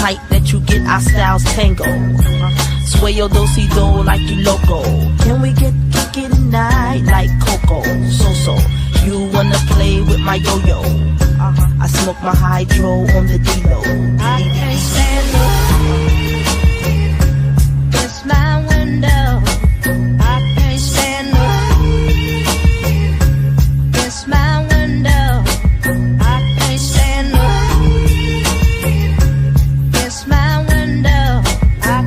height that you get our styles tango. Sway your do-si-do like you loco. Can we get kickin' tonight like Coco? So, you wanna play with my yo-yo? I smoke my hydro on the D-Lo. I can't stand it. It's my window. I can't stand it. It's my window. I can't stand it. It's my window. I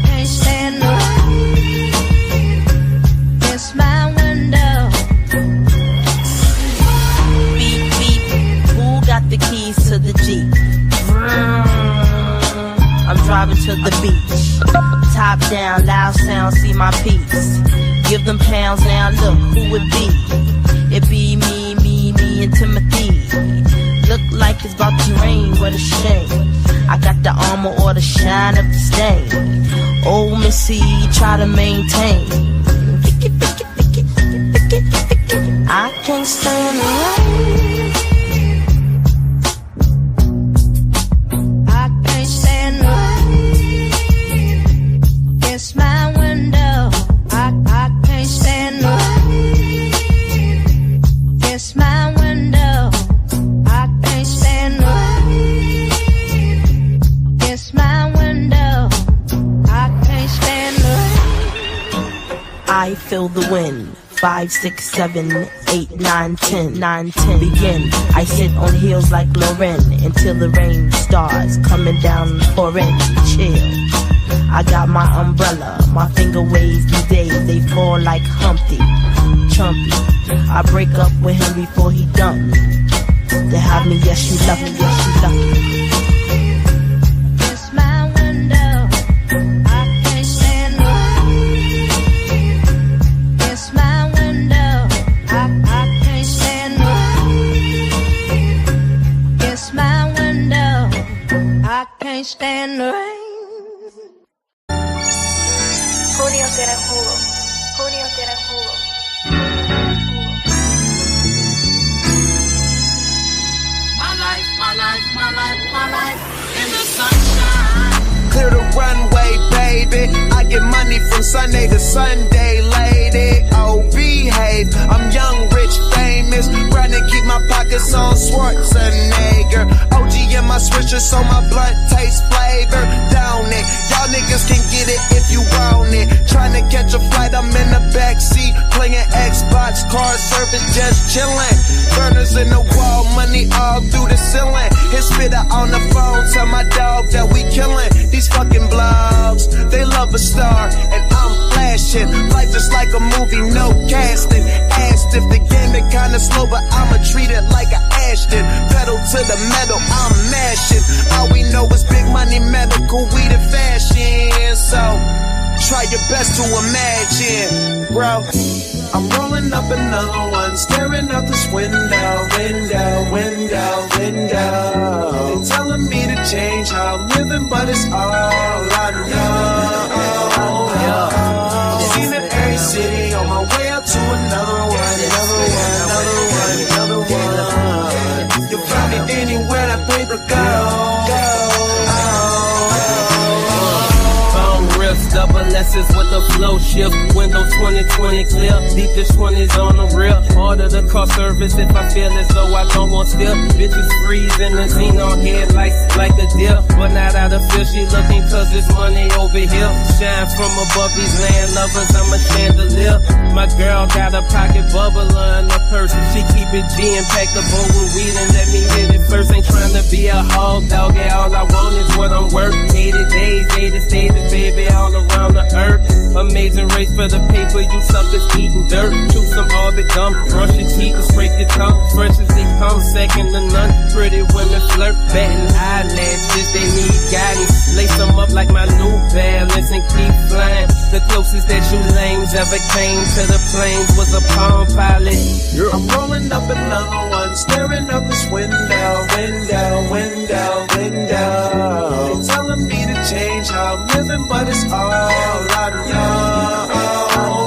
can't stand it. It's my window. Beep, beep. Who got the keys to the Jeep? I'm driving to the beach. Top down, loud sound, see my peace. Give them pounds now, look who it be. It be me and Timothy. Look like it's about to rain, what a shame. I got the armor or the shine of the stain. Old Missy, try to maintain. I can't stand the rain. I can't stand the rain. It's my window. I can't stand the rain. It's my window. I can't stand the rain. It's my window. I can't stand the rain. I feel the wind. 5, 6, 7, 8, 9, 10, 9, 10. Begin. I sit on heels like Lauren until the rain starts coming down pouring. Chill. I got my umbrella. My finger waves these days. They fall like Humpty, Chumpy. I break up with him before he dumped me. To have me, yes you love me, yes you love me. It's my window. I can't stand the rain. It's my window. I can't stand the rain. It's my window. I can't stand the rain. Junio tiene jugo. Junio tiene jugo. My life in the sunshine. Clear the runway, baby. I get money from Sunday to Sunday, lady. Oh, behave. I'm young, rich, famous. Grinding, keep my pockets on Schwarzenegger. OG in my swisher, so my blunt tastes flavor. Down it. Y'all niggas can get it if you want it. Trying to catch a flight, I'm in the backseat. Playing Xbox, car service, just chilling. Burners in the wall, money all through the ceiling. Hit spitter on the phone, tell my dog that we killing. These fucking blogs, they love a star, and I'm flashing. Life is like a movie, no casting. Asked if the game is kinda slow, but I'ma treat it like an Ashton. Pedal to the metal, I'm mashing. All we know is big money, medical, weed and fashion. So, try your best to imagine, bro. I'm rolling up another one, staring out this window. They telling me to change how I'm living, but it's all I know. Seen it every city, on my way out to another one. You'll find me anywhere that paper goes. Double S's with the flow shift. Windows 2020 clear. Deep this one is on the real. Order the car service if I feel as though I don't want still. Bitches freezing and xenon headlights like a deal. But not out of feel, she looking cause it's money over here. Shine from above these land lovers, I'm a chandelier. My girl got a pocket bubbler in her purse. She keep it G and pack the bowl with weed and let me hit it first. Ain't trying to be a hog dog, yeah, all I want is what I'm worth. 80 days, 80 stages, baby, all around the earth. Amazing race for the paper, you suckers eating dirt. Chew some orbit gum, brush your teeth and scrape your tongue. Fresh as they come, second to none. Pretty women flirt, batting eyelashes, they need guidance. Lace them up like my new Balance and keep flying. The closest that you lames ever came to the plains was a Palm Pilot. I'm rolling up another one, staring out this window. They telling me to change how I'm living, but it's all I know.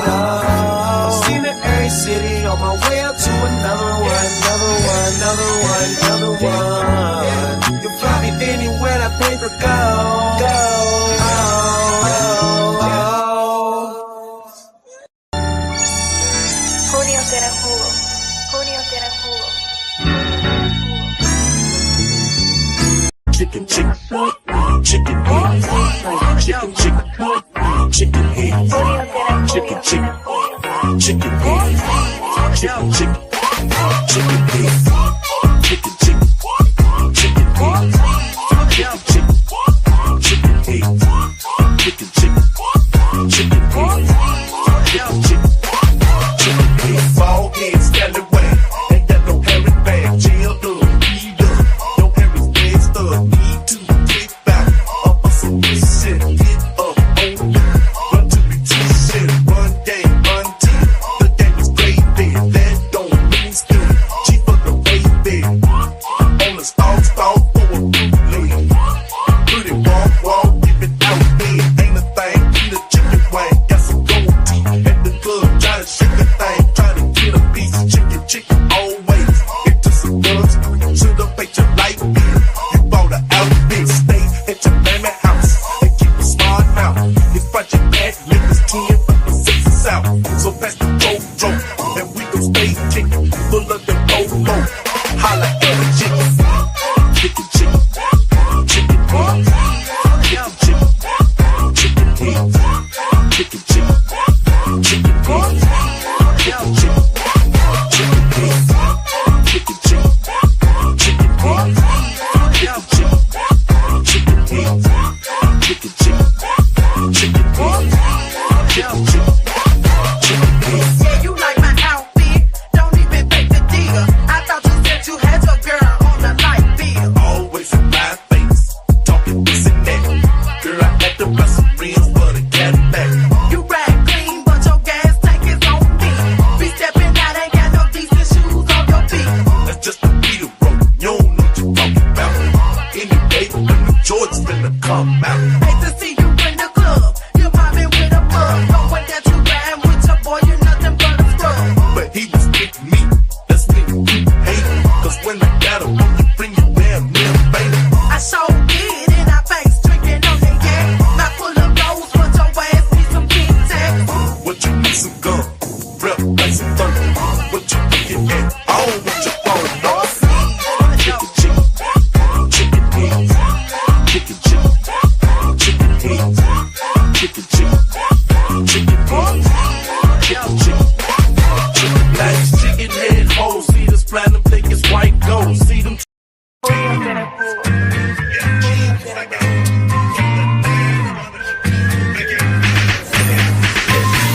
I've seen it every city, on my way out to another one. You'll find me anywhere that paper go. Junio tiene jugo. Junio tiene jugo. Chicken, chicken, chicken head, chicken, chicken, chicken head, chicken, chicken, chicken head, chicken, chicken, chicken head, chicken, chicken, chicken head, chicken, chicken, chicken head, chicken, chicken, chicken head, chicken, chicken, chicken head. Fall head, scallywag, ain't got no hairy bag, jail up, eat up, no hairy bag stuff, need to get back up on some shit, get up on you, run to me to shit, run game, run team, the game is gravy, that don't mean still, cheap for the baby, on the stall for a bootleg, pretty walk, give it out there, ain't a thing, eat a chicken wing, got some gold teeth, at the club, try to shake the thing, try to get a piece, chicken, always, into some drugs, should've paid your light bill, you bought an outfit, stay at your mammy house, and keep a smart mouth, it's Project Bad, niggas 10 from the 6 south, so pass the JoJo, and we gon' stay kickin', full of the Bo-Bo, holla at a chicken, chicken, chicken, chicken head, chicken, chicken, chicken head, chicken, chicken, chicken head, chicken, chicken, chicken head, chicken, chicken, chicken head, chicken, chicken, chicken head, chicken, chicken, chicken head, chicken, chicken, chicken head. Yeah, you like my outfit, don't even fake the deal. I thought you said you had your girl on the light bill. Always in my face, talking this and that. Girl, I had to buy some rims for the Cadillac. You ride clean, but your gas tank is on me. Be stepping out, ain't got no decent shoes on your feet. That's just the beat of road. You don't know what you're talking about. Anyway, the new Jordan's finna come out. Hate to see you in the club, you mobbing with a mug. Knowing that you riding with your boy, you're nothing but a scrub. But he was with me, that's me, you hate. Cause when I got him, you bring your damn near baby. I sure did in our face, drinking on the yak. Not full of rose, but your ass need some Tic Tacs. What you need some gum, rep like some thunder. What you looking at, I don't want your phone, no. Chicken, chicken, chicken head, chicken, chicken, chicken head, chicken, chicken, chicken head, chicken, chicken, chicken like chicken head hoes. See this platinum think it's white gold. See them. Junio tiene jugo.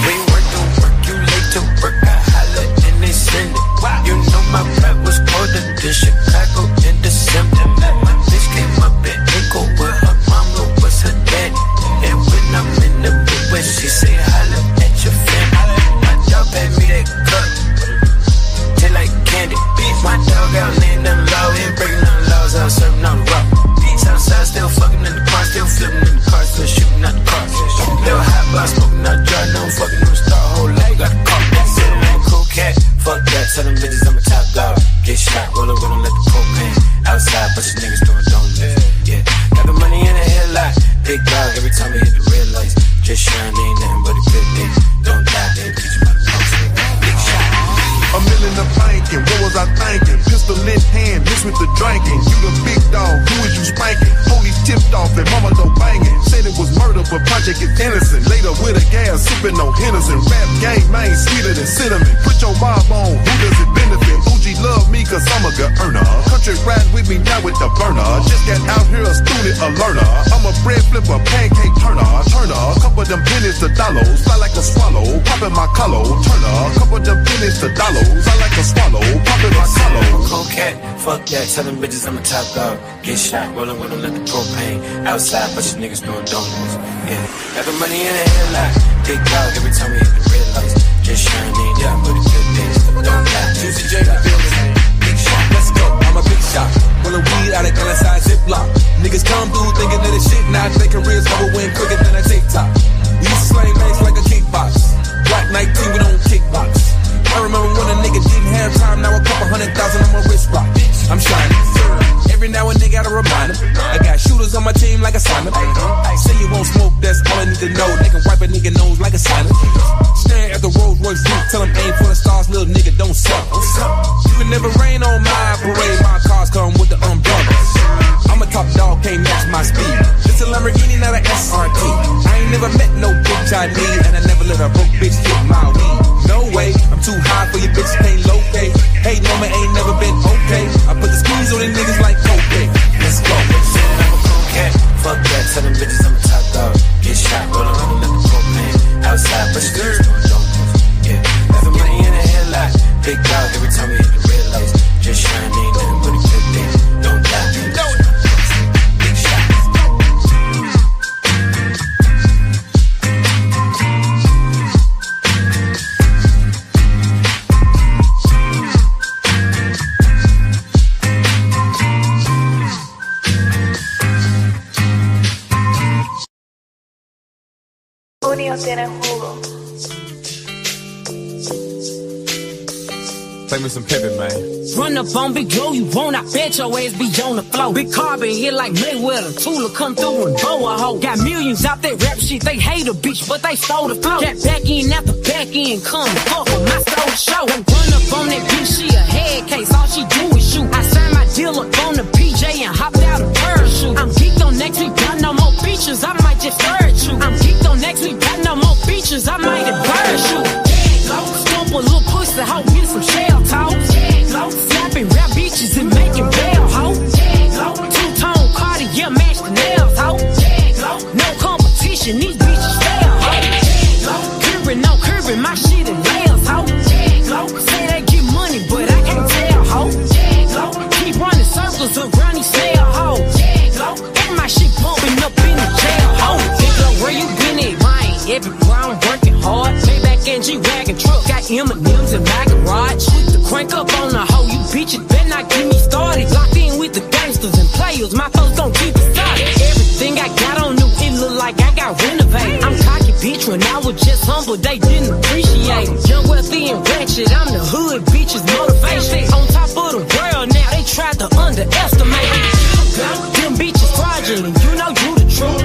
We work to work, you late to work, I holla and they send it. You know my rap was colder than Chicago in December. My bitch came up in Inglewood with her mama was her daddy. And when I'm in the Midwest, she say holla at your family. My dog had me that cup, taste like candy. My dog out laying them low, ain't breaking them laws, out serving on the rock. Southside still fucking in the car, still flipping in the car, still shooting out the car. Little hot box smoking out dry, now I'm fucking them star whole life, got a car. Sit on that cool cat, fuck that, tell them bitches I'm a top dog. Get shot, roll up, let the propane. Outside, bunch of niggas throwing donuts. Yeah, got the money in the headlight, big dog every time we hit the red lights. Just shine, ain't nothing but a good day. Don't die, they teach you how to pump. Big shot. A million of banking, what was I thinking? Pistol in hand, mixed with the drinking. You the big dog, who is you spanking? Police tipped off and mama don't banging. Said it was murder, but project is innocent. Later with a gas, sipping on Henderson. Rap game, man, sweeter than cinnamon. Put your mob on, who does it benefit? OG love me cause I'm a good earner. Country ride with me now with the burner. Just got out here a student, a learner. I'm a bread flipper, pancake turner. Couple them pennies to dollars, fly like a swallow. Popping my collar, turner. Couple them pennies to dollars. I like a swallow, poppin' my collar. Cool cat, fuck that, tell them bitches I'm a top dog. Get shot, rollin' with them, let the propane. Outside, bunch of niggas throwing donuts. Yeah, got the money in the headlight. Big dog every time we hit the red lights. Just shine, ain't nothing but a good days. Don't die. Juicy J, the building. Big shot, let's go, I'm a big shot. Full of weed out of gun inside Ziploc. Niggas come through thinking that it's shit. Now their careers never win quicker than a TikTok. We used to slang bangs like a kickbox. Black 19, we don't kickbox. I remember when a nigga didn't have time, now a couple 100,000 on my wrist rock. I'm shining. Every now and then gotta remind him. I got shooters on my team. a nigga nose like a Santa. Staring at the Rolls Royce roof, tell him aim for the stars, little nigga, don't suck. You can never rain on my parade, my cars come with the umbrellas. I'm a top dog, can't match my speed. It's a Lamborghini, not an SRT. I ain't never met no bitch I need, and I never let a broke bitch get my weed. No way, I'm too high for your bitch, can't locate. Hey, no man, ain't never been okay. I put the skis on these niggas like cocaine. Let's go. Fuck that, tell them bitches I'm a top dog. Get shot, roll around and let the propane. Outside, but you girls doing dope. Yeah, having money in a headlight. Big dog every time we hit the red lights. Just shine, ain't nothing but a good thing. Don't die, you know it. Big shot. Junio tiene jugo. Play me some pimpin', man. Run up on Big Joe, you won't, I bet your ass be on the floor. Big Carbon here like Mayweather, Tula come through and bow a hoe. Got millions out that rap shit, they hate a bitch, but they stole the flow. Got back in after back end, come fuck with my stole the show. Run up on that bitch, she a head case, all she do is shoot. I signed my deal up on the PJ and hopped out a parachute. I'm geeked on next week, got no more features, I might just flirt you. I'm geeked on next week, got no more features, I might embarrass you. Stomp a little pussy, hoe, get some shell talk. Slapping rap bitches and making bail, ho. Two-tone Cartier, match the nails, ho. No competition, these bitches fail, ho. Curving, no curving, my shit in layers, ho. Say they get money, but I can't tell, ho. Keep running circles around these snail, ho. And my shit pumping up in the jail, ho. Nigga, where you been at? Mine, everywhere I'm working hard. Payback and G-Wagon truck, got M&M's in my garage. Crank up on the hoe, you bitches better not get me started. Locked in with the gangsters and players, my folks don't keep it started. Everything I got on new, it look like I got renovated. I'm cocky, bitch, when I was just humble, they didn't appreciate it. Young, wealthy, and ratchet, I'm the hood, bitches, motivation. On top of the world now, they tried to underestimate me. Them bitches fraudulent, you know you the truth.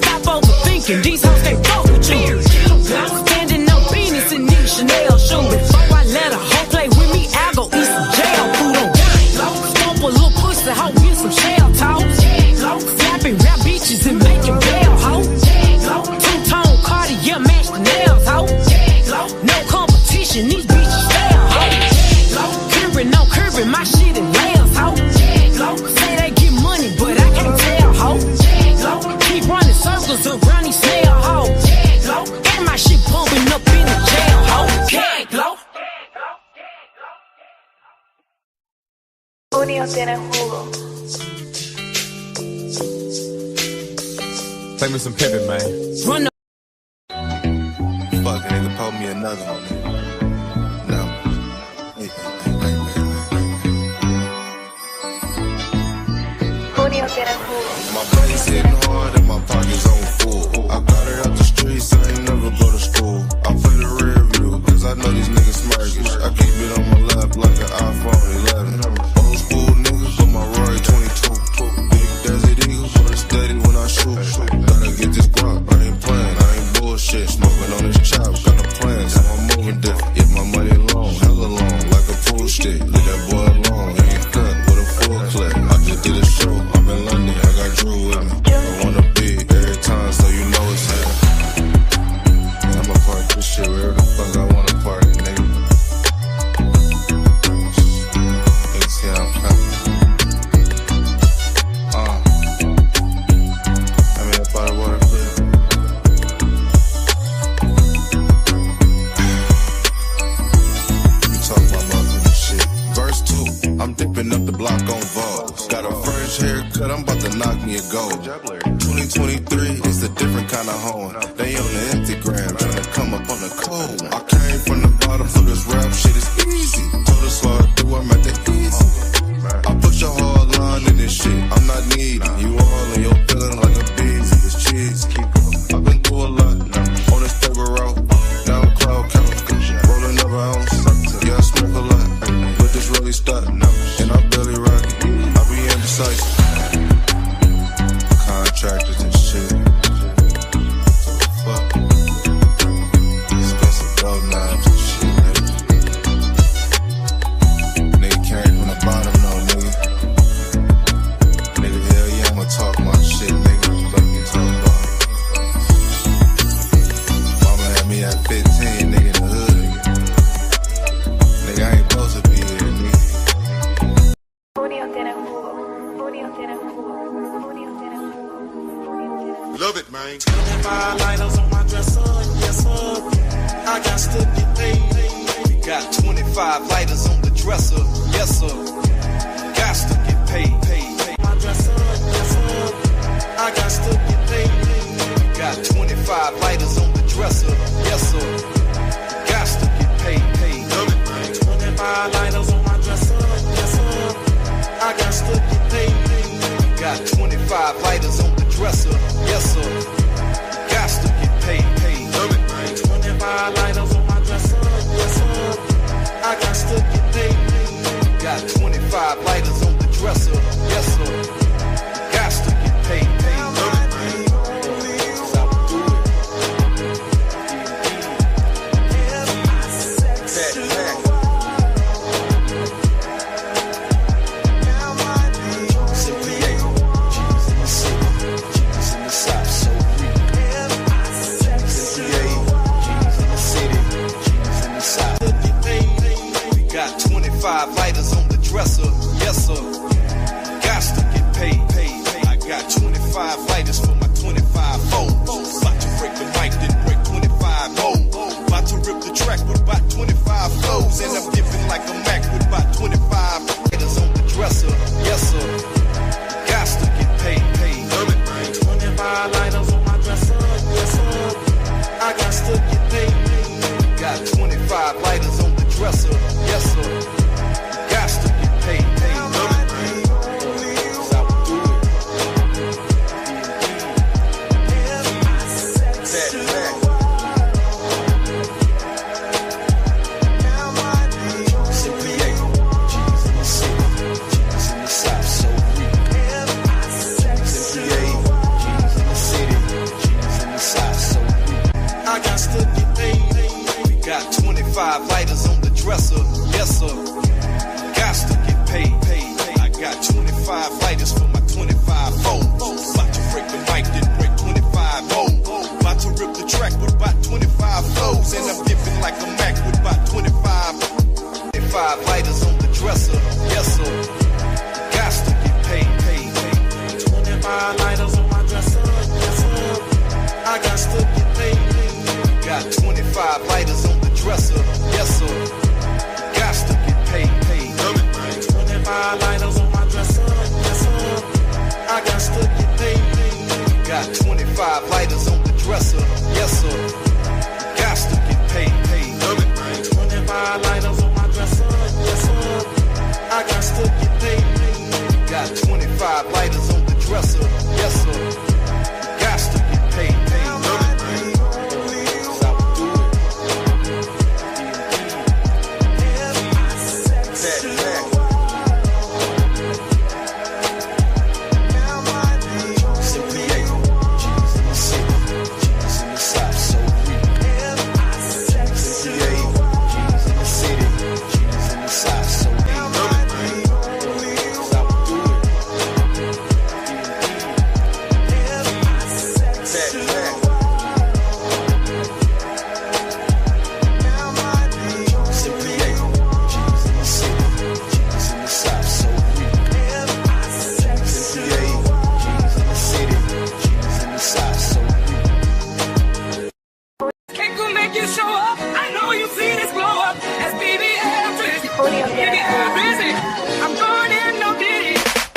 Stop overthinking, these hoes can't fuck with you. Standing on business in these Chanel shoes. Before I let a hoe play with me, I go eat some jail food on gang. Stomp a little pussy, hoe, get some shell talk. Slapping rap bitches and making bail, ho. Two-tone Cartier, match the nails, ho. No competition, these bitches fail, ho. Curving, no curving, my shit in layers, ho. Say they get money, but I can't tell, ho. Keep running circles around these snail, ho. And my shit pumping up in the jail, ho. Can't glow. Junio tiene jugo. Play me some pimpin', man. Run up. Fuck, nigga, pull me another one. No. Junio tiene jugo. My money's hitting hard and my pockets on full. I got it out the streets, I ain't never go to school. I put the rear view, cause I know these niggas smirkish. I keep it on my lap like an iPhone 11. Old school niggas, but my Rory 22. Big Desert Eagle, but it's steady when I shoot. Gotta get this guap, I ain't playing, I ain't bullshit. Smoking on this chop, got a plan, so I'm moving different. Get my money long, hella long, like a pool stick. Leave that boy alone, he ain't cut with a full clip. I just did a show, I'm in London, I got Drew with me. I wanna be every time, so you know it's here. I'ma park this shit wherever the fuck I wanna park it, nigga. Niggas see how I'm coming. I mean, that bottle water, please. You talk about motherfucking shit. Verse 2, I'm dipping up the block on Vogue. Got a French haircut, I'm about to knock me a gold. 2023, it's a different kind of home. They on the Instagram, tryna come up on the code. I came from the bottom, so this rap shit is easy. Told us all I do, I'm at the easy. I push a hard line in this shit, I'm not needy. You all in your feeling like a beezy, it's cheesy. I've been through a lot, on this paper route. Now I'm cloud counting, rolling up an ounce. Yeah, I smoke a lot, but this really stuck. And I barely rock it, I be indecisive. Contractors and shit. So 25 lighters on my dresser, yes sir. I got to get paid. We got 25 lighters on the dresser, yes sir. Got to get paid. My dresser, yes sir. I got to get paid. We got 25 lighters on the dresser, yes sir. Got to get paid. 25 lighters on my dresser, yes sir. I got to get paid. We got 25 lighters on the dresser, yes sir. Got to get paid. 25 lighters on my dresser, yes sir. I got to get paid. Got 25 lighters on the dresser, yes sir. Got to get paid. Got 25 lighters on the dresser, yes sir. Got to get paid. I got 25 lighters for my 25 foes. About to break the mic, then break 25 more. About to rip the track with about 25 flows. And I'm dipping like a Mac with about 25 lighters on the dresser, yes sir. Got to get paid. 25 lighters on my dresser, yes sir. I got to get paid. Got 25 lighters on the dresser, yes sir. Got to get paid. I got to get paid. We got 25 lighters on the dresser, yes sir. Got to get paid. I got 25 lighters for my 25 foes. About to break the mic, then break 25 more. About to rip the track with about 25 flows. And I'm dipping like a Mac with about 25 lighters on the dresser, yes sir. Got to get paid. 25 lighters on my dresser, yes sir. I got to get paid. Got 25 lighters on the dresser, yes sir. Got to get paid. 25 lighters on my dresser, yes sir. I got to get paid. Got 25 lighters on the dresser, yes sir. Got to get paid. 25 lighters on my dresser, yes sir. I got to get paid. Got 25 lighters on the dresser, yes sir. Got to get paid.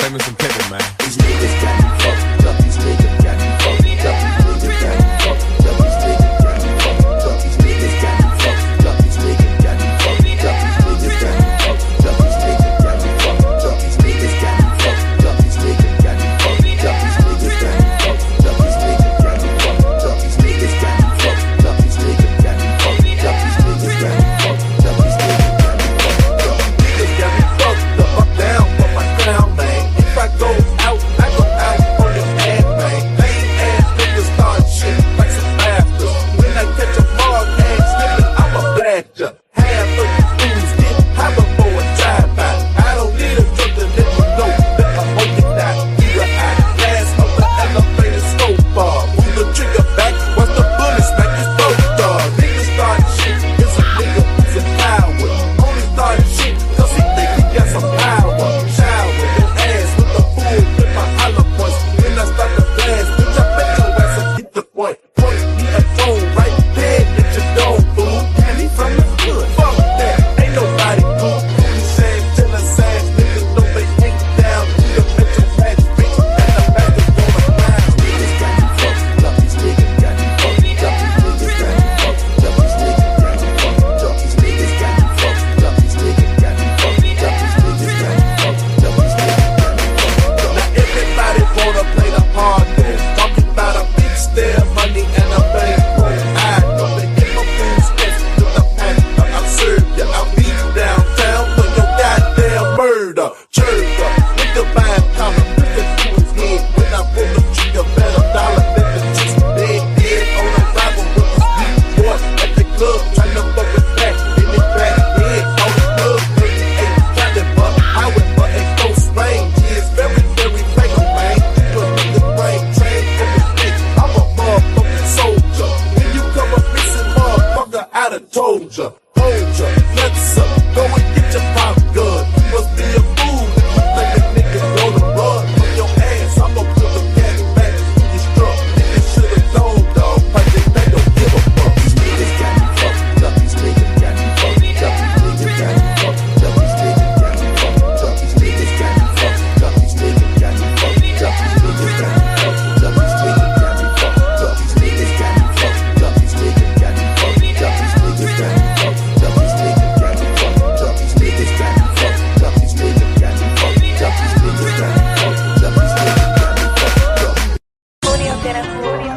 Famous and pimpin', man. These niggas got me fucked up. These niggas got me fucked up. These niggas got me fucked up. These niggas got me fucked up. These niggas got me fucked up. These niggas got me fucked up. These niggas got me fucked up. These niggas got me fucked up. These niggas got me fucked up. These niggas got me fucked up. These niggas got me fucked up. These niggas got me fucked up. These niggas got me fucked up. These niggas got me fucked up. These niggas got me fucked up. These niggas got me fucked up. Niggas got me fucked up. Up down for my crown, man. If I go out, I told ya, hold ya, let's up, go and get your pop gun. You must be a fool if you think a nigga gonna run from your ass. I'ma put the cat back when you struck. Niggas should've known, dog. Like they don't give a fuck. These niggas got me fucked up. These niggas got me fucked up. These niggas got me fucked up. These niggas got me fucked up. These niggas got me fucked up. These niggas got me fucked up. These niggas got me fucked up. These niggas got me fucked up. These niggas got me fucked up. These niggas got me fucked up. These niggas got me fucked up. These niggas got me fucked up. These niggas got me fucked up. These niggas got me fucked up. These niggas got me fucked up. These niggas got me fucked up. Julio tiene Julio.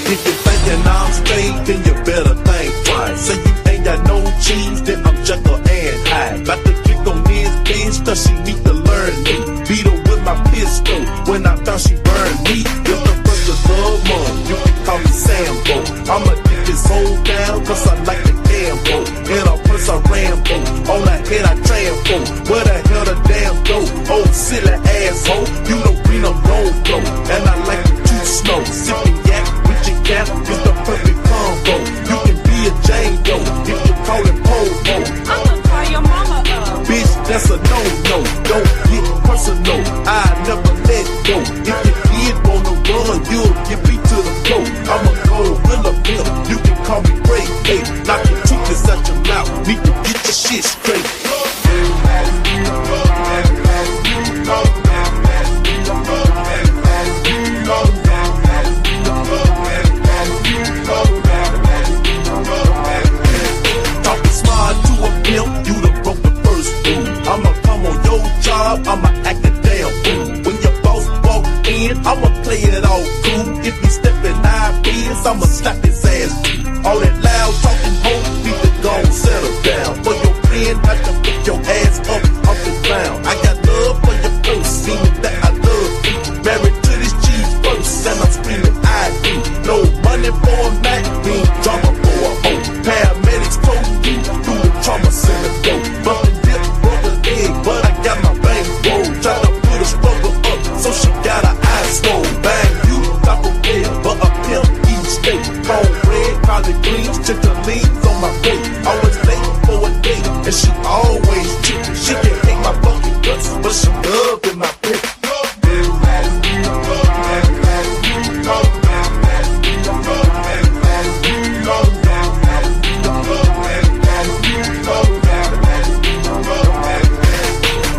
If you're thinking I'm straight, then you better think twice. Say you ain't got no cheese, then I'm Jekyll and Hyde. About to kick on this bitch, cause she need to learn me. Beat her with my pistol, when I found she burned me. If the first of the month, you can call me Sambo. I'ma get this whole down, cause I like the gamble. In a purse I Rambo, on the head I trample. Where the hell the damn go? Oh, silly asshole, you know green I'm gon' go. And I like the juice snow, sipping yak with your cap is the perfect combo. You can be a Django if you call him Pogo. I'ma call your mama up. Bitch, that's a no-no. Don't get personal. I never let go. If you did wanna run, you'll get beat to the floor. I'm a gorilla pimp. You can call me Great Hey, knock your toothpaste out your mouth. Need to get your shit straight. Talking smart to a pimp, you done broke the first rule. I'ma come on your job, I'ma act a damn fool. When your boss walk in, I'ma play it all cool. If he step in IPs, I'ma slap his ass too. All that loud talking hoes need to go and settle down. For your friend, I can pick your ass up off the ground. I got love for your purse, meaning that I love you. Married to this cheese purse, and I'm screaming I do. No money for a Mac, mean drama for a hoe. Paramedics told you, do the trauma center go. Bumping dip, broke her leg, but I got my bang roll. Try to put a struggle up, so she got her eyes swole. Bang, you Taco Bell, but a pimp eat steak. Cornbread, collard greens, chicken leaves on my plate. Always late for a date, and she always cheap. She can hate my fucking guts, but she love in my pit.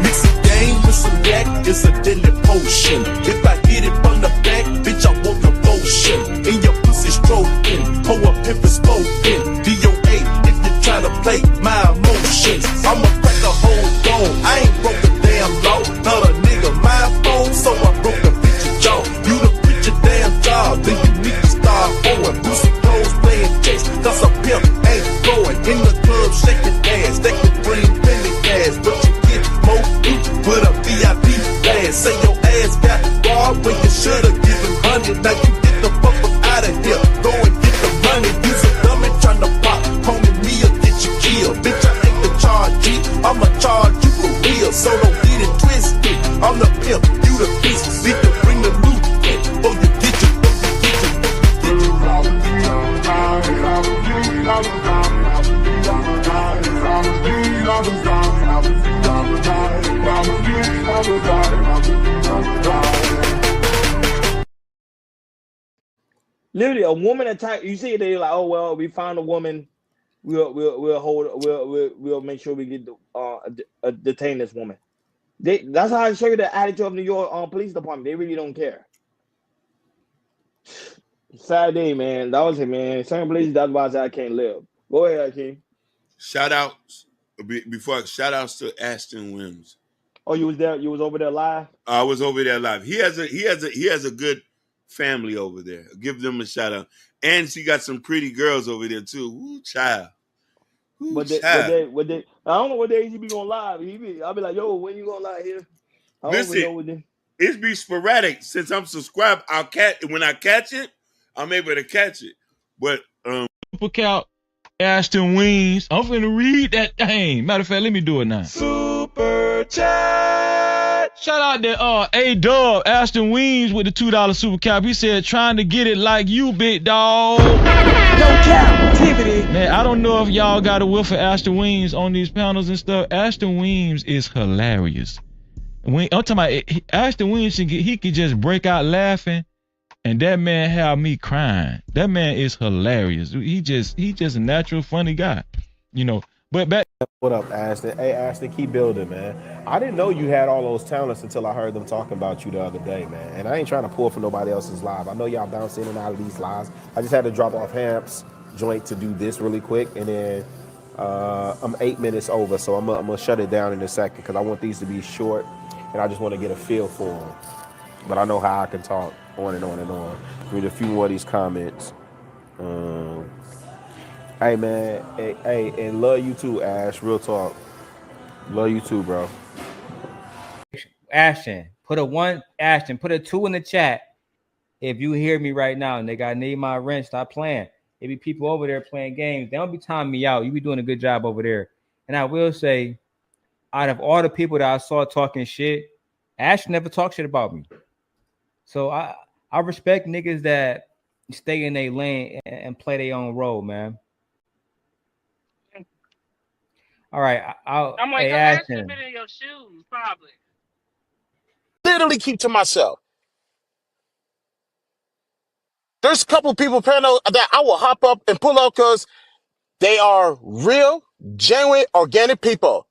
Mix a game with some yak, it's a deadly potion. If I hit it from the back, bitch, I want the motion. In your pussy stroking, pour a pimp is smoking. DOA, if you try to play my emotions, I'ma crack a whole dome. I ain't broke the damn law, not a nigga my phone, so I broke the bitch's jaw. You done quit your damn job, then you need to start going. Pussy clothes playing chase, cause a pimp ain't going. In the club shaking ass, they can bring penny cash, but you get more loot with a VIP pass. Say your ass got robbed when you should've given money. Now you get the fuck up out of here, go and get the money. Use a dummy tryna pop, homie, me'll get you killed. Bitch, I ain't the charge G, I'ma charge you for real. So don't get it twisted, I'm the pimp, you the beast. Need to bring the loot in, or you get your Literally, a woman attack. You see, they like, oh well, we found a woman. We'll make sure we get detain this woman. That's how I show you the attitude of New York police department. They really don't care. Sad day, man. That was it, man. Certain places, that's why I said I can't live. Go ahead, Akeem. Shout outs to Ashton Wims. Oh, you was there? You was over there live? I was over there live. He has a good family over there. Give them a shout out. And she got some pretty girls over there too. Ooh, child. Ooh, But I don't know what days he be going live. I'll be like, yo, when you going live here? Listen, it's be sporadic. Since I'm subscribed, when I catch it, I'm able to catch it. But Look out, Ashton Wings. I'm finna read that thing. Matter of fact, let me do it now. Super chat. Shout out to A-Dub, Ashton Weems with the $2 super cap. He said, trying to get it like you, big dog. No captivity. Man, I don't know if y'all got a whiff of Ashton Weems on these panels and stuff. Ashton Weems is hilarious. I'm talking about Ashton Weems, he could just break out laughing, and that man have me crying. That man is hilarious. He just a natural funny guy, you know. But back. What up, Ashton? Hey, Ashton, keep building, man. I didn't know you had all those talents until I heard them talking about you the other day, man. And I ain't trying to pull for nobody else's live. I know y'all bounce in and out of these lives. I just had to drop off Hamp's joint to do this really quick, and then I'm 8 minutes over, so I'm gonna shut it down in a second because I want these to be short, and I just want to get a feel for them. But I know how I can talk on and on and on. Read a few more of these comments. Hey man, hey, and love you too, Ash. Real talk. Love you too, bro. Ashton, put a 2 in the chat. If you hear me right now, nigga, I need my rent. Stop playing. There be people over there playing games. They don't be timing me out. You be doing a good job over there. And I will say, out of all the people that I saw talking shit, Ash never talked shit about me. So I respect niggas that stay in their lane and play their own role, man. All right, I'm like, hey, Ash Ashton. been in your shoes, probably. Literally keep to myself. There's a couple people panel that I will hop up and pull up because they are real, genuine, organic people.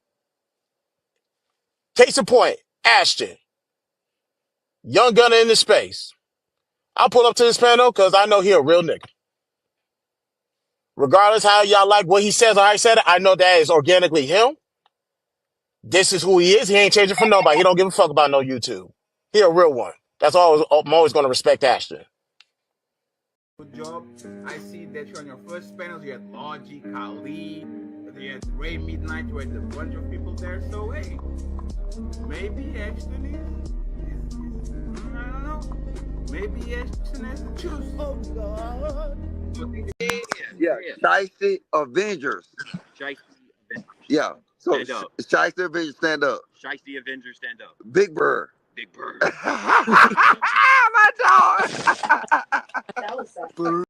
Case in point, Ashton, young gunner in the space. I'll pull up to this panel because I know he a real nigga. Regardless how y'all like what he says or how he said it, I know that is organically him. This is who he is. He ain't changing for nobody. He don't give a fuck about no YouTube. He a real one. That's all. I'm always going to respect Ashton. Good job. I see that you're on your first panels. You had Logic, Kali, you had Ray Midnight, you had a bunch of people there. So hey, maybe Ashton is I don't know. Maybe Ashton has to choose. Oh God. Yeah, Shiesty Avengers. Shiesty Avengers. Yeah. So Stand up. Shiesty Avengers, stand up. Shiesty Avengers, stand up. Big Bird. Big Bird. My dog.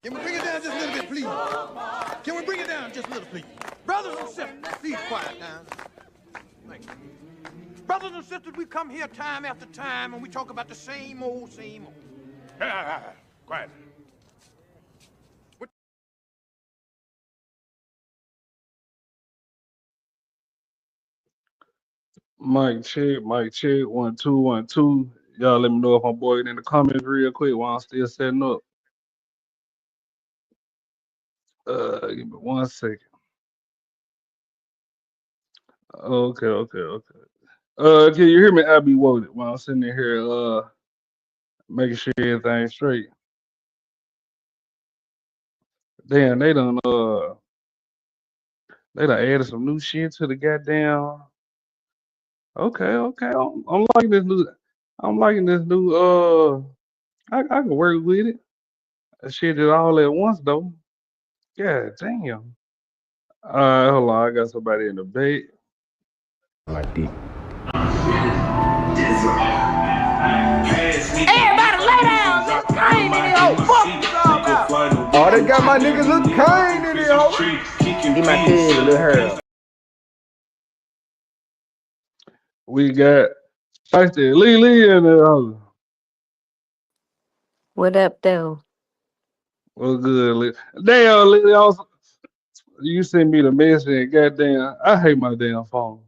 Can we bring it down just a little bit, please? Can we bring it down just a little, please? Brothers and sisters, please quiet down. Thank you. Brothers and sisters, we come here time after time and we talk about the same old. Quiet. Mic check, 1 2 1 2. Y'all let me know if I'm boying in the comments real quick while I'm still setting up. Give me 1 second. Okay. Can you hear me? I be woke while I'm sitting in here making sure everything's straight. Damn, they done added some new shit to the goddamn. Okay. I'm liking this new. I can work with it. That shit is all at once though. God damn. Hold on. I got somebody in the bait. Like deep. Everybody lay down. Look Kane in the hole. Fuck you all about. Oh, they got my niggas look Kane in the hole. Get my kid a little hair. We got Shiesty Lee in the house. What up, though? Well, good, Lee. Damn, Lee, also, you sent me the message and goddamn, I hate my damn phone.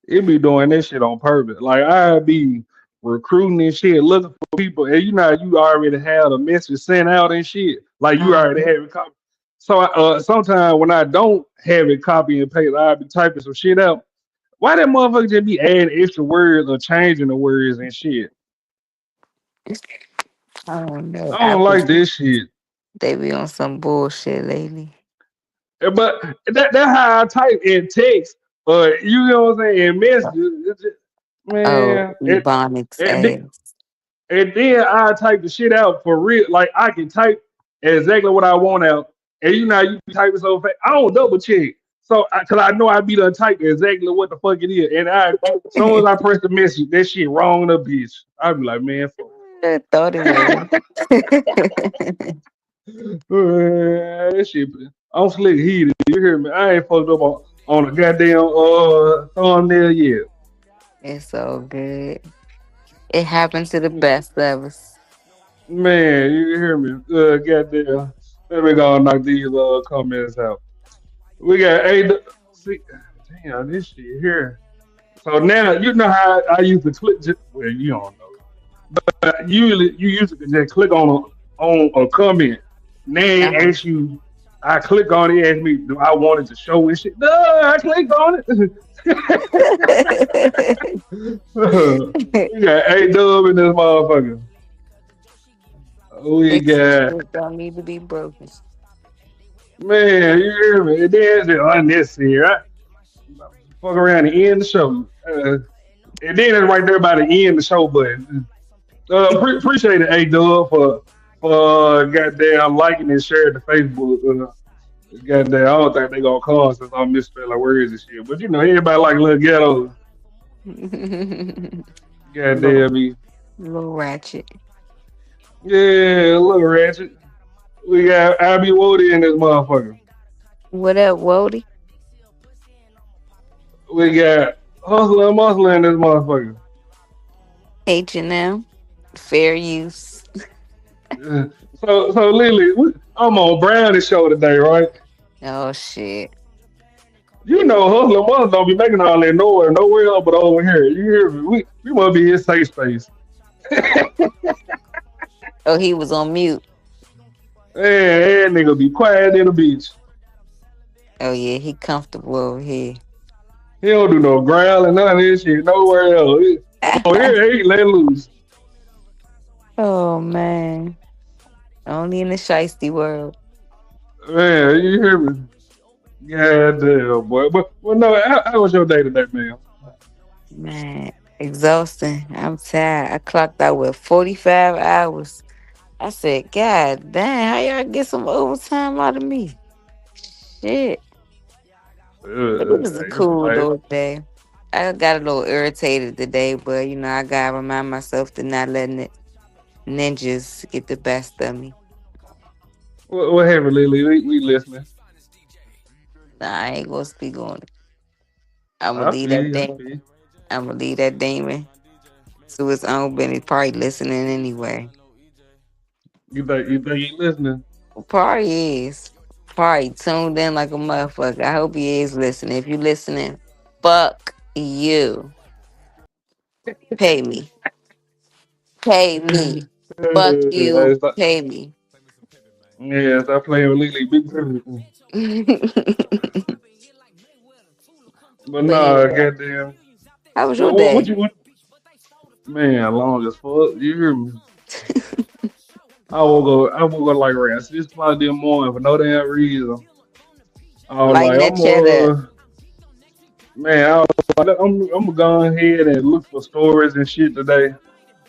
It be doing that shit on purpose. Like, I be recruiting and shit, looking for people, and you know, you already have the message sent out and shit. Like, you already have it copied. So, sometimes when I don't have it copy and paste, I be typing some shit out. Why that motherfucker just be adding extra words or changing the words and shit? I don't know. I don't like this shit. They be on some bullshit lately. But that's how I type in text. You know what I'm saying? In messages, man. Ebonics And then I type the shit out for real. Like I can type exactly what I want out. And you know, you type it so fast. I don't double check. So, cause I know I be done type exactly what the fuck it is, and soon as I press the message, that shit wrong the bitch. I be like, man, fuck. I thought it was. That shit. I'm slick heated. You hear me? I ain't fucked up on a goddamn thumbnail yet. It's so good. It happened to the best of us. Man, you hear me? Goddamn. Let me go and knock these comments out. We got eight. See, damn, this shit here. So now you know how I used to click. Well, you don't know. Usually you used to just click on a comment. Now it Uh-huh. asks you. I click on it. Ask me, do I want it to show and shit? No, I clicked on it. We got A-Dub in this motherfucker. We Fixing got shit don't need to be broken. man. You hear me? And then it's unnecessary. Fuck around and end the show. And then it's right there by the end the show button. Appreciate it, A Dub, for goddamn liking and sharing the Facebook. Goddamn, I don't think they gonna call since I'm misspelling words and shit. But you know, everybody like little ghetto. little, Goddamn me. little ratchet. Yeah, little ratchet. We got Abby Woody in this motherfucker. What up, Wody? We got Hustler and Muscle in this motherfucker. H&M. Fair use. Uh, so Lily, I'm on Brownie's show today, right? Oh shit. You know, Hustler and Muscle don't be making all that noise nowhere else but over here. You hear me? We must be his safe space. Oh, he was on mute. Man, that nigga be quiet in the beach. Oh yeah, he comfortable over here. He don't do no growling, none of this shit, nowhere else. Oh, here, he let loose. Oh man. Only in the shiesty world. Man, you hear me? God damn, boy. But well, no, how was your day today, man? Man, exhausting. I'm tired. I clocked out with 45 hours. I said, God damn, how y'all get some overtime out of me? Shit. But it was a It's cool like, little day. I got a little irritated today, but I gotta remind myself to not letting it ninjas get the best of me. what happened, Lily? We listening. Nah, I ain't gonna speak on it. I'ma I leave feel that you, I demon. feel you. I'ma leave that demon to his own, but he's probably listening anyway. You think he listening? Probably is. Probably tuned in like a motherfucker. I hope he is listening. If you listening, fuck you. Pay me. Pay me. Fuck you. Hey, stop, Pay me. yeah, stop playing with Lily. Big But But nah, yeah. goddamn. How was your What day? you man, long as fuck. You hear me? I woke up like around 6 o'clock this morning for no damn reason. I was Lighten like, that chat up. man, I'm gonna go ahead and look for stories and shit today.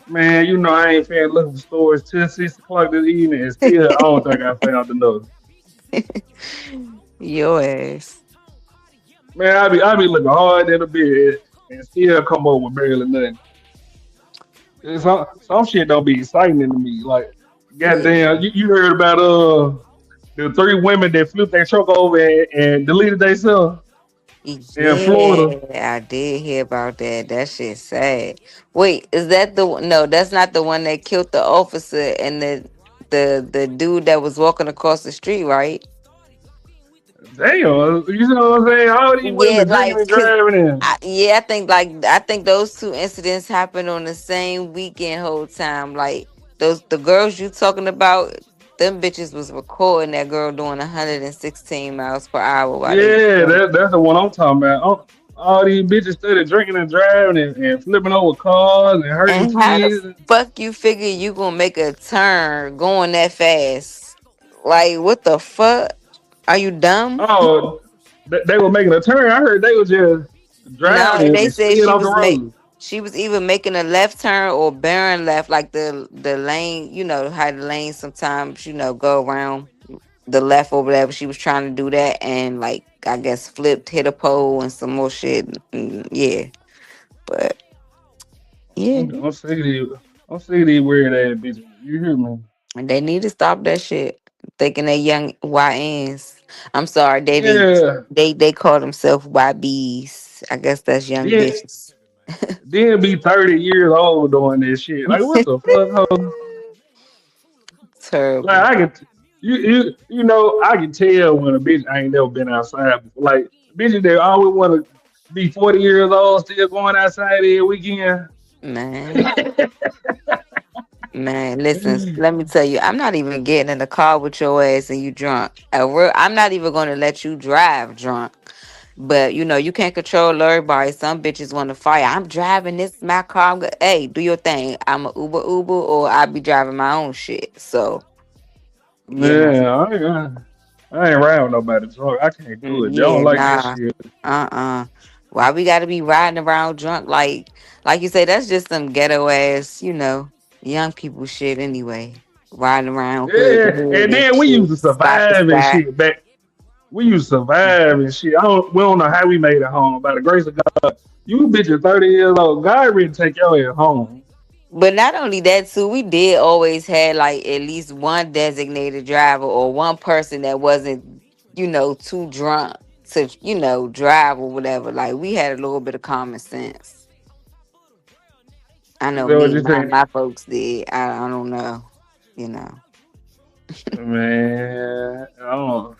Man, you know I ain't fan looking for stories till 6 o'clock this evening, and still I don't think I found another. Your ass. Man, I be looking hard in the bed and still come up with barely nothing. Some shit don't be exciting to me. Like, Yeah. goddamn, you heard about the three women that flipped their truck over and deleted themselves in Florida. Yeah, I did hear about that. That shit sad. Wait, is that the one? No, that's not the one that killed the officer and the dude that was walking across the street, right? Damn, you know what I'm saying? All these Yeah, women drinking like and cause driving in. I think those two incidents happened on the same weekend whole time. Like the girls you talking about, them bitches was recording that girl doing 116 miles per hour while they was Yeah, doing it. that's the one I'm talking about. All these bitches started drinking and driving and flipping over cars and hurting And how the kids. fuck you figure you gonna make a turn going that fast? Like what the fuck? Are you dumb? Oh, they were making a turn. I heard they were just No, driving they and said slid off the road. she was either making a left turn or bearing left, like the lane. You know how the lanes sometimes go around. the left or whatever. She was trying to do that and like I guess flipped, hit a pole and some more shit. Yeah, but yeah, I'm sick of these. I'm sick of these weird ass bitches. You hear me? and they need to stop that shit. Thinking they young YNs. I'm sorry, Yeah. they call themselves YBs. I guess that's young Then bitches. then be 30 years old doing this shit. Like what the fuck, ho? Like Terrible. I can, I can tell when a bitch ain't never been outside before. Like bitches that always want to be 40 years old, still going outside every weekend. Man. Man, listen, let me tell you, I'm not even getting in the car with your ass and you drunk. I'm not even going to let you drive drunk. But you know, you can't control everybody. Some bitches want to fight. I'm driving this my car. Hey, do your thing. I'm a Uber or I be driving my own shit. So, you know. Yeah, I ain't riding with nobody drunk. I can't do it. They don't Yeah, like that nah. shit. Uh-uh. Why we gotta be riding around drunk like you say, that's just some ghetto ass, young people shit anyway. Riding around hood to Yeah, hood and and then we used shit, to spot to survive and spot. shit back. We used to survive and shit. We don't know how we made it home. By the grace of God, you bitches 30 years old. God ready to take your ass home. But not only that too, we did always had like at least one designated driver or one person that wasn't, too drunk to, drive or whatever. Like we had a little bit of common sense. I Is know that what me, you my think? my folks did. I don't know, you know. Man, I don't.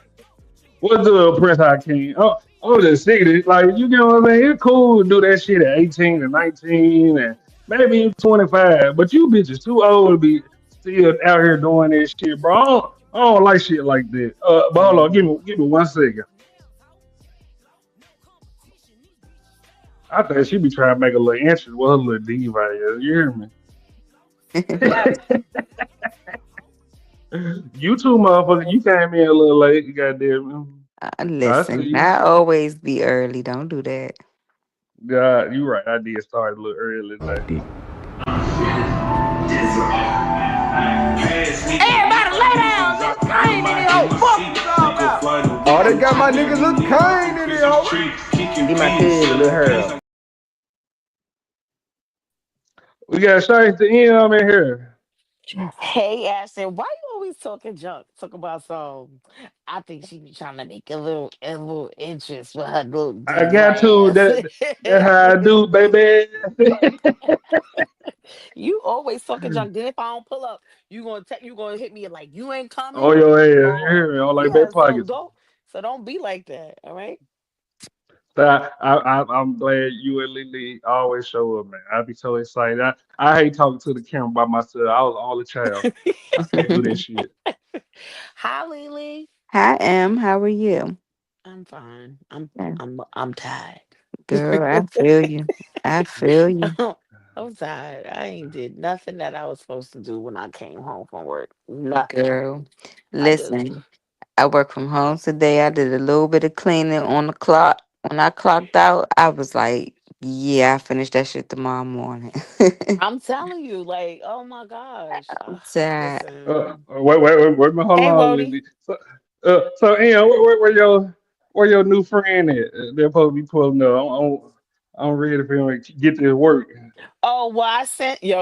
What's the Prince Hakeem? Oh, the 60s. Like, you know what I'm saying? It's cool to do that shit at 18 and 19 and maybe even 25. But you bitches too old to be still out here doing this shit, bro. I don't like shit like that. But hold on, give me 1 second. I think she be trying to make a little entrance with her little diva is. You hear me? You too, motherfucker. You came in a little late. You goddamn. I see Listen, you. I always be early. Don't do that. God, you right. I did start a little early today. Everybody lay down, nigga. Kane in here, oh, fuck you all about. Oh, they got my nigga Lil Kane in here, ho. He my cousin, Lil Harold. We got Shane to M in here. Hey Ashton, why you always talking junk? Talk about some. I think she be trying to make a little interest with her little I diva got to. ass. That's how I do, baby. You always talking junk. Then if I don't pull up, you gonna hit me like you ain't On coming. your ass. You Or hear me? On like yeah, back so pockets. don't be like that. All right. So I'm glad you and Lily always show up, man. I be so excited. I hate talking to the camera by myself. I was all a child. I can't do this shit. Hi Lily. Hi, Em. How are you? I'm fine. Yeah, I'm tired. girl, I feel you. I feel you. I'm tired. I ain't did nothing that I was supposed to do when I came home from work. Nothing. Girl, I just listen, I work from home today. I did a little bit of cleaning on the clock. When I clocked out, I was like, yeah, I finished that shit tomorrow morning. I'm telling you, like, oh my gosh. I'm tired. Listen. Wait, hold Hey on, Rody. Lily. So Ian, where your new friend at? They're supposed to be pulling up. I'm ready for him to get to work. Oh, well,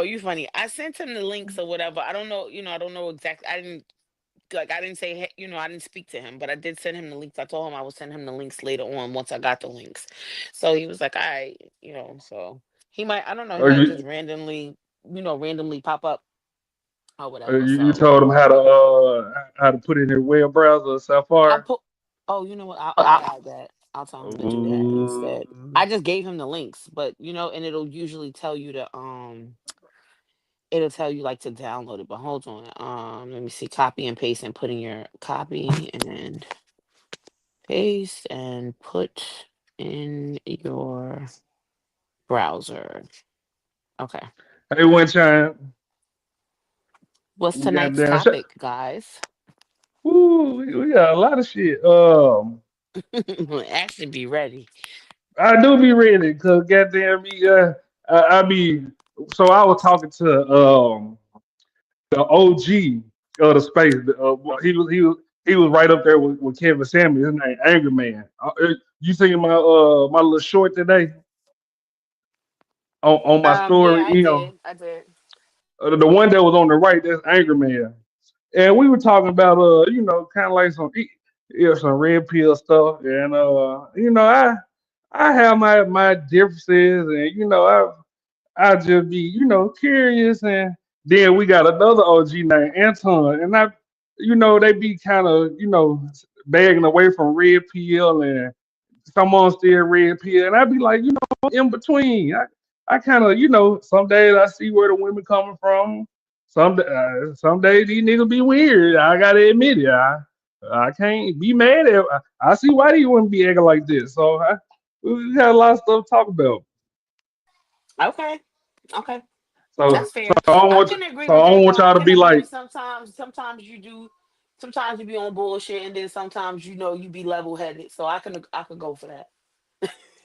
you funny. I sent him the links or whatever. I don't know, I don't know exactly. I didn't say, I didn't speak to him, but I did send him the links. I told him I would send him the links later on once I got the links. So he was like, all right, so he might, I don't know, he Or might just you, randomly pop up or or whatever. you So told him how to put in their web browser I Safari. put, oh, you know what? I'll add that. I'll tell him to do that instead. Ooh. I just gave him the links, but and it'll usually tell you it'll tell you like to download it. But hold on, let me see. Copy and paste and put in your copy and paste and put in your browser. Okay. Hey, one time, What's we tonight's goddamn topic, guys? Ooh, we got a lot of shit. Actually, be ready. I do be ready because goddamn me, I be. So I was talking to the OG of the space. He was He was right up there with Kevin Samuels. His name Angry Man. You seen my little short today on my Yeah, story? I did. I did. The one that was on the right, that's Angry Man. And we were talking about kind of like some red pill stuff. And I have my differences, and I just be curious. And then we got another OG named Anton, and they be kind of bagging away from red pill, and someone still red pill, and I'd be like, in between. I kind of, some days I see where the women coming from. Some days these niggas be weird. I gotta admit it. I can't be mad at. I see why these women be acting like this. So we got a lot of stuff to talk about. Okay. Okay. So That's fair. I can agree so with I don't that want though. I y'all to can be agree. like, Sometimes you do. Sometimes you be on bullshit, and then sometimes you be level headed. So I could go for that.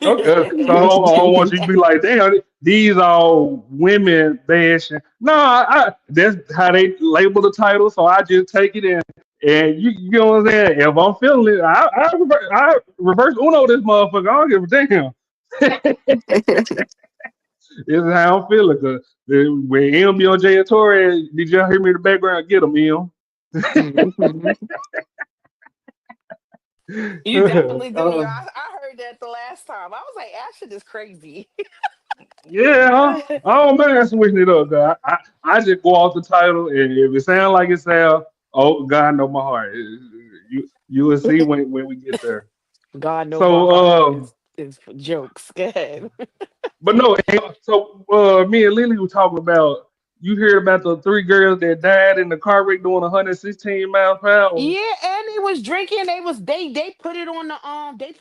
okay, so I don't want you to be like, damn, these all women bashing. No, that's how they label the title. So I just take it in, and you know what I'm saying. If I'm feeling it, I reverse Uno this motherfucker. I don't give a damn. This is how I'm feeling. Cause when M be on J Torre, did y'all hear me in the background? Get him, M. Mhm. You definitely do, yo. uh, I heard that the last time. I was like, Ashton is crazy. Yeah, I don't mind switching it up. 'Cause I just go off the title, and if it sounds like it sounds, oh God know my heart. You will see when we get there. God know my So heart is for jokes. Go ahead. but no, so me and Lily were talking about. You heard about the three girls that died in the car wreck doing 116 miles per hour. Yeah, and they was drinking. They put it on the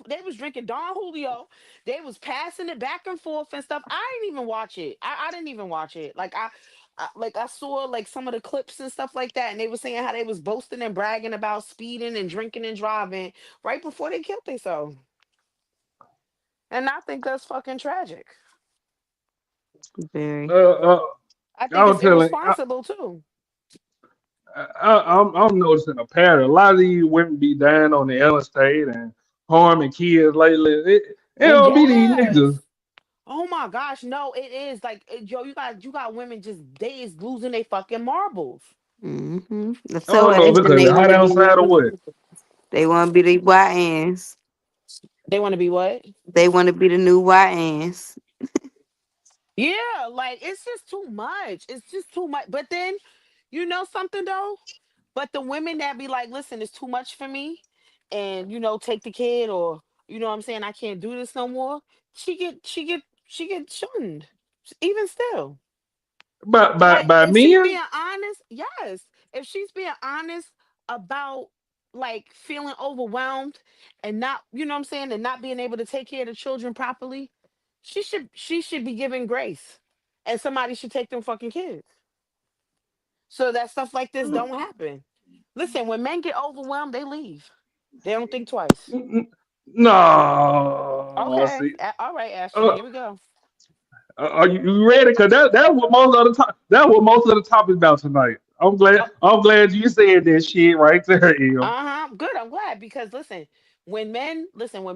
they was drinking Don Julio. They was passing it back and forth and stuff. I didn't even watch it. I didn't even watch it. I saw like some of the clips and stuff like that, and they were saying how they was boasting and bragging about speeding and drinking and driving right before they killed themselves. And I think that's fucking tragic. Uh, Very. uh, I I think it's was telling. irresponsible too. I'm noticing a pattern. A lot of these women be dying on the interstate and harming kids lately. It don't be these Yes. niggas. Oh my gosh, no, it is like yo, you got women just they is losing their fucking marbles. Hmm. I So don't know if Ashton, because they it's hot want to be outside or what. they want to be the YNs. They want to be what? They want to be the new YNs. Yeah, like it's just too much. It's just too much. But then, you know something though? But the women that be like, listen, it's too much for me, and take the kid, or what I'm saying, I can't do this no more. She get shunned. Even still. Like By if she's men. being honest, yes. If she's being honest about like feeling overwhelmed and not, what I'm saying, and not being able to take care of the children properly, she should be given grace. And somebody should take them fucking kids. So that stuff like this don't happen. Listen, when men get overwhelmed, they leave. They don't think twice. No, Okay. see. All right, Ashton, Uh, here we go. are you ready? Cause that's what most of the top. That's what most of the topic about tonight. I'm glad. I'm glad you said that shit right there, Em. Uh-huh. Good. I'm glad because when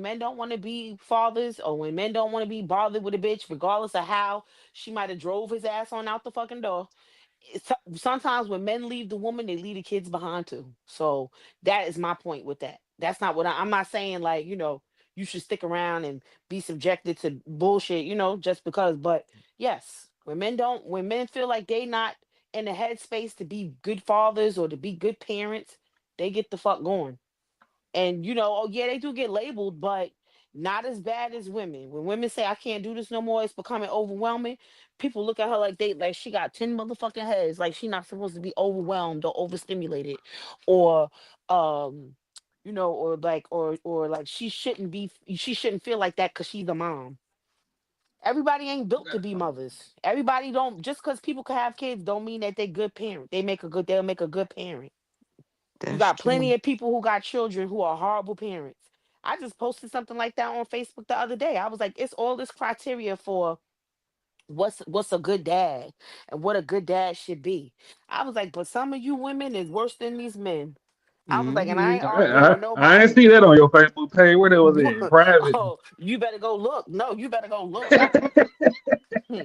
men don't want to be fathers or when men don't want to be bothered with a bitch, regardless of how she might have drove his ass on out the fucking door. Sometimes when men leave the woman, they leave the kids behind too. So that is my point with that. That's not what I'm not saying like, you should stick around and be subjected to bullshit, just because. But yes, when men feel like they not in the headspace to be good fathers or to be good parents, they get the fuck going. And oh yeah, they do get labeled, but not as bad as women. When women say I can't do this no more, it's becoming overwhelming. People look at her like she got 10 motherfucking heads, like she not supposed to be overwhelmed or overstimulated, or um, or like she shouldn't feel like that because she's a mom. Everybody ain't built to be mothers. Everybody don't just because people can have kids don't mean that they good parent. They'll make a good parent. You That's got plenty true. of people who got children who are horrible parents. I just posted something like that on Facebook the other day. I was like, it's all this criteria for what's a good dad and what a good dad should be. I was like, but some of you women is worse than these men. I was like, and I Mm-hmm. ain't arguing with I ain't nobody. see that on your Facebook page. Where that was in private. Oh, you better go look. No, you better go look. Hmm.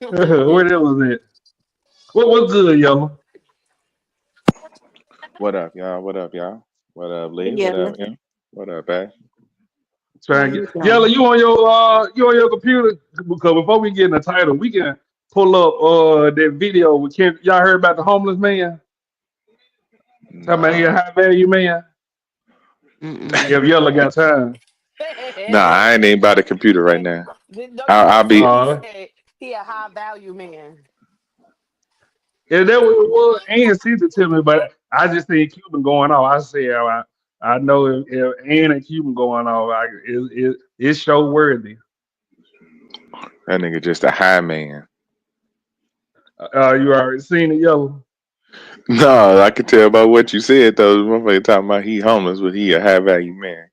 Where that was at? What's good, yellow? What up, y'all? What up, y'all? What up, Lee? What Together. up, him? What up, Ash? How Trying to you get yellow. doing? You on your computer? Because before we get in the title, we can pull up that video. We can Y'all heard about the homeless man? Talking about he a Nah. high value man. Mm-mm. If yellow got time. Nah, I ain't even by the computer right now. No, you I'll didn't say be. he said he a high value man. Yeah, that what it was. Ann sent it to me, but I just seen Cuban going off. I said, I know if Ann and Cuban going off, it's show worthy. That nigga just a high man. You already seen it, yellow. No, I can tell by what you said though. The motherfucker talking about he homeless, but he a high value man.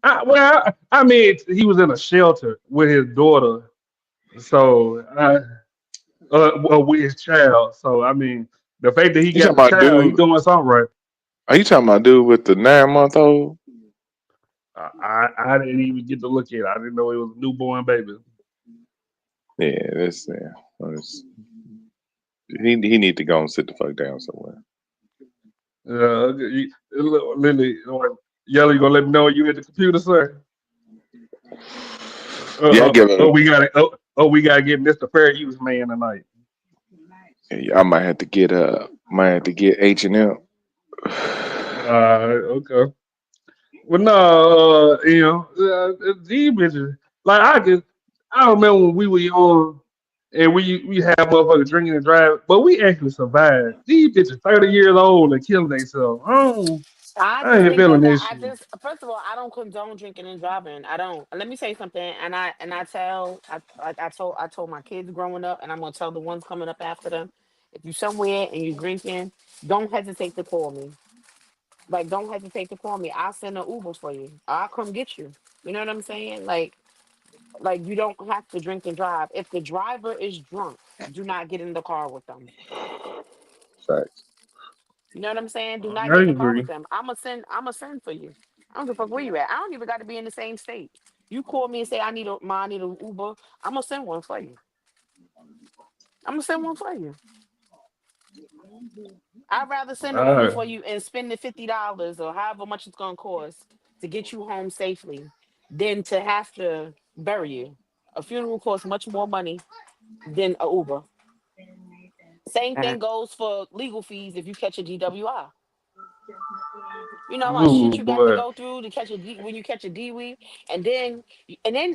I mean, he was in a shelter with his daughter, so with his child. So I mean, the fact that he You got talking the about child, he dude? doing something right. Are you talking about dude with the 9 month old? I didn't even get to look at it. I didn't know it was a newborn baby. Yeah, that's he need to go and sit the fuck down somewhere. Lily, Yellow, you gonna let me know you at the computer, sir? Yeah, I give him. We gotta get Mr. Fair Use man tonight. I might have to get H&M. Okay. Well, no, these bitches. Like I remember when we were young and we had motherfuckers drinking and driving, but we actually survived. These bitches 30 years old and killing themselves. I I just ain't think that feeling this I shit. just first of all I don't condone drinking and driving. I don't. Let me say something, and I tell I told my kids growing up, and I'm gonna tell the ones coming up after them. If you somewhere and you drinking, don't hesitate to call me. Like don't hesitate to call me. I'll send an Uber for you. I'll come get you. You know what I'm saying? Like you don't have to drink and drive. If the driver is drunk, do not get in the car with them. Facts. You know what I'm saying? Do not I get in the car with agree. them. I'ma send for you. I don't give a fuck where you at. I don't even got to be in the same state. You call me and say I need an Uber. I'm gonna send one for you. I'm gonna send one for you. I'd rather send an All Uber right. for you and spend the $50 or however much it's gonna cost to get you home safely than to have to bury you. A funeral costs much more money than a Uber. Same thing goes for legal fees if you catch a DWI. You know how much Ooh shit you got to boy. go through to catch a D when you catch a D weave, and then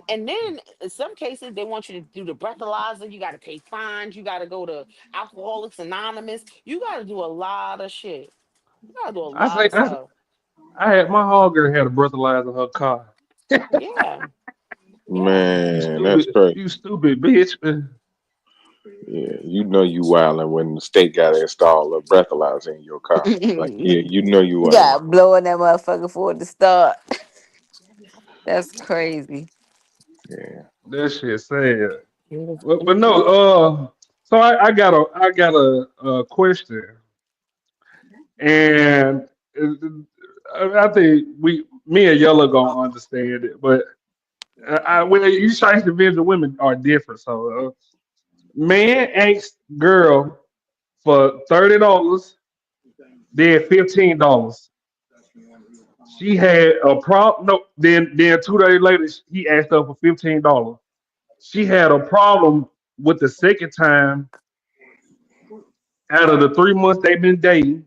in some cases they want you to do the breathalyzer. You got to pay fines. You got to go to Alcoholics Anonymous. You got to do a lot of shit. You got to do a I lot say of stuff. I had my hogger had a breathalyzer in her car. Yeah, yeah. Man, that's crazy. You stupid bitch. Yeah, you know you wildin' when the state got to install a breathalyzer in your car. Like, yeah, you know you wildin'. Yeah, blowing that motherfucker for it to start. That's crazy. Yeah. That shit sad. Mhm. But no, so I got a question, and I think me and Yellow gonna understand it, but when you try to vision women are different. So, man asked girl for $30, then $15. She had a problem. No, then 2 days later, he asked her for $15. She had a problem with the second time out of the 3 months they've been dating.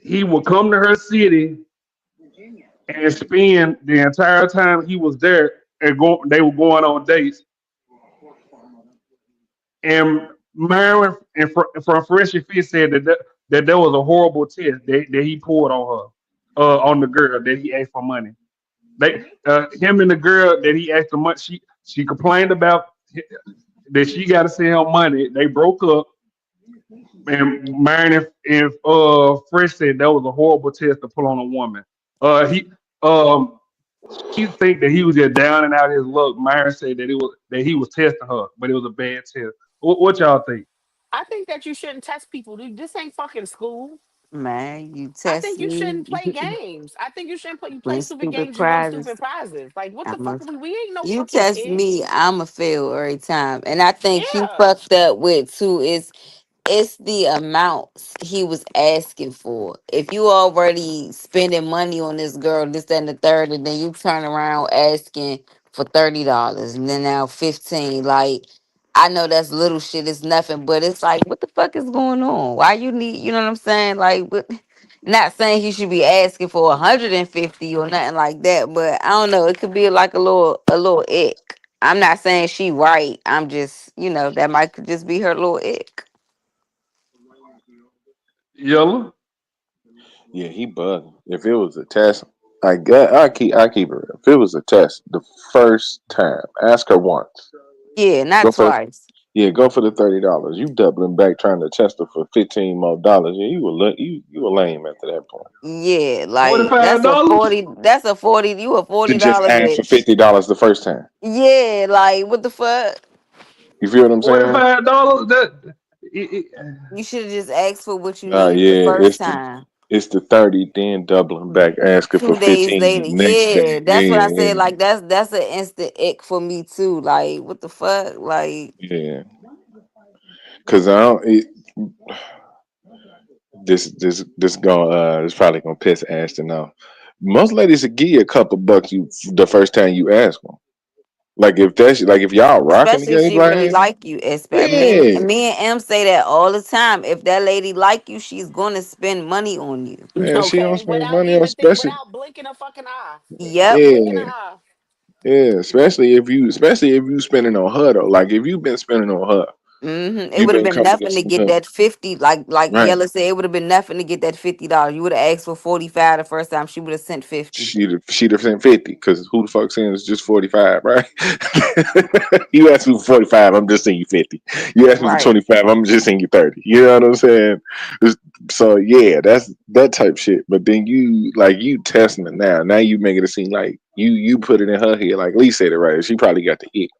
He would come to her city and spend the entire time he was there and they were going on dates. And Myron from Fresh and Fit said that there was a horrible test that he poured on her, on the girl that he asked for money. Him and the girl that he asked for money, she complained about that she got to send him money. They broke up, and Myron and Fresh said that was a horrible test to put on a woman. He um she think that he was just down and out his luck. Myron said that he was testing her, but it was a bad test. What y'all think? I think that you shouldn't test people. This ain't fucking school. Man, you I test think you me, shouldn't play games. I think you shouldn't play. You play win stupid stupid games, you win prizes. stupid prizes. Like what the I'm a, fuck? We ain't no you fucking test kids. me, I'ma fail every time. And I think he Yeah. fucked up with too is it's the amounts he was asking for. If you already spending money on this girl, this, that, and the third, and then you turn around asking for $30 and then now 15, like I know that's little shit, it's nothing, but it's like what the fuck is going on? Why you need, you know what I'm saying? Like what, not saying he should be asking for 150 or nothing like that, but I don't know, it could be like a little ick. I'm not saying she right. I'm just, that might could just be her little ick. Yellow. Yeah, he bugging. If it was a test, I keep it real. If it was a test, the first time, ask her once. Yeah, Go not for twice. Yeah, go for the $30. You doubling back trying to test her for $15 more. Yeah, you a lame after that point. Yeah, Forty like five dollars. that's a 40, you a To $40 just ask for bitch. $50 the first time. Yeah, like what the fuck? You feel what I'm Forty saying? five dollars. That. It, You should have just asked for what you needed the Yeah, first time. it's the 30, then doubling back, asking for 2 days 15 later. the next Yeah, day. that's what I Yeah, said. Like that's an instant ick for me too. Like what the fuck? Like yeah. Cause I don't. This gonna it's probably gonna piss Ashton off. Most ladies will give you a couple bucks you the first time you ask them. Like if y'all rocking especially if together, she really like like you. yeah, Me and M say that all the time. If that lady like you, she's gonna spend money on you. man, she gonna Okay. spend Without money on even think, special. without blinking a fucking eye. Yep. Without blinking an Yeah, eye. yeah. Especially if you spending on her though. Like if you've been spending on her, It you've would have been been coming to nothing to some get her. that 50. Like Right. Yella said, it would have been nothing to get that $50. You would have asked for 45 the first time. She would have sent 50. She'd have sent 50 because who the fuck saying it's just 45, right? You asked me for 45, I'm just saying you 50. You asked me for Right. 25, I'm just saying you 30. You know what I'm saying? So yeah, that's that type shit. But then you testing it now. Now you make it seem like you put it in her head. Like Lee said it right. She probably got the ick.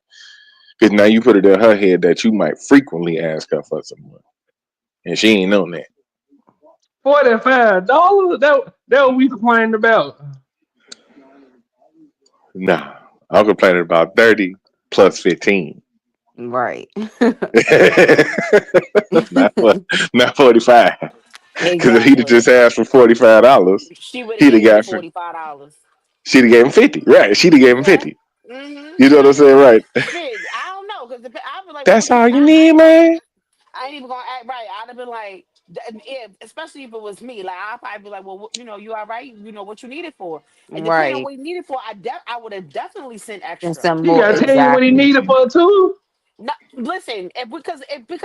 Because now you put it in her head that you might frequently ask her for some money. And she ain't known that. $45. That what we complaining about. Nah. I'm complaining about 30 plus 15. Right. not for, not 45. Because if he'd have Exactly. just asked for $45, She would have he'd have gave him the got $45. she'd have gave him 50. Right. She'd have gave him Yeah. 50. You know And what I I'm mean, saying? Right. shit, I don't know because I'd be like, well, That's what you? all you I need, ain't gonna. man. I ain't even gonna act right. I'd have been like, yeah, especially if it was me. Like I'd probably be like, well, you all right? You know what you need it for, and depending on Right. what you need it for, I would have definitely sent And extra. some He more gotta tell you what he exactly. needed for too. No, listen, because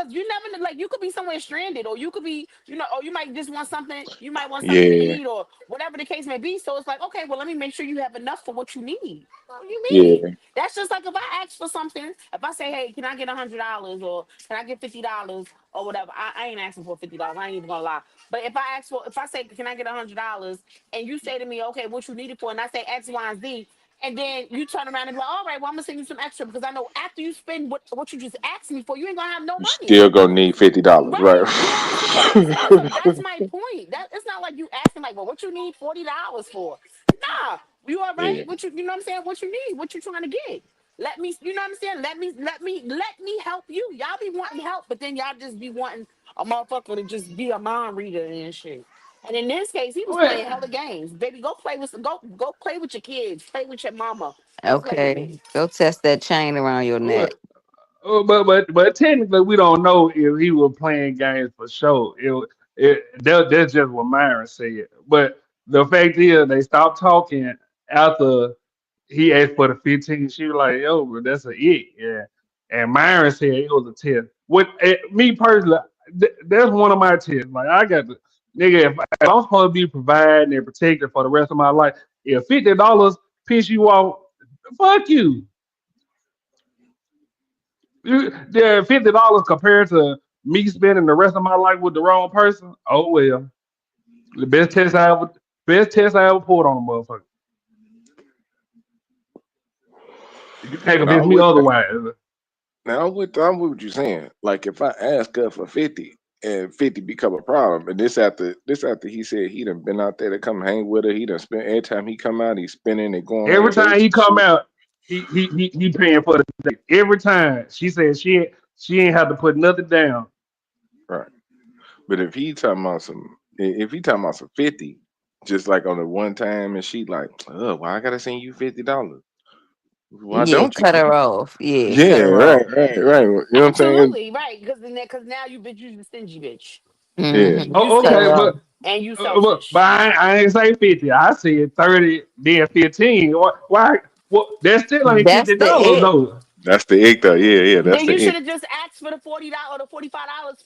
you never know, like you could be somewhere stranded, or you could be, or you might just want something. You might want something to Yeah. eat, or whatever the case may be. So it's like, okay, well, let me make sure you have enough for what you need. What do you mean? Yeah. That's just like if I ask for something. If I say, hey, can I get $100 or can I get $50 or whatever? I ain't asking for $50. I ain't even gonna lie. But if I say, can I get $100, and you say to me, okay, what you need it for, and I say X, Y, and Z, and then you turn around and be like, all right, well, I'm gonna send you some extra because I know after you spend what you just asked me for, you ain't gonna have no You money. still gonna need $50, right? Right. You understand what I'm saying? So that's my point. That it's not like you asking like, well, what you need $40 for? Nah. You all right? Yeah. You know what I'm saying? What you need, what you trying to get. Let me, you know what I'm saying? Let me help you. Y'all be wanting help, but then y'all just be wanting a motherfucker to just be a mind reader and shit. And in this case, he was What? playing hella games. Baby, go play with your kids. Play with your mama. Don't play with Okay. me. Go test that chain around your neck. What? But technically, we don't know if he was playing games for show. That's just what Myron said. But the fact is, they stopped talking after he asked for the 15. She was like, "Yo, bro, that's a it." Yeah, and Myron said it was a test. Me personally, that's one of my tests. Like I got the nigga. If I'm supposed to be providing and protected for the rest of my life, if $50 piss you off, fuck you. Yeah, $50 compared to me spending the rest of my life with the wrong person. Oh well, the best test I ever pulled on a motherfucker. You can't No, convince I'm me with that. otherwise. Now I'm with what you're saying. Like if I ask her for 50 and 50 become a problem, and this after he said he done been out there to come hang with her. He done spent every time he come out, he's spending and going on Every time dates he and come shit. out, he paying for the date. Every time she said she ain't have to put nothing down. Right. But if he talking about some 50, just like on the one time and she like, oh, why I gotta send you $50? Why Yeah, don't you? cut her off. Yeah, cut Yeah, her right, off. right. You know what I'm saying? Absolutely right, because now you bitch, you the stingy bitch. Yeah. Mm-hmm. You Oh, Cut okay, her stingy off. and you but selfish. I ain't say 50. I said 30, then 15. Why? What? That still ain't That's the $50 it. though. That's the ick though. Yeah, yeah, that's Then the you should ick. have just asked for the $40 or the $45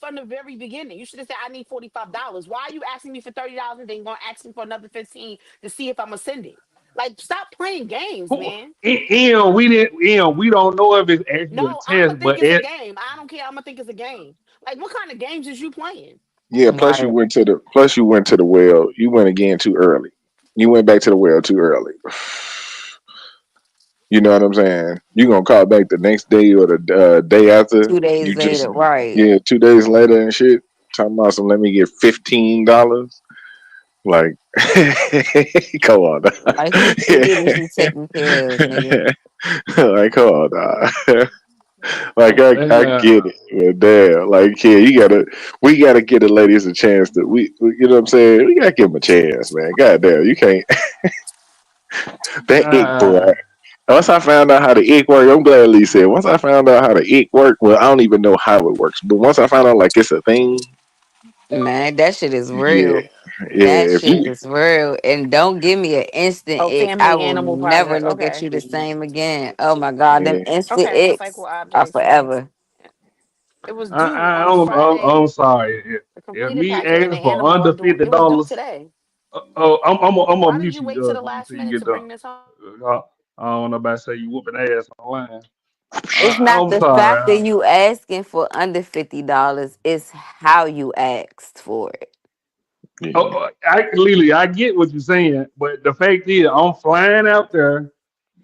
from the very beginning. You should have said, I need $45. Why are you asking me for $30 and then gonna ask me for another 15 to see if I'm gonna send it? Like, stop playing games, man. We don't know if it's actually a No, I'ma test, think but it's a it. game. I don't care. I'ma think it's a game. Like, what kind of games is you playing? Yeah, Right. plus you went to the well. You went again too early. You went back to the well too early. You know what I'm saying? You gonna call back the next day or the day after? 2 days You just later, right. yeah, 2 days later and shit. Talking about some. Let me get $15. Like, come on, dog. Like who kid is you taking care of, nigga? Like, come on, dog. Like, I Uh, get it, but damn, like, yeah, we gotta give the ladies a chance to, you know what I'm saying? We gotta give them a chance, man. God damn, you can't, that ick, boy. uh, Once I found out how the ick work, I'm glad Lee said, once I found out how the ick work, well, I don't even know how it works, but once I found out, like, it's a thing, Man, that shit is yeah, real. That yeah, if shit you, is real. And don't give me an instant Oh, ick. I family will animal never project. look at Okay. you the same again. Oh my God, them yeah, instant Okay. For icks cycle are objects, nice. forever. It was due on I'm Friday. sorry. The If completed me packet and the asking for animal under are due. fifty It was due dollars, today. I'm gonna Why did mute you you wait to the until last you minute get to done. bring this home? I don't know about say you whooping ass online. It's not I'm the sorry. fact that you asking for under $50. It's how you asked for it. yeah, Lily, I get what you're saying, but the fact is, I'm flying out there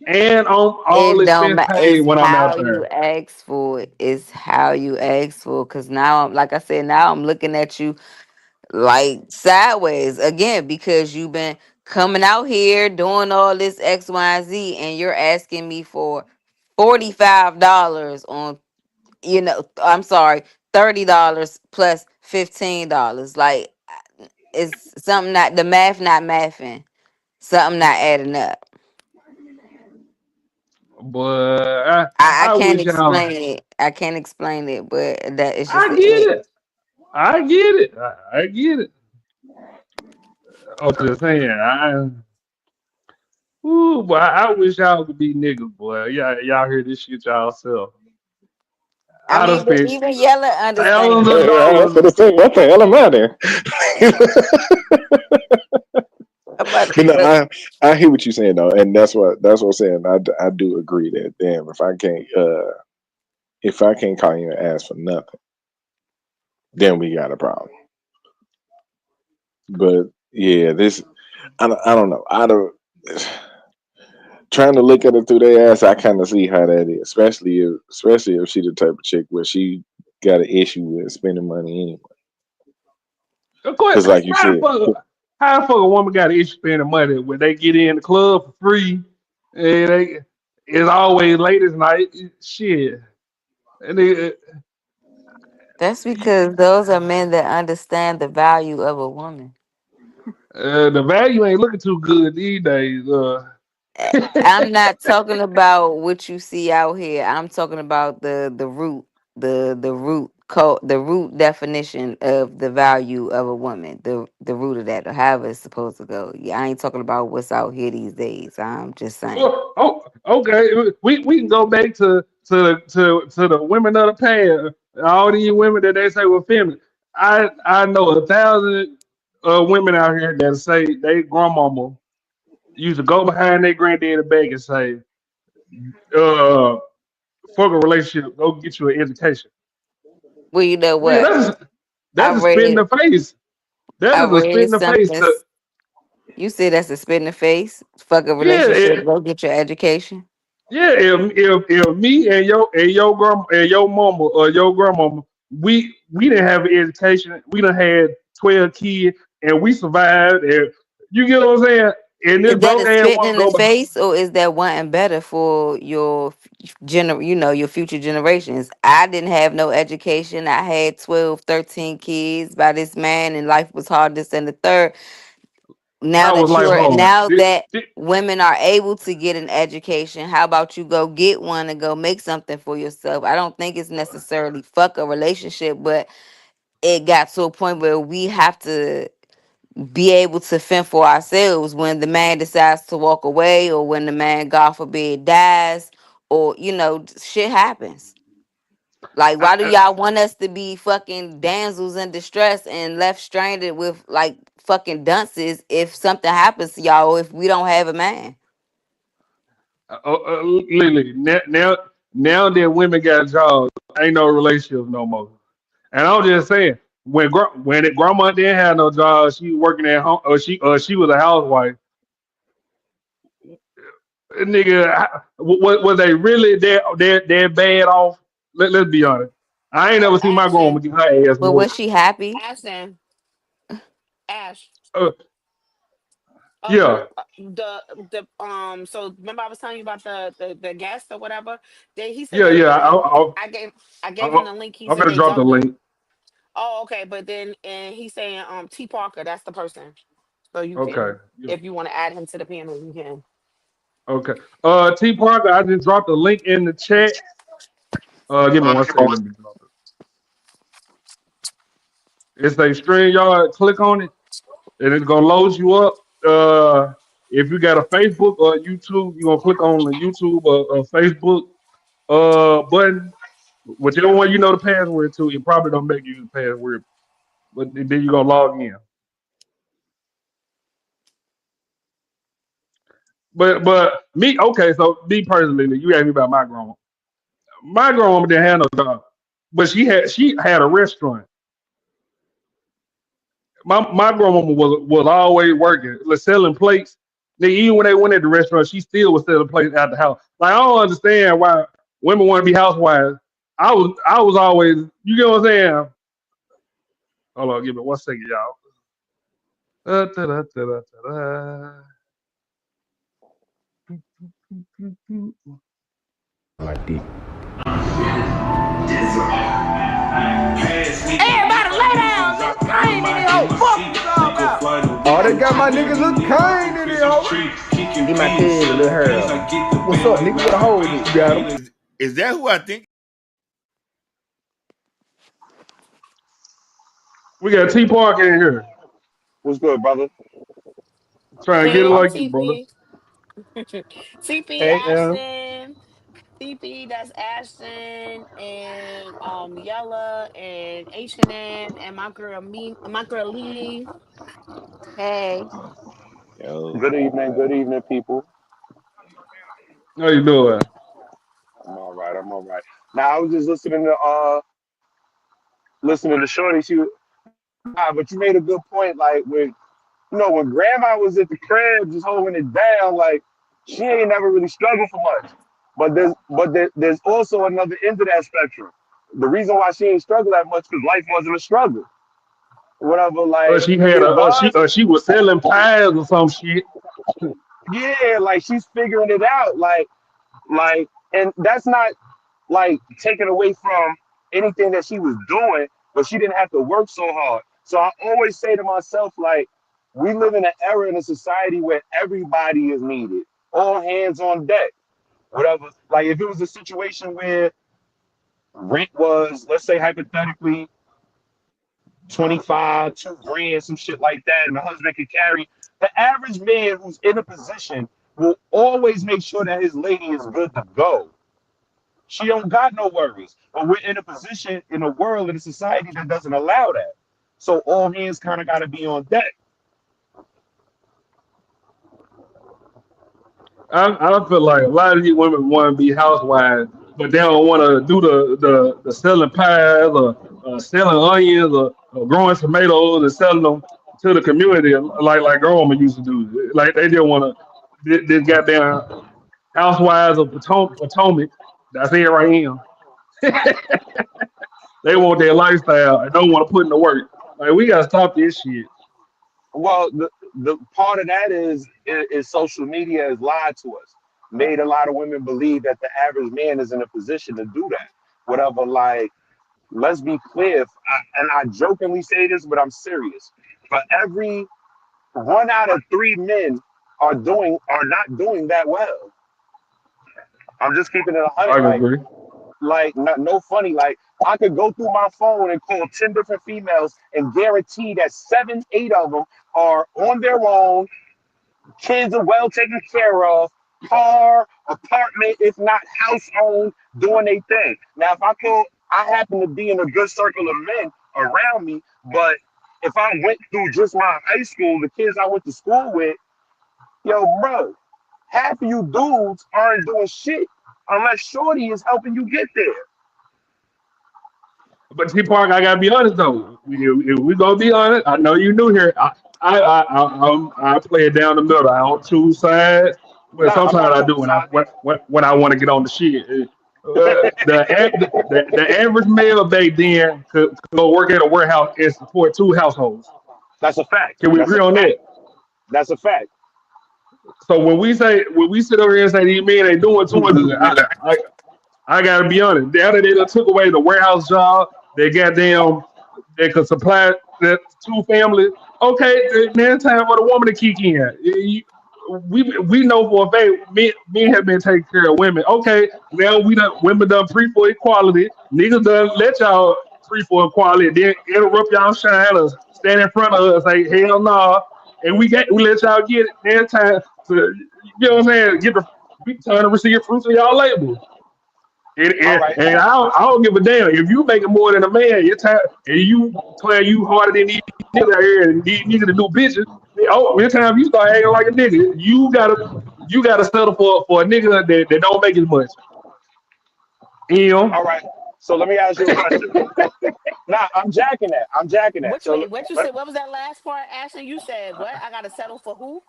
and I'm all It don't expense matter. paid It's when I'm how out you there. ask for it. It's how you ask for it. Cause now, like I said, now I'm looking at you like sideways again because you've been coming out here doing all this X, Y, and Z, and you're asking me for $45 on, I'm sorry, $30 plus $15. Like it's something not the math not mathing, something not adding up. But I I can't wish y'all. explain it. I can't explain it, but that it's just I it. get it. I get it. I get it. I'm just saying. Boy, I wish y'all could be niggas, boy. Y'all hear this shit y'all self. I I done mean, but spent even Yella understand thousands it. of I was dollars. gonna say, what the hell am I there? But, But no, but I hear what you're saying though, and that's what I'm saying. I do agree that damn, if I can't call you and ask for nothing, then we got a problem. But yeah, this I don't know. I don't trying to look at it through their ass. I kind of see how that is, especially if she the type of chick where she got an issue with spending money anyway. Of course, Because like you how the said, how the fuck a woman got an issue spending money when they get in the club for free and it's always late as night? Shit. And that's because those are men that understand the value of a woman. the value ain't looking too good these days. I'm not talking about what you see out here. I'm talking about the root, the root code, the root definition of the value of a woman. The root of that, or however it's supposed to go. Yeah, I ain't talking about what's out here these days. I'm just saying. Okay. We can go back to the women of the past. All these women that they say were feminine. I know 1,000 women out here that say they grandmama used to go behind their granddaddy back and say, uh, "Fuck a relationship, go get you an education." Well, you know Man, what? I that's a spit in read the face. That I is a spit read in the face. something. You said that's a spit in the face. Fuck a Yeah, relationship. Go get your education. Yeah, if me and your grandma and your mama or your grandmama, we didn't have an education, we done had 12 kids and we survived and you get what I'm saying? And this Is that broke a ass spitting wanna in the go behind. face, or is that wanting better for your your future generations? I didn't have no education. I had 12, 13 kids by this man, and life was hard. This and the third. How was life hard? Now that women are able to get an education, how about you go get one and go make something for yourself? I don't think it's necessarily fuck a relationship, but it got to a point where we have to be able to fend for ourselves when the man decides to walk away, or when the man, God forbid, dies, or shit happens. Like, why do y'all want us to be fucking damsels in distress and left stranded with like fucking dunces if something happens to y'all, or if we don't have a man? Literally, now that women got jobs, ain't no relationships no more. And I'm just saying, grandma didn't have no job, she working at home, or she was a housewife. Nigga, was they really that bad off? Let's be honest. I ain't never seen my grandma Ashton, get her ass But was whooped. she happy? Ashton, Ash. Uh, The yeah, so remember I was telling you about the guest or whatever. He said yeah, that yeah. I gave him I, the link. He I'm said gonna they drop the double. link. Oh, okay, but then and he's saying T Parker, that's the person. So you Okay, can, yeah, if you want to add him to the panel, you can. okay. T Parker, I just dropped the link in the chat. Give me one second. Let me drop it. It's a stream, y'all. Click on it, and it's gonna load you up. If you got a Facebook or YouTube, you're gonna click on the YouTube or Facebook button. Whichever one you know the password to, it probably don't make you the password, but then you're gonna log in. But me, okay, so me personally, you asked me about my grandma. My grandma didn't have no job, but she had a restaurant. My grandmama was always working, like selling plates. Even when they went at the restaurant, she still was selling plates out the house. Like I don't understand why women want to be housewives. I was always, you get what I'm saying? Hold on, give me one second, y'all. Da-da-da-da-da-da. Like deep. Everybody lay down, look clean in the hole. Fuck you all about. Oh, they got my niggas look kind in there, ho. Get my kid a little hair. What's up, nigga? What a hole in it? You got him. Is that who I think? We got T Park in here. What's good, brother? Trying to get it Hey, like you, brother. TP. TP Hey, Ashton. TP, that's Ashton and Yella and H&M and my girl Lily. Hey. Yo, Good evening, people. How you doing? I'm all right. I'm all right. Now I was just listening to Shorty. But you made a good point. Like when Grandma was at the crib just holding it down, like she ain't never really struggled for much. But there's also another end of that spectrum. The reason why she ain't struggled that much because life wasn't a struggle. Whatever, like She had it a was. she was selling pies or some shit. Yeah, like she's figuring it out. And that's not like taken away from anything that she was doing, but she didn't have to work so hard. So I always say to myself, like, we live in an era in a society where everybody is needed, all hands on deck, whatever. Like, if it was a situation where rent was, let's say hypothetically, 25, 2 grand, some shit like that, and the husband could carry, the average man who's in a position will always make sure that his lady is good to go. She don't got no worries. But we're in a position in a world in a society that doesn't allow that. So all hands kind of got to be on deck. I feel like a lot of these women want to be housewives, but they don't want to do the selling pies or selling onions or growing tomatoes and selling them to the community like grandma used to do. Like they just want to this goddamn. Housewives of Potomac. That's it right here. They want their lifestyle and don't want to put in the work. Like we gotta stop this shit. Well, the part of that is social media has lied to us, made a lot of women believe that the average man is in a position to do that. Whatever, like, let's be clear, and I jokingly say this, but I'm serious. For every 1 out of 3 men are not doing that well. I'm just keeping it 100. I agree. No funny. Like I could go through my phone and call 10 different females and guarantee that 7, 8 of them are on their own. Kids are well taken care of. Car, apartment, if not house owned, doing their thing. Now, if I could, I happen to be in a good circle of men around me, but if I went through just my high school, the kids I went to school with, yo, bro, half of you dudes aren't doing shit unless Shorty is helping you get there. But see, Park, I gotta be honest though. If we gonna be honest, I know you new here. I play it down the middle. I on two sides, but Nah, I'm sometimes on I your do side. when I want to get on the shit. The average male back then could go work at a warehouse and support two households. That's a fact. Can we That's agree a on fact. that? That's a fact. So when we sit over here and say these men ain't doing too good, I I gotta be honest. Now that they done took away the warehouse job, they goddamn they could supply the two families. Okay, now it's time for the woman to kick in. We know for a fact men have been taking care of women. Okay, now we done women done pre for equality. Niggas done let y'all pre for equality, then interrupt y'all shine or stand in front of us like hell nah. And we let y'all get it. Now it's time to you know what I'm saying, get the we trying to receive fruits of y'all labor. All right. And I don't give a damn if you making more than a man. Your time and you playing you harder than these niggas out here and these niggas to do bitches. Oh, every time you start acting like a nigga, you gotta settle for a nigga that don't make as much. You All know, right. So let me ask you a question. Nah, I'm jacking that. I'm jacking that. What you So wait? What you let, said? What was that last part, Ashley? You said what? I gotta settle for who?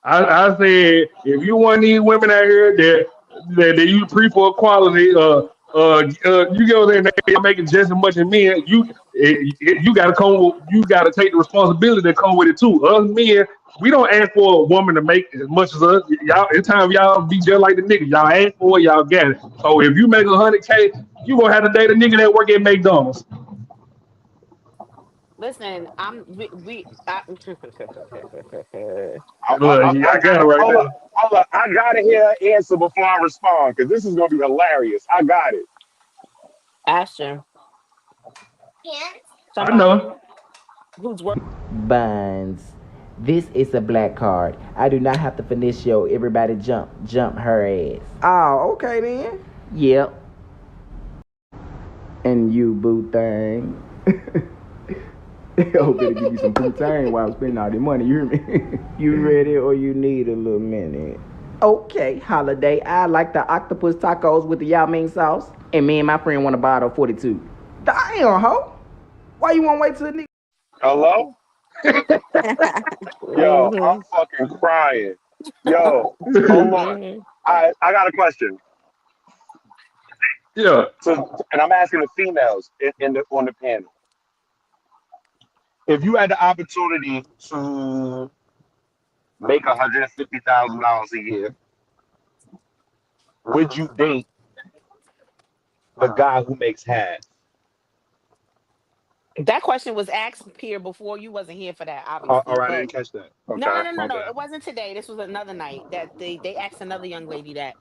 I said if you want these women out here that you pre for equality, you go there and they're making just as much as men. You got to you got to take the responsibility that come with it too. Us men, we don't ask for a woman to make as much as us. Y'all, it's time y'all be just like the nigga. Y'all ask for it, y'all get it. So if you make 100K, you gonna have to date a nigga that work at McDonald's. Listen, Look, I got it right hold there. up, hold up. I gotta hear an answer before I respond because this is gonna be hilarious. I got it. Asher, I somebody know. who's work. Buns. This is a black card. I do not have to finish yo. Everybody jump her ass. Oh, okay then. Yep. And you boo thing. Oh, better give you some poutine while I'm spending all the money. You hear me? You ready or you need a little minute? Okay, holiday. I like the octopus tacos with the yao ming sauce. And me and my friend want a bottle of 42. Damn, ho. Why you want to wait till the nigga? Hello? Yo, I'm Mhm. fucking crying. Yo, hold on. Mhm. I got a question. Yeah. So, and I'm asking the females on the panel. If you had the opportunity to make $150,000 a year, would you date the guy who makes half? That question was asked here before. You wasn't here for that, obviously. All right, I But didn't catch that. no, Okay, no, no, no, my no. bad. It wasn't today. This was another night that they asked another young lady that,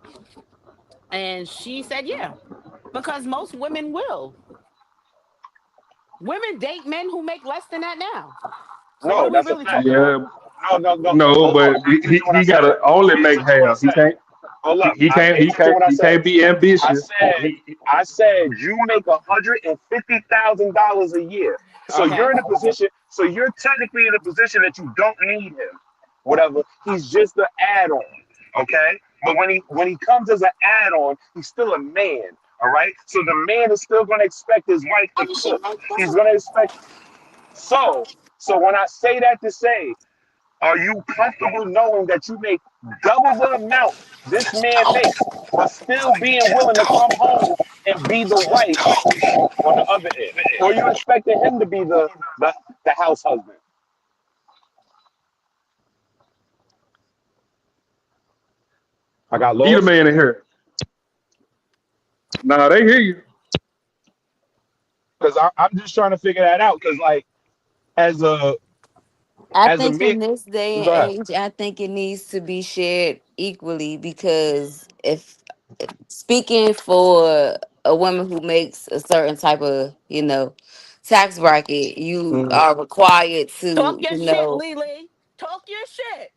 and she said, yeah, because most women will. Women date men who make less than that now. So what No, are we that's a really fact. talking about? Yeah. No, no, no. No, Hold on. but Pay attention to what I he said. gotta only Pay make attention to what I half. He said. can't Hold up. he I can't pay he attention to can't what I he said. can't be I ambitious. said, He, I said you make $150,000 a year. So Okay. you're in a position. So you're technically in a position that you don't need him. Whatever. He's just an add-on. Okay. But when he comes as an add-on, he's still a man. All right. So the man is still going to expect his wife to cook. He's going to expect. So when I say that to say, Are you comfortable knowing that you make double the amount this man makes, but still being willing to come home and be the wife on the other end? Or you expecting him to be the house husband? I got He the lost man in here. Nah, they hear you. because I'm just trying to figure that out. Because like as a I as a think man, in this day go ahead. and age, I think it needs to be shared equally because if speaking for a woman who makes a certain type of, tax bracket, you Mhm. are required Talk to, your shit, Lily. Talk your shit.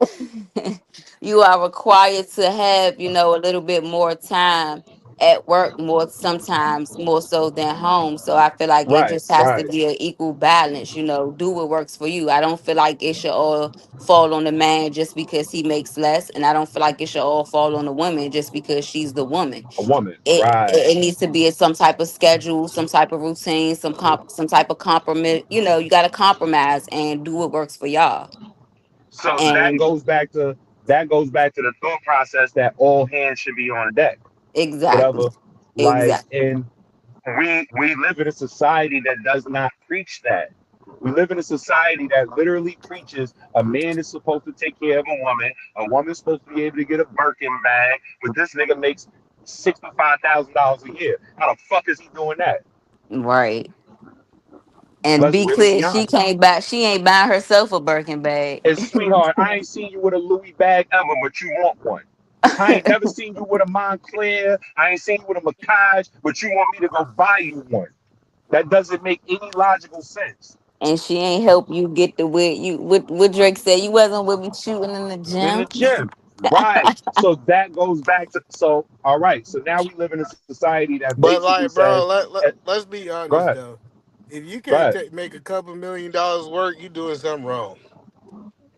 you are required to have, a little bit more time at work, more sometimes more so than home. So I feel like it Right, just has to right. be an equal balance, do what works for you. I don't feel like it should all fall on the man just because he makes less, and I don't feel like it should all fall on the woman just because she's the woman. A woman, It right? needs to be some type of schedule, some type of routine, some type of compromise. You got to compromise and do what works for y'all. So And that goes back to the thought process that all hands should be on deck. exactly, Whatever. Like, exactly. and we live in a society that does not preach that. We live in a society that literally preaches a man is supposed to take care of a woman's supposed to be able to get a Birkin bag, but this nigga makes $65,000 a year. How the fuck is he doing that? Right. And Let's be really clear, be honest. she ain't buying herself a Birkin bag. And sweetheart, I ain't seen you with a Louis bag ever, but you want one. I ain't never seen you with a Montclair. I ain't seen you with a Macage, but you want me to go buy you one. That doesn't make any logical sense. And she ain't help you get the with you what Drake said, you wasn't with me shooting in the In the gym. gym. Right. So that goes back to all right. So now we live in a society that But basically like, bro, says let's be go honest ahead. though. If you Go can't ahead. make a couple $1 million work, you doing something wrong.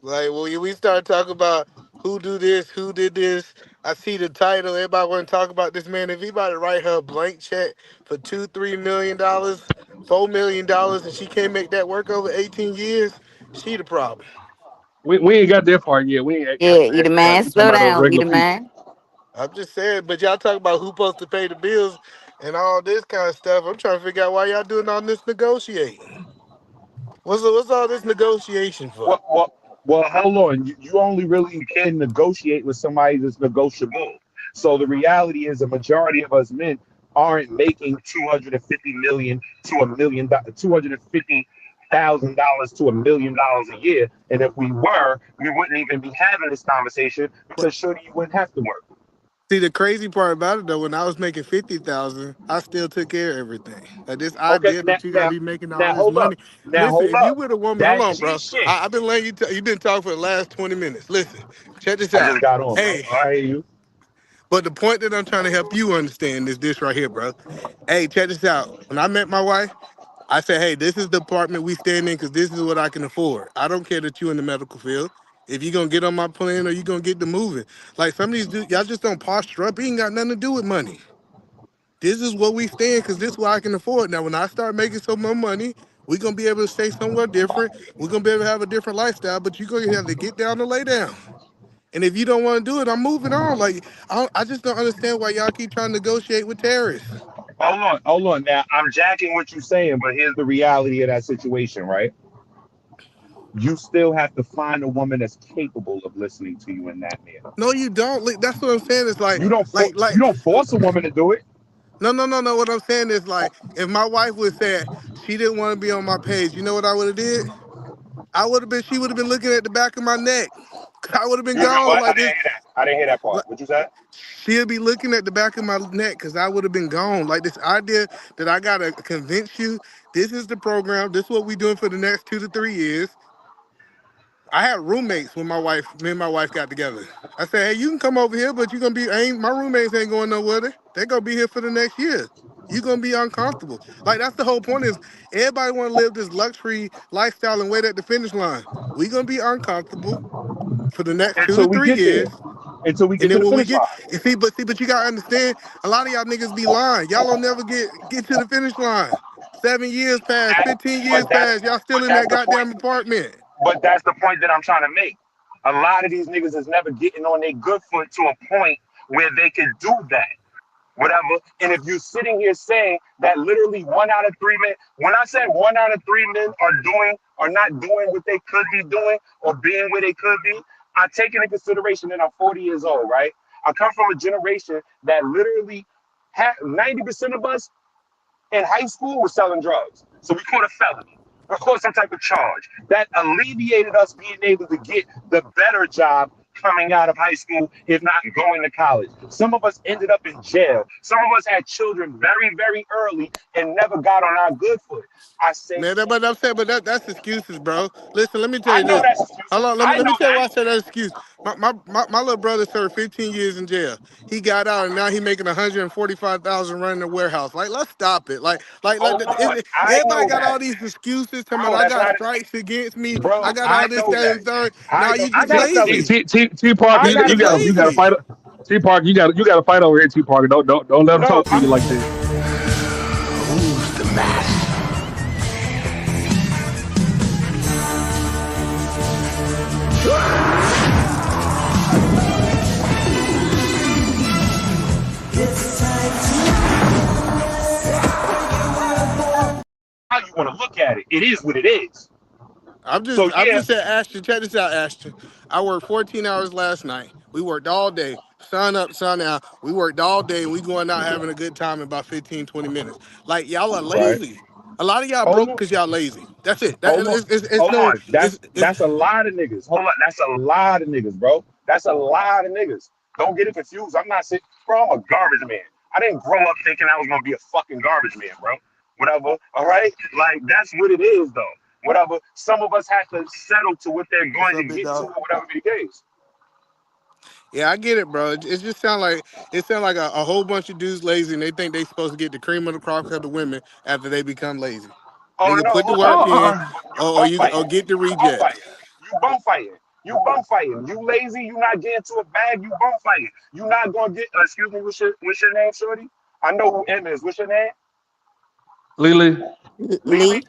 Like when we start talking about who do this, who did this, I see the title. Everybody want to talk about this man. If he about to write her a blank check for $2, $3 million, $4 million, and she can't make that work over 18 years, she the problem. We ain't got that far yet. We ain't got Yeah, to you the that part. man, We talking slow about those down, you regular the people. man. I'm just saying, but y'all talk about who supposed to pay the bills and all this kind of stuff. I'm trying to figure out why y'all doing all this negotiating. What's all this negotiation for? Well, hold on. You only really can negotiate with somebody that's negotiable. So the reality is, a majority of us men aren't making 250 million to a million, $250,000 to $1 million a year. And if we were, we wouldn't even be having this conversation because surely you wouldn't have to work. See, the crazy part about it though, when I was making 50,000, I still took care of everything. Like this Okay, idea that you gotta be making all this hold up. money. Now Listen, hold if you up. with a woman, hold That's on, G bro. shit. I've been letting you. You've been talking for the last 20 minutes. Listen, check this I out. just got on, bro. Hey, I hear you. but the point that I'm trying to help you understand is this right here, bro. Hey, check this out. When I met my wife, I said, hey, this is the apartment we stand in because this is what I can afford. I don't care that you in the medical field. If you gonna get on my plan or you gonna get to moving. Like some of these dudes, y'all just don't posture up. It ain't got nothing to do with money. This is what we stand because this is what I can afford. Now, when I start making some more money, we're gonna be able to stay somewhere different. We're gonna be able to have a different lifestyle, but you're gonna have to get down to lay down. And if you don't want to do it, I'm moving on. Like I just don't understand why y'all keep trying to negotiate with terrorists. Hold on. Now I'm jacking what you're saying, but here's the reality of that situation, right? You still have to find a woman that's capable of listening to you in that manner. No, you don't. Like, that's what I'm saying. It's You don't force a woman to do it. no. What I'm saying is like, if my wife would say she didn't want to be on my page, you know what I would have did? She would have been looking at the back of my neck. I would have been You know gone what? I like didn't this. hear that. I didn't hear that part. What you said? She'll be looking at the back of my neck because I would have been gone. Like this idea that I gotta convince you this is the program, this is what we doing for the next 2 to 3 years. I had roommates when me and my wife got together. I said, hey, you can come over here, but you're gonna be ain't my roommates ain't going nowhere. They're gonna be here for the next year. You're gonna be uncomfortable. Like that's the whole point is everybody wanna live this luxury lifestyle and wait at the finish line. We gonna be uncomfortable for the next two Until to we three get there. years. Until we And get to then the when we finish get, line. but you gotta understand, a lot of y'all niggas be lying. Y'all don't never get to the finish line. 7 years passed, 15 years But that's passed. Y'all but still in that's that the point. goddamn apartment. But that's the point that I'm trying to make. A lot of these niggas is never getting on their good foot to a point where they can do that. Whatever. And if you're sitting here saying that literally 1 out of 3 men, when I said 1 out of 3 men are not doing what they could be doing or being where they could be, I take into consideration that I'm 40 years old, right? I come from a generation that literally 90% of us in high school was selling drugs. So we caught a felony. We caught some type of charge. That alleviated us being able to get the better job coming out of high school, if not going to college. Some of us ended up in jail. Some of us had children very, very early and never got on our good foot. I say, Man, but I'm saying, but that's excuses, bro. Listen, let me tell I you know this. that's Hold excuses. on, I let me know tell you that. why I said that excuse. My little brother served 15 years in jail. He got out and now he making 145,000 running the warehouse. Like, let's stop it. Hold on. I Everybody know got that. all these excuses. Talking about Bro, I that's got not, strikes against me. I bro, got I all this, know that, that. and third. I Now know. you I just gotta tell T you. lazy. T T T Parker, I You gotta just tell you. you gotta lazy. fight. T Parker, you gotta fight over here. T Parker, don't let him No, talk to you like that. Who's the master? how you want to look at it. It is what it is. So I'm yeah. just saying, Ashton, check this out, Ashton. I worked 14 hours last night. We worked all day. Sun up, sun out. We worked all day and we going out having a good time in about 15, 20 minutes. Like y'all are Right. lazy. A lot of y'all Hold broke on. because y'all lazy. That's it. Hold on. It's Hold no on. That's a lot of niggas. Hold on. That's a lot of niggas, bro. That's a lot of niggas. Don't get it confused. I'm not saying, bro, I'm a garbage man. I didn't grow up thinking I was gonna be a fucking garbage man, bro. Whatever. All right. Like that's what it is, though. Whatever. Some of us have to settle to what they're what's going to up, big get to, dog? or whatever be the case. Yeah, I get it, bro. It just sound like a whole bunch of dudes lazy and they think they supposed to get the cream of the crop of the women after they become lazy. Oh Nigga, no, put the hold on. work in You bum or fighting. get the You bum rejects. fighting. You bum fighting. You bum fighting. You lazy. You not getting to a bag. You bum fighting. You not gonna get. Excuse me. What's your name, shorty? I know who M is. What's your name? Lily, Lily. Lee.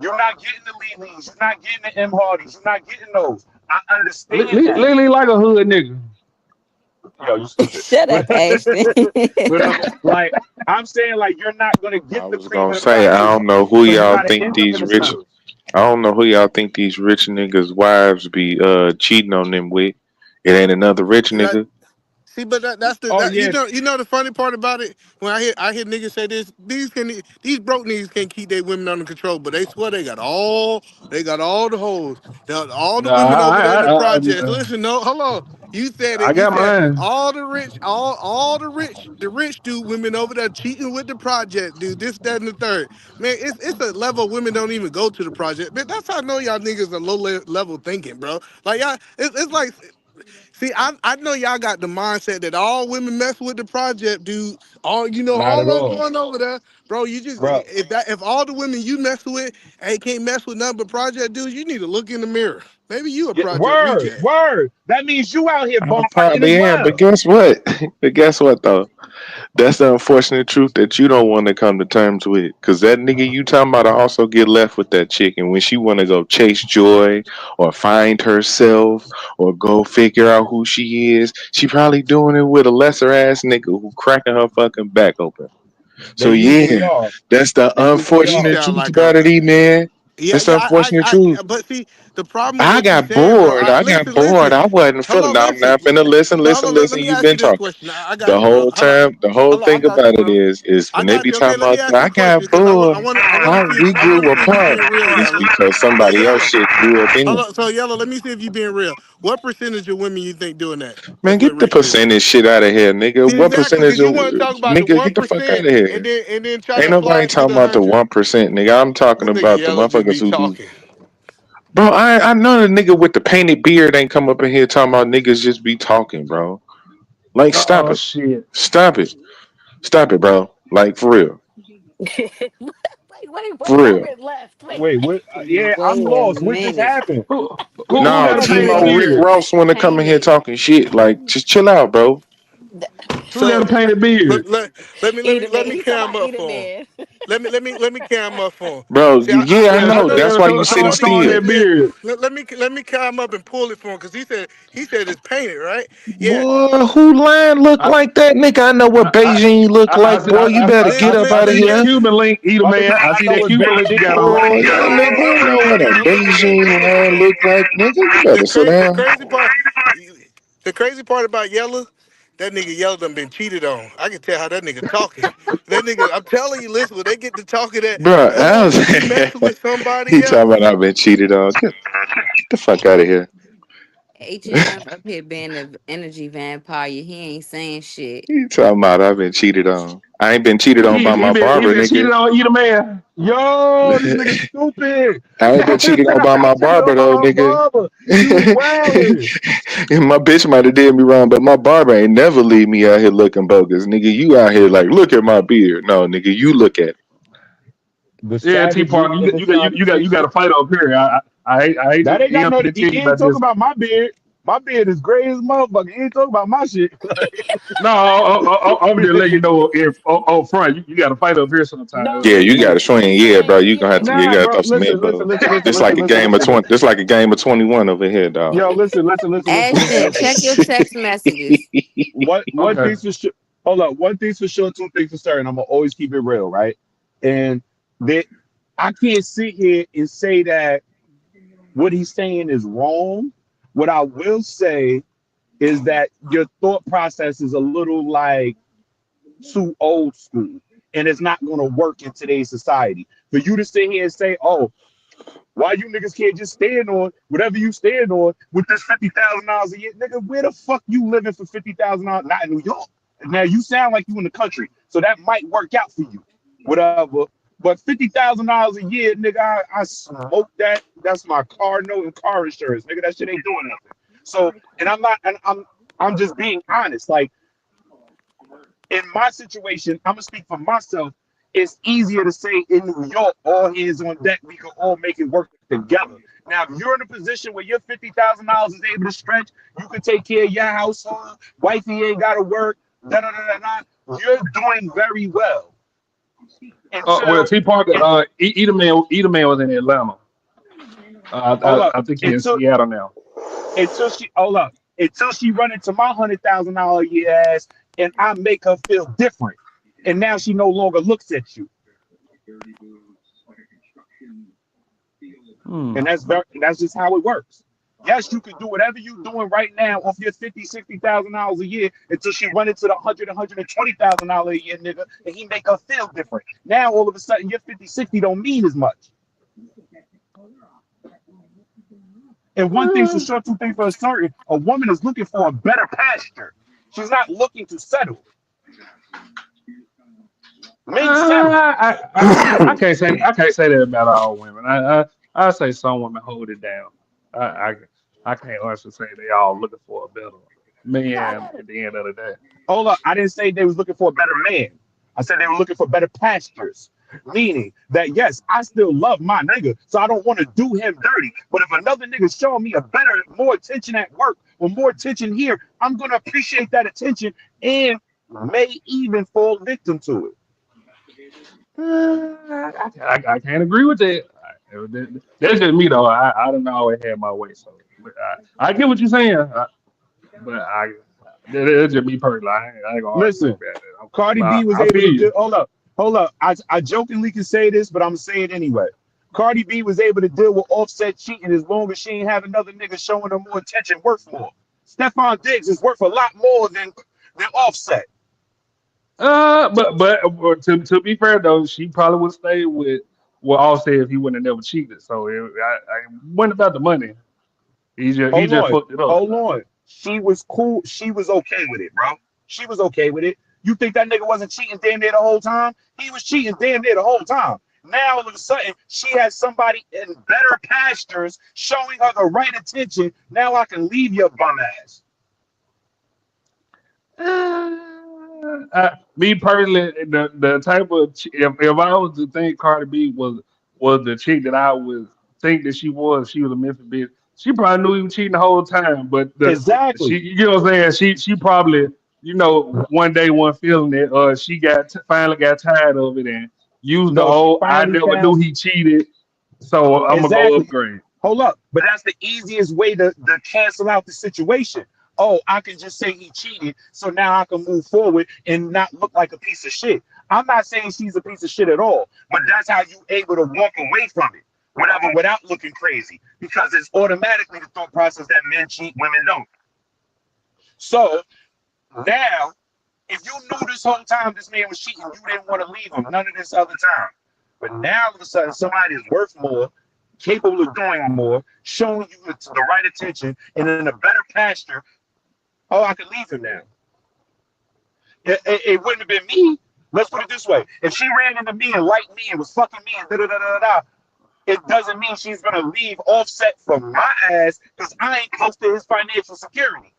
You're not getting the Lilies. You're not getting the M Hardys. You're not getting those. I understand that. Lily like a hood nigga. Yo, you stupid. Shut up, Ashton. Whatever. Like I'm saying, like you're not gonna I get the was cream gonna of the say crop I either. don't know who So you y'all gotta think end up these in the rich. center. I don't know who y'all think these rich niggas' wives be cheating on them with. It ain't another rich nigga. See, but that's Oh yeah. you know the funny part about it when I hear niggas say this these broke niggas can't keep their women under control, but they swear they got all the hoes, all the Nah, women over there in the projects. Listen, no, hold on, you said I it. You got said mine. all the rich, all the rich dude women over there cheating with the project dude. This, that, and the third. Man, it's a level women don't even go to the project. Man, that's how I know y'all niggas are low level thinking, bro. Like y'all, it's like. See, I know y'all got the mindset that all women mess with the project, dude. Not All at those all, going over there, bro. You just bro. if all the women you mess with ain't can't mess with nothing but project dudes, you need to look in the mirror. Maybe you a Yeah, project word, reject. word. That means you out here I bum fighting as probably am, but well. guess what? But guess what though? That's the unfortunate truth that you don't want to come to terms with. Cause that nigga you talking about also get left with that chick, and when she want to go chase joy or find herself or go figure out who she is, she probably doing it with a lesser ass nigga who cracking her fucking back open. They So usually yeah, are. that's the They usually You are. unfortunate sound truth like about it, man. yeah, That's the yeah. unfortunate truth. But see, the problem with I what you got saying, bro. bored. I got bored. Listen. I wasn't Hold feeling. on, Now I'm listen. not finna listen, Hold listen, on, let listen. me You've ask you been this talking question. I the got you, bro. whole time. The whole I thing got you, about it bro. is I when they got be you. Okay, talking let me about ask you I a question got because bored. I want to How see we I want grew to see if you being apart. real, It's Yellow. because So somebody else Yellow, shit grew up hold in. on. So Yellow, let me see if you being real. What percentage of women you think doing that? Man, Mess with get the rich dudes. percentage shit out of here, nigga. See, What exactly, percentage because of you want to talk about the nigga? Get the fuck out 1% of here. and then try to Ain't apply nobody it to talking the about the 100. 1%, nigga. I'm talking This nigga about the Yellow just motherfuckers be who be. talking. Bro, I know the nigga with the painted beard ain't come up in here talking about niggas just be talking, bro. Like, stop Oh it. shit. Stop it. Stop it, bro. Like, for real. Wait, For real. Robert left. Wait, Wait, what? Yeah, I'm Wait a lost. What just minute. happened? Who Who No, got Who a talking painted Timo about Rick beard? Ross want to come in here painted? talking shit. Like, just chill out, bro. Who got a So painted let, beard? let, let me let me Eat let man. me He talking cam about up eat a for him. man. Let me cam up for him. bro. See, Yeah, I Yeah, I know. know That's yeah, why you I show, sitting know show him still, that beard. let me cam up and pull it for him because he said it's painted, right? Yeah. boy. Who line look I, like that, nigga? I know what I, I, Beijing look I, like, see, boy. You better Li, get up li, I out of see li, that here, listen, Cuban link, eat a My nigga, man. I I see know that it's Cuban link you got Beijing. on. boy. Y'all nigga know what a no, Beijing listen, line look like, nigga. You better sit the down. crazy part, the crazy part about Yella, that nigga Yella done been cheated on. I can tell how that nigga talking. That nigga, I'm telling you, listen, when they get to talking that, Bro, I ooh, was he messing with somebody he talking else. about I've been cheated on. Get the fuck out of here. H&M up here being an energy vampire. He ain't saying shit. He talking about I've been cheated on. I ain't been cheated on by He my been he barber, been nigga. cheated on. Eat a man. Yo, this nigga stupid. I ain't been cheated on by I my cheated barber on though, my nigga. barber. You wildin'. And my bitch might have did me wrong, but my barber ain't never leave me out here looking bogus, nigga. You out here like, look at my beard. No, nigga, you look at it. The Yeah, T Park, savagery of the you got conversation. to fight up here. I hate That to ain't got no. to He tell you ain't about talking this. about my beard. My beard is gray as motherfucker. He ain't talking about my shit. No, I'm just letting you know if on front you got to fight up here sometimes. Yeah, No, you he got ain't to he swing. ain't Yeah, bro, swing. you He gonna have ain't to. Yeah, you Nah, gotta bro. throw some Listen, listen, elbows. listen, listen, This like listen, a listen, game of listen, 20. listen. This like a game of 21 over here, dog. Yo, listen. Ashton, check your text messages. One Okay. thing's for sure. Hold up. One thing's for sure. Two things for certain. I'm gonna always keep it real, right? And that I can't sit here and say that what he's saying is wrong. What I will say is that your thought process is a little like too old school, and it's not gonna work in today's society. For you to sit here and say, "Oh, why you niggas can't just stand on whatever you stand on with this $50,000 a year, nigga? Where the fuck you living for $50,000? Not in New York. Now you sound like you in the country, so that might work out for you, whatever. But $50,000 a year, nigga, I smoke that. That's my car note and car insurance, nigga. That shit ain't doing nothing. So, and I'm not, and I'm just being honest. Like in my situation, I'm gonna speak for myself. It's easier to say in New York, all hands on deck, we can all make it work together. Now, if you're in a position where your $50,000 is able to stretch, you can take care of your household, wifey ain't gotta work, da da da da da. You're doing very well Well, until T Park, it. Eat a man was in Atlanta. Hold up I think he's in until Seattle now. until she hold up until she run into my $100,000 a year ass, and I make her feel different, and now she no longer looks at you. Hmm. And that's just how it works. Yes, you can do whatever you're doing right now off your 50, $60,000 a year until she run into the 100, $120,000 a year nigga, and he make her feel different. Now all of a sudden your 50, 60 don't mean as much. And one thing's for sure, two things for certain, a woman is looking for a better pasture. She's not looking to settle. Men settle. I can't say that about all women. I say some women hold it down. I I, I can't honestly say they all looking for a better man at the end of the day. Hold up, I didn't say they was looking for a better man. I said they were looking for better pastures. Meaning that yes, I still love my nigga, so I don't want to do him dirty. But if another nigga showing me a better, more attention at work or more attention here, I'm gonna appreciate that attention and may even fall victim to it. I can't agree with that. That's just me though. I don't always have my way. So but I get what you're saying. But that's just me personally. I ain't gonna argue with you Listen, about that. Cardi But B was I able feel to do. you. Hold up. I jokingly can say this, but I'm gonna say it anyway. Cardi B was able to deal with Offset cheating as long as she ain't have another nigga showing her more attention worth more. Stefan Diggs is worth a lot more than Offset. But to be fair though, she probably would stay with Offset if he wouldn't have never cheated. So I wasn't about the money. He Hold just on, fucked it up. hold on. She was cool. She was okay with it, bro. She was okay with it. You think that nigga wasn't cheating damn near the whole time? He was cheating damn near the whole time. Now all of a sudden she has somebody in better pastures showing her the right attention. Now I can leave your bum ass. Me personally, the type of if I was to think Cardi B was the chick that I would think that she was a Memphis bitch. She probably knew he was cheating the whole time, but the she Exactly. you know what I'm saying. She probably one day wasn't feeling it. She finally got tired of it and used the No, she old. I finally never found knew he cheated, so I'm gonna go exactly. upgrade. Hold up, but that's the easiest way to cancel out the situation. Oh, I can just say he cheated, so now I can move forward and not look like a piece of shit. I'm not saying she's a piece of shit at all, but that's how you able to walk away from it, whatever, without looking crazy, because it's automatically the thought process that men cheat, women don't. So now, if you knew this whole time this man was cheating, you didn't want to leave him none of this other time. But now all of a sudden somebody is worth more, capable of doing more, showing you the right attention and in a better pasture. Oh, I could leave him now. It wouldn't have been me. Let's put it this way: if she ran into me and liked me and was fucking me and da da da da da, it doesn't mean she's gonna leave Offset from my ass because I ain't close to his financial security.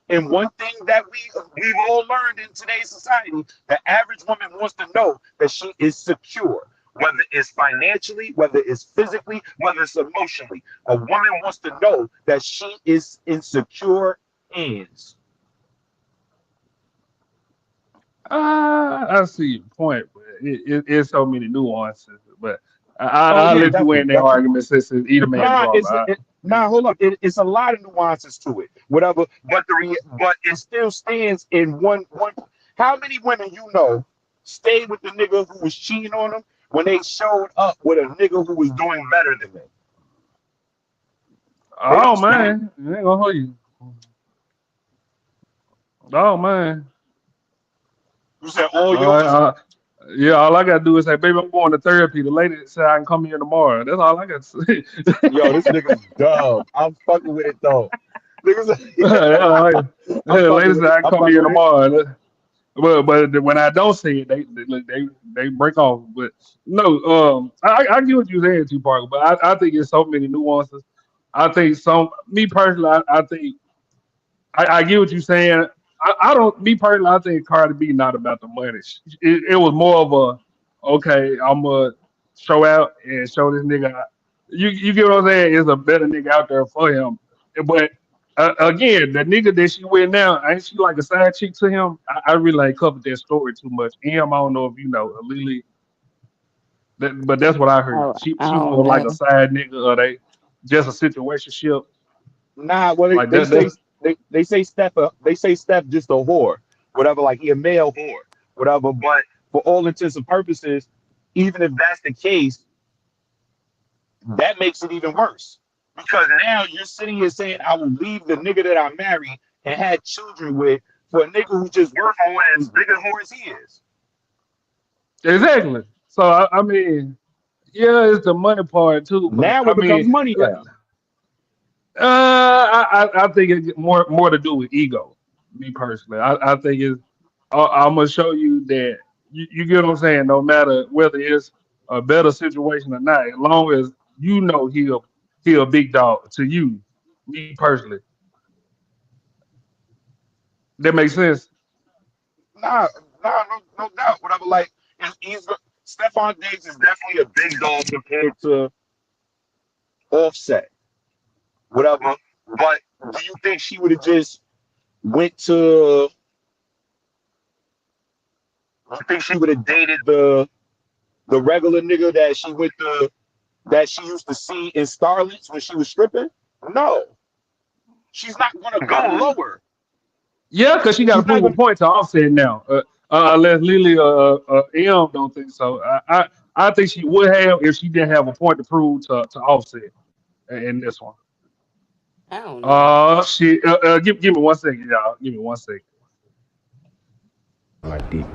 And one thing that we've all learned in today's society, the average woman wants to know that she is secure, whether it's financially, whether it's physically, whether it's emotionally. A woman wants to know that she is in secure hands. I see your point, but it's so many nuances. But Oh I'll yeah, let you definitely, in that definitely. argument since it's either man Nah, drama. it's nah. Hold up, it's a lot of nuances to it. Whatever, but but it still stands in one. How many women you know stayed with the nigga who was cheating on them when they showed up with a nigga who was doing better than them? They Oh don't stay. man, I ain't gonna hold you. Oh man. You said all All right, yours? yeah, all I gotta do is say, baby, I'm going to therapy. The lady said I can come here tomorrow. That's all I got to say. Yo, this nigga's dumb. I'm fucking with it though. Niggas, Yeah, I'm the lady fucking with said it. I can I'm come fucking here with it. tomorrow. But when I don't say it, they break off. But no, I get what you're saying, too, Parker. But I think it's so many nuances. I think me personally, I think I get what you're saying. I don't, me personally, I think Cardi B not about the money. It was more of okay, I'm gonna show out and show this nigga. You get what I'm saying? There's a better nigga out there for him. But again, the nigga that she with now, ain't she like a side chick to him? I really ain't covered that story too much. I don't know if you know, Lily, but that's what I heard. Oh, I She don't more like a know. side nigga, or they just a situationship Nah, well like that. That's they say Steph just a whore, whatever. Like he a male whore, whatever. But for all intents and purposes, even if that's the case, that makes it even worse because now you're sitting here saying I will leave the nigga that I married and had children with for a nigga who just worth more and as big a whore as he is. exactly. So I mean, yeah, it's the money part too, but Now I it becomes mean, money now. I think it's more to do with ego. Me personally, I think it's. I'm gonna show you that you get what I'm saying. No matter whether it's a better situation or not, as long as you know he a big dog to you. Me personally, that makes sense. Nah, no doubt. Whatever. Like he's Stephon Diggs is definitely a big dog compared to Offset. Whatever. But do you think she would have just went to? You think she would have dated the regular nigga that she went to that she used to see in Starlets when she was stripping? No, she's not gonna go lower. Yeah, because she got to She's not prove a gonna. point to Offset now. Unless Lily M don't think so. I think she would have if she didn't have a point to prove to Offset in this one. I don't know. Shit. Give me 1 second, y'all. Give me 1 second. Like deep.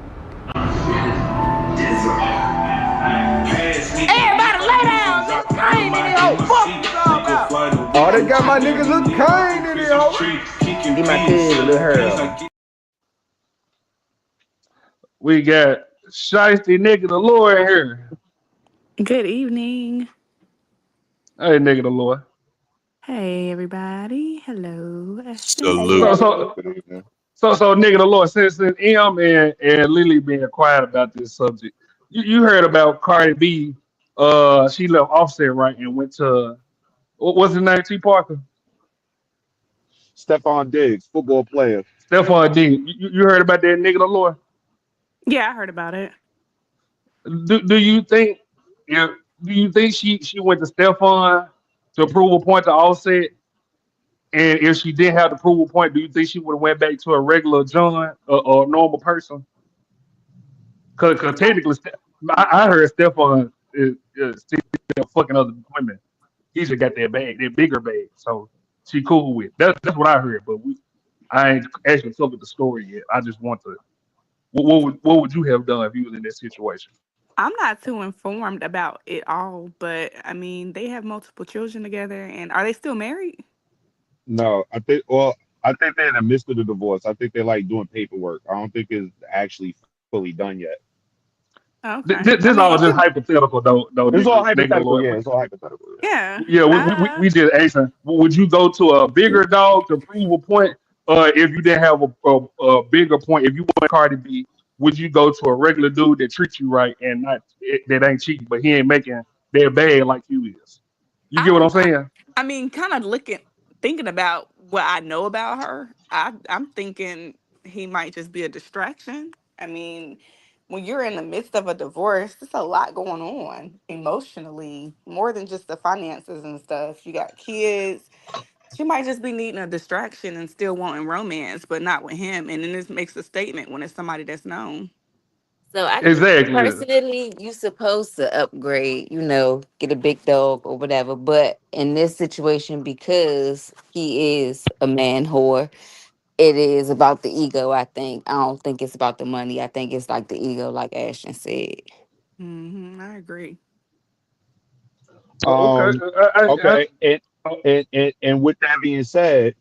Everybody lay down, look clean in here. Oh, fuck you all about. Oh, they got my niggas look kind in here, ho. Get my kid a little hair. We got Shiesty Nigga the Lord here. Good evening. Hey, Nigga the Lord. Hey, everybody. Hello, Ashton. Hey, So, Salute. good evening. so, Good evening. so, Nigga the Lord, since M and Lily being quiet about this subject, you heard about Cardi B. She left Offset, right, and went to, what's his name, T. Parker? Stephon Diggs, football player. Stephon D. You heard about that nigga, the Lord? Yeah, I heard about it. Do you think if do you think she went to Stephon to prove a point to Offset, and if she didn't have to prove a point, do you think she would have went back to a regular John or a normal person? Cause I'm not. technically, I heard Stephon is still fucking other women. He just got that bag, that bigger bag, so she cool with. That's what I heard, but I ain't actually told the story yet. I just want to. What would you have done if you was in that situation? I'm not too informed about it all, but I mean, they have multiple children together, and are they still married? No, I think. Well, I think they're in the midst of the divorce. I think they're like doing paperwork. I don't think it's actually fully done yet. Okay. I This mean, all it just could. hypothetical, though, It's all nigga hypothetical. Lord. Yeah, it's all hypothetical. Yeah. Yeah. Yeah, we just asking. Would you go to a bigger dog to prove a point? If you didn't have a bigger point, if you want Cardi B, would you go to a regular dude that treats you right and not that ain't cheating, but he ain't making their bag like you is? You I get what I'm don't. saying? I mean, kind of thinking about what I know about her. I'm thinking he might just be a distraction. I mean, when you're in the midst of a divorce, there's a lot going on emotionally, more than just the finances and stuff. You got kids. She might just be needing a distraction and still wanting romance, but not with him. And then this makes a statement when it's somebody that's known. So I think Exactly. personally, you supposed to upgrade, get a big dog or whatever. But in this situation, because he is a man whore, it is about the ego, I think. I don't think it's about the money. I think it's like the ego, like Ashton said. I agree. Okay. Um. Okay. And with that being said,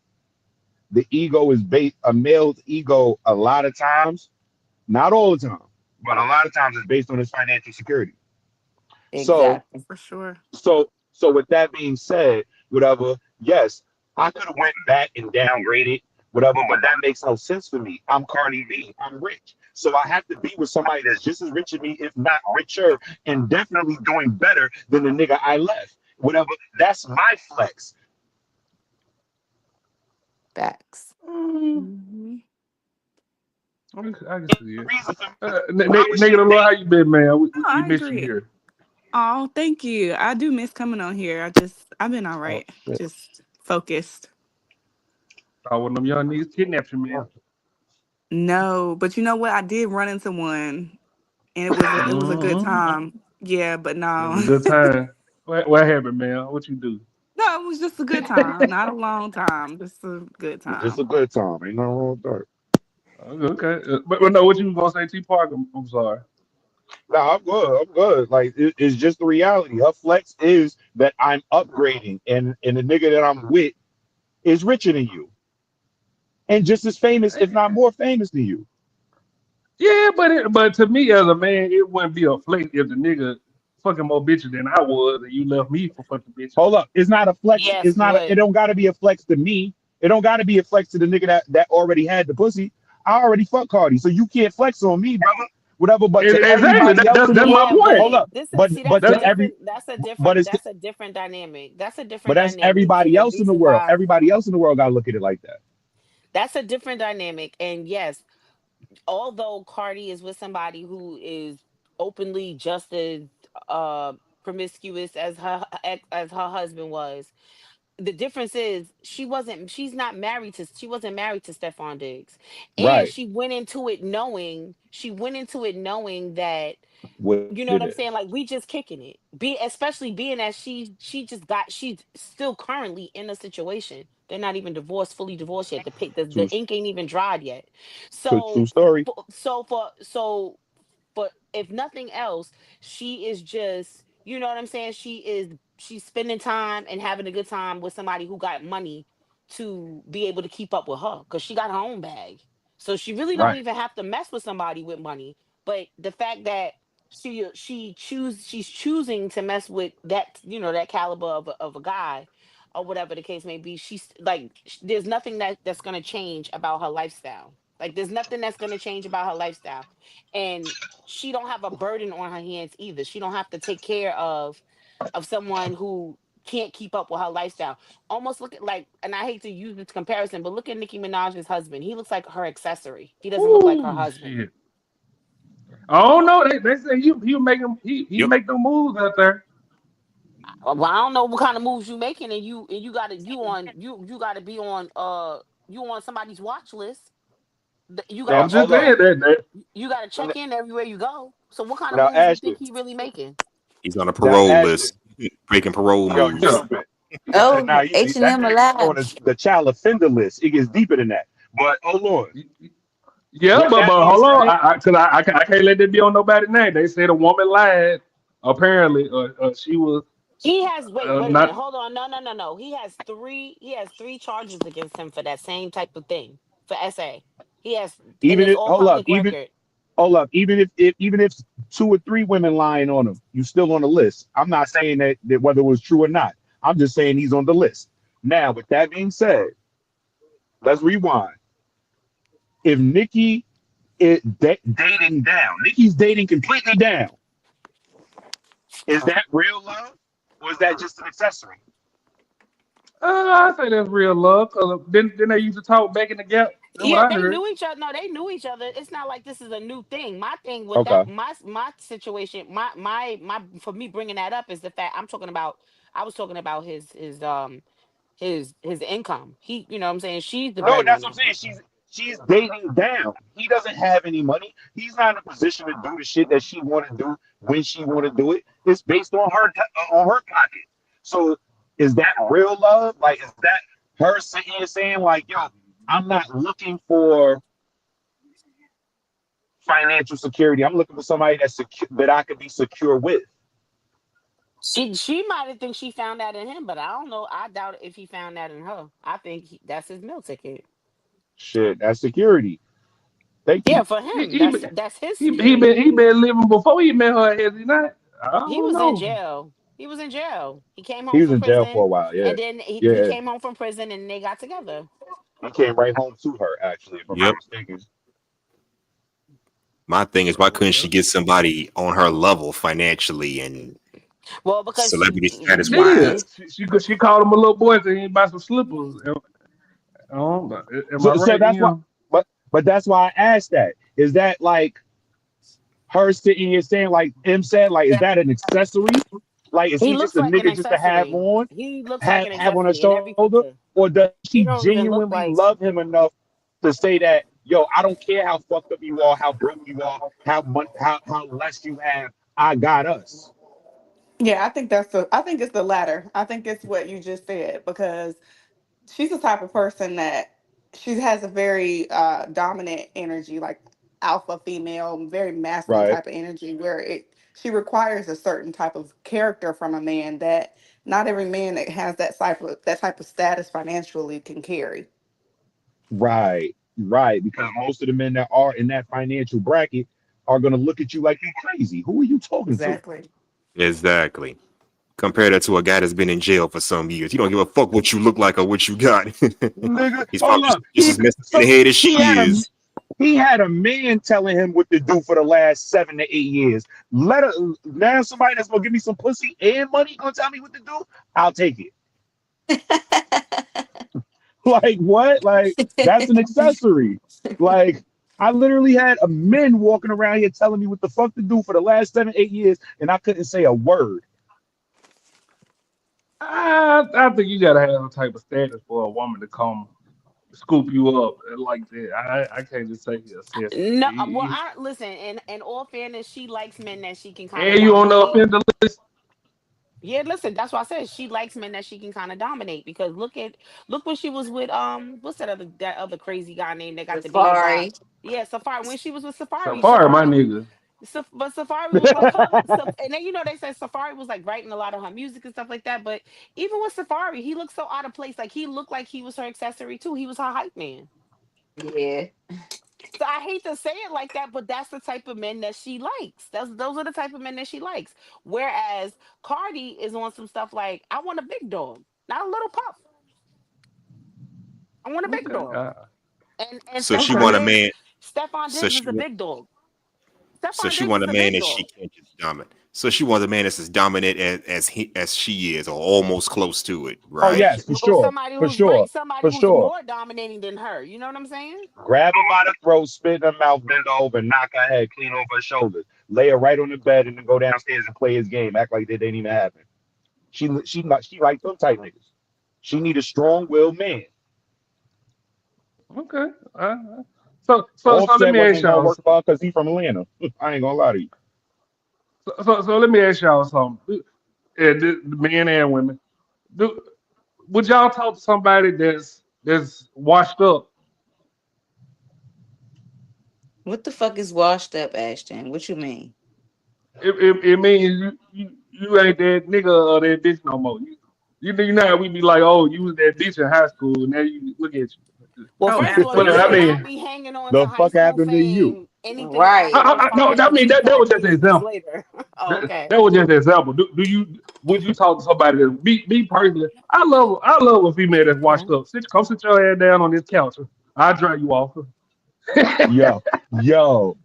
the ego is based. A male's go a lot of times, not all the time, but a lot of times it's based on his financial security. So Exactly. For sure. so with that being said, whatever, yes, I could have went back and downgraded, whatever, but that makes no sense for me. I'm Cardi B. I'm rich. So I have to be with somebody that's just as rich as me, if not richer, and definitely doing better than the nigga I left. Whatever. That's my flex. Facts. Hmm I can see it. Reason for me. Why would she Nigga, the Lord, date? how you been, man? No, We I miss you agree. here. Oh, thank you. I do miss coming on here. I've been all Oh right. shit. Just focused. One of them young niggas kidnapped you, man. No, but you know what? I did run into one, and it was a good Mm-hmm. time. Yeah, but It was no, a good time. What happened, man? What you do? no, it was just a good time. Not a long time, just a good It's a time. good time. Ain't nothing wrong with that. Okay. But no, what you was gonna say, T Parker? I'm sorry. No, I'm good. I'm good. Like it's just the reality. Her flex is that I'm upgrading, and the nigga that I'm with is richer than you, and just as famous, if not more famous than you. Yeah, but to me as a man, it wouldn't be a flex if the nigga fucking more bitches than I was, and you left me for fucking bitches. Hold up, it's not a flex. Yes, It's not. It but don't got to be a flex to me. It don't got to be a flex to the nigga that already had the pussy. I already fucked Cardi, so you can't flex on me, brother. Whatever. But to Exactly. everybody else in the That's my world, yeah, point. hold but up. this see But to That's every, but that's a different dynamic. That's a different that's dynamic. And everybody the else in the reason world. why Everybody else in the world got to look at it like that. that's a different dynamic. And yes, although Cardi is with somebody who is openly just as uh promiscuous as her husband was, the difference is she wasn't married to Stefan Diggs. And Right. she went into it knowing that, What it you know what is. I'm saying, like, we just kicking it, be especially being that she's still currently in a situation. They're not even fully divorced yet. True, The ink ain't even dried yet. true So story. but if nothing else, she is just, you know what I'm saying, she's spending time and having a good time with somebody who got money to be able to keep up with her, because she got her own bag. So she really don't Right. even have to mess with somebody with money. But the fact that she's choosing to mess with that, that caliber of a guy, or whatever the case may be, she's like, there's nothing that's going to change about her lifestyle. Like, there's nothing that's going to change about her lifestyle. And she don't have a burden on her hands either. She don't have to take care of someone who can't keep up with her lifestyle. Almost look at like, and I hate to use this comparison, but look at Nicki Minaj's husband. He looks like her accessory. He doesn't look like her Ooh, husband. shit. Oh no, they say he make him he Yep. make them moves out there. Well, I don't know what kind of moves you making, and you got to you got to be on you on somebody's watch list. You got to I'm Now just hold check up. saying in. that. You got to check in everywhere you go. So what kind of Now moves you Ashton. think he really making? He's on a Now parole Ashton. list, breaking parole Yo, you Yeah. moves. stupid. Now Oh, you that H&M nigga is on alive. the child offender list. It gets deeper than that. But hold on. Yeah, With that but being hold on, said, I can't let that be on nobody's name. They said a woman lied. Apparently, she was He has wait a minute, not. hold on. No. He has three charges against him for that same type of thing for SA. He has and even it's if all hold up, public record. even if two or three women lying on him, you still on the list. I'm not saying that whether it was true or not. I'm just saying he's on the list. Now, with that being said, let's rewind. If Nikki is dating down, Nikki's dating completely down. Is that real love, or is that just an accessory? I say that's real love. Cause then they used to talk back in the gap. That's what Yeah, I they heard. knew each other. No, they knew each other. It's not like this is a new thing. My thing with that, Okay. my situation, my for me bringing that up is the fact I'm talking about. I was talking about his income. He, you know, what I'm saying she's the No, that's what I'm breadwinner. saying. She's dating down. He doesn't have any money. He's not in a position to do the shit that she want to do when she want to do it. It's based on her pocket. So is that real love? Like, is that her sitting here saying like, "Yo, I'm not looking for financial security. I'm looking for somebody that's secure that I could be secure with." She might have think she found that in him, but I don't know. I doubt if he found that in her. I think that's his meal ticket. Shit, that's security. Thank Yeah, you. for He him, he been that's his he been security. he been living before he met her, has he not? I He don't was in know. jail. He was in jail. He came He home was from in jail for prison, a while. Yeah, and then he yeah. came home from prison, and they got together. He came right home to her. Actually, if I'm not Yep. mistaken. My thing is, why So couldn't yeah. she get somebody on her level financially and Well, because celebrity status She wise? did. She called him a little boy so he buy some slippers. Am I So right, that's why. Em? But that's why I asked that. Is that like her sitting here saying like M said like is that an accessory? Like is he he just looks a like an nigga just to have accessory. on, He looks like an have on her accessory in every shoulder, picture. or does she He don't even look genuinely like. love him enough to say that yo I don't care how fucked up you are, how broke you are, how less you have, I got us. Yeah, I think it's the latter. I think it's what you just said because she's the type of person that she has a very dominant energy, like alpha female, very masculine Right. type of energy, where it she requires a certain type of character from a man that not every man that has that type of status financially can carry. Right, right. Because most of the men that are in that financial bracket are gonna look at you like you crazy. Who are you talking to? Exactly. Exactly. Compare that to a guy that's been in jail for some years. He don't give a fuck what you look like or what you got. Nigga, He's hold probably up. just as messed up in the head as she is. He had a man telling him what to do for the last 7 to 8 years. Let her now somebody that's gonna give me some pussy and money gonna tell me what to do. I'll take it. Like what? Like that's an accessory. Like I literally had a men walking around here telling me what the fuck to do for the last 7, 8 years, and I couldn't say a word. I think you gotta have some type of status for a woman to come scoop you up like that. I can't just say he accessory. No, well, I listen. In all fairness, she likes men that she can kind of And you on the dominate. offender list. Yeah, listen, that's why I said she likes men that she can kind of dominate because look when she was with what's that other crazy guy named that got the baby by. Safari. Yeah, Safari. When she was with Safari, Safari, my Safari nigga. But Safari was like her, and then they said Safari was like writing a lot of her music and stuff like that. But even with Safari, he looked so out of place. Like he looked like he was her accessory too. He was her hype man. Yeah. So I hate to say it like that, but that's the type of men that she likes. Those are the type of men that she likes. Whereas Cardi is on some stuff like I want a big dog, not a little puff. I want a big Okay. dog. And So she Stefan want a Okay. Diggs, man. Stefan So Diggs is she a wa- big dog. so Stefan she Diggs want is a a man big that she dog. can't just dominate. So she wants a man that's as dominant as she is, or almost close to it, Oh right? yes, for Or sure, somebody for who's sure, great, somebody for who's sure. more dominating than her. You know what I'm saying? Grab her by the throat, spit in her mouth, bend her over, knock her head clean off her shoulders, lay her right on the bed, and then go downstairs and play his game. Act like that didn't even happen. She like them type niggas. She need a strong willed man. Okay. Uh, so let Offset me ask wasn't gonna y'all. work for her because he from Atlanta. I ain't gonna lie to you. So let me ask y'all something. Men and women. Do, would y'all talk to somebody that's washed up? What the fuck is washed up, Ashton? What you mean? It means you ain't that nigga or that bitch no more. You know how we be like, oh, you was that bitch in high school, now you look at you. Well, Oh, first of all, But you I should absolutely. not mean, be hanging on to The high fuck school happened to you? fame anything Right. after no, 5 I or mean two, that five was just an years example. later. Oh, okay. That was just an example. Do you would you talk to somebody that me personally? I love a female that's washed Okay. up. Come sit your head down on this couch. I'll dry you off. Yo, yo,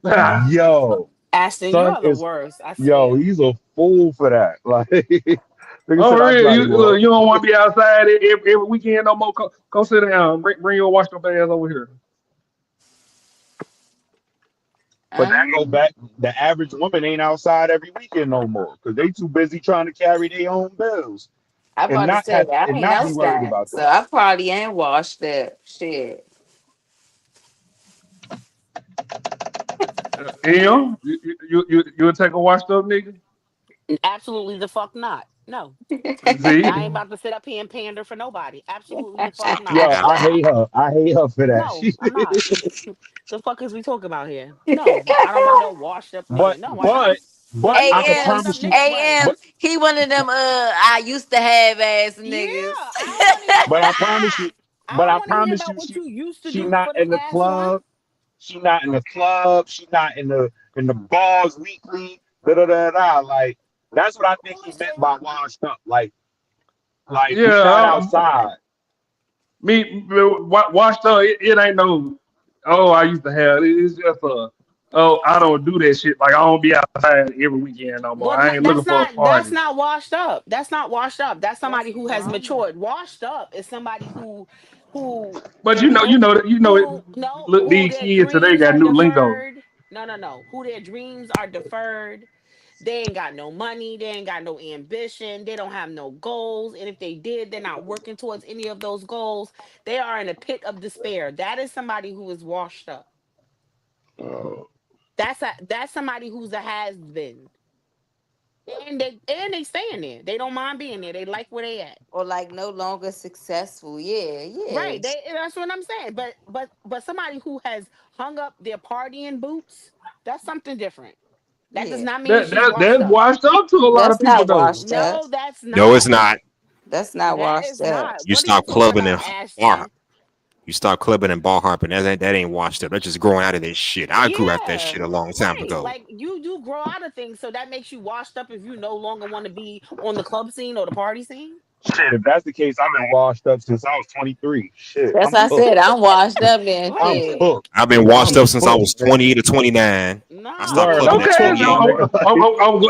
yo. Ashton, you Son are the is worst. I yo. swear. He's a fool for that. Like, nigga Oh, said, I'll really? dry You you look, off. you don't want to be outside every weekend no more. Come sit down. Bring your washed up ass over here. But that go Um, back. The average woman ain't outside every weekend no more because they too busy trying to carry their own bills I and about to not say have I and ain't not be worried outside, about so that. I probably ain't washed up. Shit. You you'll take a washed up nigga. Absolutely the fuck not. No. I See, ain't about to sit up here and pander for nobody. Absolutely the fuck not. Yo, I, I hate her. I hate her for that. No, I'm not. The fuck is we talking about here? No, I don't want no washed up but nigga. No, why not? but You but want I a could AM, washed up promise you. nigga? Right. AM. But He one of them. I used to have ass Yeah, niggas. I don't want to hear but I about promise you. I But don't I want to hear promise about you, what you used to she do not for the in the last one. club. She not in the club. She not in the bars weekly. Da da da da. Like that's what I think he meant by washed up. Like we not yeah, outside. washed up. It ain't no. Oh, I used to have. It's just a. Oh, I don't do that shit. Like I don't be outside every weekend no more. Well, I ain't looking for a that's party. not washed up. That's not washed up. That's That's somebody who has wrong. matured. Washed up is somebody who But who no look, who these their kids today dreams got are new lingo. deferred. No. Who their dreams are deferred. They ain't got no money. They ain't got no ambition. They don't have no goals. And if they did, they're not working towards any of those goals. They are in a pit of despair. That is somebody who is washed up. Oh, That's somebody who's a has been. And they staying there. They don't mind being there. They like where they at. Or like no longer successful. Yeah, yeah, Right. That's what I'm saying. But somebody who has hung up their partying boots, that's something different. That does yeah. not mean That she's that washed that's up. washed up to a lot of That's people not though. washed up. No, that's no, it's not. not. That's not That washed is up. not. You What are you stop talking clubbing about, and bar. Ashton? You stop clubbing and bar hopping. That ain't washed up. That's just growing out of this shit. I grew out that Yeah. shit a long time Right. ago. Like you do grow out of things, so that makes you washed up if you no longer want to be on the club scene or the party scene. shit, if that's the case, I've been washed up since I was 23. Shit, That's I'm what I cooked. said. I'm washed up then. I'm Right. Shit. cooked. I've been washed I'm up Right. since I cooked, was nigga. 28 to 29. I stopped Nah. Word, I'm clubbing at Okay, cooked, my 28. nigga.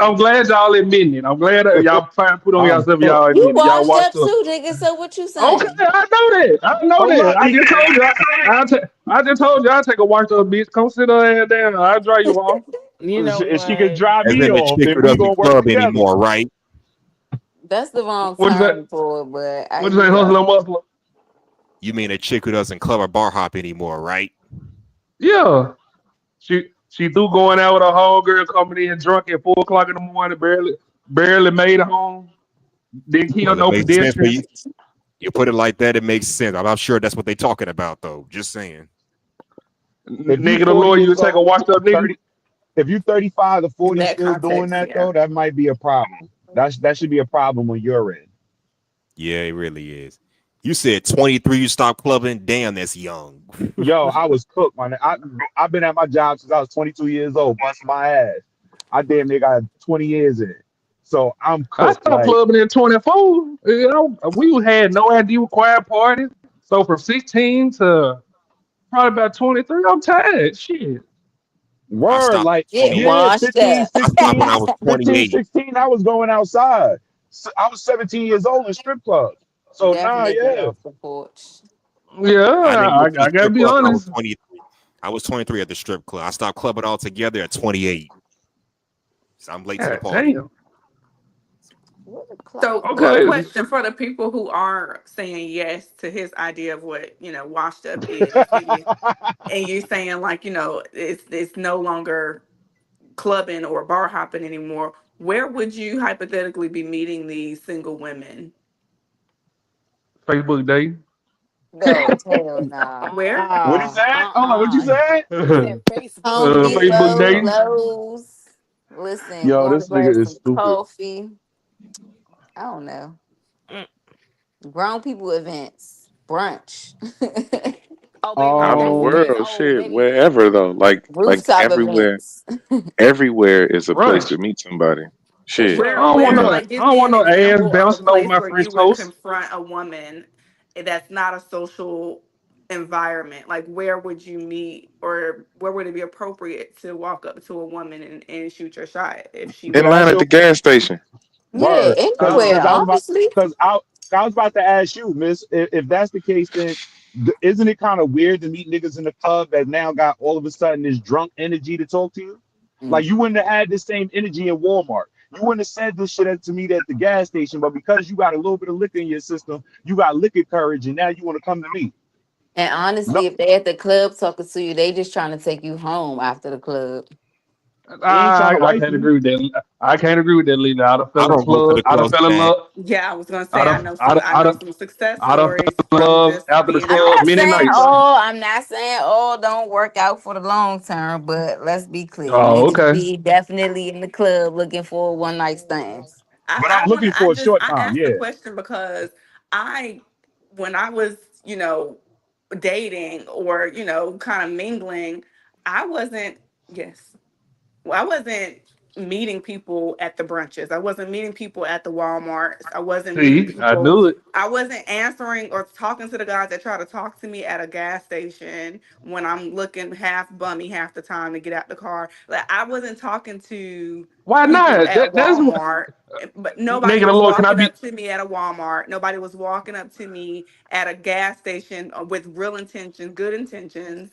I'm glad y'all admitting it. I'm glad that y'all finally put on I'm yourself. cooked. Y'all You admit it. Y'all washed up washed up. too, nigga. So what you Okay, saying? I know that. I know Hold that. up, I yeah, just told like you. I said. I just told you I take a washed up bitch. Come sit her ass down. I'll dry you off. You know If she could what? drive As me in the off, chick then who we doesn't gonna work club together. anymore, right? That's the wrong What you say? term for it, but I What you say? you Hustler right. muscle. You mean a chick who doesn't club or bar hop anymore, right? Yeah. She threw going out with her whole girl coming in drunk at 4 o'clock in the morning, barely made it home. Didn't kill Well, it no makes sense for you. pedestrians. You put it like that, it makes sense. I'm not sure that's what they're talking about, though. Just saying. If you Nigga, the 40 lawyer, you years take a old, washed up nigga. 30, if you 35 to In 40 that still doing context, that yeah. though, that might be a problem. That should be a problem on your end. Yeah, it really is. You said 23, you stopped clubbing. Damn, that's young. Yo, I was cooked, man. I've been at my job since I was 22 years old, busting my ass. I damn near got 20 years in it. So I'm I cooked. stopped Like, clubbing in 24. You know, we had no ID required parties. So from 16 to probably about 23, I'm tired. Shit. I Word, stopped like, Get at 28. yeah, washed 15, up. I stopped when I 16, was 15, 28. 16. I was going outside. So I was 17 years old in strip clubs. So nah, Definitely get yeah. off the porch. Yeah, I didn't go to the I gotta strip be club till I was honest. 23. I was 23 at the strip club. I stopped clubbing altogether at 28. So I'm late to the God party. damn. What a clock. So, a Okay. question for the people who are saying yes to his idea of what washed up is, and you saying like it's no longer clubbing or bar hopping anymore. Where would you hypothetically be meeting these single women? Facebook dating. No, hell nah. Where? What he said? Hold on, what you Uh-uh. said? He said Facebook Home Facebook Depot, dating. dating. Lowe's. Listen, Yo, going to this grab nigga is some stupid. coffee. I don't know. Mm. Grown people events. Brunch. Oh, maybe Out the that's the case. Um, world, Oh, shit, maybe. wherever though, like Rooftop everywhere, events. everywhere is a place Brunch. to meet somebody. For Shit. I sure. don't want Where, no Yeah. like, I give don't me want an no ass example of a bouncing over place my where French you would toast. confront a woman that's not a social environment. Like, where would you meet, or where would it be appropriate to walk up to a woman and shoot your shot if she could In was? I line ask at the you gas station. Yeah, word? Cause anywhere, cause I Oh, was about honestly. cause I was about to ask you, Miss, if that's the case, then isn't it kind of weird to meet niggas in the club that now got all of a sudden this drunk energy to talk to you? Like Mm. you wouldn't have had this same energy in Walmart. You wouldn't have said this shit to me at the gas station, but because you got a little bit of liquor in your system, you got liquor courage, and now you want to come to me. And No, honestly, if they at the club talking to you, they just trying to take you home after the club. they ain't trying to I wife can't you. agree with that. I can't agree with that, Lena. I done I fell in don't go to love. the I done club fell for in that. love. yeah. I was gonna I say I done, know I some. done, I I know done, some success I done fell stories in from love just after the being I'm out club not with many saying nights. everybody. I'm not saying all don't work out for the long term, but let's be clear. Oh, Niggas okay. be definitely in the club looking for one night stands. But I'm looking for a short I time. asked the Yeah. question because I, when I was, you know, dating or, kind of mingling, I wasn't, yes, well, I wasn't meeting people at the brunches. I wasn't meeting people at the Walmarts. I wasn't meeting See, I people. knew it. I wasn't answering or talking to the guys that try to talk to me at a gas station when I'm looking half bummy half the time to get out the car. Like I wasn't talking to Why people not? at That's Walmart, but nobody naked was Lord. Can I walking be? up to me at a Walmart. Nobody was walking up to me at a gas station with real intentions, good intentions.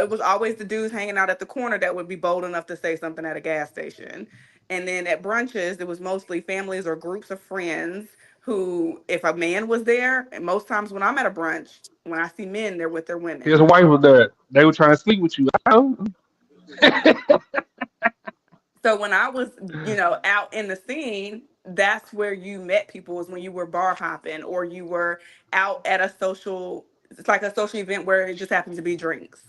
It was always the dudes hanging out at the corner that would be bold enough to say something at a gas station. And then at brunches, it was mostly families or groups of friends who, if a man was there, and most times when I'm at a brunch, when I see men, they're with their His women. wife was there. They were trying to sleep with you. I know. So when I was, out in the scene, that's where you met people was when you were bar hopping or you were out at a social, it's like a social event where it just happens to be drinks.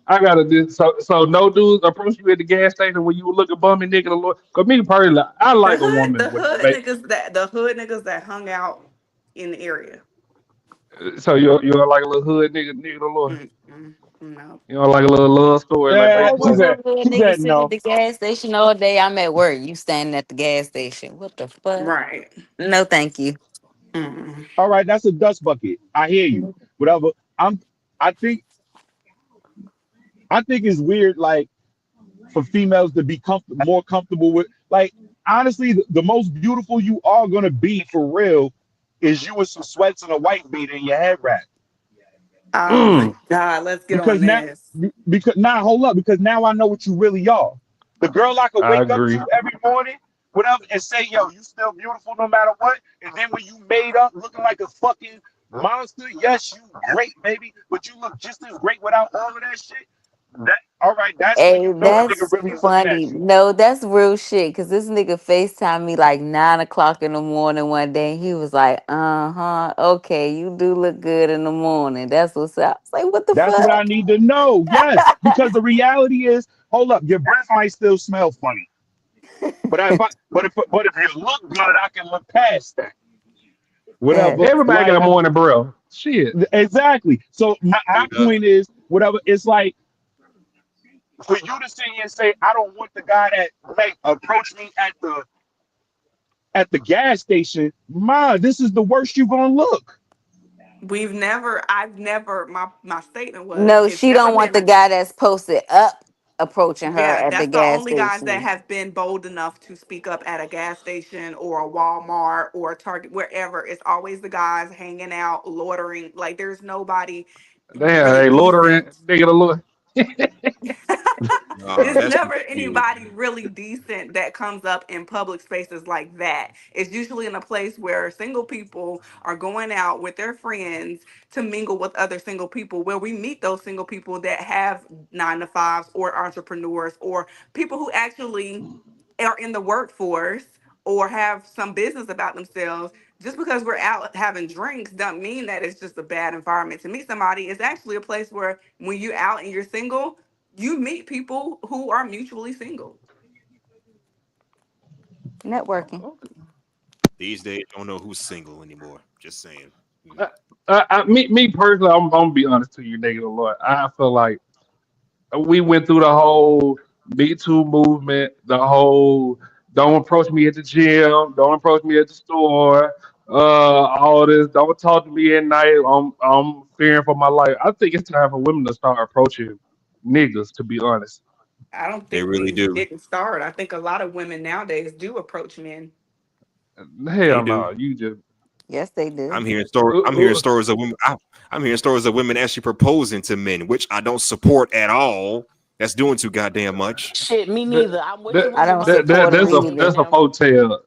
I gotta do so. No dudes approach you at the gas station when you were looking bummy nigga the Lord. Cause me personally, I The like a hood, woman the with hood niggas that the hood niggas that hung out in the area. so you don't like a little hood nigga the Lord. Mm-mm, no. You know, like a little love story, like Yeah, Oh, baby she what's boy. said up, little she nigga said sitting at no. the gas station all day? I'm at work. You standing at the gas station. What the fuck? Right. No, thank you. Mm. All right, that's a dust bucket. I hear you. Whatever. I'm. I think. I think it's weird, like for females to be more comfortable with. Like honestly, the most beautiful you are gonna be for real is you with some sweats and a white beater and your head wrap. Oh my Mm, God, let's get on Because now, this. because now hold up, because now I know what you really are. The girl I could I wake up agree. to every morning, whatever, and say, "Yo, you still beautiful no matter what." And then when you made up, looking like a fucking monster, yes, you great, baby, but you look just as great without all of that shit. That all right? That's when Hey, you know a nigga that's really is looking funny. at you. No, that's real shit. Cause this nigga FaceTime me like 9 o'clock in the morning one day. And he was like, okay, you do look good in the morning. That's what's up. I was like, what the That's what I fuck? need to know. Yes, because the reality is, hold up, your breath might still smell funny, but if you look good, I can look past that. Yeah. Whatever, Everybody got like morning breath. Shit. exactly. So my Straight up. point is, whatever. It's like for you to sit here and say, I don't want the guy that may approach me at the gas station. Ma, this is the worst you gonna look. I've never, my statement was, No, it's she never don't want been the a, guy that's posted up approaching her yeah, at the that's the gas only guys that station. have been bold enough to speak up at a gas station or a Walmart or a Target, wherever. It's always the guys hanging out, loitering. Like there's nobody Damn, really hey, loitering, decent. nigga, the Lord. Nah, It's that's too never cute. anybody really decent that comes up in public spaces like that. It's usually in a place where single people are going out with their friends to mingle with other single people, where we meet those single people that have 9 to 5s or entrepreneurs or people who actually are in the workforce or have some business about themselves. Just because we're out having drinks don't mean that it's just a bad environment to meet somebody. It's actually a place where when you're out and you're single, you meet people who are mutually single. Networking. These days, don't know who's single anymore. Just saying. Mm. Me personally, I'm gonna be honest to you, nigga, the Lord. I feel like we went through the whole Me Too movement, the whole don't approach me at the gym, don't approach me at the store, all this, don't talk to me at night. I'm fearing for my life. I think it's time for women to start approaching niggas, to be honest. I don't They think really we do. didn't start. I think a lot of women nowadays do approach men. They Hell do. no, you just Yes, they do. uh, I'm hearing uh, stories of women. I'm hearing stories of women actually proposing to men, which I don't support at all. That's doing too goddamn much. Shit, me that, neither. I'm with you that, on I the don't money. that support them either. that's a Goddamn. folk tale.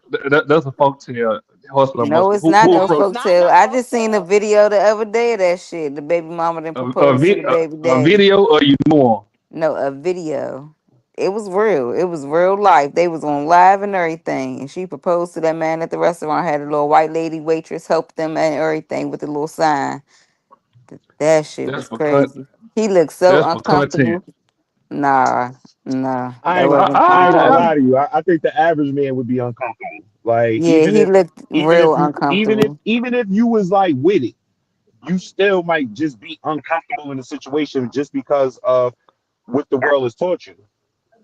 That's a folk tale. Hustler No, must it's who not who no No, approach it's folk not tale. no I folk just seen a tale. video the other day of that shit. The baby mama didn't propose to the baby a daddy. video or you know No, a video. It was real. It was real life. They was on live and everything. And she proposed to that man at the restaurant. Had a little white lady waitress help them and everything with the little sign. That shit that's was for cut. crazy. He looked so That's for content. uncomfortable. Nah, nah, I that ain't, wasn't I ain't gonna I, PG. lie to you. I think the average man would be uncomfortable. Like Yeah, he looked real even if uncomfortable. even if you was like with it, you still might just be uncomfortable in the situation just because of what the world has taught you.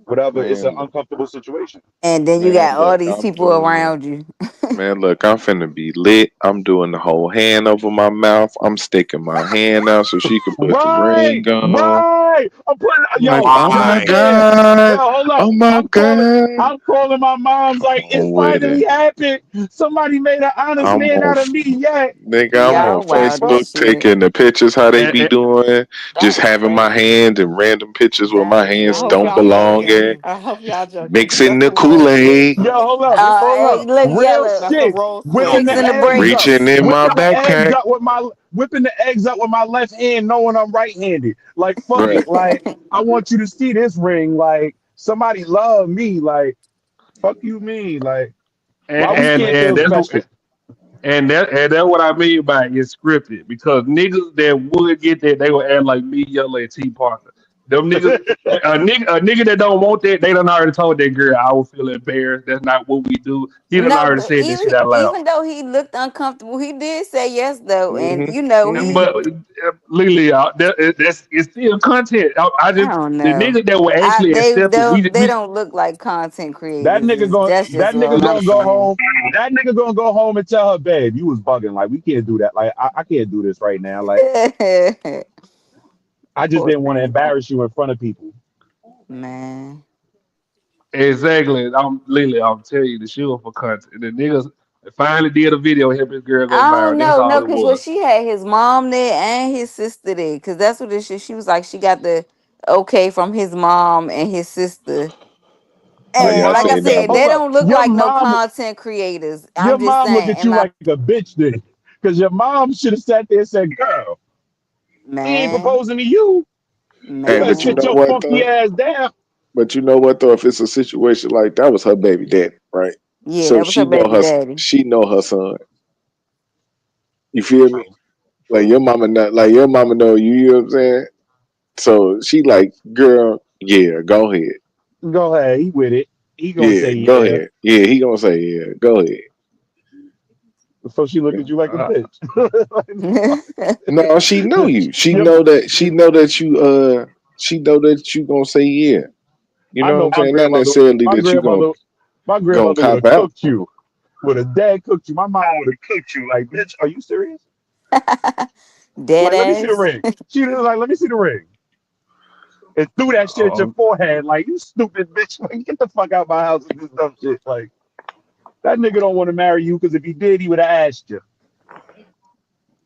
Whatever, it's an Man, uncomfortable situation. And then you man, got all look, these I'm people doing. around you. Man, look, I'm finna be lit. I'm doing the whole hand over my mouth. I'm sticking my hand out so she can put the Right, ring on. right. I'm putting I'm like, oh my Why? man. Yo, god, hold up. oh my god. I'm calling my mom's like I'm it's with it. finally happened. Somebody made an honest I'm man on, out of me. Yeah. nigga. I'm Like on Y'all the wild fuck? Facebook as shit. taking the pictures how they be and, doing, just That's having my crazy. hand and random pictures where my That's I hands hope don't y'all crazy. belong joking. at, Crazy. I hope y'all joking, because mixing that's the some roll Kool shit. Aid, Yo, hold Hey, up. look, Real yellow. That's some shit. roll Whipping shit. the Mixing the eggs up. reaching braids. in my Whipping the eggs backpack, up with my whipping the eggs up with my left hand, knowing I'm right-handed. Like fuck bruh. it. Like I want you to see this ring. Like somebody love me. Like fuck you mean. Like why we can't and feel special? and that's what I mean by it's scripted because niggas that would get that they would act like me, Yellow, and T Parker. Them niggas, a nigga that don't want that, they done already told that girl I will feel embarrassed. That's not what we do. He done No, already but said this even shit out loud. even though he looked uncomfortable, he did say yes though, and Hmm. you know Hmm. he. But legally, that's it's still content. I I just don't the know. niggas that will I actually they accept it. don't they don't look like content That creators. nigga That's just that nigga what I'm gonna go saying. home. That nigga gonna go home and tell her, babe, you was bugging. Like we can't do that. Like I can't do this right now. Like I just Poor didn't want to thing, embarrass you in front of people. man. Exactly. I'm telling you, the shit was for content. The niggas finally did a video, help his girl go I don't viral. That's know, all no, it because what was. she had his mom there and his sister there, because that's what this shit. She was like, she got the okay from his mom and his sister. Oh, And y'all like I seen said, that? they Hold up. don't look like no content creators. Your I'm just mom look saying, at and you my like a bitch then. Because your mom should have sat there and said, girl, he ain't man, proposing to you. You Hey, better but you man, sit know your what funky though? ass down. But you know what though? If it's a situation like that, was her baby daddy, right? yeah, So that was her baby daddy. she know her son. You feel me? Like your mama not like your mama know you. You know what I'm saying? So she like, girl, yeah, go ahead, Go ahead. He with it. He gonna yeah, say go yeah. ahead, yeah. He gonna say, yeah, go ahead. So she look at you like a Uh, bitch. No, she know you. She Your know mo- that. She know that you. She know that you gonna say yeah. You I know what know I'm saying? Not necessarily my that you grandmother, my gonna grandmother would cop have out. cooked you. Would have dad cooked you. My mom would have cooked you. Like, bitch, are you serious? Dead Like, let me see the ass. ring. She was like, let me see the ring. And threw that shit at your Oh, forehead. Like, you stupid bitch. Like, get the fuck out my house with this dumb shit. Like, that nigga don't want to marry you because if he did, he would have asked you.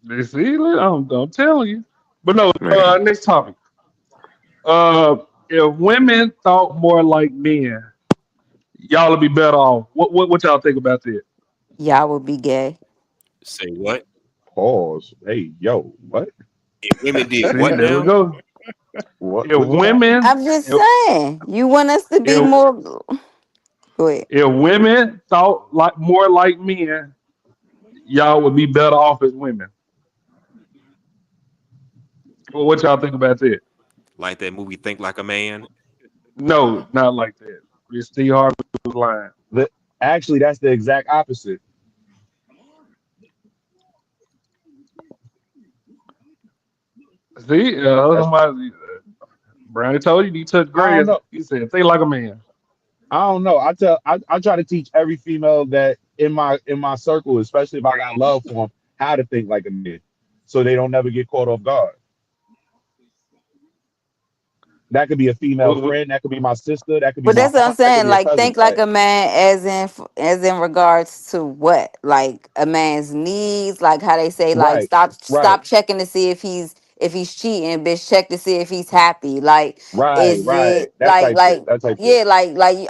they see, I'm telling you. But no, man. next topic. If women thought more like men, y'all would be better off. What y'all think about that? Y'all would be gay. Say what? Pause. Hey, yo, what? If women did See, what there we now? go. If What just happened? women, I'm just if saying. You want us to be if, more. Go ahead. if women thought like more like men, y'all would be better off as women. Well, what y'all think about that? Like that movie Think Like a Man? No, not like that. It's Steve Harvey was lying. The, actually, that's the exact opposite. See, That's, somebody, Brownie told you, you touch I don't grass. know. He said, think like a man. I don't know. I try to teach every female that in my circle, especially if I got love for them, how to think like a man, so they don't never get caught off guard. That could be a female What, friend. That could be my sister. That could be But my that's what I'm aunt. That could saying. be a Like, cousin. think like a man, as in regards to what? Like a man's needs. Like how they say, like Right, right, stop checking to see if he's cheating, bitch. Check to see if he's happy. Like, right, is right. it That type shit. That type shit. yeah,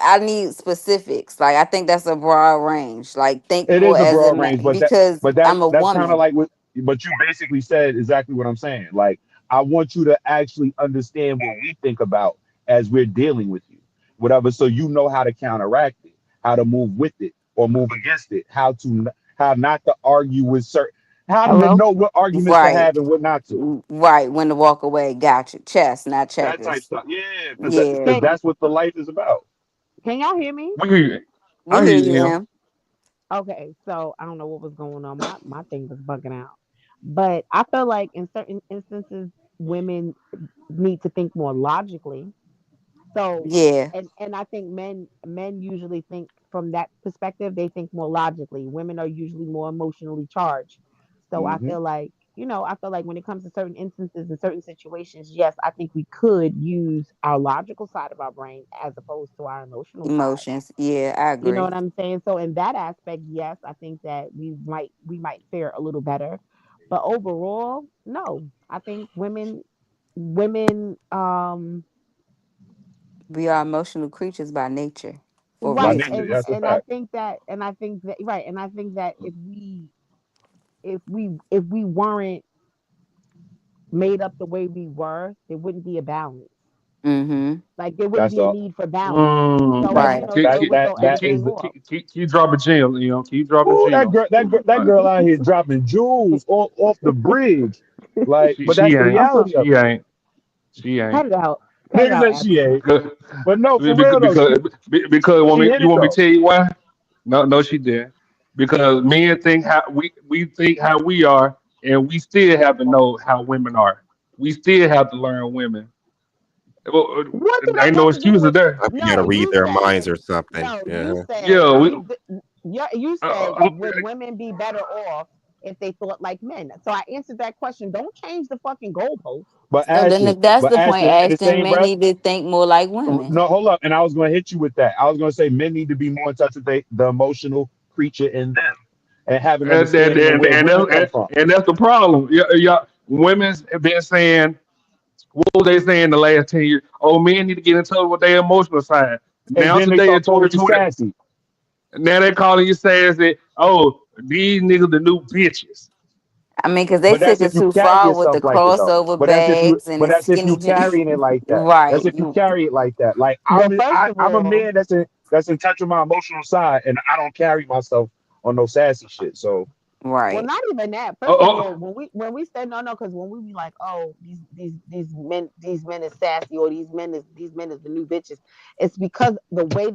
I need specifics. Like, I think that's a broad range. Like, think It more is a as a broad man range, but that because but that I'm a that's kind of woman. like what but you basically said exactly what I'm saying. Like I want you to actually understand what we think about as we're dealing with you. Whatever, so you know how to counteract it, how to move with it or move against it, how not to argue with certain how to Hello? know what arguments to Right, have and what not to. right. When to walk away. Got you. Chess, not That type checkers. stuff. Yeah, because Yeah, Can that's what the life is about. can y'all hear me? we hear you. we I hear hear you, you, Em. Em. Okay, so I don't know what was going on. My thing was bugging out. But I feel like in certain instances women need to think more logically. So Yeah, and I think men usually think from that perspective, they think more logically. Women are usually more emotionally charged. So I Hmm. feel like, I feel like when it comes to certain instances and certain situations, yes, I think we could use our logical side of our brain as opposed to our emotional side. emotions. Yeah, I You know agree. what I'm saying? So in that aspect, yes, I think that we might fare a little better. But overall, no. I think women We are emotional creatures by nature, for By right. nature, reasons. And that's a and I fact. think that and I think that right. And I think that if we weren't made up the way we were, there wouldn't be a balance. Mm-hmm. Like there wouldn't That's be a a need for balance. So, that's Right. so that it would that throw that is everything off. Keep dropping gems, keep dropping oh, that gems. girl, that girl out here dropping jewels off the bridge, like. But that's She the ain't. I'm so reality of She it. ain't. She cut ain't. it out. Cut it Nigga out, said she Ashley. ain't, Because but no, for real though, because she hit you it want me to though. tell you why? No, no, she didn't. Because men think how we think how we are, and we still have to know how women are. We still have to learn women. Well, What do that ain't no got to do excuses with? there. Like we gotta No, read you their minds said. or something. No, you Yeah. said. Yeah, we. You Uh, said uh, would women be better off if they thought like men? So I answered that question. Don't change the fucking goalpost. But So then, Ashton, if that's but the point, Ashton, in the Ashton, same men breath, need to think more like women. no, hold up. And I was going to hit you with that. I was going to say men need to be more in touch with the emotional creature in them and have an understanding of where women come from. and that's the problem. Yeah, yeah. Women's have been saying, what was they saying the last 10 years? Oh, men need to get in touch with their emotional side. And Now then they today in start calling you 2020, sassy. now they calling you saying that, oh, these niggas the new bitches. I mean, because they But took that's it if you too carry far with the yourself like it though. crossover bags and But the that's if you skinny jeans. carrying it like that. That's Right. if you carry it like that. Like Well, first of I'm a all, man that's in touch with my emotional side, and I don't carry myself on no sassy shit. So well, Right. not even that. Oh, First of all, oh, when we say no, no, because when we be like, oh, these men is sassy, or these men is the new bitches, it's because of the way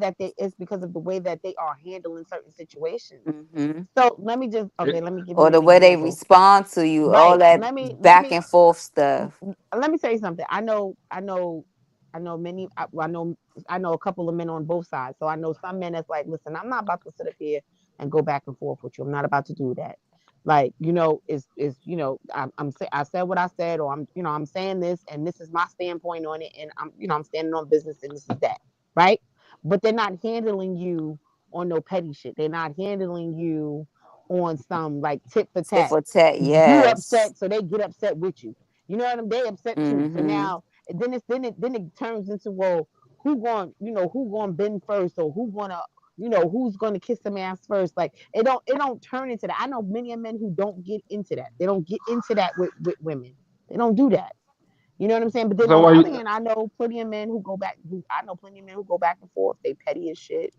that they are handling certain situations. Mm-hmm. So let me just it, okay, let me give Or you the an way they example. respond to you, all Right. that Let me let back me and forth stuff. let me tell you something. I know many. I know a couple of men on both sides. So I know some men that's like, listen, I'm not about to sit up here and go back and forth with you. I'm not about to do that. Like, I said what I said, or I'm saying this, and this is my standpoint on it, and I'm standing on business, and this is that, right? But they're not handling you on no petty shit. They're not handling you on some like tit for Tit tat. for tat, You yes. upset, so they get upset with you. You know what I mean? They upset too. So Mm-hmm. now, then it turns into, well, who going to bend first, or who's going to kiss some ass first. Like, it don't turn into that. I know many of men who don't get into that. They don't get into that with women. They don't do that. You know what I'm saying? But then So on why the other you, hand, I know plenty of men who go back and forth. They petty as shit.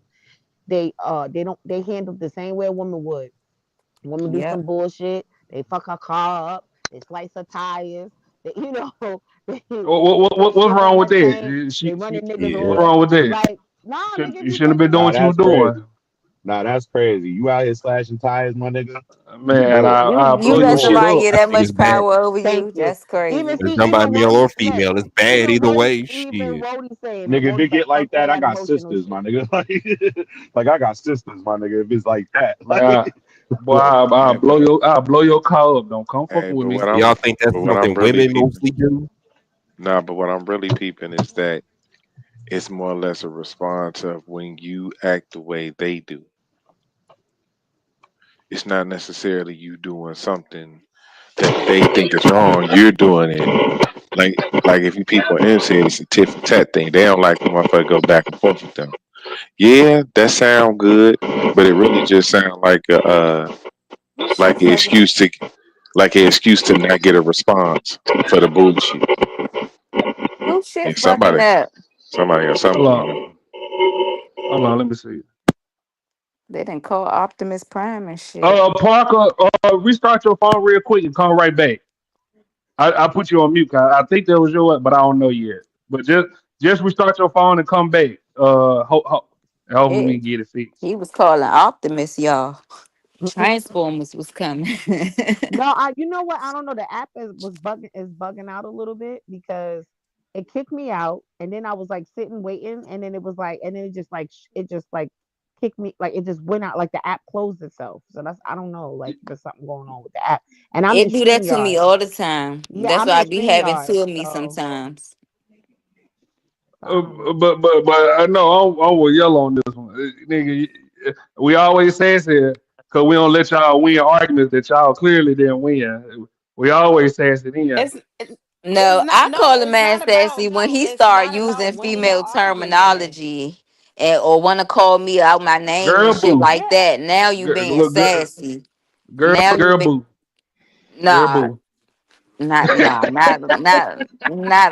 They handle the same way a woman would. Woman do Yep. some bullshit. They fuck her car up. They slice her tires. They, they they what's shit on wrong her with tank. that? They running niggas What's Yeah. over. wrong with that? Like, nah, nigga, You you shouldn't have think been doing about Nah, what it. you was that's doing. crazy. Nah, that's crazy. You out here slashing tires, my nigga. You Man, know, I'll You blow you let your know, shit somebody up. get I that think it's much bad. power over Thank you. you. That's Even crazy. It's see, somebody even male or Rody, look, female. It's bad either way. even Shit. Rody saying it. nigga, if Rody it like, get fuck like all that, I that got emotional sisters, my shit. nigga. Like I got sisters, my nigga. If it's like that, Man, boy, like, Hey, but I'll blow your car up. Don't come hey, fucking with but me. what I'm Y'all think that's but what I'm something really women peeping. mostly do? Nah, but what I'm really peeping is that it's more or less a response of when you act the way they do. It's not necessarily you doing something that they think is wrong. You're doing it. Like like if you people in say it's a tit for tat thing. They don't like the motherfucker go back and forth with them. Yeah, that sound good, but it really just sound Who like shit an fucking excuse to not get a response for the bullshit. who shit Yeah, fucking up? somebody got something Hold going on. on. Hold on, let me see. They didn't call Optimus Prime and shit. Parker, restart your phone real quick and come right back. I put you on mute. 'Cause I think that was yours, but I don't know yet. But just restart your phone and come back. And hopefully we Yeah. can get it fixed. He was calling Optimus, y'all. Transformers was coming. No, you know what? I don't know. The app is bugging out a little bit because it kicked me out, and then I was like sitting waiting, and then it was like, and then it just like kicked me, like it just went out, like the app closed itself. So I don't know, like there's something going on with the app, and I'm in It do that to me Streamyard. all the time. Yeah, That's I'm why in I be having Streamyard, two of me so sometimes. I don't know. But I know I'm with yellow on this one, nigga. We always say it because we don't let y'all win arguments that y'all clearly didn't win. We always say it in. It's it, it's No, not I no, call a it's man not sassy about when he it's start not using about winning the female argument. terminology or want to call me out my name and Girl, shit boo, like Yeah. that. Now you being look, sassy. girl, Now you girl, be boo, girl, nah, boo. not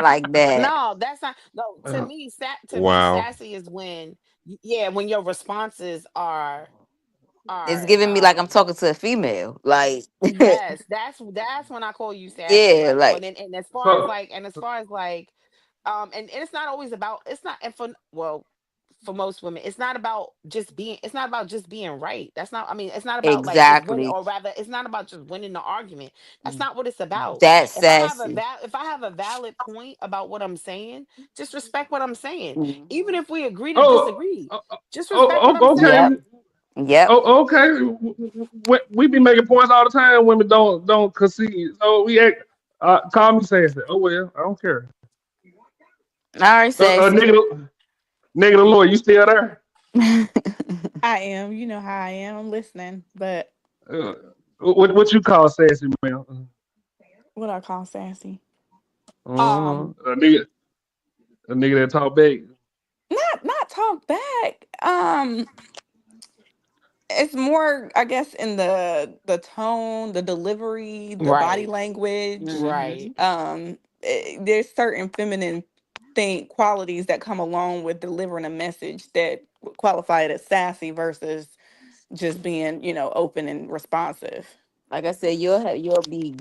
like that. No, that's not no, to me Wow. sassy is when yeah, when your responses It's are giving me like I'm talking to a female. Like yes, that's when I call you sassy. yeah, Like, oh, like and as far as So, like, and it's not always about, it's not, and for, well, for most women, it's not about just being right. That's not, I mean, it's not about like just winning, exactly. or rather, it's not about just winning the argument. That's not what it's about. That's If I have sassy. if I have a valid point about what I'm saying, just respect what I'm saying. Even Mhm. if we agree to oh, disagree, oh, just respect what I'm okay. Yep. saying. Yep. Oh, okay. We be making points all the time. Women don't concede. So we act. Call me sassy. Oh well, I don't care. All right, sassy. Nigga, the Lord, you still there? I am. You know how I am. I'm listening. But Uh, what you call sassy, man? what I call sassy? Uh-huh. A nigga that talk back. Not talk back. It's more, I guess, in the tone, the delivery, the body Right, language. right. Hmm. There's certain feminine thing qualities that come along with delivering a message that would qualify it as sassy versus just being, open and responsive. Like I said, you'll be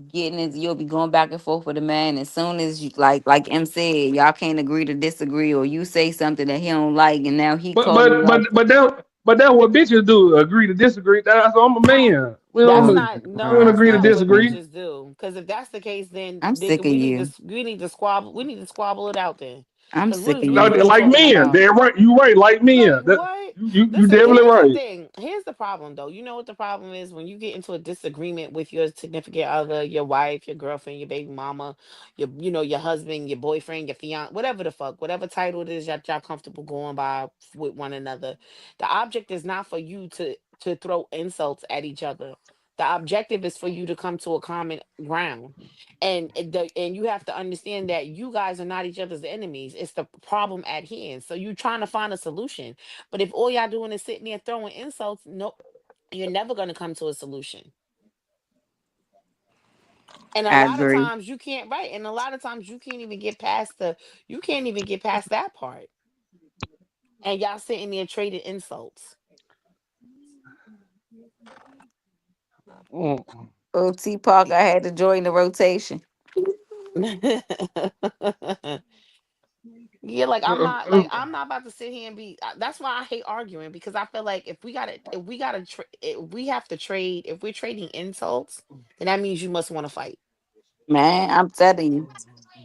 going back and forth with a man. As soon as you like M said, y'all can't agree to disagree, or you say something that he don't like, and now he But calling but you out. but but that but that's what bitches do. Agree to disagree. That's I'm a man. That's I'm not We no, don't that's agree to not what disagree. bitches do. Because if that's the case, then I'm sick of we need to you. we need to squabble it out then. I'm Because sick of what you. are you Like talking men, about? damn right, you right, like men. Like what? You Listen, definitely here's the right. thing. Here's the problem though. You know what the problem is when you get into a disagreement with your significant other, your wife, your girlfriend, your baby mama, your husband, your boyfriend, your fiance, whatever the fuck, whatever title it is that y'all comfortable going by with one another. The object is not for you to throw insults at each other. The objective is for you to come to a common ground. And you have to understand that you guys are not each other's enemies. It's the problem at hand. So you're trying to find a solution. But if all y'all doing is sitting there throwing insults, no, you're never gonna come to a solution. And a I lot of agree. times you can't right. And a lot of times you can't even get past that part. And y'all sitting there trading insults. Mm. OT Park, I had to join the rotation. Yeah, like Uh, uh, I'm not about to sit here and be. That's why I hate arguing because I feel like if we have to trade, if we're trading insults, then that means you must want to fight. Man, I'm telling you.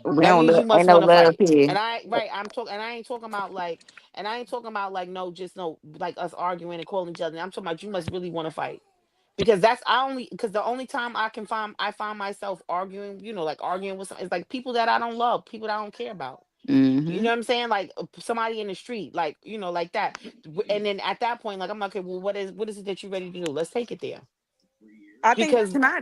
We That don't means you ain't must no want to love fight. here. And I right, I'm talking, and I ain't talking about like, and I ain't talking about like no, just no, like us arguing and calling each other. I'm talking about you must really want to fight because that's I only because the only time I find myself arguing, like arguing with some is like people that I don't love, people that I don't care about. You Mm-hmm. know what I'm saying? Like somebody in the street, like like that. And then at that point, like I'm like, okay, well, what is it that you're ready to do? Let's take it there. I think Because can I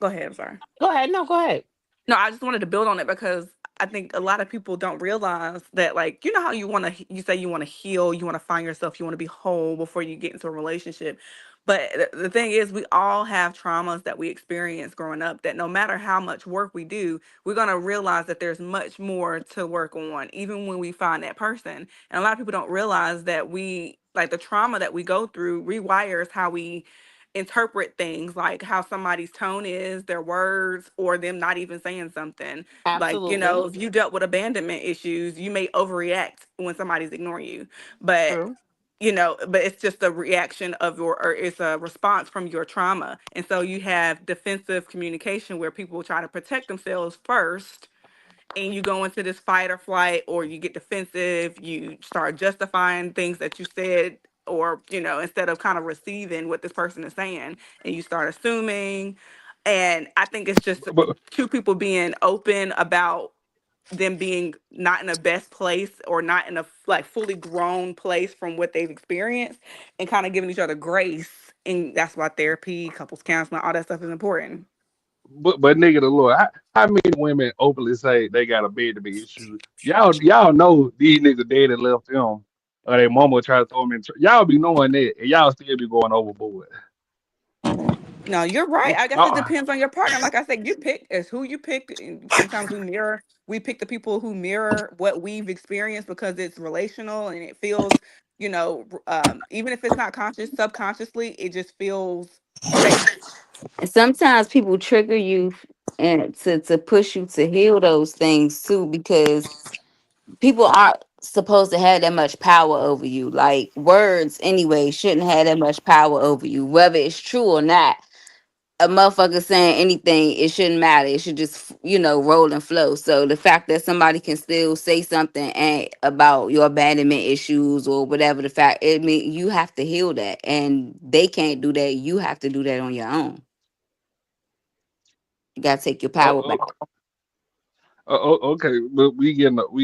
go ahead? I'm sorry. go ahead, no, go ahead. No, I just wanted to build on it because I think a lot of people don't realize that, like, you know how you say you want to heal, you want to find yourself, you want to be whole before you get into a relationship. But the thing is, we all have traumas that we experience growing up that no matter how much work we do, we're going to realize that there's much more to work on, even when we find that person. And a lot of people don't realize that like the trauma that we go through rewires how we interpret things, like how somebody's tone is, their words, or them not even saying something. Like, Absolutely. if you dealt with abandonment issues, you may overreact when somebody's ignoring you. But True. but it's just a reaction of or it's a response from your trauma. And so you have defensive communication where people try to protect themselves first, and you go into this fight or flight, or you get defensive, you start justifying things that you said, or instead of kind of receiving what this person is saying, and you start assuming. And I think it's just but two people being open about them being not in the best place, or not in a like fully grown place from what they've experienced, and kind of giving each other grace. And that's why therapy, couples counseling, all that stuff is important. but nigga, the Lord, how many women openly say they got a bed to be issues? Y'all know these niggas dead and left them, or their mama try to throw them in. Y'all be knowing that, and y'all still be going overboard. No, you're right. I guess it Uh, depends on your partner. Like I said, you pick is who you pick. And sometimes we pick the people who mirror what we've experienced because it's relational and it feels, even if it's not conscious, subconsciously, it just feels safe. And sometimes people trigger you and to push you to heal those things too, because people aren't supposed to have that much power over you. Like words anyway shouldn't have that much power over you, whether it's true or not. A motherfucker saying anything, it shouldn't matter. It should just, roll and flow. So the fact that somebody can still say something and about your abandonment issues or whatever the fact, it mean you have to heal that. And they can't do that. You have to do that on your own. You gotta take your oh, power back. oh, okay, but we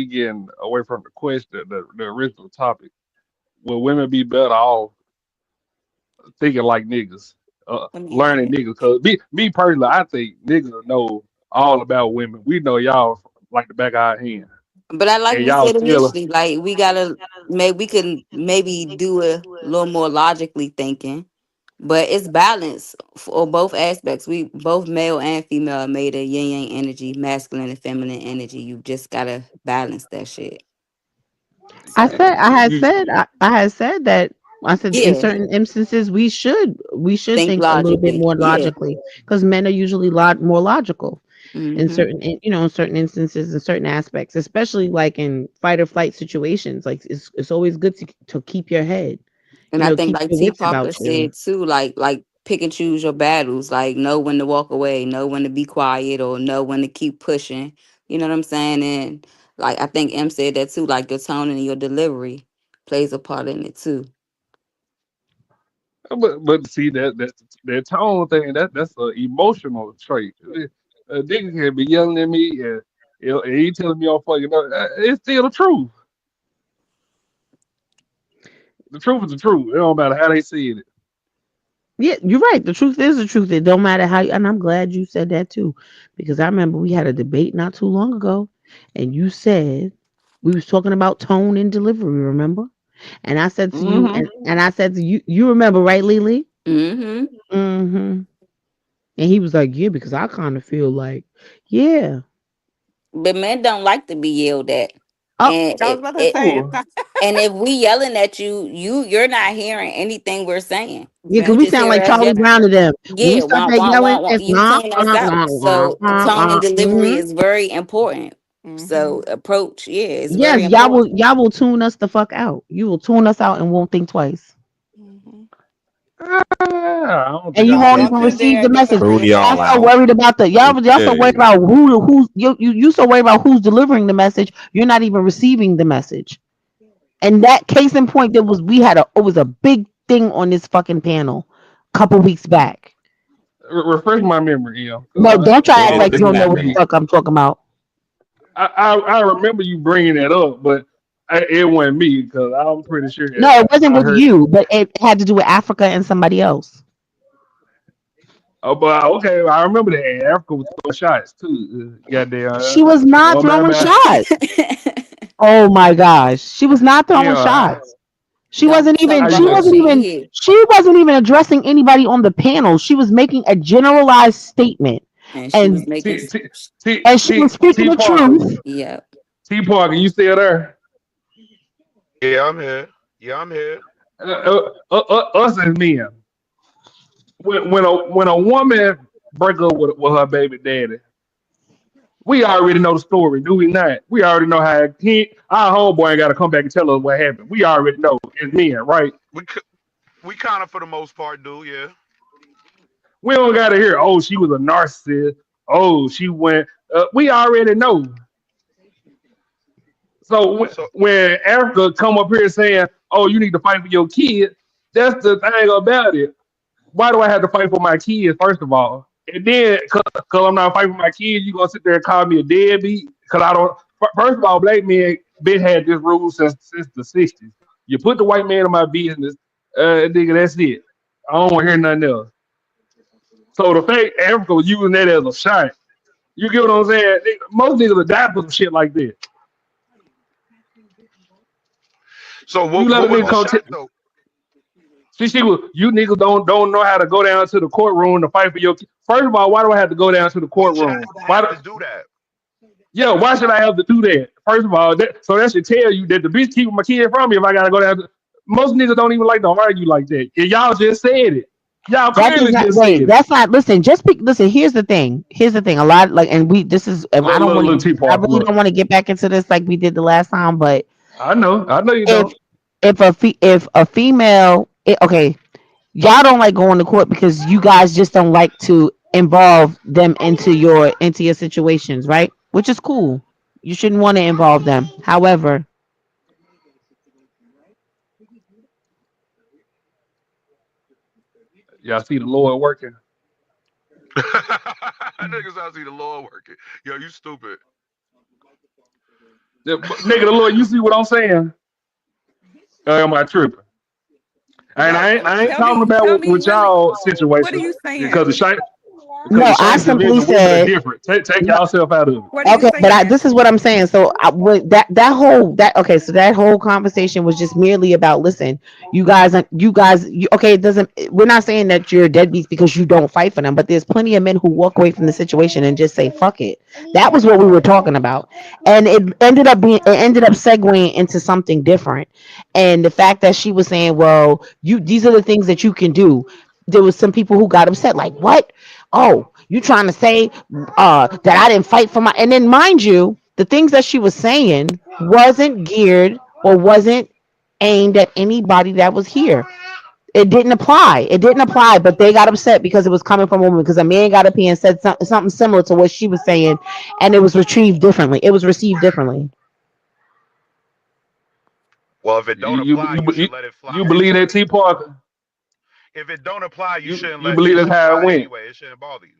getting away from the question, the original topic. Will women be better off thinking like niggas, Let me hear learning it. niggas? Cause me personally, I think niggas know all about women. We know y'all like the back of our hand, But I like and we y'all said still. initially, like we gotta maybe we can maybe do a little more logically thinking. But it's balance for both aspects. We both male and female are made of yin yang energy, masculine and feminine energy. You just gotta balance that shit. I So said I had said that I said in yeah, certain instances we should think think a little bit logically. more Yeah. logically because men are usually more logical in Hmm. certain instances in certain aspects, especially like in fight or flight situations. Like it's always good to keep your head, And I think keep like your T wits Parker about you. said too, like pick and choose your battles. Like know when to walk away, know when to be quiet, or know when to keep pushing. You know what I'm saying? And Like I think M said that too. Like your tone and your delivery plays a part in it too. But see that tone thing, that's an emotional trait. A nigga can be yelling at me and he telling me I'm fucking up. It's still the truth. The truth is the truth. It don't matter how they see it. Yeah, you're right. The truth is the truth. It don't matter how. And I'm glad you said that too, because I remember we had a debate not too long ago, and you said we was talking about tone and delivery. Remember? And I said to you, Hmm. and I said to you, you remember, right, Lily? Mm-hmm. Mm-hmm. And he was like, yeah, because I kind of feel like, yeah. But men don't like to be yelled at. Oh, And I was it, about to it say it's Oh, not. and if we yelling at you, you're not hearing anything we're saying. yeah, because You we just sound hear like us Charlie yell. Brown to them. When we Yeah, start wah, that wah, yelling, wah, wah. it's You nah, tune us nah, out. nah, nah, So nah, tone and nah. delivery Mm-hmm. is very important. Mm-hmm. So approach, yeah, it's very Yes, important. y'all will tune us the fuck out. You will tune us out and won't think twice. Mm-hmm. I don't And think you I Y'all, won't say y'all even sit that. receive there the and message. defend Prune Y'all y'all yourself. so out. worried about y'all so worried Okay. about you so worried about who's delivering the message. You're not even receiving the message. And that case in point, there was we had a it was a big thing on this fucking panel a couple weeks back. Refresh my memory, No, because don't try to What act did like don't you what think don't it know was what the happened? me. fuck I'm talking about. I remember you bringing that up, but it wasn't me because I'm pretty sure No, it wasn't I with heard. you, but it had to do with Africa and somebody else. Oh, but okay, I remember that Africa was throwing shots too. Goddamn, She was not don't matter throwing about shots. Oh my gosh, she was not throwing yeah. shots. She Don't wasn't talk even. How about you She her know? wasn't till you even. hit. She wasn't even addressing anybody on the panel. She was making a generalized statement, And she was and making, she was speaking T the Parker, truth. yep. T Parker, you still there? Yeah, I'm here. Yeah, I'm here. Us as men, when a woman break up with her baby daddy, we already know the story, do we not? We already know how our homeboy ain't got to come back and tell us what happened. We already know as men, right? We c- we kind of for the most part do, yeah. We don't got to hear, oh, she was a narcissist. Oh, she went. We already know. So So when Erica come up here saying, "Oh, you need to fight for your kid," that's the thing about it. Why do I have to fight for my kids first of all? And then, cause I'm not fighting for my kids, you gonna sit there and call me a deadbeat? Cause I don't. First of all, black men been had this rule since the '60s. You put the white man in my business, nigga, that's it. I don't want to hear nothing else. So the fact Africa was using that as a shot, you get what I'm saying? Most niggas would die for some shit like that. so You let a what was nigga the come. shot though? She was you niggas don't know how to go down to the courtroom to fight for your. First of all, why do I have to go down to the We shouldn't courtroom? even Why? have Do, to do that. yeah, why should I have to do that? First of all, so that should tell you that the bitch keeping my kid from me if I gotta go down. Most niggas don't even like to argue like that. And y'all just said it. Y'all That does clearly not just wait. said it. That's not. Listen. Just be, listen. Here's the thing. Here's the thing. A lot like, and we. This is. And I don't want Look, to. T I Park, really look. don't want to get back into this like we did the last time. But I know you if don't. if a female, okay, y'all don't like going to court because you guys just don't like to involve them into your situations, right? Which is cool. You shouldn't want to involve them. However, Y'all see the Lord working. Niggas, I see the Lord working. Yo, you stupid. Nigga, the Lord, you see what I'm saying? Am I tripping? And No, I ain't tell talking me, about tell with, me with really. y'all What are situation you because saying? because the no, I Shanks and men simply and women are said different. Take no. yourself out of it. What are you Okay, but saying? this is what I'm saying. So that whole that okay, so that whole conversation was just merely about listen, okay, it doesn't. We're not saying that you're deadbeats because you don't fight for them, but there's plenty of men who walk away from the situation and just say fuck it. That was what we were talking about, and it ended up segueing into something different. And the fact that she was saying, well, you these are the things that you can do. There was some people who got upset, like what? Oh, you trying to say that I didn't fight for my, and then mind you, the things that she was saying wasn't geared or wasn't aimed at anybody that was here. It didn't apply. It didn't apply, but they got upset because it was coming from a woman. Because a man got up here and said something similar to what she was saying, and it was retrieved differently. It was received differently. Well, if it don't You apply, you you you, should let it fly you believe that anyway. T Parker? If it don't apply, You believe it that's should how it fly went? anyway. It shouldn't bother you.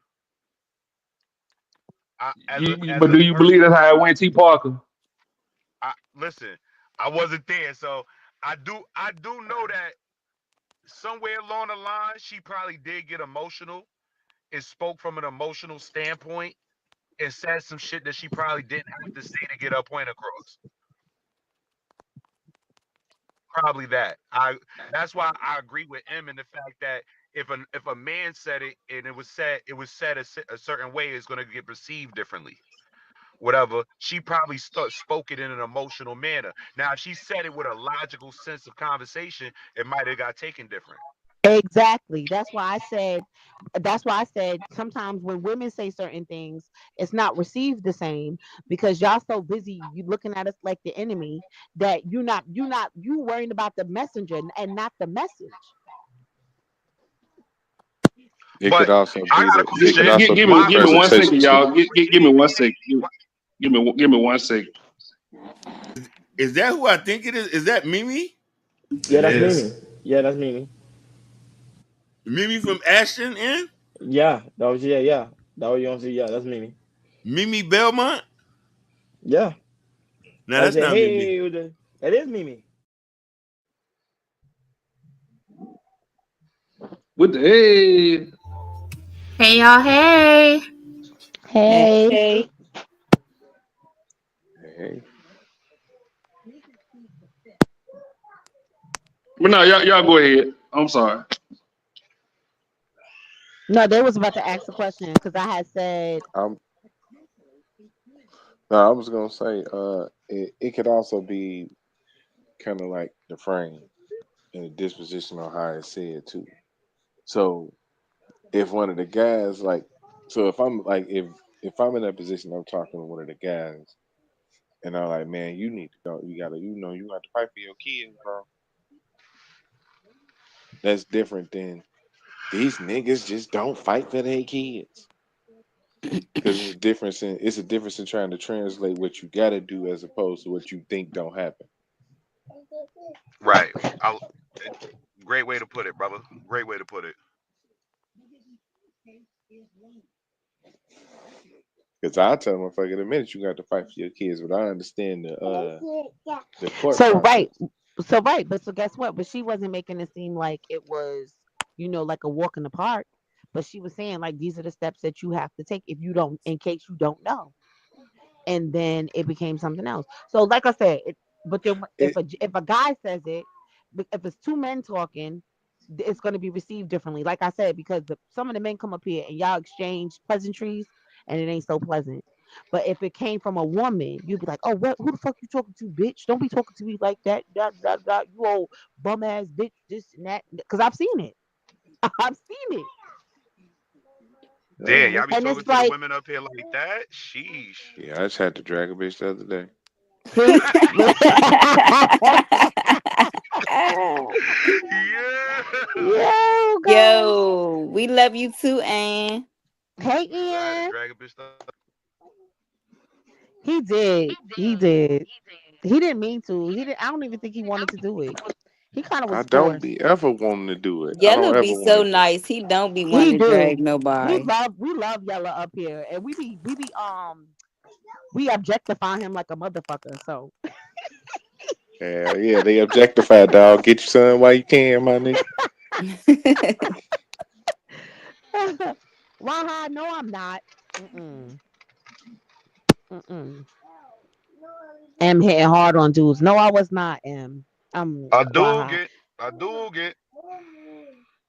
As But a do you believe person, that's how it went, T Parker? listen, I wasn't there, so I do know that somewhere along the line, she probably did get emotional and spoke from an emotional standpoint and said some shit that she probably didn't have to say to get her point across. Probably that. That's why I agree with M in the fact that if a man said it and it was said a certain way, it's going to get perceived differently. Whatever, she probably spoke it in an emotional manner. Now, if she said it with a logical sense of conversation, it might have got taken different. Exactly. That's why I said sometimes when women say certain things, it's not received the same because y'all so busy you looking at us like the enemy that you worrying about the messenger and not the message. It could But also I be got a the it could question. also be the Why? Give me 1 second, presentation too. y'all. Give me 1 second. Give me 1 second. Is that who I think it is? Is that Mimi? Yeah, It that's Mimi. is. Yeah, that's Mimi. Mimi from Ashton and Yeah, that was yeah. That was you don't see. Yeah, that's Mimi. Mimi Belmont? Yeah, No, I that's said, not Mimi. hey, that is Mimi. What the hey? Hey y'all, hey. Hey. Hey, Hey, But no, y'all go ahead. I'm sorry. No, they was about to ask a question because I had said I'm no, I was gonna say, it could also be kind of like the frame and the disposition on how it's said too. So if one of the guys like, so if I'm like, if I'm in that position, I'm talking to one of the guys, and I'm like, man, you need to go, you gotta, you got to fight for your kids, bro. That's different than these niggas just don't fight for their kids. Because it's a difference in trying to translate what you gotta do as opposed to what you think don't happen. Right. It- Great way to put it, brother. Great way to put it. Because I tell them, if I get a minute, you got to fight for your kids. But I understand the court so process. right. So right, but so guess what? But she wasn't making it seem like it was, like a walk in the park. But she was saying like these are the steps that you have to take if you don't in case you don't know. And then it became something else. So, like I said, but then It if a guy says it, if it's two men talking, it's going to be received differently. Like I said, because some of the men come up here and y'all exchange pleasantries, and it ain't so pleasant. But if it came from a woman, you'd be like, "Oh, what? Who the fuck you talking to, bitch? Don't be talking to me like that. You old bum ass bitch. This and that." Because I've seen it. I've seen it, Damn, oh, y'all be and talking it's to the like, women up here like that? Sheesh. yeah, I just had to drag a bitch the other day. see. Yeah. Yo, guys. yo, we love you too, Ann. Hey, So I had to Ian. drag a bitch. He did. He did. He didn't mean to. He didn't. I don't even think he wanted to do it. He kind of I was don't forced. be ever wanting to do it. I don't Yellow ever be want so to do it. nice. He don't be He wanting to do. drag nobody. We love Yella up here, and we objectify him like a motherfucker. So Yeah, yeah, they objectify dog. Get your son while you can, my nigga. Waha, no, I'm not. Mm-mm. Mm-mm. M hitting hard on dudes. No, I was not. M. I do Waha. get. I do get.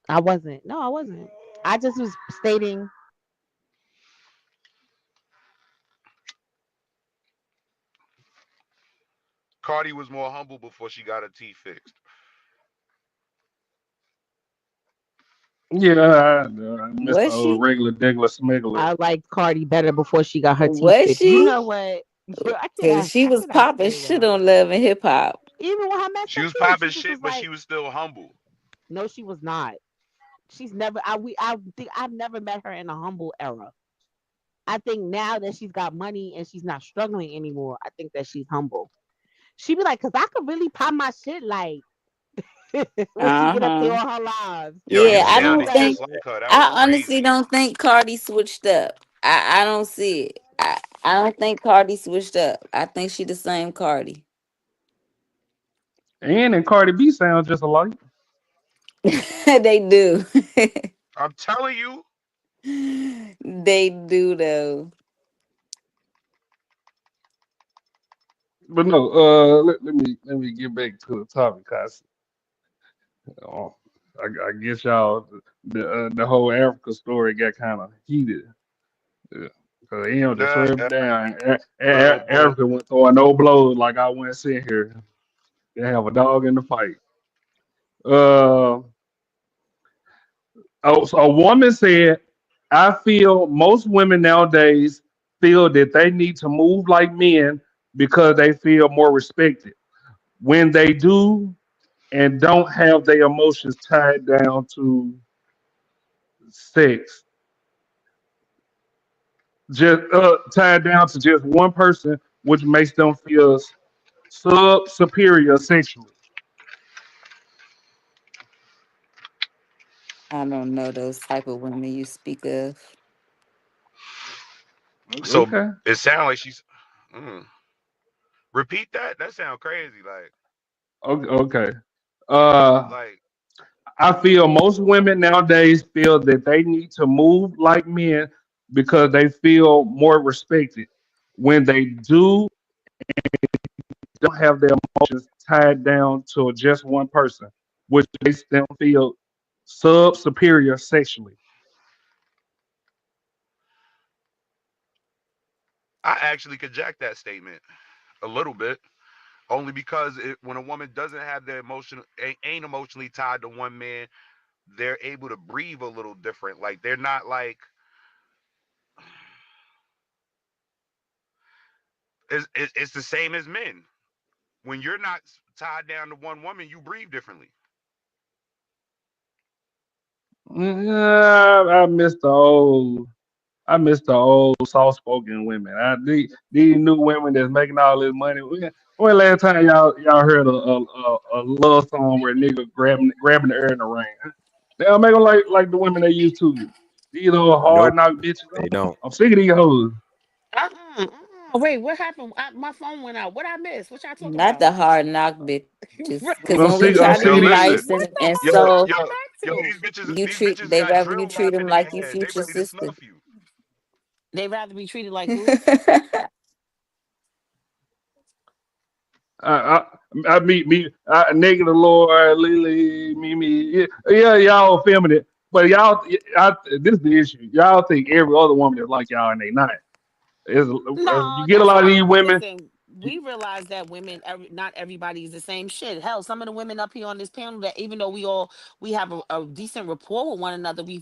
I wasn't. No, I wasn't. I just was stating. Cardi was more humble before she got her teeth fixed. Yeah, I missed the Was old she? regular degular smuggler. I liked Cardi better before she got her teeth Was fixed. You she? know what? Yo, Cause she I was cannot popping stand shit y'all. on Love and Hip Hop. Even with her messed She up was teeth, popping she just shit, was but like, she was still humble. no, she was not. She's never. I think I've never met her in a humble era. I think now that she's got money and she's not struggling anymore, I think that she's humble. She be like, cause I could really pop my shit like when she get up there Uh-huh. on her lives. Yo, you Yeah, I And I'm don't sounded like, just think like her. That was I honestly crazy. don't think Cardi switched up. I don't see it. I don't think Cardi switched up. I think she the same Cardi. And Cardi B sounds just alike. They do. I'm telling you. They do though. But no, let me get back to the topic, cause uh, I guess y'all the whole Africa story got kind of heated. Yeah. Cause just Nah, swear down. boom. Africa went throwing no blows like I went sit here. They have a dog in the fight. Uh, so a woman said, "I feel most women nowadays feel that they need to move like men because they feel more respected. When they do and don't have their emotions tied down to sex, just tied down to just one person, which makes them feel sub superior sexually." I don't know those type of women you speak of. So Okay, it sounds like she's. Mm. Repeat that. That sounds crazy. okay, okay. Uh, Like I feel most women nowadays feel that they need to move like men because they feel more respected. When they do, don't have their emotions tied down to just one person, which makes them feel sub superior sexually. I actually could jack that statement a little bit, only because when a woman doesn't have the emotion, ain't emotionally tied to one man, they're able to breathe a little different. Like they're not like it's the same as men. When you're not tied down to one woman, you breathe differently. I miss the old. I miss the old soft spoken women. These new women that's making all this money. When last time y'all heard a love song where a nigga grabbing the air in the rain? They don't make them like the women they used to. These little hard Nope, knock bitches. they don't. I'm sick of these hoes. Wait, what happened? My phone went out. What I missed? What y'all talking Not about? the hard knock bitches. Cause Right. I'm when we sick. I'm try to sick Yo, of be these. listen. nice What the and Yo, fuck did so I yo, come yo, back to? these bitches they got rather you drill treat them rapping in like their you head. They future ready to sister. snuff you. They rather be treated like who? I, I meet me, negative Lord, Lily, Mimi. Yeah, y'all feminine, but this is the issue. Y'all think every other woman is like y'all, and they not. You No, get a that's lot of not. these women. Listen, we realize that women, not everybody is the same shit. Hell, some of the women up here on this panel, that even though we have a decent rapport with one another, we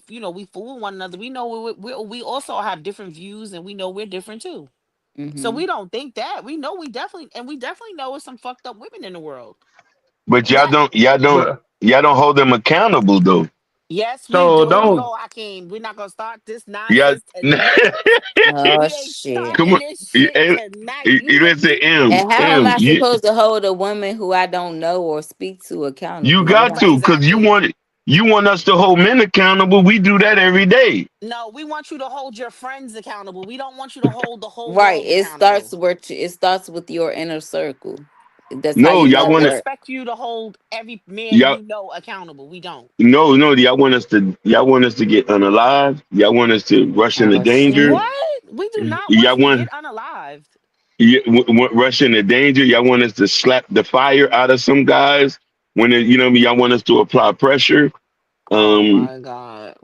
fool with one another. We know we also have different views, and we know we're different too. So Hmm. we don't think that. We definitely know it's some fucked up women in the world. But And that But y'all don't hold them accountable though. yes, we so do. don't. No, Hakeem, we're not gonna start this Y'all nonsense tonight. Oh We ain't shit. come starting on. this You, shit tonight. You you hear didn't say me? And how am M. I supposed to hold a woman who I don't know or speak to You accountable? got to, cause Exactly. you want us to hold men accountable. We do that every day. No, we want you to hold your friends accountable. We don't want you to hold the whole Right. world accountable. It starts with your inner circle. That's how No, We you y'all don't know want to what. expect you to hold every man y'all you know accountable. We don't. no, y'all want us to get unalive. Y'all want us to rush into Oh danger. shit. What? We do not want Y'all you to want get unalived. rush into danger. Y'all want us to slap the fire out of some guys when you know what I mean. Y'all want us to apply pressure. Oh Um, my God.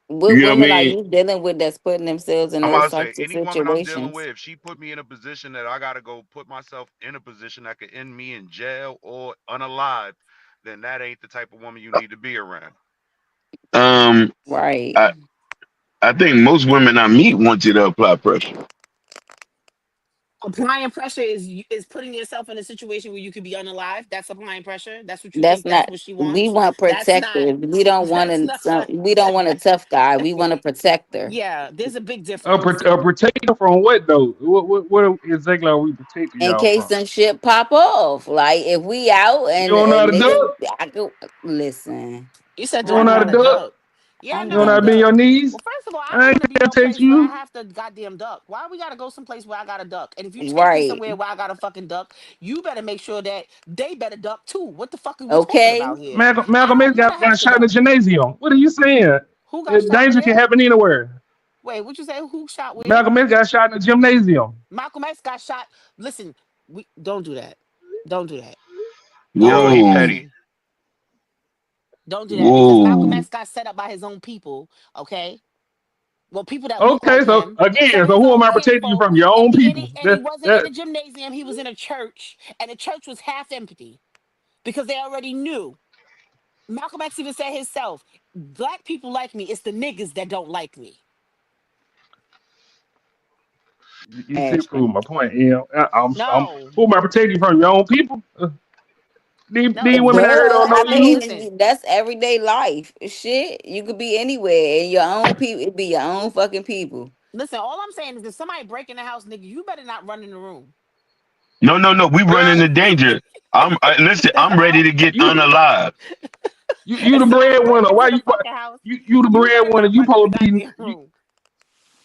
What you know what I women are mean. you dealing with that's putting themselves in I'm those about to say, types of any woman I'm dealing situations? with, if she put me in a position that I gotta go put myself in a position that could end me in jail or unalive, then that ain't the type of woman you need to be around. Um, Right. I think most women I meet want you to apply pressure. Applying pressure is putting yourself in a situation where you could be unalive. That's applying pressure. That's what you That's think. That's not. what she We wants. want That's not. protector. We don't want That's a not. we don't want a tough guy. We want a protector. Yeah, there's a big difference. A protector from what though? What exactly are we protecting In y'all case from? some shit pop off. Like if we out You and don't know how to niggas, duck? I go listen. You said, You do I I don't know know how how to to know. duck? duck? Yeah, I I You know don't how know to how know. to bend duck. your knees? Well, first of all, I I don't ain't want to be gonna no text place where I you. have to goddamn duck. Why we gotta go someplace where I gotta duck? And if you take me Right. somewhere where I gotta fucking duck, you better make sure that they better duck too. What the fuck are we talking Okay. about here? I Malcolm don't X want to got have to shot in the duck. gymnasium. What are you saying? Who got shot Danger can where? happen anywhere. Wait, what you say? Who shot where? Malcolm X got shot in the gymnasium. Malcolm X got shot. Listen, we don't do that. Don't do that. Don't do Yo, he that, Whoa, petty. Ashton. Don't do that because Malcolm whoa. X got set up by his own people. Okay, well, people that look Okay, like so him, again, set so his who am own I protecting you kinfolk, from? Your own people. and he That wasn't in that a gymnasium. He was in a church, and the church was half empty because they already knew. Malcolm X even said himself, "Black people like me. It's the niggas that don't like me." you see Ashton. prove my point. You know, I'm No, who am I protecting you from? Your own people. These no, women out here Duh. don't that's know I not. you. Listen, mean, that's everyday life. Shit. You could be anywhere and your own people. It be your own fucking people. listen. All I'm saying is, if somebody break in the house, nigga, you better not run in the room. No, no, no. We run into danger. Listen. The I'm ready hell? to get You unalive. you If the somebody break breadwinner. into Why the you fucking house, you the you better breadwinner? not You run in the supposed to be goddamn room.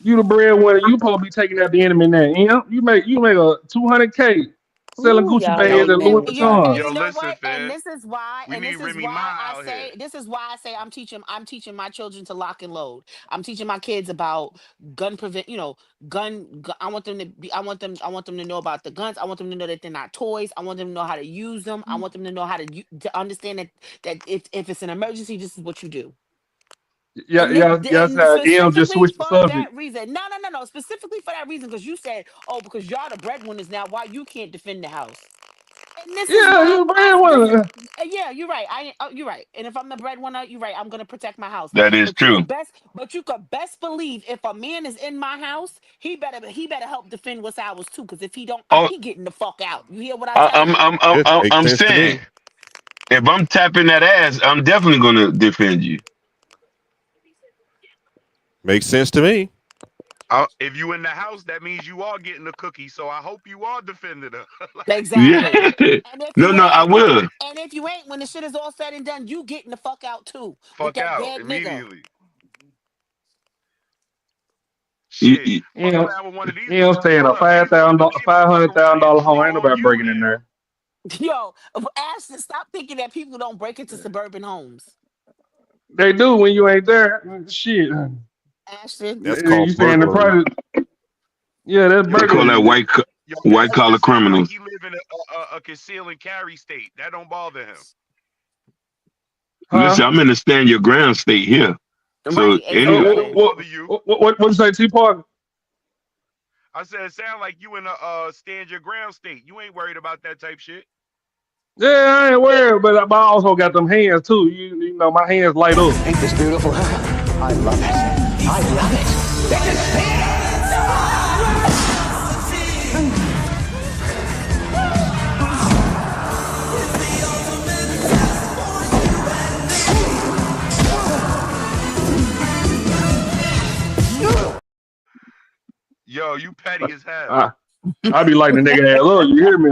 you the breadwinner. You supposed to be taking out the enemy now. You make a 200K selling Ooh, Gucci y'all bags Yo, at ain't Louis never Yeah, Vuitton. and talking. you yo, know listen, what? And fam. We need this is Remy why Ma I out here. say I'm teaching my children to lock and load. I'm teaching my kids about gun prevent, I want them to be I want them to know about the guns. I want them to know that they're not toys. I want them to know how to use them. I want them to know how to understand that if it's an emergency, this is what you do. Yeah, And this, yeah, yeah. and M just specifically switched the for subject. that reason. No, no, no, no. Specifically for that reason, because you said, "Oh, because y'all the breadwinners now, why you can't defend the house?" And this is Yeah, why you the I this is breadwinner. yeah, you're right. You're right. And if I'm the breadwinner, you're right. I'm gonna protect my house. That is true. But you could best believe if a man is in my house, he better help defend what's ours too. Because if he don't, Oh, he getting the fuck out. You hear what I tell I'm you? I'm I'm It I'm, makes I'm sense to saying me. if I'm tapping that ass, I'm definitely gonna defend you. Makes sense to me. If you in the house, that means you are getting a cookie. So I hope you are defending her. Like, Yeah. Exactly. And if No, you no, I ain't, will. and if you ain't, when the shit is all said and done, you getting the fuck out too with fuck that out dead nigga. immediately. You, Shit, you, You fuck know, around with one of these you know, niggas. staying a Hold up, five these niggas thousand don't even five fuck hundred thousand around and dollar home. Ain't draw nobody you breaking in in. there. Yo, Ashton, stop thinking that people don't break into suburban homes. They do when you ain't there. Shit, Ashton. That's you called stay in the burglary. private. Yeah, that's Yo, they call that burglary. white Ashton collar sound like criminals. he live in a conceal and carry state. That don't bother him. Huh? Listen, I'm in the stand your ground state here. So Right, any That don't exactly. bother you. What you say, T Park? I said it sound like you in a stand your ground state. You ain't worried about that type shit. Yeah, I ain't worried, but I also got them hands too. You know, my hands light up. Ain't this beautiful? I love it. I love it. This is Yo, you petty as hell. I I be lighting the nigga ass up. You hear me?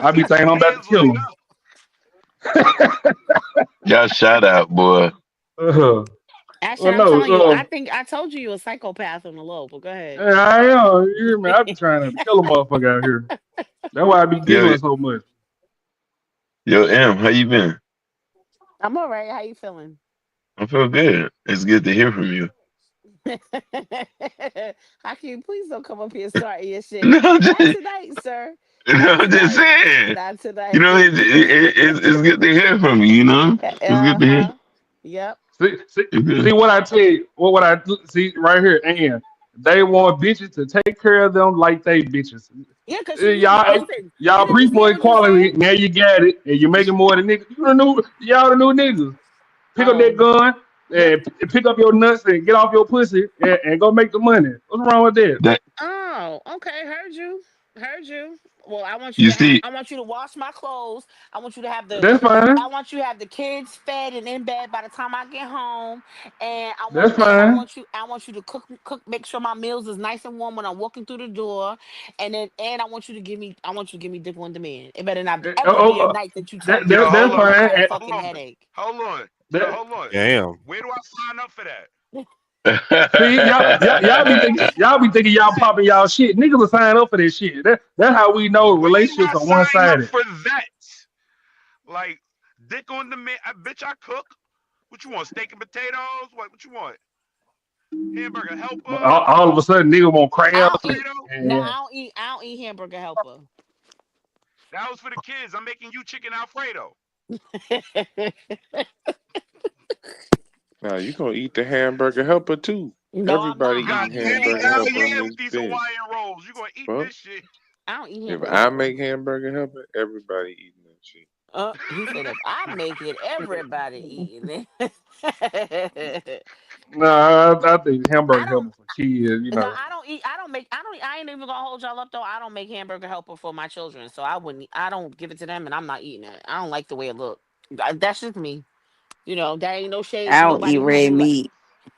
I be thinking I'm about to Hands kill light him. up. y'all shout out, boy. uh, Ashton, well, I'm no, telling you, I think I told you you're a psychopath on the low, but go ahead. I am. You hear me? I be trying to kill a motherfucker out here. That's why I be Yo, giggling so much. yo, M, how you been? I'm all right. How you feeling? I feel good. It's good to hear from you. How can you please don't come up here starting your shit? No, I'm just, Not tonight, sir. no, Not I'm just tonight. saying. Not You know, tonight. it's good to hear from you. You know, it's good to hear. Uh-huh. Yep. See, see, It's see good. what I tell you. What I see right here, and they want bitches to take care of them like they bitches. Yeah, because Y'all, listen, you y'all didn't pre just hear for what you said? equality. Now you got it, and you're making more than niggas. Y'all the new niggas. Pick up that Oh, gun yep. and pick up your nuts and get off your pussy and go make the money. What's wrong with that? That Oh, okay. Heard you. Heard you. Well, I want you You to have. see, I want you to wash my clothes. I want you to have the. That's fine. I want you to have the kids fed and in bed by the time I get home. And I want. That's And I fine. want you. I want you to cook. Make sure my meals is nice and warm when I'm walking through the door. And then. And I want you to give me. I want you to give me dick on demand. It better not Oh, ever be a oh, night that you tell that, me Yo, that no that's hold and up. I fine. got a Hold fucking on. headache. Hold on. Yo, That, hold on. Damn. Where do I sign up for that? see, y'all be thinking y'all popping y'all shit. Niggas will sign up for this shit. That's how we know Where do relationships I are one sign up sided. for that? Like, dick on demand. Bitch, I cook. What you want? Steak and potatoes? What you want? Hamburger helper? All of a sudden, niggas want I crabs don't eat. Alfredo? No, and I don't eat hamburger helper. That was for the kids. I'm making you chicken Alfredo. Now you gonna eat the hamburger helper too. No, I'm Everybody not. I God don't eating eat damn, hamburger hamburger hell helper helper. in yeah, with this these bitch. Hawaiian rolls. You gonna eat Fuck. this shit. I don't eat If hamburger I helper. make hamburger helper, everybody eating that shit. He said if I make it, everybody eating it. nah, I think I hamburger don't. helper for kids. No, I don't eat. I don't make. I don't. I ain't even gonna hold y'all up though. I don't make hamburger helper for my children, so I wouldn't. I don't give it to them, and I'm not eating it. I don't like the way it look. That's just me. That ain't no shade I to don't eat nobody who red do like. meat.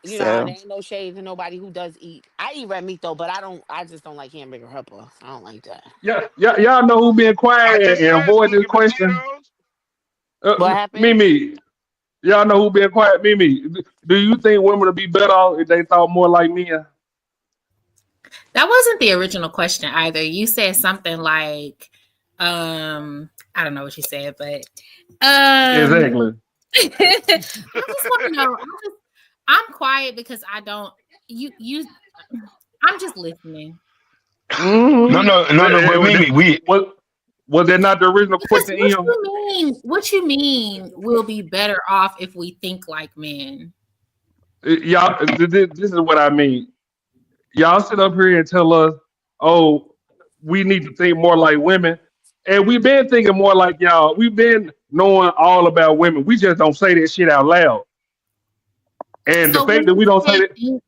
There So ain't no shade to nobody who does eat. I eat red meat though, but I don't. I just don't like hamburger helper. I don't like that. y'all know who been I quiet just and said avoid steak this and question? potatoes. What happened? Mimi. Y'all know who been quiet? Mimi. Do you think women would be better off if they thought more like men? That wasn't the original question either. You said something like, I don't know what you said, but Exactly. I just want to know. I'm quiet because I don't. You. I'm just listening no, Mm-hmm. no, no, no. But Mimi, we Was that not the original because question, what Em? you mean? What you mean? We'll be better off if we think like men. Y'all, this is what I mean. Y'all sit up here and tell us, oh, we need to think more like women. And we've been thinking more like y'all. We've been knowing all about women. We just don't say that shit out loud. And the So fact that we don't say that,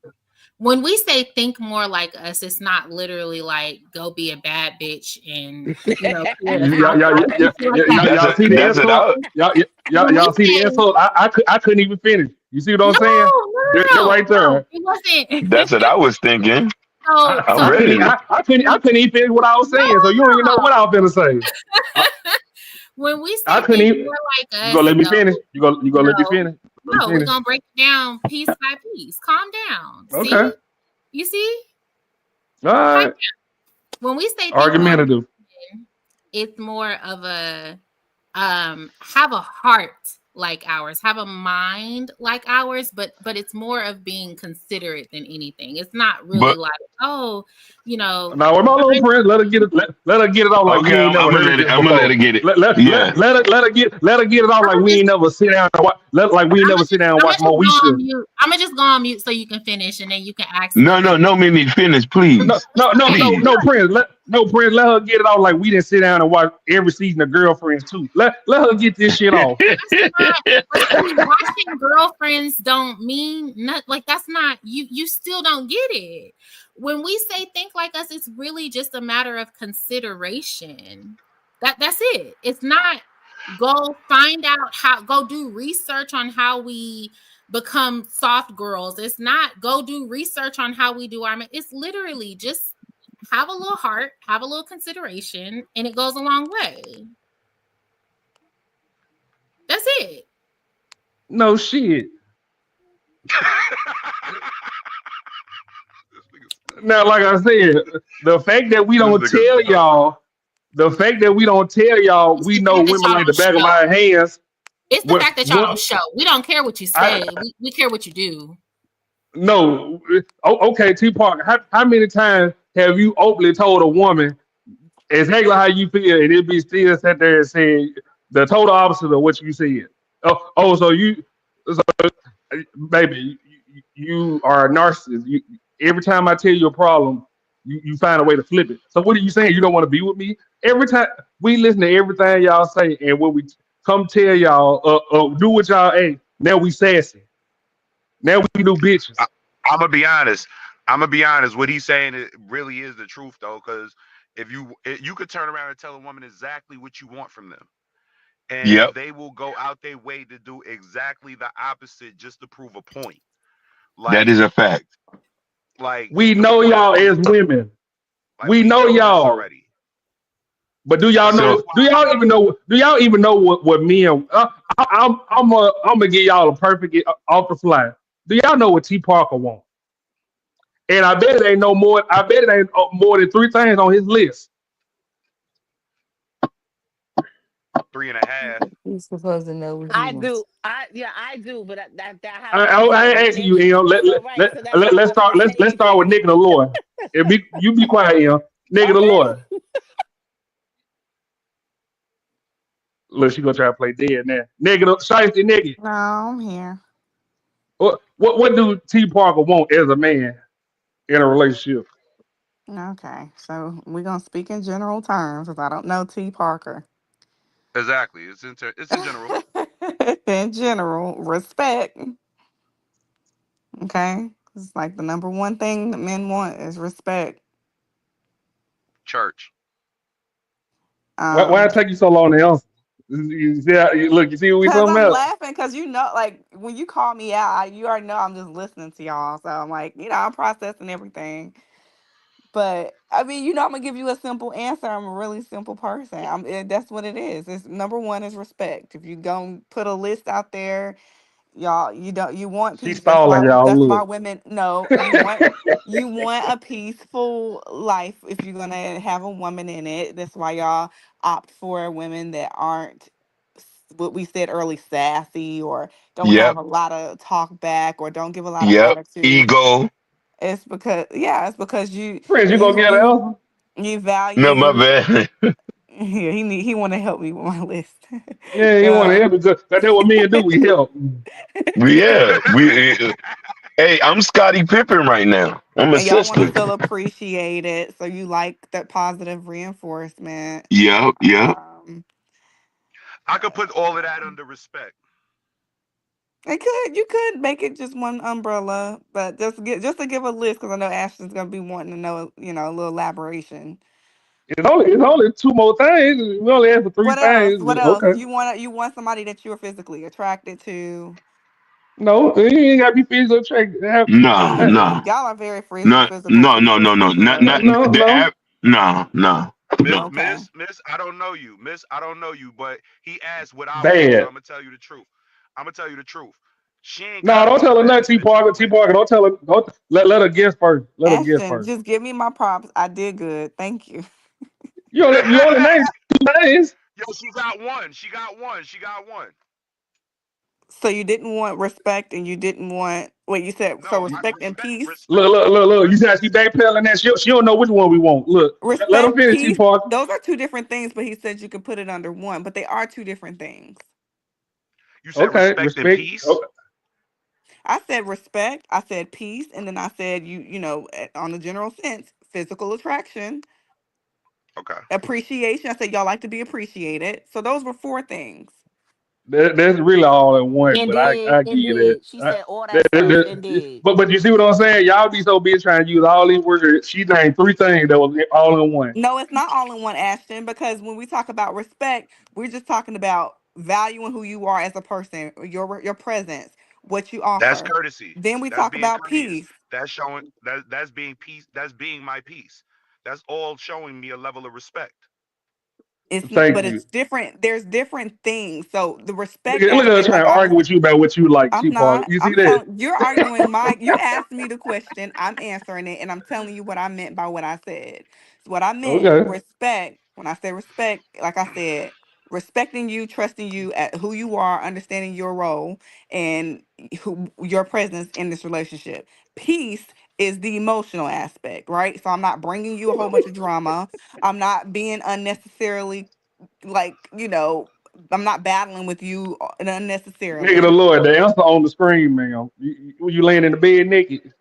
when we say think more like us, it's not literally like go be a bad bitch and create a housewife or anything like that. that's y'all a see the that's what I insult? was. When we Y'all see the say insult? I couldn't even finish. You see what I'm no, saying? no, no, They're no, right no, there. it wasn't. That's what I was thinking. I'm So ready. I couldn't even finish what I was saying. So you don't even know what I was gonna say. I, when we I say couldn't think even. more like You us, gonna let me finish? though, You gonna let me no, finish? Let me no, we're finish. gonna break it down piece by piece. Calm down. Okay. See, you see, All pipe right. down. When we say think more like Argumentative. men, it's more of a have a heart like ours, have a mind like ours, but it's more of being considerate than anything. It's not really But like, oh, Now, with my little friend, let her get it off like okay, we ain't never I'm gonna heard let it. this I'm gonna let before. her get it. Let Yeah. her get it off I'm like gonna we just ain't never sit down and watch. Like we ain't never sit down and I'm gonna watch just go on Moesha. mute. I'm gonna just go on mute so you can finish, and then you can ask No, no, whatever. no, Mimi, finish, No, please, no, no, no, please. no, Prince. Let her get it off like we didn't sit down and watch every season of Girlfriends too. Let her get this shit off. That's not. But see, watching girlfriends don't mean not like that's not you. You still don't get it. When we say think like us, it's really just a matter of consideration. That's it. It's not go find out how go do research on how we become soft girls. It's not go do research on how we do our it's literally just have a little heart, have a little consideration, and it goes a long way. That's it. No shit. Now, like I said, the fact that we This don't nigga's tell dumb. y'all, the fact that we don't tell y'all, It's we the know fact that women y'all like the don't back of show. our hands. It's the fact that y'all don't What show. We don't care what you I say. We care what you do. no. Okay, T Park. How many times have you openly told a woman exactly how you feel, and it be still sat there and say the total opposite of what you said? So so baby, you are a narcissist. Every time I tell you a problem, you find a way to flip it. So what are you saying? You don't want to be with me? Every time we listen to everything y'all say, and when we come tell y'all, do what y'all ain't. Now we sassy. Now we do bitches. I'm gonna be honest. I'm gonna be honest. What he's saying it really is the truth though, because You could turn around and tell a woman exactly what you want from them, and Yep. they will go out their way to do exactly the opposite just to prove a point. That Like, is a fact. We the know point y'all is, as women. like, We we know know this y'all. already. But do y'all So So know? that's Do why y'all even know? Do y'all even know what men? I'm gonna give y'all a perfect off the fly. Do y'all know what T Parker wants? And I bet it ain't no more. I bet it ain't more than three things on his list. 3.5. You're supposed to know what he I do. wants. I do, but that I, haven't been I, I said. ain't And asking you, if Em. so, right, so that's why I'm Let's not start. gonna say Let's start with anything. Nigga the Lord. You be quiet, Em. Nigga the Okay. Lord. Look, she gonna try to play dead now. Nigga, the shiesty nigga. No, I'm here. What do T Parker want as a man in a relationship? Okay, so we're gonna speak in general terms because I don't know T. Parker. Exactly. It's in general. In general, respect. Okay, it's like the number one thing that men want is respect. Church. Why Um, it take you so long to answer? Look, you see what we Cause talking I'm about? laughing, cause you know, like when you call me out, you already know I'm just listening to y'all. So I'm like, I'm processing everything. But I mean, I'm gonna give you a simple answer. I'm a really simple person. That's what it is. It's number one is respect. If you gonna put a list out there, y'all, you want She peace. That's stalling why y'all. Look. women no, you want a peaceful life if you're gonna have a woman in it. That's why y'all opt for women that aren't what we said early, sassy, or don't have yep. a lot of talk back, or don't give a lot of Yep. attitude. Ego. It's because Prince, you gonna you get an you answer? you No, my value. bad. Yeah, he want to help me with my list. Yeah, you want to uh, help because that's what men do. We help. Yeah. Hey, I'm Scottie Pippen right now. I'm a and y'all want to sister. feel appreciated, so you like that positive reinforcement. Yep. Yep. Um, I could put all of that under respect. you could make it just one umbrella, but just to give a list because I know Ashton's gonna be wanting to know, a little elaboration. It's only two more things. We only asked for three What else? things. What else? Okay. You want somebody that you're physically attracted to. No, you ain't got to be physical attracted. No. No. Y'all are very No. physical No. No. No. creatures No. for Not. sure. Not no, the no. app. No. No. Miss, No. Okay. I don't know you. Miss, I don't know you, but he asked what I want, so Bad. I'm gonna tell you the truth. I'm gonna tell you the truth. She ain't No, gotta don't be the tell her nothing, baddest T bitch in Parker. the T land. Parker, don't tell her. Don't let her guess first. Let her guess Ashton, first. just give me my props. I did good. Thank you. You only named two things. Yo, she got one. She got one. She got one. So you didn't want respect and you didn't want what you said. So No, respect and peace. Look. You said she backpedaling that. She don't know which one we want. Look, let her Respect, finish, T peace. Parker. Those are two different things, but he said you could put it under one, but they are two different things. You said Okay, respect and respect. peace. Okay. I said respect, I said peace, and then I said on the general sense, physical attraction, Okay. appreciation. I said y'all like to be appreciated. So those were four things. That's really all in one, but Indeed, I give you that. indeed. She said all that stuff. That- Indeed. but you see what I'm saying? Y'all be so busy trying to use all these words. She named three things that was all in one. No, it's not all in one, Ashton, because when we talk about respect, we're just talking about valuing who you are as a person, your presence, what you That's offer. courtesy. Then we That's talk being about courteous. peace. That's showing that's being peace. That's being my peace. That's all showing me a level of respect. But Thank it's you. different. There's different things. So the respect Look at her aspect, trying like to I was argue with you about what you like, I'm T Parker. not. You see I'm that? telling you're arguing you asked me the question, I'm answering it, and I'm telling you what I meant by what I said. So what I meant, Okay. respect, when I say respect, like I said, respecting you, trusting you at who you are, understanding your role and your presence in this relationship. Peace is the emotional aspect, right? So I'm not bringing you a whole bunch of drama. I'm not being unnecessarily like, I'm not battling with you Nigga the unnecessarily. Lord, the answer on the screen, man. You laying in the bed naked.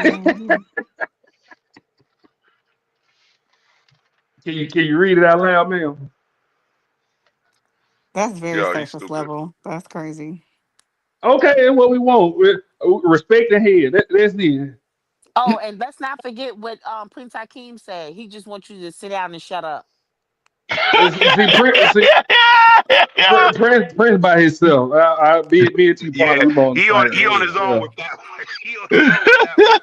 Mhm. Can you read it out loud, man? That's very Yo, you surface stupid. level. That's crazy. Okay, that's what we want. Respect the head. That's it. Oh, and let's not forget what Prince Hakeem said. He just wants you to sit down and shut up. Prince by himself. Me and T Parker, Yeah, we on the he on same. he on his own Yeah. with that one. He on his own with that one.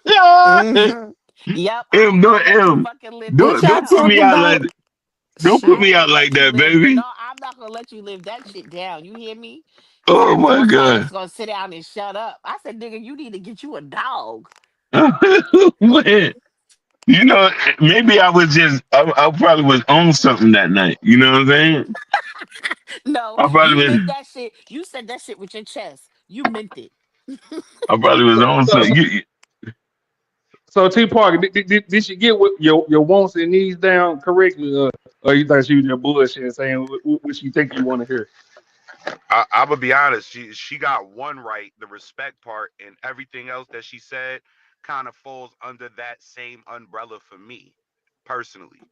Mhm. Yep, I M, ain't gonna don't let you M, fucking live that What don't shit y'all don't put down. me talking out like about? don't put I ain't me out gonna like let you that, live. No, baby. I'm not gonna let you live that shit down. You hear me? He Oh said, "I my want somebody that's god. gonna sit down and shut up." I said, "Nigga, you need to get you a dog." Man, you know, maybe I probably was on something that night. You know what I'm saying? No, I you probably was meant that shit. You said that shit with your chest. You meant it. I probably was on So, something. so, so T Parker, did she get what your wants and needs down correctly, or you think she was just bullshit saying what you think you want to hear? I'm gonna be honest. She got one right, the respect part, and everything else that she said kind of falls under that same umbrella for me, personally.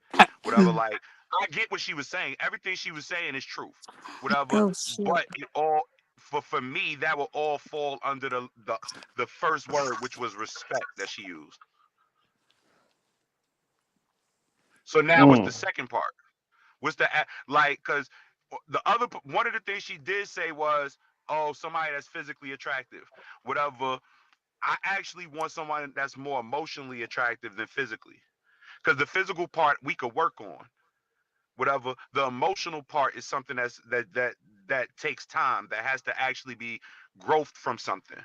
Whatever, like I get what she was saying. Everything she was saying is truth. Whatever, Oh shit. but it all for me that will all fall under the first word, which was respect that she used. So now what's the Mm. second part? What's the like? Because one of the things she did say was, "Oh, somebody that's physically attractive, whatever." I actually want someone that's more emotionally attractive than physically, because the physical part we could work on. Whatever the emotional part is something that takes time. That has to actually be growth from something.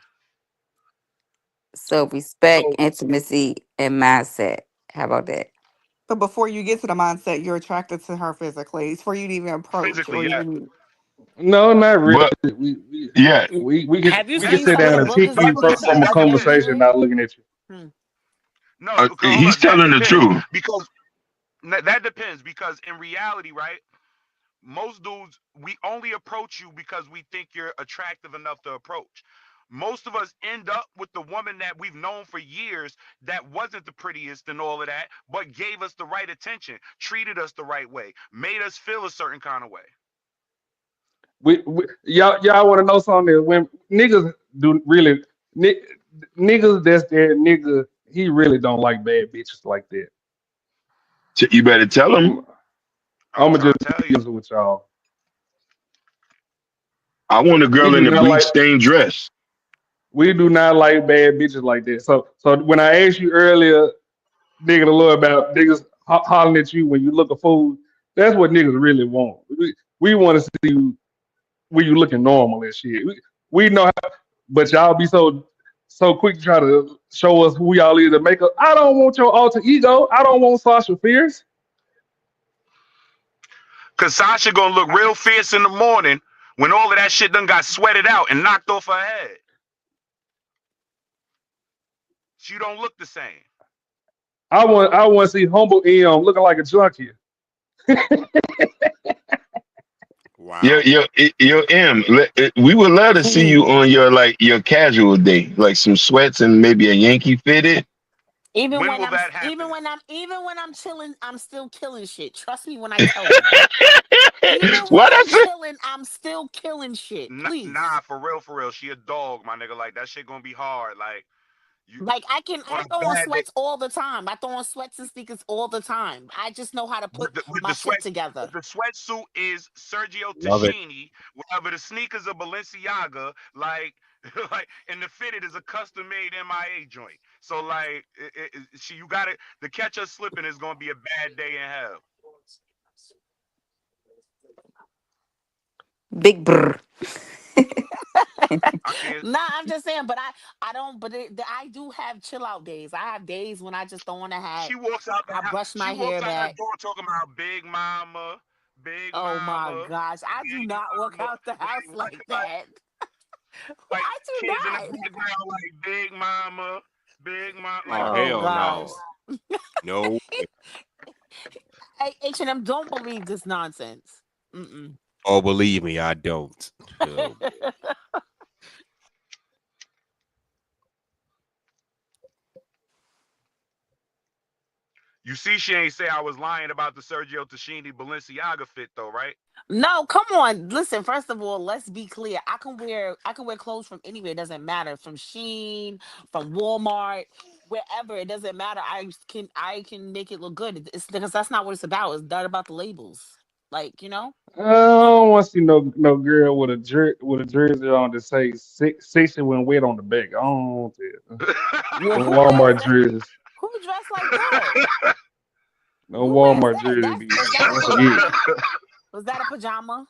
So respect, So intimacy, and mindset. How about that? But before you get to the mindset, you're attracted to her physically. It's for you to even approach physically, or yeah. even. No, not really. but We we yeah, we can Have you we can seen sit some of down the and pick boogers you that from, Prince from a Prince That's Hakeem conversation, with? not looking at you. Hmm. no. Hold he's up. That telling the depends truth. because that depends because in reality, right? Most dudes, we only approach you because we think you're attractive enough to approach. Most of us end up with the woman that we've known for years that wasn't the prettiest and all of that, but gave us the right attention, treated us the right way, made us feel a certain kind of way. Y'all want to know something? That when niggas do really ni- niggas that's their nigga, he really don't like bad bitches like that. You better tell him. I'm I'm I'm gonna trying just to tell be you. honest with y'all. I want a We girl do in a not bleach like stained dress. we do not like bad bitches like that. So when I asked you earlier, nigga, the Lord about niggas hollering at you when you look a fool, that's what niggas really want. We want to see you when you looking normal and shit. We know how, but y'all be so quick to try to show us who y'all is to make us. I don't want your alter ego. I don't want Sasha Fierce. Cause Sasha gonna look real fierce in the morning when all of that shit done got sweated out and knocked off her head. She don't look the same. I want to see humble M looking like a junkie. Yo, Wow. yo, yo, M. We would love to see you on your your casual day, like some sweats and maybe a Yankee fitted. When will that happen? Even when I'm chilling, I'm still killing shit. Trust me when I tell you. Even when What I I'm say? chilling, I'm still killing shit. Nah, Please. for real, for real. She a dog, my nigga. Like that shit gonna be hard. Like you Like on I a throw on bad day sweats all the time. I throw on sweats and sneakers all the time. I just know how to put with my the shit sweats. together. If the sweatsuit is Sergio Love it. Tashini, whatever the sneakers are Balenciaga, like like, and the fitted is a custom made MIA joint. So like, you got it. The catch us slipping is gonna be a bad day in hell. Big brr. I can't. Nah, I'm just saying, but I don't. But I do have chill out days. I have days when I just throw on a hat. She walks out I that house. brush She my walks hair out that back. door talking about Big Mama, Big Oh my Mama, gosh, I do Big not walk Mama, out the house like like, that. like I do kids in the not. background like Big Mama, Big Mama. Like, Oh Oh no, hell gosh. no. No. Hey, H&M, don't believe this nonsense. Mm-mm. Oh, believe me, I don't. Oh, You see, she ain't say I was lying about the Sergio Tashini Balenciaga fit though, right? No, come on. Listen, first of all, let's be clear. I can wear clothes from anywhere. It doesn't matter. From Shein, from Walmart, wherever. It doesn't matter. I can make it look good. It's because that's not what it's about. It's not about the labels. Like, I don't want to see no girl with a jersey on that say "sexy when wet" on the back. I don't want that. Well, No who does Walmart that? jerseys. Who dressed like that? No Who wears Walmart that? jersey That's be is that a don't forget. pajama? Was that a pajama?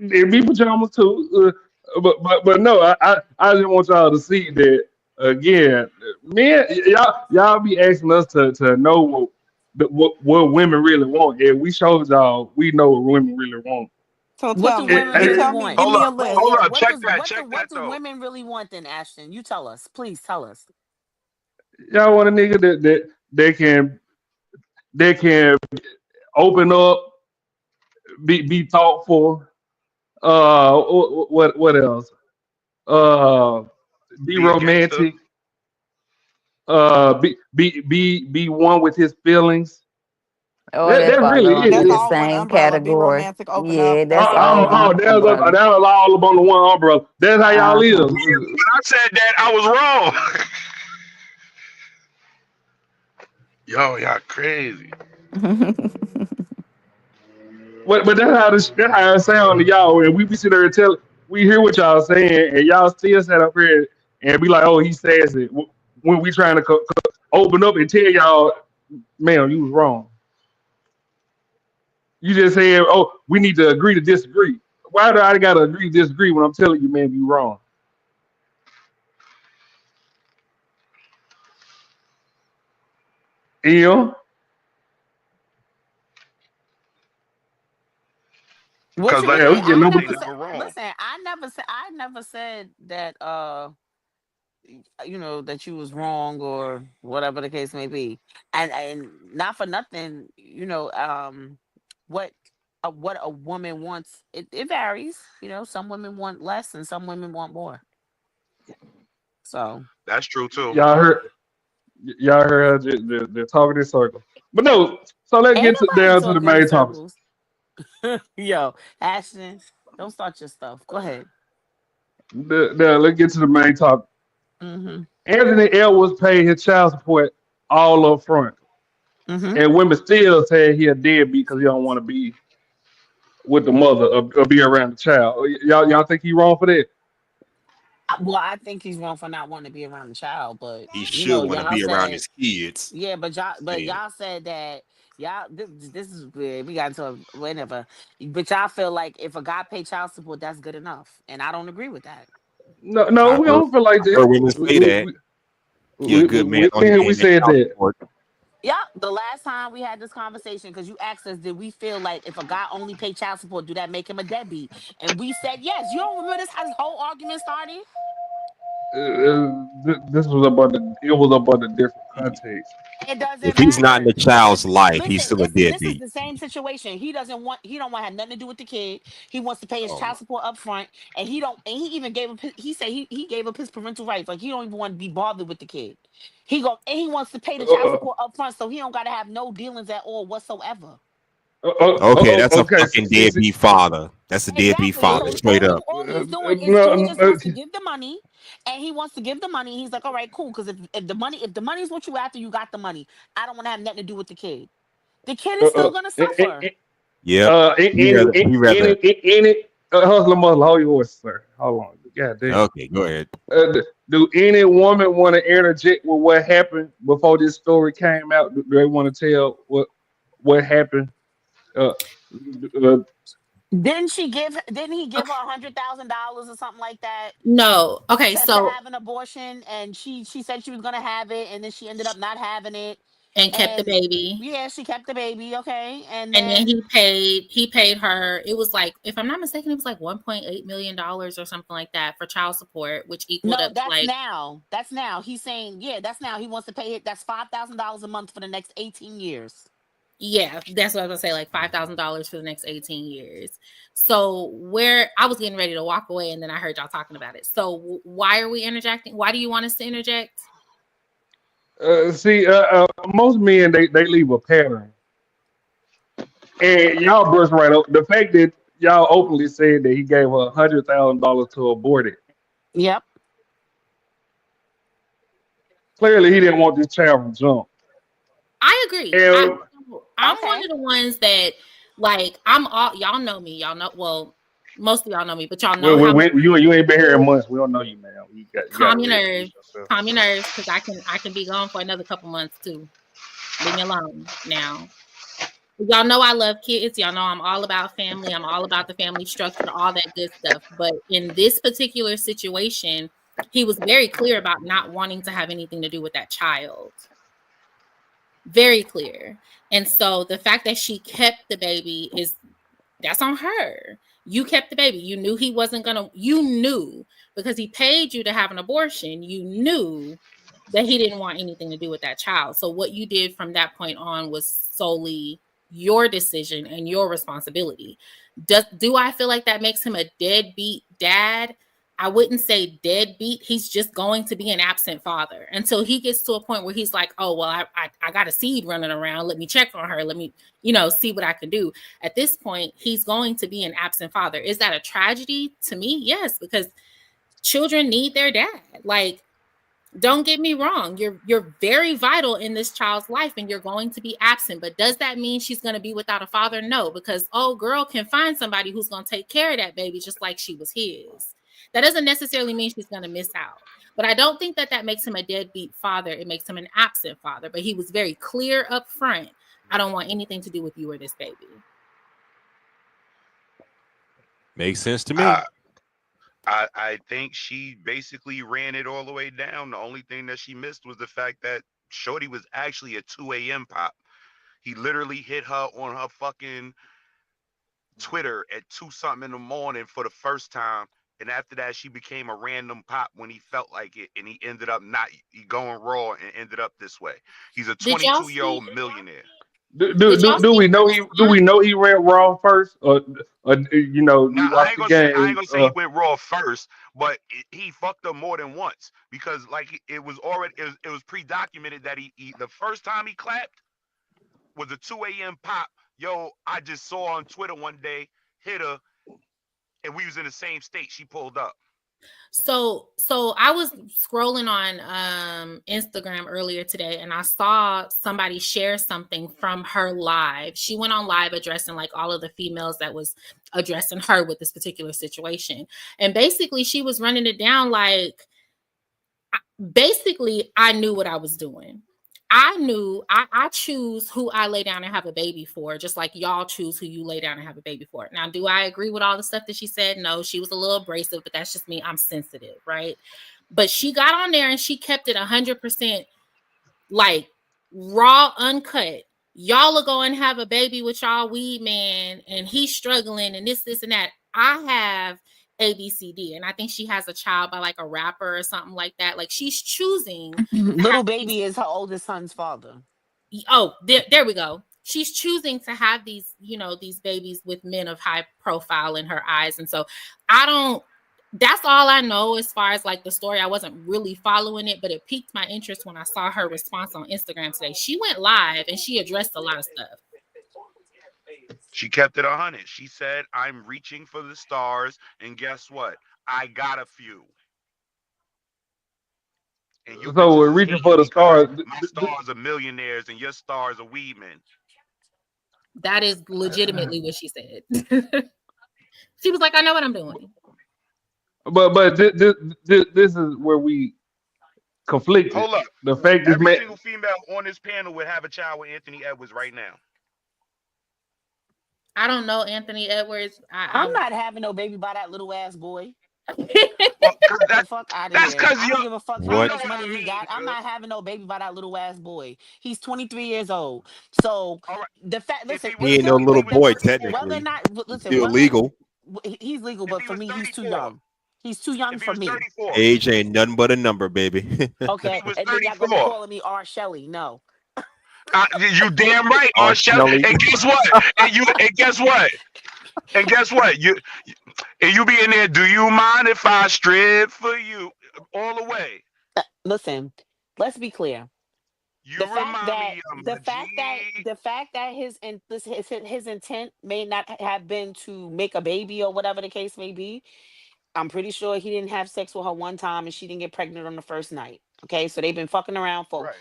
It be pajamas too. But no, I just want y'all to see that again. Men, y'all be asking us to know what women really want, and we showed y'all we know what women really want. So What tell do me. women You really tell me. want? Give Hold me up, a Wait, list. hold yeah. up. What Check does that. what Check do that what do though. women really want then, Ashton? You tell us, please tell us. Y'all want a nigga that they can open up, be thoughtful. What else? Uh, be Be a gangster. romantic. Be one with his feelings. Oh, That that that's fall really under it. That's the It all one same umbrella. Be category. romantic. Open up. Yeah, That's that's all all. one That's umbrella. that was all up on the one umbrella. That's how y'all Uh-huh. is. When I said that, I was wrong. Yo, y'all crazy. But that's how it sound to y'all. And we be sitting there and we hear what y'all saying, and y'all still sit up here and be like, "Oh, he says it." When we trying to open up and tell y'all, "Ma'am, you was wrong." You just said, "Oh, we need to agree to disagree." Why do I gotta agree to disagree when I'm telling you, man, you wrong? You know? What Cause you like mean? Yeah, we that's get I my no. never thing. Is said. we're wrong. Listen, I never said that. That you was wrong or whatever the case may be, and not for nothing. What a woman wants. It varies. Some women want less, and some women want more. So That's true too. Y'all heard? Y'all heard the talk of this circle. But no. So let's ain't get nobody down to the talking in main topic. circles. Yo, Ashton, don't start your stuff. Go ahead. Let's get to the main topic. Mm-hmm. Anthony Edwards paid his child support all up front, Mm-hmm. and women still say he a deadbeat because he don't want to be with the mother or be around the child. Y'all think he wrong for that? Well, I think he's wrong for not wanting to be around the child, but He should want to y'all be around said. his kids. Yeah, but Yeah. y'all said that this is weird. We got into whenever, but y'all feel like if a guy pay child support, that's good enough, and I don't agree with that. No, I've we heard, don't feel like I've heard that. women say that. He a good man, We only hear we paying that said child that. support. Yeah, the last time we had this conversation, because you asked us, did we feel like if a guy only pay child support, do that make him a deadbeat? And we said yes. You don't remember this? How this whole argument started? This was about it was about a different context. It If doesn't he's not in matter. the child's life, he's Listen, still a listen. This is deadbeat. the same situation. He don't want to have nothing to do with the kid. He wants to pay his Oh child my. support up front, and he don't. And he even gave up. He said he gave up his parental rights. Like he don't even want to be bothered with the kid. He wants to pay the child Uh, support up front, so he don't got to have no dealings at all whatsoever. Okay, that's a okay. fucking deadbeat father. That's a deadbeat Exactly. father, So straight up. all he's doing is he no, just wants to give the money, and he wants to give the money. He's like, all right, cool. Because if the money is what you after, you got the money. I don't want to have nothing to do with the kid. The kid is still gonna suffer. Yep. Any hustler must hold your horse, sir. Hold on. God damn. Okay, go ahead. Do any woman want to interject with what happened before this story came out? Do they want to tell what happened? Uh, uh, Didn't he give her $100,000 or something like that No. Okay, to so have an abortion? And she said she was gonna have it, and then she ended up not having it. and kept the And baby. yeah, she kept the baby. Okay, and And then then he paid her, it was like, if I'm not mistaken, it was like $1.8 million or something like that for child support, which equaled no, up to that's like, now. That's now. He's saying, yeah, that's now. He wants to pay it. That's $5,000 a month for the next 18 years. yeah, that's what I was gonna say, like $5,000 for the next 18 years. So where I was getting ready to walk away, and then I heard y'all talking about it. So why are we interjecting? Why do you want us to interject? See, most men they leave a pattern, and y'all brush right up the fact that y'all openly said that he gave her $100,000 to abort it. Yep. Clearly, he didn't want this child from jump. I agree. And I'm one Okay. of the ones that like I'm all y'all know me. Y'all know well, most of y'all know me, but y'all know well, how much you ain't been here in months. We don't know you, man. You got to calm your nerves. reintroduce yourself. Calm your nerves because I can be gone for another couple months too. Leave me alone now. Y'all know I love kids. Y'all know I'm all about family. I'm all about the family structure, all that good stuff. But in this particular situation, he was very clear about not wanting to have anything to do with that child. Very clear. And so the fact that she kept the baby is that's on her. You kept the baby. You knew he wasn't gonna, you knew because he paid you to have an abortion, you knew that he didn't want anything to do with that child. So what you did from that point on was solely your decision and your responsibility. Do I feel like that makes him a deadbeat dad? I wouldn't say deadbeat. He's just going to be an absent father until he gets to a point where he's like, oh, well, I got a seed running around. Let me check on her. Let me, see what I can do. At this point, he's going to be an absent father. Is that a tragedy to me? Yes, because children need their dad. Like, don't get me wrong, you're very vital in this child's life and you're going to be absent, but does that mean she's going to be without a father? No, because girl can find somebody who's going to take care of that baby just like she was his. That doesn't necessarily mean she's going to miss out, but I don't think that makes him a deadbeat father. It makes him an absent father, but he was very clear up front. I don't want anything to do with you or this baby. Makes sense to me. I think she basically ran it all the way down. The only thing that she missed was the fact that Shorty was actually a 2 a.m. pop. He literally hit her on her fucking Twitter at 2 something in the morning for the first time. And after that, she became a random pop when he felt like it. And he ended up not he going raw and ended up this way. He's a Did y'all 22-year-old see? millionaire. Did y'all Do see we her know response? he ran raw first, or you Now I watched ain't the gonna say I ain't game? gonna say he went raw first, but he fucked up more than once because like it was already it was pre-documented that he the first time he clapped was a 2 a.m. pop. Yo, I just saw on Twitter one day, hit her, and we was in the same state. She pulled up. So I was scrolling on Instagram earlier today and I saw somebody share something from her live. She went on live addressing like all of the females that was addressing her with this particular situation. And basically she was running it down like basically I knew what I was doing. I knew I choose who I lay down and have a baby for, just like y'all choose who you lay down and have a baby for. Now, do I agree with all the stuff that she said? No, she was a little abrasive, but that's just me. I'm sensitive, right? But she got on there and she kept it 100% like raw, uncut. Y'all will go and have a baby with y'all weed man, and he's struggling, and this, and that. I have ABCD, and I think she has a child by like a rapper or something like that. Like she's choosing to have Little these. baby is her oldest son's father. Oh, there we go. She's choosing to have these, these babies with men of high profile in her eyes, and so I don't. That's all I know as far as like the story. I wasn't really following it, but it piqued my interest when I saw her response on Instagram today. She went live and she addressed a lot of stuff. She kept it 100. She said, "I'm reaching for the stars, and guess what? I got a few." And you So bitches we're is reaching hating for the because stars. my stars are millionaires and your stars are weedmen. That is legitimately what she said. She was like, "I know what I'm doing." But this is where we conflicted. Hold up. The fact is, Every man. single female on this panel would have a child with Anthony Edwards right now. I don't know Anthony Edwards. I'm not having no baby by that little ass boy. Well, cause The fuck out of that's here. cause I you don't give a fuck how you What? know much what I money he mean, got. I'm cuz. not having no baby by that little ass boy. He's 23 years old. So All right. the fact, If listen, he He was ain't no little the boy whether or technically. not He's listen, still whether legal. he's legal, if but he for was me, he's too 34, young. He's too young if he for was me. 34, Age ain't nothing but a number, baby. if Okay, he was and then y'all gonna be 34, calling me R. Shelley. No, you damn right, R. R. Shelley. Kelly. And guess what? And guess what? And guess what? And you be in there. Do you mind if I strip for you all the way? listen. Let's be clear. You remind me of my G. the fact that his intent may not have been to make a baby or whatever the case may be. I'm pretty sure he didn't have sex with her one time and she didn't get pregnant on the first night. Okay, so they've been fucking around for Right,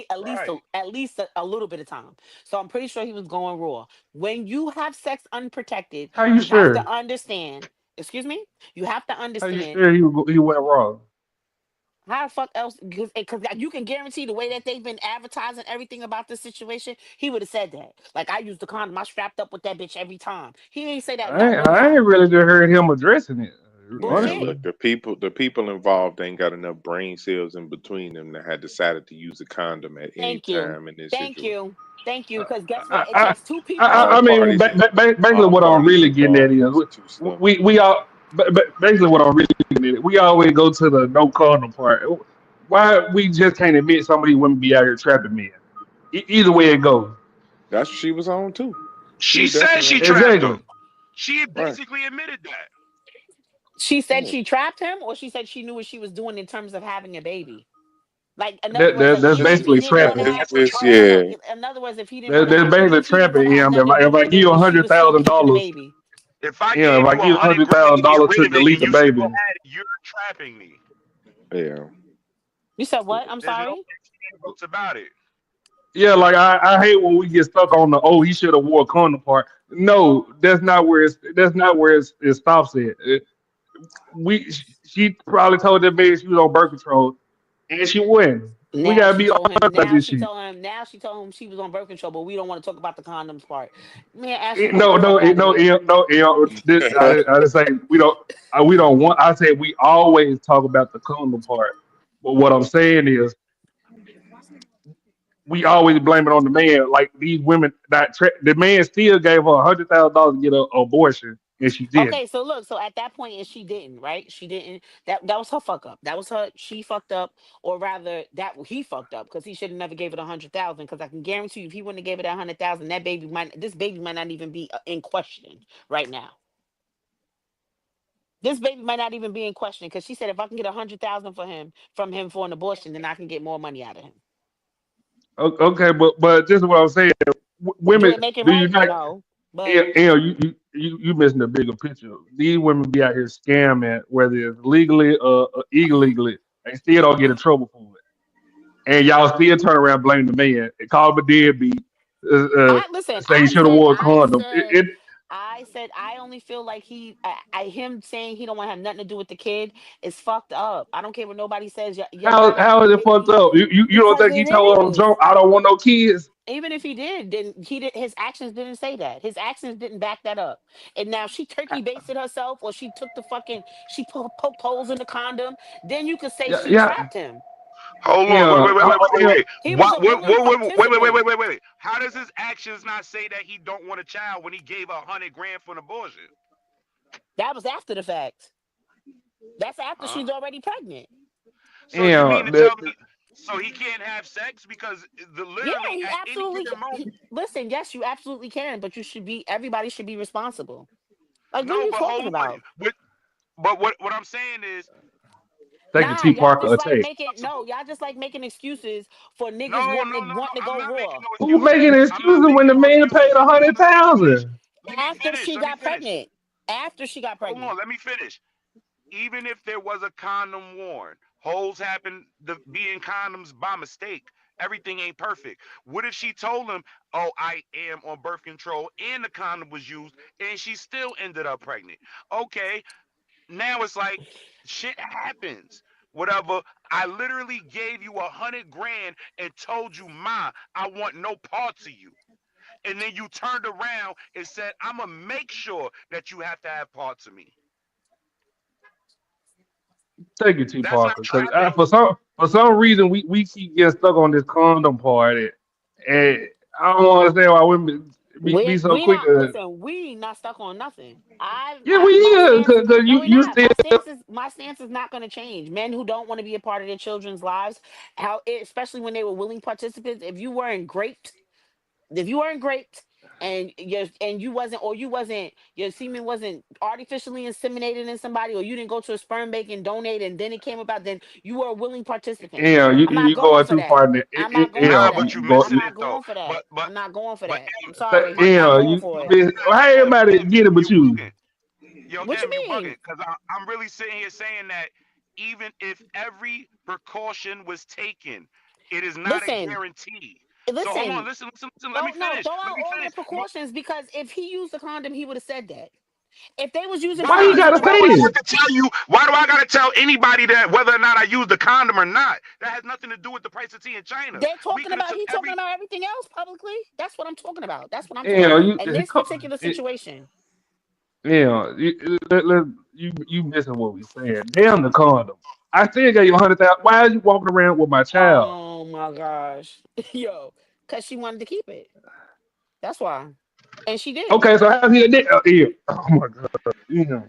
at least a little bit of time. So I'm pretty sure he was going raw. When you have sex unprotected, How you you have sure? to understand. Excuse me. You have to How you understand sure he went wrong? how the fuck else because you can guarantee the way that they've been advertising everything about this situation, he would have said that. Like I used the condom, I strapped up with that bitch every time. He ain't say that not one I ain't time. really just heard him addressing it. Man, Bullshit. Honestly, look, the people involved ain't got enough brain cells in between them that had decided to use a condom at any Thank you. time in this Thank situation. you. Thank you. Because guess what? I It I takes two people to All I mean, parties, basically all what I'm parties really getting at involved is is too slim. we all basically what I'm really getting at. We always go to the no condom part. Why we just can't admit some of these women be out here trapping men? Either way it goes. That's what she was on too. She She was said definitely she on that. trapped Exactly. him. She Right. basically admitted that. she said Yeah. she trapped him, or she said she knew what she was doing in terms of having a baby. Like in other words, like That's even if he basically didn't No, want to trapping. have it's no no no. yeah. In other words, if he didn't want to That's have even basically if he didn't want trapping to have him. nothing to do If with I the give you baby, she was still keeping the $100,000, baby. If I if gave I you give you a hundred grand to get $100,000 rid to of it delete and the you still baby. had it, you're trapping me. Yeah. You said what? I'm There's no sorry. ifs, ands, buts about it. Yeah, like I hate when we get stuck on the he should have wore a condom part. No, that's not where it stops at. She probably told that man she was on birth control, and she wouldn't. We Now gotta she be told him. honest about this shit. Now she told him she was on birth control, but we don't want to talk about the condoms part. Man, Ashley, get No, the fuck out of here. I just say we don't want. I said we always talk about the condom part, but what I'm saying is we always blame it on the man. Like these women, the man still gave her $100,000 to get an abortion, and she did. Okay, so look, so at that point, and she didn't, right? She didn't. That was her fuck up. That was her. She fucked up, or rather, that he fucked up because he should have never gave it 100,000. Because I can guarantee you, if he wouldn't have gave it 100,000, this baby might not even be in question right now. This baby might not even be in question because she said if I can get 100,000 for him from him for an abortion, then I can get more money out of him. Okay, but this is what I'm saying. Do Women, it make it do you right? not? No, but You missing the bigger picture. These women be out here scamming, whether it's legally or illegally, they still don't get in trouble for it. And y'all still turn around and blame the man and call him a deadbeat. I listen. Say he should have wore a condom. I said I only feel like him saying he don't want to have nothing to do with the kid is fucked up. I don't care what nobody says. How is it fucked up? You don't Because think he it told her on is. jump? I don't want no kids. Even if he did, then he did. His actions didn't say that. His actions didn't back that up. And now she turkey basted herself, or she took the fucking poked holes in the condom. Then you could say Yeah, she yeah, trapped him. Hold on, yeah. wait. He was a willing participant. Wait. How does his actions not say that he don't want a child when he gave her 100 grand for an abortion? That was after the fact. That's after Huh? she's already pregnant. So you mean Yeah, to tell me so he can't have sex because the Yeah, literally he at any absolutely. given moment? Listen, yes, you absolutely can, but you should be. Everybody should be responsible. Like, what are No, you but talking hold on. about? But what I'm saying is taking Nah, T y'all Parker just a like taste. making no, y'all just like making excuses for niggas no. wanting to I'm go not making raw no Who excuses. making I'm not excuses when making the no man paid excuses. a Hold hundred on, let me finish. thousand? after she Let me got finish. pregnant. After she got Hold on, pregnant. let me finish. Even if there was a condom worn, holes happen to be in condoms by mistake. Everything ain't perfect. What if she told him, "Oh, I am on birth control," and the condom was used, and she still ended up pregnant? Okay, now it's like shit happens. Whatever. I literally gave you 100 grand and told you, "Ma, I want no parts of you." And then you turned around and said, "I'm gonna make sure that you have to have parts of me." Take it, T That's not Parker, because trapping. for some reason we keep getting stuck on this condom part, and I don't understand why women be so We quick not to. listen. We not stuck on nothing. Yeah, we My is stance. because No, we you not. still. My stance is not going to change. Men who don't want to be a part of their children's lives, especially when they were willing participants. If you weren't great, and you wasn't, or you wasn't, your semen wasn't artificially inseminated in somebody, or you didn't go to a sperm bank and donate and then it came about, then you were a willing participant. Yeah, I'm not you going going for too that. far. In I'm not going yeah, for Nah, you but that. you I'm go. missing it not though. going for that. But I'm not going for but that. I'm but sorry. but I'm not Yeah, going you for it. miss. How yo everybody M, get it, but you you. bugging. Yo What you M, you bugging. mean? Cause I'm really sitting here saying that even if every precaution was taken, it is not a Listen, guarantee. So hold on, listen. listen. Let me Don't no, finish. throw Let out me all of finish. the precautions, because if he used a condom, he would have said that. If they was using Why you Why? gotta protection, Why say would I it? have to tell you? Why do I gotta tell anybody that whether or not I use the condom or not? That has nothing to do with the price of tea in China. they're We talking could have about, took he talking every about everything else publicly. That's what I'm talking about. That's what I'm talking about. Yeah, In this particular situation. you missing what we saying. Damn the condom. I still got you 100,000. Why are you walking around with my child? Oh my gosh. Yo, because she wanted to keep it. That's why. And she did. Okay, so how's he a dick? Yeah. Oh my god. Yeah.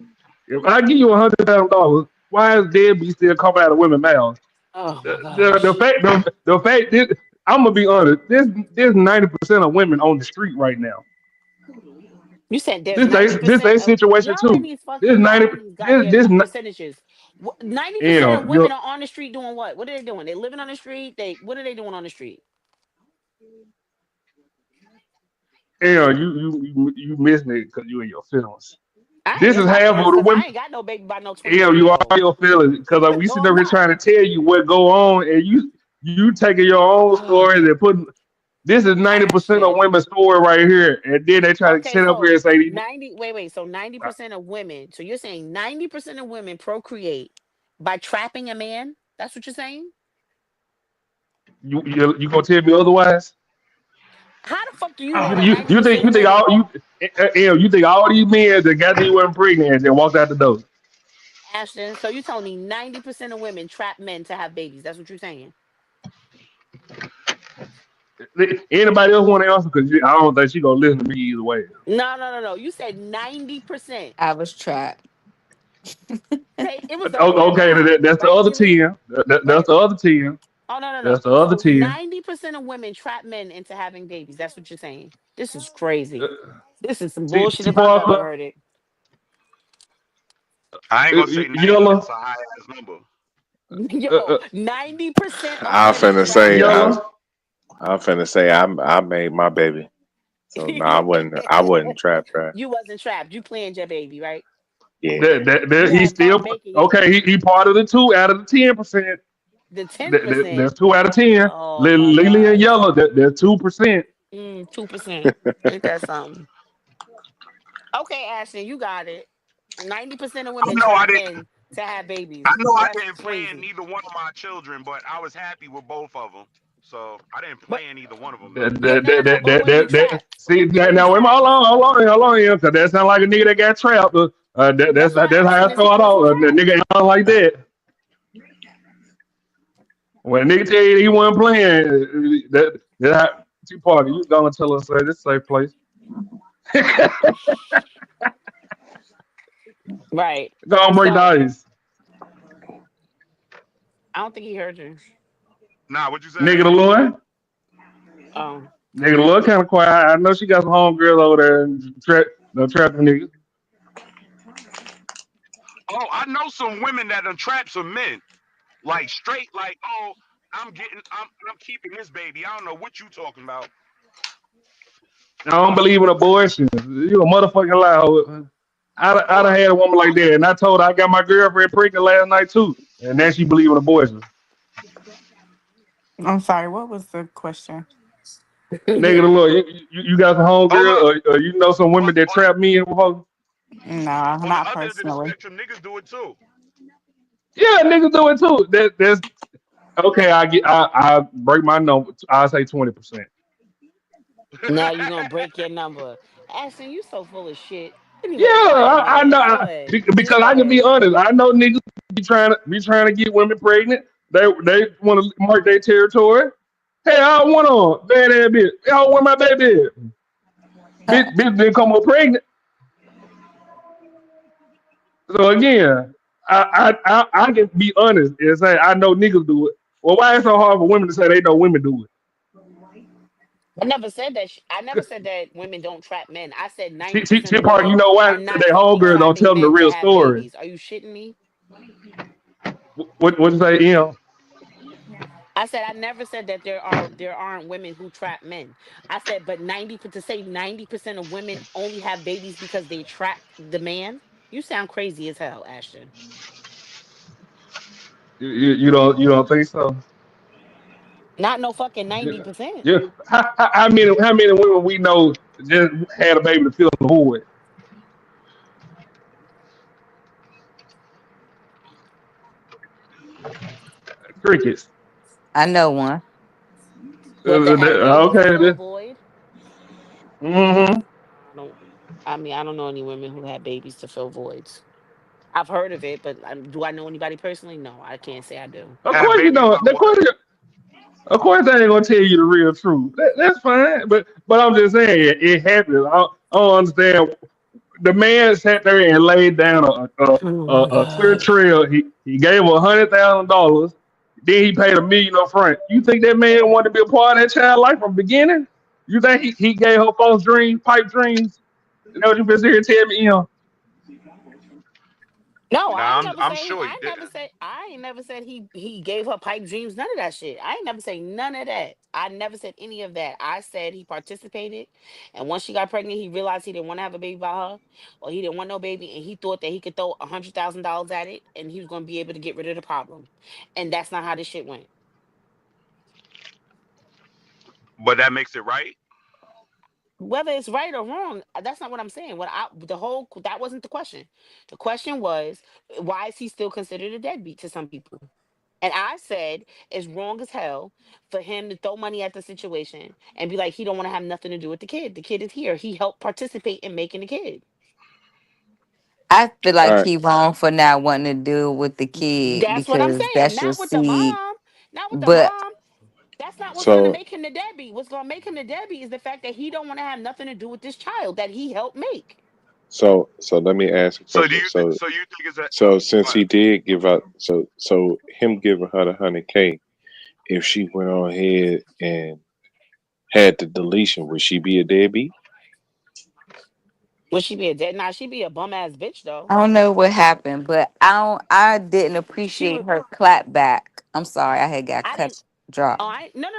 If I give you $100,000, why is deadbeat still coming out of women's mouths? Oh my The gosh. fact the fact this, I'm gonna be honest. There's 90% of women on the street right now. You said there's This 90% ain't of situation y'all in too. these This fucking, y'all 90 in these this goddamn this not, percentages. 90% yeah, of women you are on the street doing what? What are they doing? They living on the street. They What are they doing on the street? you missing it because you in your feelings. I ain't This in is my half of feelings the because I women. ain't got no baby by no Yeah, 23 you year are old. your feelings because we No, sitting I'm there not. trying to tell you what go on, and you taking your own stories and putting. This is 90% of Ashton. women's story right here, and then they try to Okay, sit up here so and say, 90, wait. So 90% of women, so you're saying 90% of women procreate by trapping a man? That's what you're saying? You gonna tell me otherwise? How the fuck do you know that You think 90% of women, you think all these men that got these women pregnant and walked out the door? Ashton? So you telling me 90% of women trap men to have babies? That's what you're saying? Anybody else want to answer? Because I don't think she gonna listen to me either way. No. You said 90%. I was trapped. Okay, it was the other Okay, nine, that's the right, other Lily? 10. That's Right. the other 10. Oh, no. That's the other So 10. 90% of women trap men into having babies. That's what you're saying. This is crazy. Uh, This is some T, bullshit T if I've ever Parker, heard it. I ain't gonna say 90. Yellow, That's a high ass number. uh, Yo, uh, 90% of I women finna trap say men. Yellow. I finna say I made my baby. So no, I wouldn't trap. You wasn't trapped. You planned your baby, right? Yeah. You He's had still fun making it. okay. He part of the 2 out of the 10%. The 10%. That's 2 out of 10. Oh my Lily and gosh. Yellow, that's 2%. 2%. Ain't that something? Okay, Ashton, you got it. 90% of I women know I trap didn't. men to have babies. I know I That's didn't plan crazy. neither one of my children, but I was happy with both of them. So I didn't But plan either one of them though. but were you trapped? See, Were you now wait, trapped? hold on, here, because that sound like a nigga that got trapped. That's why That's I'm how asking, I start was he off. The trapped? nigga ain't like that. When a nigga tell you he wasn't playing, that how, T-Parker, you gonna tell us, this is a safe place. Right. Gonna break the So ice. I don't think he heard you. Nah, what you say, Nigga the Ashley? Lord. Oh. Nigga the Lord kind of quiet. I know she got some homegirls over there and trapping niggas. Oh, I know some women that done trap some men. Like straight, like, oh, I'm keeping this baby. I don't know what you talking about. I don't believe in abortion. You a motherfucking lie. I Hold done up. had a woman like that, and I told her I got my girlfriend pregnant last night too, and then she believe in abortion. I'm sorry. What was the question? Nigga, look, you got some Hold homegirl, up. or you know some On, women that on, trap me and hoes? No, on the not other end of the personally. spectrum, niggas do it too. Yeah, niggas do it too. That's okay. I break my number. I say 20%. Now you gonna break your number. Ashton, you so full of shit. Yeah, Anyway, go ahead, I know man. Go ahead. Just because go I can ahead. be honest. I know niggas be trying to get women pregnant. They want to mark their territory. Hey, I want on bad ass bitch. Hey, I want my baby. Bitch didn't come up pregnant. So again, I can be honest and say I know niggas do it. Well, why is it so hard for women to say they know women do it? I never said that. I never said that women don't trap men. I said T, ninety T, percent T of Park, you women know why? are not That fucking homegirl don't tell trapping them the men to real have story. babies. Are you shitting me? What you say, I said I never said that there aren't women who trap men. I said, but 90 to say 90% of women only have babies because they trap the man. You sound crazy as hell, Ashton. You don't think so? Not no fucking Yeah. 90%. Yeah. How many women we know just had a baby to fill the void? Crickets. I know one. What that had a baby to Okay. fill a void? Mm-hmm. I don't. I mean, I don't know any women who had babies to fill voids. I've heard of it, but do I know anybody personally? No, I can't say I do. Of Have course you babies by don't. what? Of course I ain't gonna tell you the real truth. That's fine. But I'm just saying it happens. I don't understand. The man sat there and laid down Oh my a clear god. trail. He gave her $100,000. Then he paid $1 million up front. You think that man wanted to be a part of that child life from the beginning? You think he gave her false dreams, pipe dreams? You know what you been here tell me? No, I Nah, ain't never I'm say sure he didn't. I ain't never said he gave her pipe dreams, none of that shit. I ain't never say none of that. I never said any of that. I said he participated, and once she got pregnant, he realized he didn't want to have a baby by her, or he didn't want no baby, and he thought that he could throw $100,000 at it and he was gonna be able to get rid of the problem. And that's not how this shit went. But that makes it right. Whether it's right or wrong, that's not what I'm saying. What I the whole that wasn't the question. The question was, why is he still considered a deadbeat to some people? And I said it's wrong as hell for him to throw money at the situation and be like he don't want to have nothing to do with the kid. The kid is here. He helped participate in making the kid. I feel All like right. he wrong for not wanting to deal with the kid That's what I'm because saying. that's your Not with the seed. mom. Not with the But mom. That's not what's gonna So make him the deadbeat. What's gonna make him the deadbeat is the fact that he don't want to have nothing to do with this child that he helped make. so let me ask a So do question. you? So you think it's a? So Go since ahead. he did give out, so him giving her the 100K, if she went on ahead and had the deletion, would she be a deadbeat? Would she be a dead? Nah, she be a bum ass bitch though. I don't know what happened. But I didn't She appreciate would. her clap back. I'm sorry, I had got I cut didn't. drop. Oh,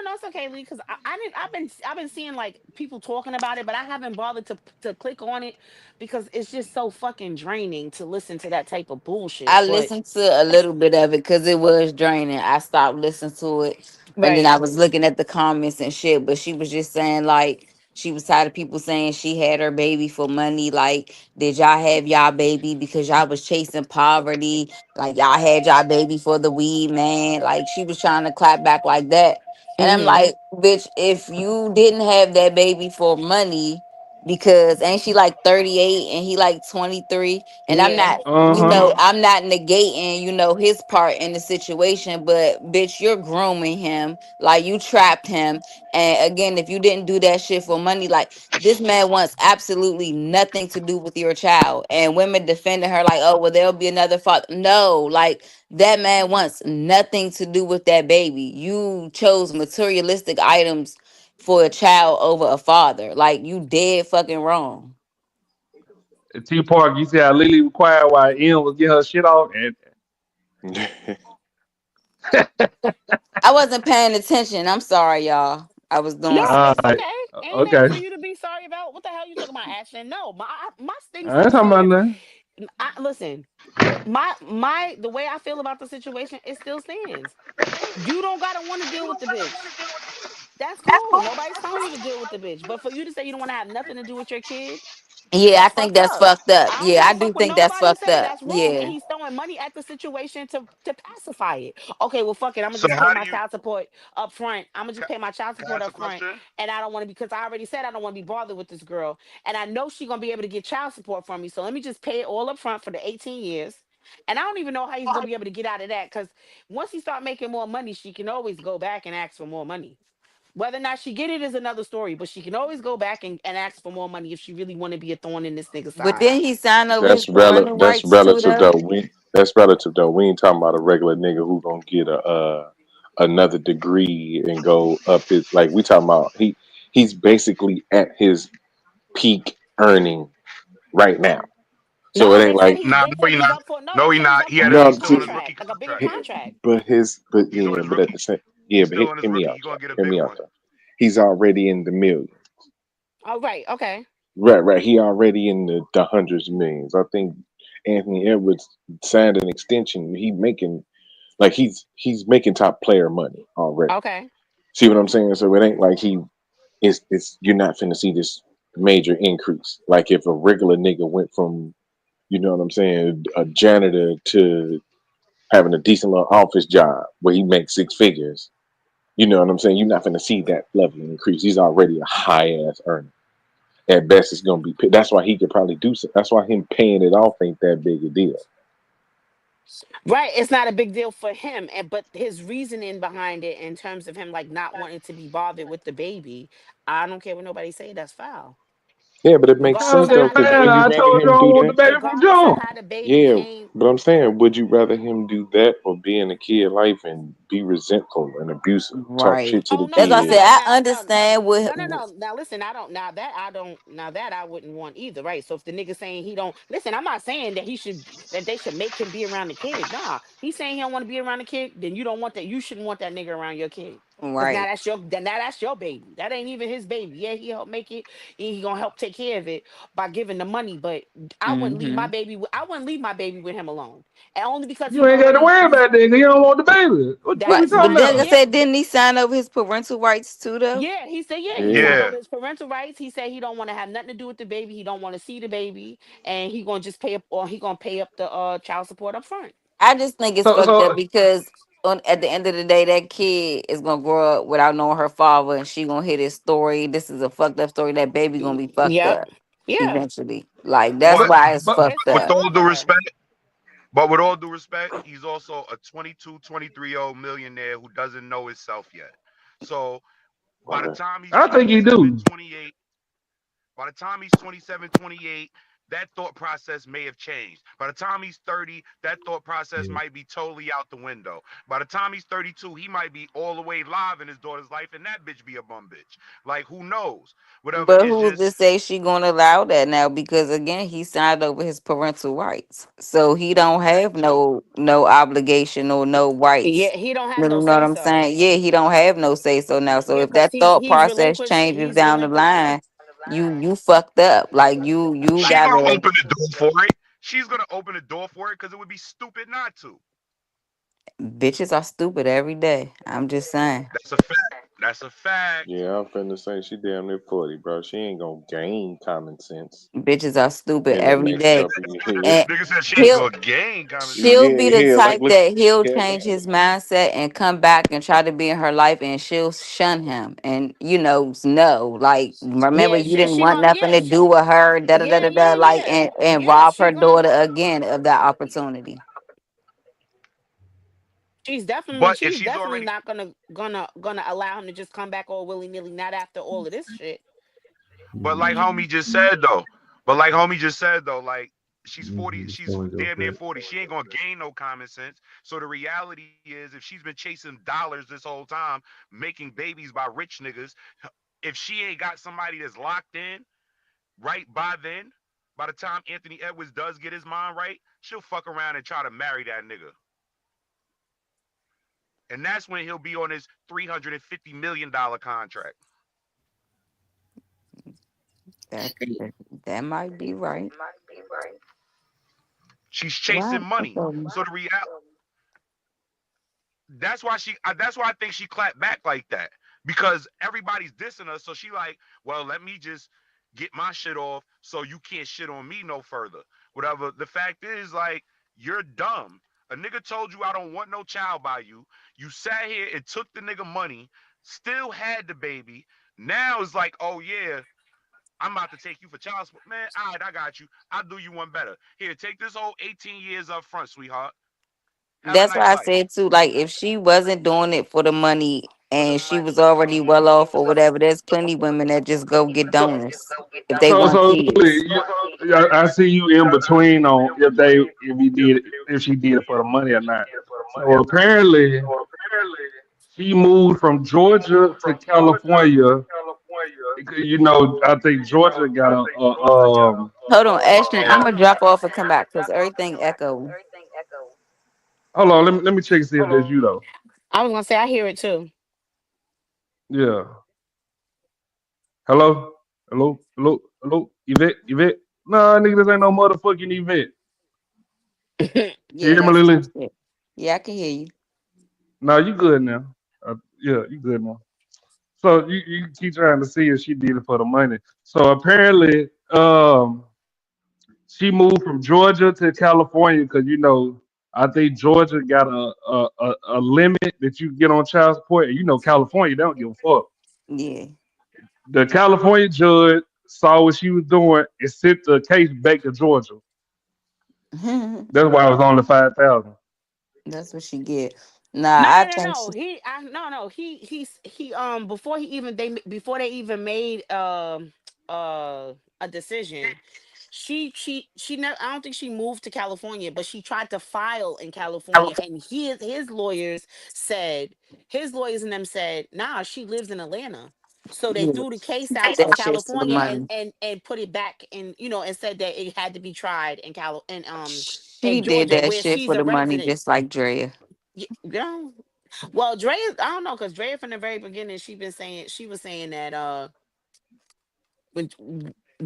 no, it's okay, Lee. Because I didn't. I've been seeing like people talking about it, but I haven't bothered to click on it because it's just so fucking draining to listen to that type of I bullshit. But listened to a little bit of it because it was draining. I stopped listening to it, and then right. I was looking at the comments and shit. But she was just saying like she was tired of people saying she had her baby for money. Like, did y'all have y'all baby because y'all was chasing poverty? Like y'all had y'all baby for the weed man. Like she was trying to clap back like that. And I'm Mm-hmm. like, bitch, if you didn't have that baby for money, because ain't she like 38 and he like 23? And I'm Yeah. not, Uh-huh. I'm not negating, his part in the situation, but bitch, you're grooming him. Like you trapped him. And again, if you didn't do that shit for money, like this man wants absolutely nothing to do with your child. And women defending her like, oh, well, there'll be another father. No, like that man wants nothing to do with that baby. You chose materialistic items for a child over a father. Like you dead fucking wrong. T Park, you see how Lily was quiet while Ian was getting her shit off, and I wasn't paying attention. I'm sorry, y'all. I was No, doing all it's something. right, okay. Ain't nothing okay. for you to be sorry about. What the hell you talking about, Ashton? No, my thing I ain't still talking about stands. nothing. Listen, the way I feel about the situation, it still stands. You don't gotta want to deal with the bitch. That's cool. Nobody's telling you to deal with the bitch. But for you to say you don't want to have nothing to do with your kid, Yeah, I that's think fucked that's up. fucked up. I don't Yeah, give I a do fuck what think that's nobody fucked say. up. That's wrong, and Yeah. he's throwing money at the situation to pacify it. Okay, well, fuck it. I'm gonna So just pay how do my you? child support up front. I'm gonna just pay my child Can I support ask a up front, question? and I don't want to because I already said I don't want to be bothered with this girl, and I know she's gonna be able to get child support from me. So let me just pay it all up front for the 18 years. And I don't even know how he's gonna be able to get out of that because once he start making more money, she can always go back and ask for more money. Whether or not she get it is another story, but she can always go back and ask for more money if she really want to be a thorn in this nigga's But side. then he signed over his parental That's rights too, relative though. though. That's relative though. We ain't talking about a regular nigga who gonna get a another degree and go up his like we talking about he's basically at his peak earning right now. So it No, ain't they said like he's Nah, they no, said he he's not. up for no, No, they he said he's not. up for He's no, another still to, on his rookie contract, like a bigger contract. contract. but He's on yeah, his but at the rookie. same, yeah, He's but still on his hear me rookie. out, He's though. gonna get a Hear bigger me out one. though. He's already in the millions. Oh, right, okay. Right, right. He already in the hundreds of millions. I think Anthony Edwards signed an extension. He making like he's making top player money already. Okay. See what I'm saying? So it ain't like he it's you're not finna see this major increase. Like if a regular nigga went from, you know what I'm saying, a janitor to having a decent little office job where he makes six figures, you know what I'm saying? You're not finna see that level of increase. He's already a high ass earner. At best, it's gonna be. That's why he could probably do so. That's why him paying it off ain't that big a deal. Right, it's not a big deal for him, and but his reasoning behind it, in terms of him like not wanting to be bothered with the baby, I don't care what nobody say. That's foul, Yeah, but it makes regardless sense of though. how the Because Man, would baby, you I rather told you him I do want the that? baby from regardless of jump. how the baby Yeah, came. but I'm saying, would you rather him do that or be in a kid life and be resentful and abusive, talk Right. shit to Oh the no, That's no, why I no, said kid? no, I no, no, understand no, what. no, no. Now listen, I don't. Now that I wouldn't want either, right? So if the nigga saying he don't listen, I'm not saying that he should that they should make him be around the kid. Nah, he's saying he don't want to be around the kid. Then you don't want that. You shouldn't want that nigga around your kid. Cause Right. now that's your baby. That ain't even his baby. Yeah, he helped make it. He gonna help take care of it by giving the money. But Mm-hmm. I wouldn't leave my baby with him alone, and only because You ain't got to worry he's about that. You don't want the baby. What that we Right. is talking But fine. like I about? Yeah, said, didn't he sign over his parental rights too, though? yeah, he Yeah, signed Yeah. over his parental rights. He said he don't want to have nothing to do with the baby. He don't want to see the baby, and he gonna just pay up, or he gonna pay up the child support up front. I just think it's So, fucked up so because at the end of the day, that kid is gonna grow up without knowing her father, and she gonna hear this story. This is a fucked up story. That baby gonna be fucked Yep. up Yeah. eventually. Like that's And But why it's but it's fucked with all up. all over due her. respect, but with all due respect, he's also a 22, 23-year-old millionaire who doesn't know himself yet. So by the okay. time he's I think you 27, do. 28, by the time he's 27, 28, that thought process may have changed. By the time he's 30, that thought process might be totally out the window. By the time he's 32, he might be all the way live in his daughter's life, and that bitch be a bum bitch. Like, who knows? Whatever. But It's who's to just, say she gonna allow that now? Because again, he signed over his parental rights, so he don't that have too. no obligation or no rights. Yeah, he don't have You no know what say I'm so. saying? Yeah, he don't have no say so now. So Yeah, if cause that thought process changes he's down the relinquished. line, you fucked up. Like you She gonna gotta. open the door for it. She's gonna open the door for it because it would be stupid not to. Bitches are stupid every day. I'm just saying. That's a fact. That's a fact. Yeah, I'm finna say she damn near 40, bro. She ain't gonna gain common sense Bitches are stupid in the every next day. couple of years. And Nigga said she ain't he'll gonna gain common sense. she'll be Yeah, the yeah, like type look, that he'll yeah, change his mindset and come back and try to be in her life, and she'll shun him and no, like, remember, Yeah, you didn't she want gonna nothing to do with her, like, and yeah. rob her daughter again of that opportunity. But if She's she's definitely already, not gonna allow him to just come back all willy nilly. Not after all of this shit. but like homie just said though, like she's 40, she's damn near 40. She ain't gonna gain no common sense. So the reality is, if she's been chasing dollars this whole time, making babies by rich niggas, if she ain't got somebody that's locked in right by then, by the time Anthony Edwards does get his mind right, she'll fuck around and try to marry that nigga. And that's when he'll be on his $350 million contract. that that might be right. She's chasing Wow. money. So the reality, that's why I think she clapped back like that, because everybody's dissing her. So she like, well, let me just get my shit off so you can't shit on me no further. Whatever. The fact is, like, you're dumb. A nigga told you I don't want no child by you. You sat here and took the nigga money, still had the baby. Now it's like, oh yeah, I'm about to take you for child support. Man, all right, I got you. I'll do you one better. Here, take this whole 18 years up front, sweetheart. Have a That's nice why I life. said too, like, if she wasn't doing it for the money and she was already well off or whatever, there's plenty women that just go get So, donors if they want so kids. Louis, I see you in between on if she did it for the money or not. So apparently she moved from Georgia to California I think Georgia got Hold on, Ashton. I'm gonna drop off and come back because everything echoing. hold on, let me check and see if there's you though. I was gonna say I hear it too. Yeah. Hello? Hello? Hello? Hello? Yvette? Yvette? Nah, nigga, this ain't no motherfucking event. Can you Yeah, hear me, that's my Lily? shit. Yeah, I can hear you. Nah, you good now. Yeah, you good now. So you keep trying to see if she did it for the money. So apparently, she moved from Georgia to California because I think Georgia got a limit that you get on child support, and California they don't give a fuck. Yeah. The California judge saw what she was doing and sent the case back to Georgia. That's why it was only 5,000. That's what she get. Nah, No, I no, no, think no. she. No, no. Before before they even made a decision, she never. I don't think she moved to California, but she tried to file in California, and his lawyers and them said, nah, she lives in Atlanta. So they Yeah, threw the case out of that shit's for the California money. and put it back in, and said that it had to be tried in She did Georgia, that where shit she's for a the money, resident. just like Drea. Yeah. Well, Dre, I don't know, because Dre from the very beginning, she was saying that when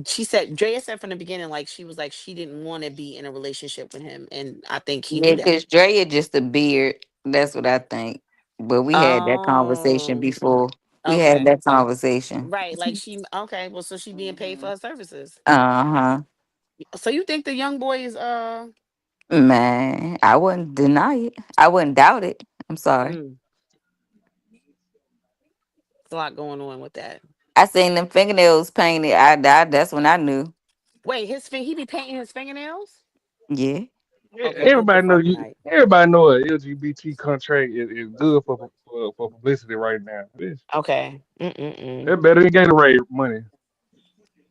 she said Drea said from the beginning, like she was like she didn't want to be in a relationship with him, and I think he Yeah, knew that. because Drea just a beard. That's what I think. But we had that conversation Oh, before. We had okay, that conversation. right. Like she okay. Well, so she being paid for her services. Uh-huh. So you think the young boy is Man, I wouldn't deny it. I wouldn't doubt it. I'm sorry. mm, there's a lot going on with that. I seen them fingernails painted. That's when I knew. Wait, he be painting his fingernails? Yeah. Okay, good the fuck night. Everybody know a LGBT contract is good for publicity right now. Okay. Mm-mm-mm. That better than Gatorade money.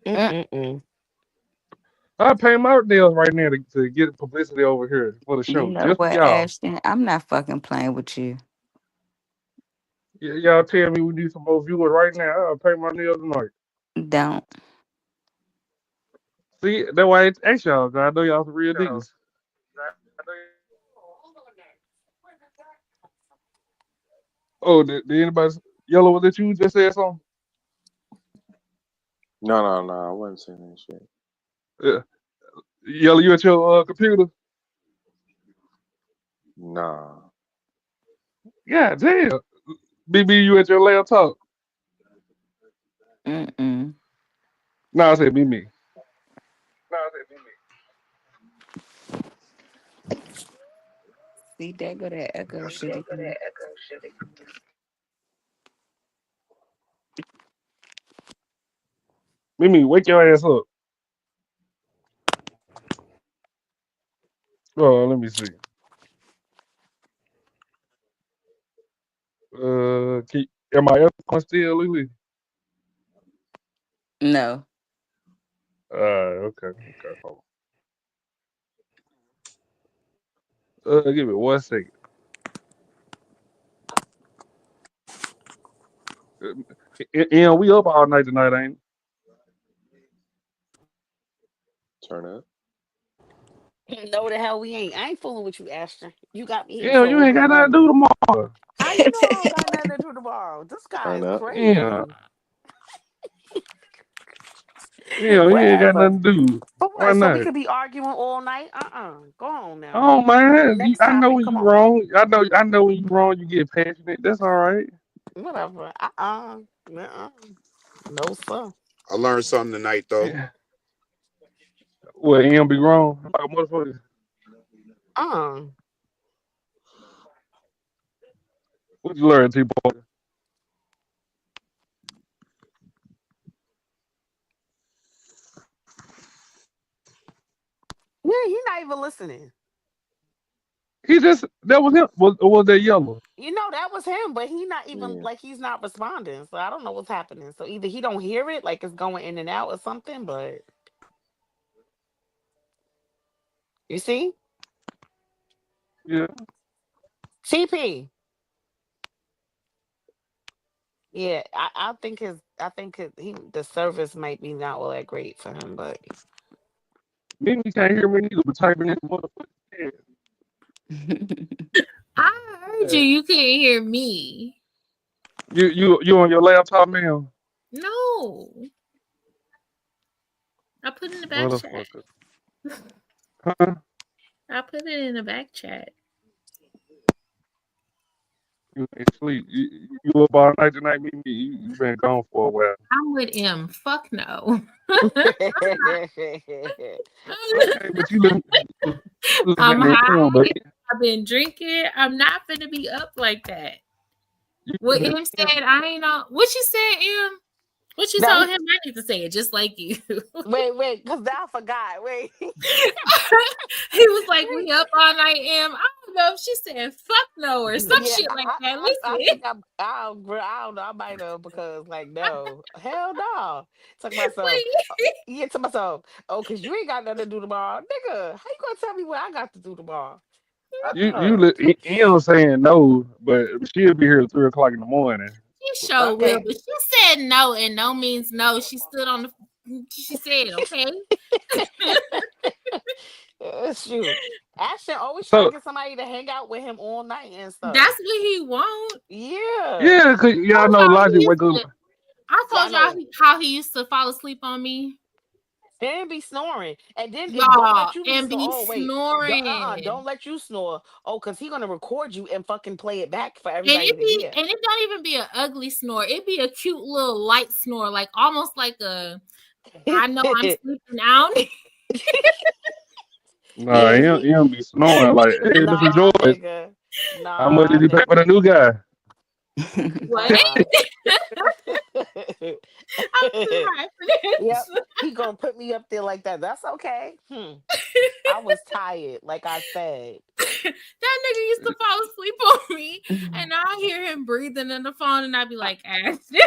Mm, Mm-mm-mm. I pay my nails right now to get publicity over here for the you show, know just for what, y'all. Ashton? I'm not fucking playing with you. Y'all tell me we need some more viewers right now. I'll pay my nails tonight. Don't. See, that's why I ask y'all, 'cause I know y'all some real niggas. Oh, did anybody yellow was that you just said something? No, no, no. I wasn't saying that shit. Yeah. Yellow, you at your computer? Nah. Yeah, damn. BB, you at your laptop? Mm-mm. No, I said BB. See, there go that echo shit again. Mimi, wake your ass up. Oh, let me see. Am I up still, Lily? No. Okay, okay. Hold give me 1 second. And we up all night tonight, ain't Turn up. No, the hell we ain't. I ain't fooling with you, Ashton. You got me we? here Yeah, for a you whole ain't got nother nothing to do moment. tomorrow. How you know I don't got nothing to do tomorrow? This guy Turn is up. Yeah, crazy. you ain't got Whatever. nothing to do. For Why what? So we not? could be arguing all night? Go on now. Oh man, Next I know topic. when Come you on. wrong. I know when you wrong. You get passionate. That's all right. Whatever. Uh-uh. No, sir. I learned something tonight, though. Yeah. Well, he don't be wrong about motherfuckers. Uh. What you learn, T-boy? Yeah, he not even listening. He just that was him. Was that yellow? That was him, but he not even Yeah. like he's not responding. So I don't know what's happening. So either he don't hear it, like it's going in and out or something. But you see, Yeah. TP. Yeah, I think his I think the service might be not all that great for him, but Mimi can't hear me neither, but typing in motherfucking I heard you. yeah. You can't hear me. You on your laptop now? No, I put it in the back chat. Motherfucker. Huh? I put it in the back chat. You ain't sleep. You up all night tonight, Mimi? You been gone for a while. I'm with M. Fuck no. Okay, but you live I'm in that town, high. but I've been drinking. I'm not finna be up like that. you What live M said, I ain't know. What you said, M? What you now told him? I need to say it just like you. wait, because now I forgot. Wait, He was like, "We up all night, M." I don't know if she said "fuck no" or some yeah, shit like that. I Listen, think I don't know. I might have because like no, hell no. Talk myself. Yeah, to myself. Oh, cause you ain't got nothing to do tomorrow, nigga. How you gonna tell me what I got to do tomorrow? you Uh-uh. Em saying no, but she'll be here at 3 o'clock in the morning. she sure will, Okay. but she said no, and no means no. She stood on the. She said, "Okay." Shoot. Ashton always trying to So get somebody to hang out with him all night and stuff. That's what he want. Yeah. yeah, cause y'all Told know y'all he Logic used wake up. to. I Yeah, I told y'all know. how he used to fall asleep on me, And be snoring. And then it don't y'all, let you be and snore. be Oh, wait. snoring. Don't let you snore. Oh, because he gonna record you and fucking play it back for And everybody it to be, hear. and it don't even be an ugly snore. It be a cute little light snore, like almost like a. I know I'm sleeping out. Nah, Yeah, Em be snoring like, hey, Mr. nah, George, nigga. how much Nah, did he pay for nigga. the new guy? What? I'm too high for Yep. this. He gonna put me up there like that. That's okay. I was tired, like I said. That nigga used to fall asleep on me, and I hear him breathing in the phone, and I'd be Uh, like, Ashton.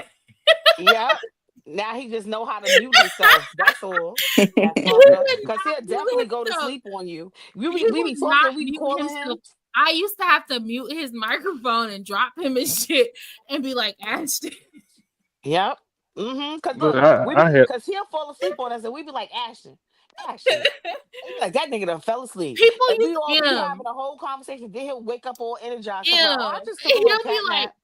yep. Now he just know how to mute himself. That's all. That He fucker. would Cause not he'll mute definitely go to himself. sleep on you. He We be would not talking, we be mute calling him. himself. I used to have to mute his microphone and drop him and shit, and be like, Ashton. Yep. Cause Look, look, I had, cause he'll fall asleep on us and we be like, Ashton. And be like, that nigga done fell asleep. People And we all used be him. having a whole conversation. Then he'll wake up all energized. Talk about, oh, I Yeah, just took a he'll little be cat like, nap.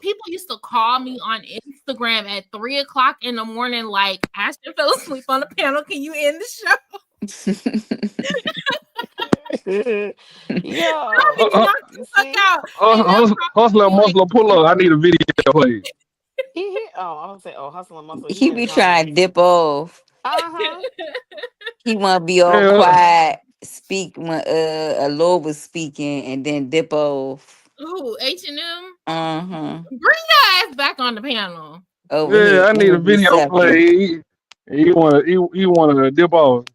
people used to call me on Instagram at 3 o'clock in the morning, like Ashton fell asleep on the panel. Can you end the show? I Yo, be knocked the you fuck see? out, and they'll call me and hustler, be like, muscle, pull up. I need a video played. He oh, I was say, oh, hustling muscle. He He is be trying home. to dip off. Uh-huh. He want to be all Yeah, quiet, speak when a Lord was speaking, and then dip off. "Ooh, H&M, Uh-huh. bring your ass back on the panel." Over here yeah, I need a video intercepting. played. You want to dip off.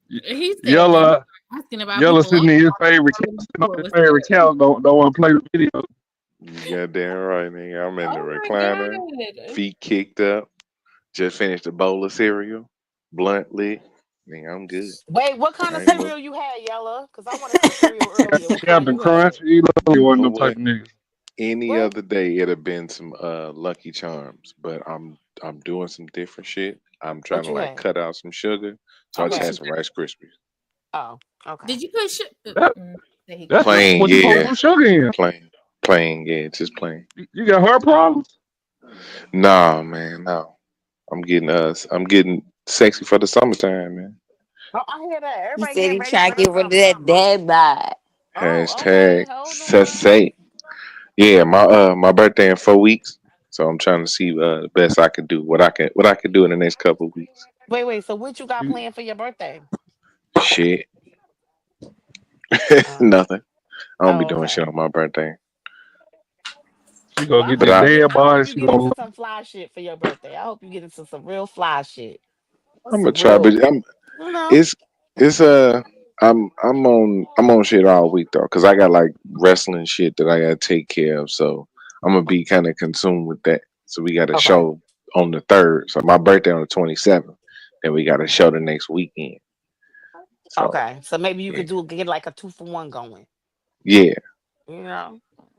He said, "Let me Yella, start asking about Yella people." sitting in his favorite couch, Already sitting knew on what his was favorite up. couch. Don't want to play the video. You goddamn right, nigga. I'm in the Oh my recliner, god. feet kicked up. Just finished a bowl of cereal, blunt lit. Nigga, I'm good. Wait, what kind I of ain't more. cereal you had, Yella? Because I wanted some cereal earlier. What kind Captain you had? Crunch, you know he You wasn't know them type what? of niggas. Any What? other day it'd have been some Lucky Charms, but I'm doing some different shit. I'm trying What to you like had? cut out some sugar, so I What just Okay. had you some Rice Krispies. Oh, okay. did you put That that he that's couldn't not eat? Plain, what you supposed to yeah, put sugar in. plain, plain, yeah, just plain. You got heart Oh. problems? Nah, man, no. I'm getting sexy for the summertime, man. Oh, I hear that. He Everybody said getting he ready trying for to the get rid of summer. that dad bod. Oh, okay. Hashtag Hold on. say. Yeah, my birthday in 4 weeks, so I'm trying to see the best I can do. What I can do in the next couple of weeks. Wait. So what you got You, planned for your birthday? Shit, Uh, nothing. I don't be oh, doing okay. shit on my birthday. she gonna get Well, But that I dead I hope body. you She get gonna into some fly shit for your birthday. I hope you get into some real fly shit. I'm gonna Some try, but real, you know. it's it's I'm on shit all week though, cause I got like wrestling shit that I gotta take care of. So I'm gonna be kind of consumed with that. So we got a Okay. show on the 3rd. So my birthday on the 27th. Then we got a show the next weekend. So Okay. So maybe you yeah, could get like a 2 for 1 going. yeah. You know.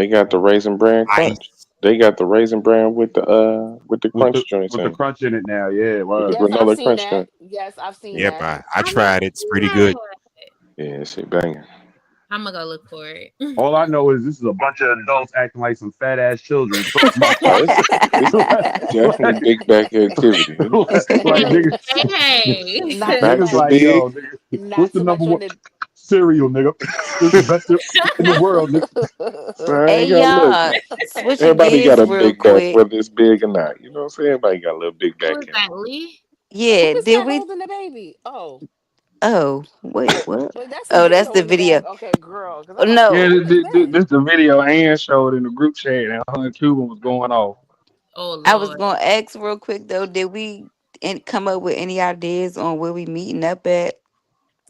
They got the raisin bran Ice. crunch. They got the raisin bran with the with crunch joints the in, crunch in it now. Yeah, with the word. Yes, I've granola seen crunch that. joint. Yes, I've seen Yep, that. I I never tried it. It's seen pretty that good. one. Yeah, shit banging. I'm gonna go look for it. All I know is this is a bunch of adults acting like some fat ass children talking about Oh, it's definitely like, big back activity. like Hey, niggas, hey, Not Back niggas not is like big. yo, nigga, what's not the too number much on one the cereal, nigga? This is the best in the world, nigga. So I Hey ain't got look. y'all, switching Everybody got gears a real big back, quick. whether it's big or not. You know what I'm saying? Everybody got a little big who back is in them. that, Lee? Yeah, Who is did that we? holding the baby? Oh, Oh, wait, what? wait, that's Oh, Lee that's the holding the video. bag. Okay, girl, because Oh, I'm like, who Yeah, no, who is that? this the video Ann showed in the group chat, and her and Cuban was going off. Oh I was Lord. gonna ask real quick though. Did we come up with any ideas on where we meeting up at?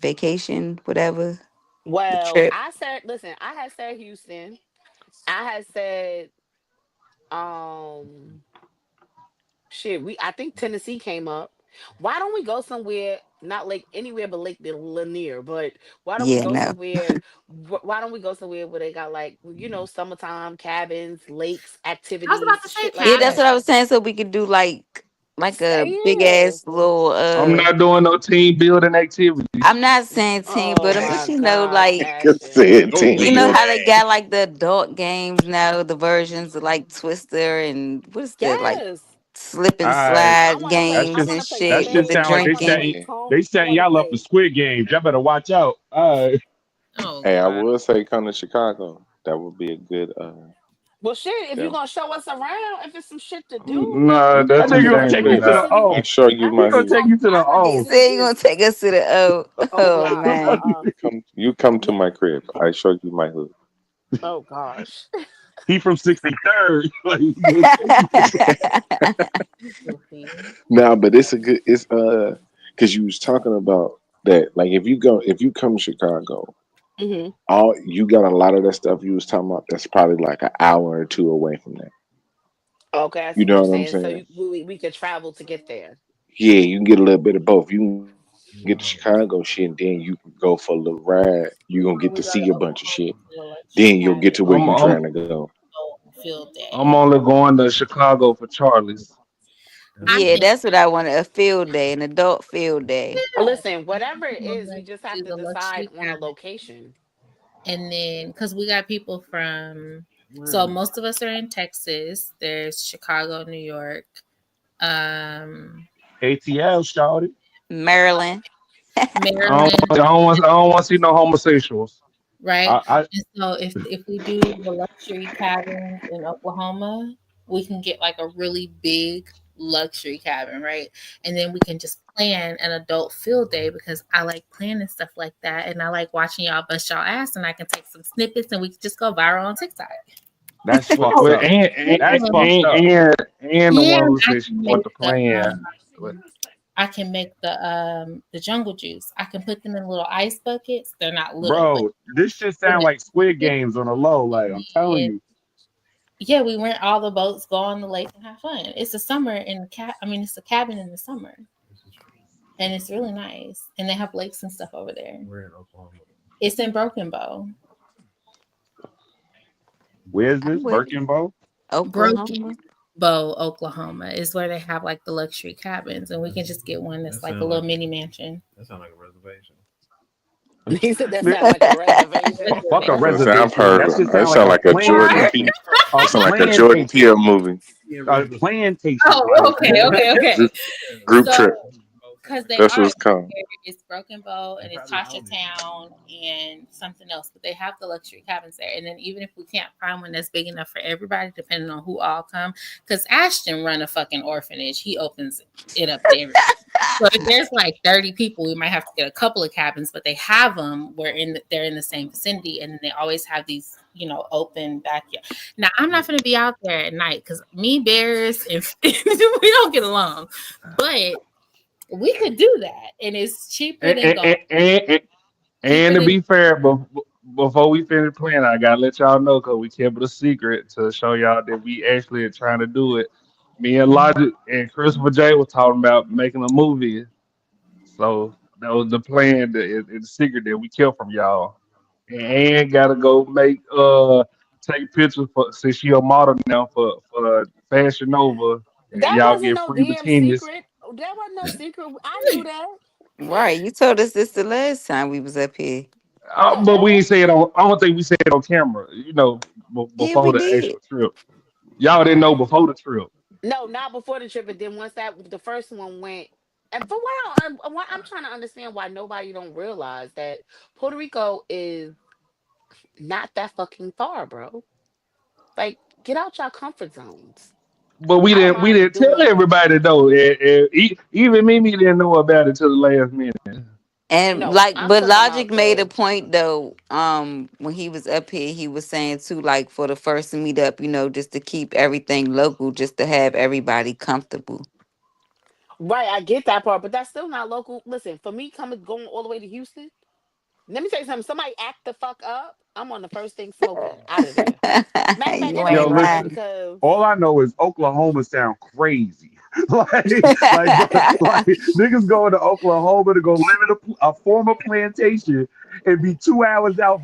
Vacation, whatever the Well, trip. I said, listen, I had said Houston. I had said, um, shit, I think Tennessee came up. Why don't we go somewhere, not like anywhere but Lake Lanier, but why don't we Yeah, go no. somewhere, why don't we go somewhere where they got like, summertime cabins, lakes, I was about activities, to say shit like Yeah, that's cabin. what that. I was saying. So we could do like a big Yeah. ass little I'm not doing no team building activities. I'm not saying team, Oh but my you know, gosh, like Just Ashton. said Oh you team know man. how building. they got like the adult games now, the versions of like Twister and what's the like Yes. slip and Alright, I slide want to play. that's I games just want and to play that shit shit with the spades. sound like I they want to drinking. play setting comb. they I setting want to y'all up for play. Squid Games. Y'all better watch out. All right. Oh Hey, I God. would say come to Chicago. That would be a good. Well, shit. If you're That, gonna show us around, if it's some shit to do, Nah, That that's come too to nigga my gonna take you crib. to dangerous. the I O. show you He my gonna hood. take you to I the like to He O. see said you gonna take us to the O. Oh Oh nah. man. You come to my crib. I show you my hood. Oh gosh. He from 63rd. Like, he gonna take you to Goofy. Nah, but it's a good. It's because you was talking about that. Like if you come to Chicago, Hmm. all you got a lot of that stuff you was talking about. That's probably like an hour or two away from that. Okay, I You see what know you're what I'm saying. So saying? we could travel to get there. Yeah, you can get a little bit of both. You can get the Chicago shit, and then you can go for a little ride. You gonna get to see a We bunch go of to shit. Oklahoma to a Then luxury you'll get to cabin where you trying to I'm go. field I'm day. only going to Chicago for Charlie's. I Yeah, think that's what I wanted. A field day, an adult field day. Listen, whatever it we'll is, we just have do to the decide luxury on a cabin. location. And then because we got people from so most of us are in Texas. There's Chicago, New York, um, ATL, shawty. Maryland. Maryland, I don't want to see no homosexuals. right? I And so if we do the luxury cabins in Oklahoma, we can get like a really big luxury cabin, right? And then we can just plan an adult field day because I like planning stuff like that, and I like watching y'all bust y'all ass, and I can take some snippets and we can just go viral on TikTok. that's fucked Well, up. That's And, fucked up. and the one and who I said she can want make the plan. But I can make the jungle juice. I can put them in little ice buckets. They're not little, but Bro, this shit put sound it like Squid in Games on the low. Like, I'm telling and you. yeah, we rent all the boats, go on the lake and have fun. It's a summer in the I mean, it's a cabin in the summer, and it's really nice. And they have lakes and stuff over there. We're in Oklahoma. It's in Broken Bow. Where's this? I'm with it. Birkenbow? Broken Oklahoma. Bow, Oklahoma, is where they have like the luxury cabins, and we can just get one that's like a little mini mansion. That sounds like a reservation. He said that sound like a reservation. Fuck a Listen, I've reservation. heard. That shit It sound like sound like a Jordan P. a It sound like a Jordan plantation. Peele movie. A plantation. Oh, Like, okay, okay, okay. Group, group So trip. because they That's what are it's called. it's Broken Bow and it's Tasha Town and something else, but they have the luxury cabins there. And then even if we can't find one that's big enough for everybody, depending on who all come, because Ashton run a fucking orphanage, he opens it up to everybody. So if there's like 30 people, we might have to get a couple of cabins, but they have them where they're in the same vicinity, and they always have these, open backyard. Now I'm not going to be out there at night because me, bears, and we don't get along, but we could do that, and it's cheaper and, than and, going. and, and, Cheaper and to than be fair, before we finish playing, I gotta let y'all know because we kept it a secret to show y'all that we actually are trying to do it. Me and Logic and Christopher J was talking about making a movie, so that was the plan. The secret that we kept from y'all. And gotta go make take pictures for since she a model now for Fashion Nova, and That y'all wasn't get no free damn bikinis. secret. That wasn't no secret. I knew that. Right. You told us this the last time we was up here. But we Uh-uh. ain't say it on. I don't think we said it on camera. Yeah, Before we the did. actual trip, y'all didn't know before the trip. No, not before the trip, but then once the first one went, and for why I'm trying to understand why nobody don't realize that Puerto Rico is not that fucking far, bro. Like, get out your comfort zones. But I don't we mind didn't tell doing, everybody though. Even Mimi didn't know about it till the last minute. And no, like, I'm but talking Logic about made a the point though. When he was up here, he was saying too, like for the first meetup, just to keep everything local, just to have everybody comfortable. right. I get that part, but that's still not local. Listen, for me, coming going all the way to Houston. Let me tell you something. Somebody act the fuck up. I'm on the first thing smoking out of there. Matter of fact, You it ain't Yo, ain't even bad listen. lying. because All I know is Oklahoma sound crazy. like niggas going to Oklahoma to go live in a former plantation and be 2 hours out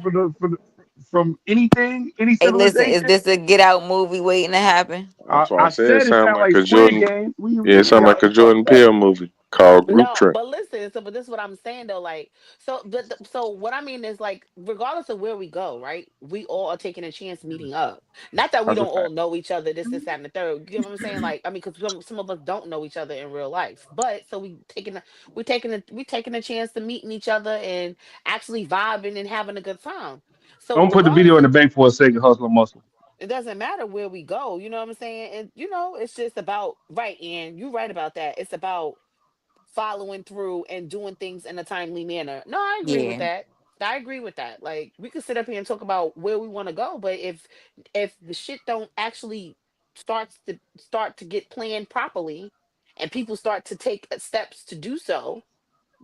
from anything, any Hey, listen, is civilization. this a Get Out movie waiting to happen? That's why I I said it said it sounded sound like like a Squid Jordan. Game. We Yeah, it get sounded out like a the fuck Jordan up. Peele movie called Group no, Trip. but listen. So, but this is what I'm saying though. Like, so, so what I mean is like, regardless of where we go, right? We all are taking a chance meeting up. Not that we That's a don't all fact. know each other. This, that, and the third. You get what I'm saying? Like, I mean, because some of us don't know each other in real life, but so we taking a chance to meeting each other and actually vibing and having a good time. I'm So gonna put the regardless video in the of bank for a second, hustle muscle. it doesn't matter where we go, you know what I'm saying? And it's just about right, and you're right about that. It's about following through and doing things in a timely manner. No, I agree with Yeah. that. I agree with that. Like we could sit up here and talk about where we want to go, but if the shit don't actually start to get planned properly and people start to take steps to do so,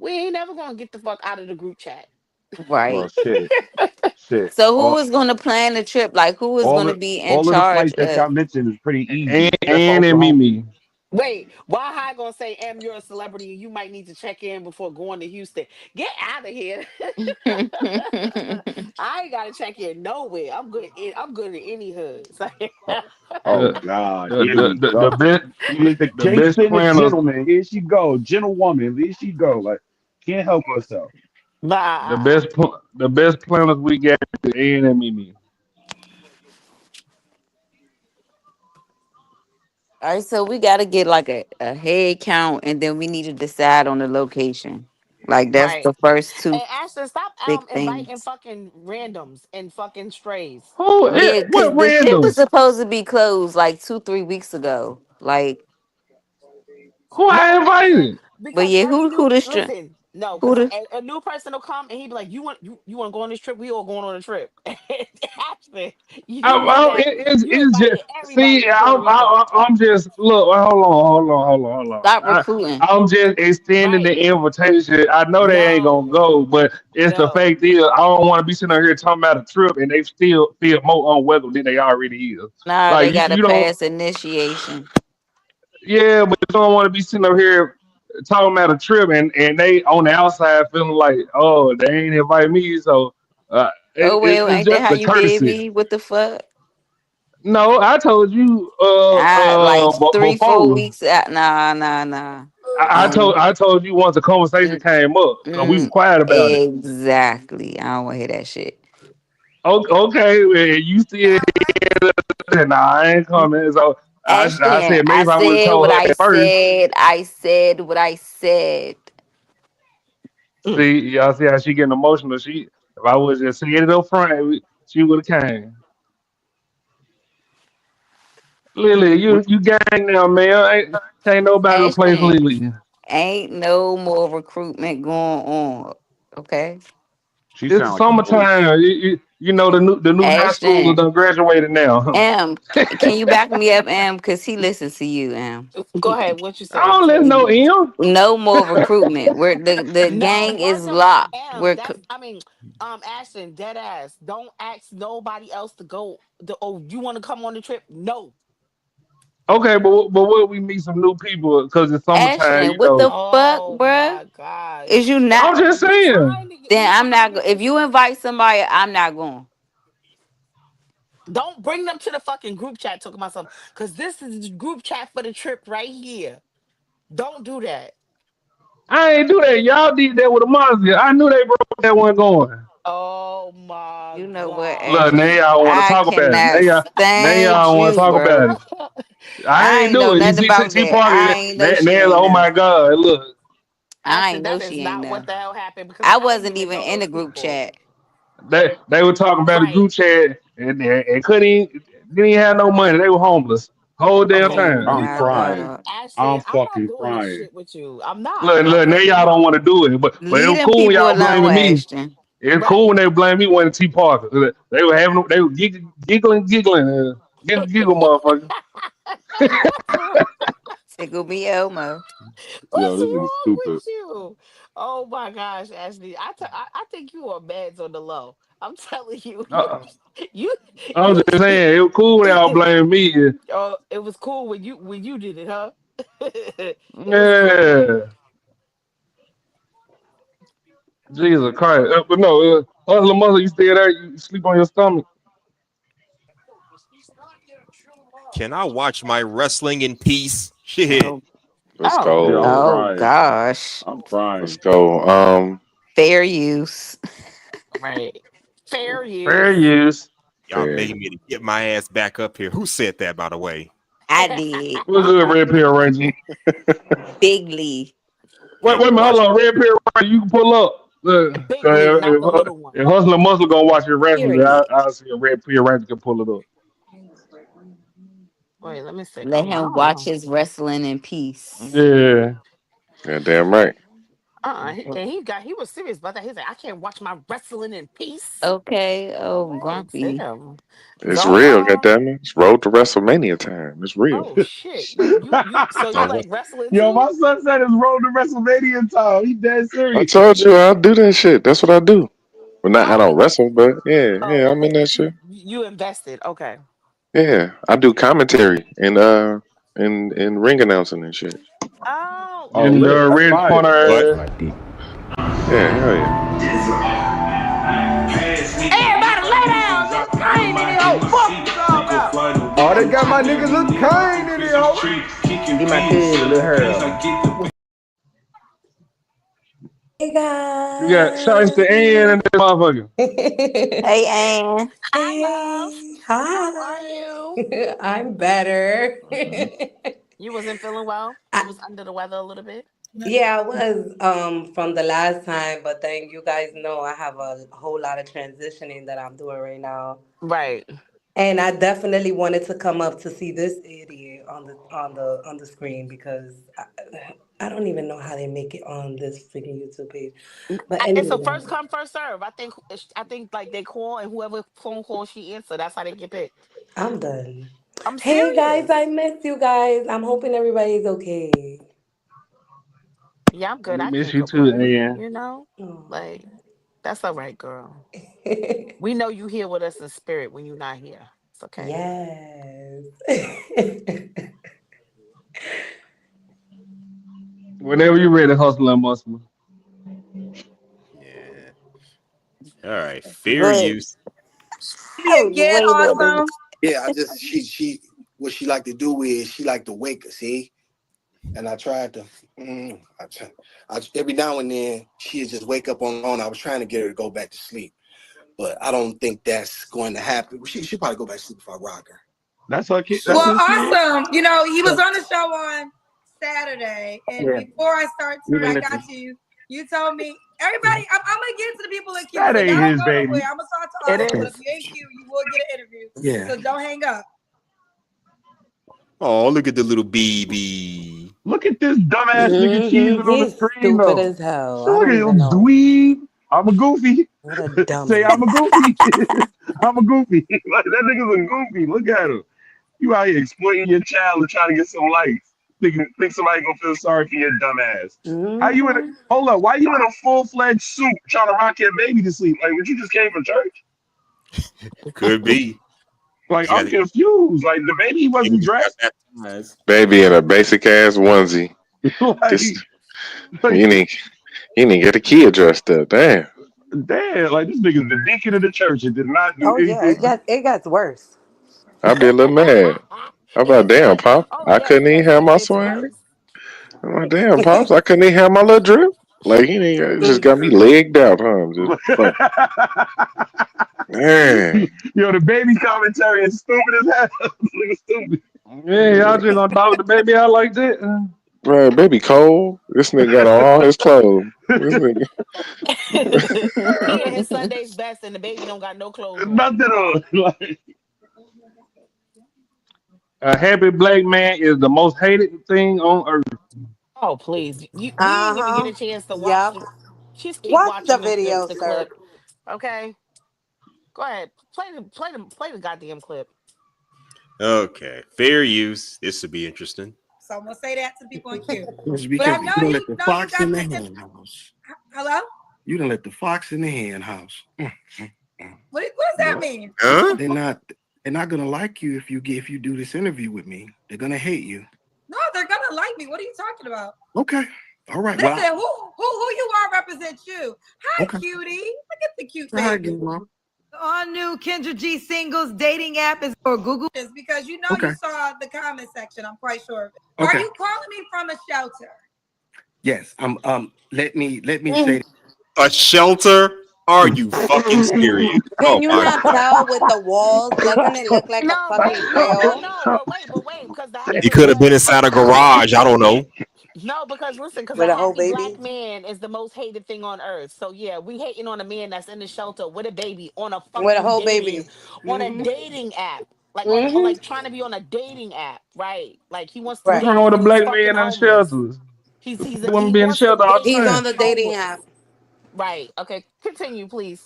we ain't never gonna get the fuck out of the group chat. Well, Right. shit. So who is going to plan the trip? Like, who is All going to the be in all of the charge flights that y'all of? mentioned is pretty And easy, except for and Oklahoma. Mimi. Wait, why I gonna say, "Am you're a celebrity and you might need to check in before going to Houston"? Get out of here! I ain't gotta check in nowhere. I'm good. I'm good in any hood. So, Oh The God, the here the we the, the go. best The the cake best singer planners gentleman. Here she go, gentlewoman. Here she go. Like can't help herself. nah. the best planners we got is and Mimi. All right, so we got to get like a head count, and then we need to decide on the location. Like that's Right. the first two And Ashton, stop big inviting things. fucking randoms and fucking strays. Yeah, because What the shit was randoms? supposed to be closed like 2, 3 weeks ago. Like, Who I No, Ashton, invited? but because yeah, every who new the str- listen, no, who because the a new person will come and he'd be like, you want to go on this trip? We all going on a trip." Ashton, you did that. You It's just invited everybody see. to Puerto Rico. I'm just look. Hold on. stop recruiting? I'm just extending the Right? invitation. I know they ain't gonna No, go, but it's the no. fact is I don't want to be sitting out here talking about a trip and they still feel more unwelcome than they already is. Nah, Like they got to you don't. pass initiation. Yeah, but you don't want to be sitting up here talking about a trip and they on the outside feeling like, oh, they ain't invite me, so Oh well, it's ain't that just how a you did courtesy. me? What the fuck? No, I told you I like three, four before. weeks out. Nah, nah, nah. I told you once the conversation Mm, came up because we was mm, quiet about it. exactly. I don't want to hear that shit. Okay, well, you still said, nah, I ain't coming. So I Ashton, said maybe I if I would have said told what her I at first. said. I said what I said. Mm. See, y'all see how she getting emotional. She if I was just saying it up front, she would have came. Lily, Which you gang now, man. Can't nobody replace Ashton, Lily. ain't no more recruitment going on. Okay. she It's sound like a bully. summertime. You know the new high schoolers Ashton, done graduated now. Can you back me up, Because he listens to you, Go ahead. What you I say? don't let Cause no M. No more recruitment. The no, gang fuck is him. locked. That's I mean, Ashton, dead ass. Don't ask nobody else to go. Oh, you want to come on the trip? No. Okay, but what we meet some new people because it's summertime, Ashton, you what the know. fuck, Oh bruh? my god. Is you not? I'm just We saying. trying to get. Then We I'm trying to not. get If this. you invite somebody, I'm not going. Don't bring them to the fucking group chat talking about something. Cause this is the group chat for the trip right here. Don't do that. I ain't do that. Y'all did that with a monster. I knew they broke that one going. Oh my You know what, Look, now gosh. Ashley? y'all want to I talk about it. cannot Now stand y'all want to you, talk bro. about it. I I ain't ain't do know it. You nothing see, about T that. Parker, I ain't know she there's, ain't oh know. my God, look. I Ashley, ain't know that she is ain't not know. what the hell happened because I I didn't wasn't even even know in the those group people. chat. They were talking about the Right. group chat and couldn't even, didn't even have no money. They were homeless whole damn Okay. Oh time. You I'm my know what, crying. God. Ashley? I'm I'm not fucking doing this crying. shit with you. I'm not. Look, I'm now really y'all don't not. want to do it, but it Leave was them cool when people y'all alone, blaming me. Ashton. It's cool Right. when they blame me when T Parker. They were having, they were giggling, giggle, motherfucker. Tickle me Elmo. Yo, What's this nigga wrong stupid. with you? Oh my gosh, Ashley. I think you are meds on the low. I'm telling you, Uh, you I'm you just saying, it was cool when y'all blaming me. oh, it was cool when you did it, huh? It was cool. Yeah, Jesus Christ. But no, hustle mother, you stay there, you sleep on your stomach. Can I watch my wrestling in peace? Shit. Oh, Let's oh, Yo, I'm go. oh crying. gosh. I'm Let's crying. go. Fair use. Right. Fair Fair use. use. Y'all fair. made me to get my ass back up here. Who said that, by the way? I did. What's good, Red Pill Ranger? Bigly. Can Wait a we minute, hold watch? on. Red Pill Ranger, you can pull up. Look, Bigly, not the little one. if Hustler Muscle gonna watch your wrestling, Period. I'll see a Red Pill Ranger can pull it up. Wait, let me see. Let Oh, I him don't watch know. his wrestling in peace. Yeah. Yeah, damn right. And he was serious about that. He's like, I can't watch my wrestling in peace. Okay. All Oh, right, grumpy. damn. It's Don't real, goddammit. It's road to WrestleMania time. It's real. oh shit. Wait, you so you Oh, like wrestling Yo, too? my son said it's road to WrestleMania time. He dead I serious. told you I'll do that shit. That's what I do. Well, not I Oh, don't wrestle, but yeah, oh, yeah, I'm in okay. that shit. You invested. Okay. Yeah, I do commentary and and ring announcing and shit. Oh, Oh, In lit. the That's red fire. what? corner. Yeah, hell yeah. Everybody lay down, nigga. Kane in here, hoe. Fuck you talking about. Oh, they got my niggas look kind in here, hoe. He my cousin, Lil Harold. Hey You got shots guys. to Ann and that motherfucker. Hey, Ann. hi, love. Hey, How are hi. you? I'm better. You wasn't feeling well? You I, was under the weather a little bit? yeah, I was from the last time, but then you guys know I have a whole lot of transitioning that I'm doing right now. Right. And I definitely wanted to come up to see this idiot on the screen because I don't even know how they make it on this freaking YouTube page. But It's a anyway, first come, first serve. I think like they call and whoever phone call she answer, that's how they get picked. I'm done. I'm Hey guys, serious. I missed you guys. I'm hoping everybody's okay. Yeah, I'm good. We I miss can't you too, complain. Ann. You know? Oh. Like, that's all right, girl. We know you here with us in spirit when you're not here. It's okay. Yes. Whenever you ready, Hustle and Muscle. Yeah. All right. Fair Wait. use. Wait a minute. Yeah, I just she what she like to do is she like to wake us, see? And I tried to every now and then she'd just wake up on her own. I was trying to get her to go back to sleep, but I don't think that's going to happen. She probably go back to sleep if I rock her. That's her kid. That's So Well, his kid. awesome. You know, he was on the show on Saturday, and Yeah. before I start, You I can got listen. you. You told me everybody. I'm gonna get to the people in queue, That so ain't y'all don't his go baby. nowhere. I'm gonna talk to It all of them, but if is. you ain't queue, you will get an interview. yeah. So don't hang up. Oh, look at the little baby. Look at this dumbass nigga cheesing on the He's screen stupid though. as hell. So I look don't at even him know. dweeb. I'm a goofy. What a Say dummy. I'm a goofy. I'm a goofy. Like that nigga's a goofy. Look at him. You out here exploiting your child and trying to get some likes. Think somebody gonna feel sorry for your dumb ass. How you in a Hmm. hold up, why you in a full-fledged suit trying to rock your baby to sleep? Like, what you just came from church? Could be. Like, She I'm got confused. Like, the baby she wasn't just got dressed. baptized. Baby in a basic ass onesie. like, This like, you need get the kid dressed up. Damn. Damn, like this nigga's the deacon of the church and did not do Oh yeah, anything. it got worse. I'd be a little mad. I'm He like, just damn, said, Pop, "Oh I yeah, couldn't even because have my it's swag. worse." I'm like, damn, Pops, I couldn't even have my little drip. Like, he ain't it just got me legged out, huh? Just fuck. Man, Yo, the baby commentary is stupid as hell. This nigga stupid. Yeah, y'all just gonna dog the baby out like that? bro, baby cold. This nigga got on all his clothes. This nigga, He in his Sunday's best, and the baby don't got no clothes on. Nothing on. Like, A happy black man is the most hated thing on earth. Oh please, you didn't even get Uh-huh. a chance to watch Yep. the. Just keep Watch the watching video, the sir. clip, okay? Go ahead, play the goddamn clip. Okay, fair use. This would be interesting. So I'm gonna say that to people in queue. It's But I because know you done you let the know you fox got in the the hen house. hello. You done let the fox in the hen house. What does that mean? Huh? They're not they're not gonna like you if you do this interview with me. They're gonna hate you. No, they're gonna like me. What are you talking about? Okay. All right. Listen, Well, who you are represents you. Hi, okay. cutie. Look at the cute Hi, baby. Grandma. The all new Kendra G singles dating app is for Google is because you know you Okay. saw the comment section. I'm quite sure of it. Are Okay. you calling me from a shelter? Yes. Let me say A shelter? Are you fucking serious? Oh Can you my not god. tell with the walls? Doesn't it look like a No, fucking jail? but wait, because He could have been inside a garage. I don't know. no, because listen, because a With a whole happy baby? black man is the most hated thing on earth. So yeah, we hating on a man that's in the shelter with a baby on a With a fucking whole baby. on a Hmm. dating app, like on Hmm. like trying to be on a dating app, right? Like he wants to What's Right. date wrong with a and he's black fucking man in the homeless. shelter? He Women be in the wants to shelter all the date He's and on time. the he's dating homeless. app. Right. Okay. Continue, please.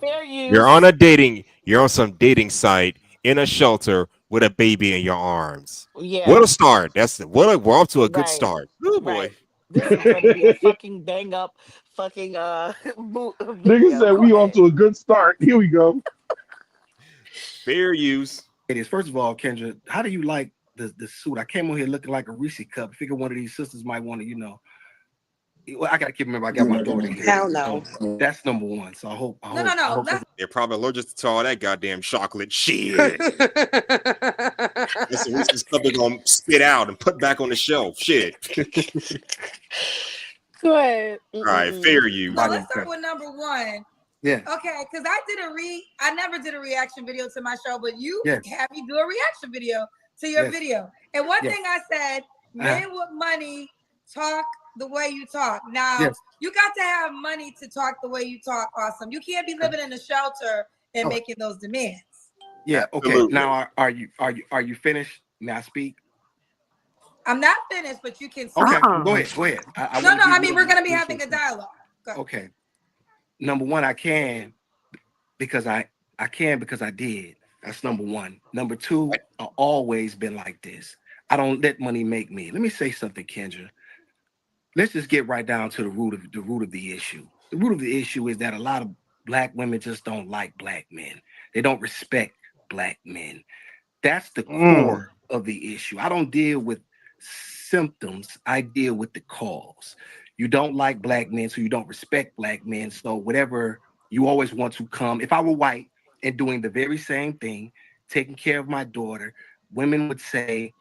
Fair You're on use. a dating, you're on some dating site in a shelter with a baby in your arms. What Yeah. a start. We're off to a good Right. start. Oh boy. Right. This is going to be a fucking bang up fucking nigga video. said Go we off ahead. to a good start. Here we go. Fair use. this. First of all, Kendra, how do you like the suit? I came on here looking like a Reese cup. Figure one of these sisters might want to, well, I gotta keep remember I got my daughter here. Hell So no. that's number one. So No, no, I no. hope Let's They're probably allergic to all that goddamn chocolate shit. That's the Reese's cup they're gonna spit out and put back on the shelf. Shit. Go ahead. All right, Mm-mm-mm. fair no. use. Let's start with number one. yeah, Okay, because I never did a reaction video to my show, but you yes, had me do a reaction video to your yes, video. And one yes, thing I said, uh, men with money talk the way you talk. Now, yes. you got to have money to talk the way you talk, awesome. You can't be living in a shelter and Oh, making those demands. yeah, okay. Now Absolutely. are you finished? May I speak? I'm not finished, but you can Okay, speak. go Uh-uh. ahead, go ahead. I No, want to no, give I you mean, we're a going to be initial having a thing. dialogue. Go. Okay. Number one, I can because I did. That's number one. Number two, I've always been like this. I don't let money make me. Let me say something, Kendra. Let's just get right down to the root of the issue. The root of the issue is that a lot of black women just don't like black men. They don't respect black men. That's the Mm. core of the issue. I don't deal with symptoms, I deal with the cause. You don't like black men, so you don't respect black men. So, whatever you always want to come, if I were white and doing the very same thing, taking care of my daughter, women would say,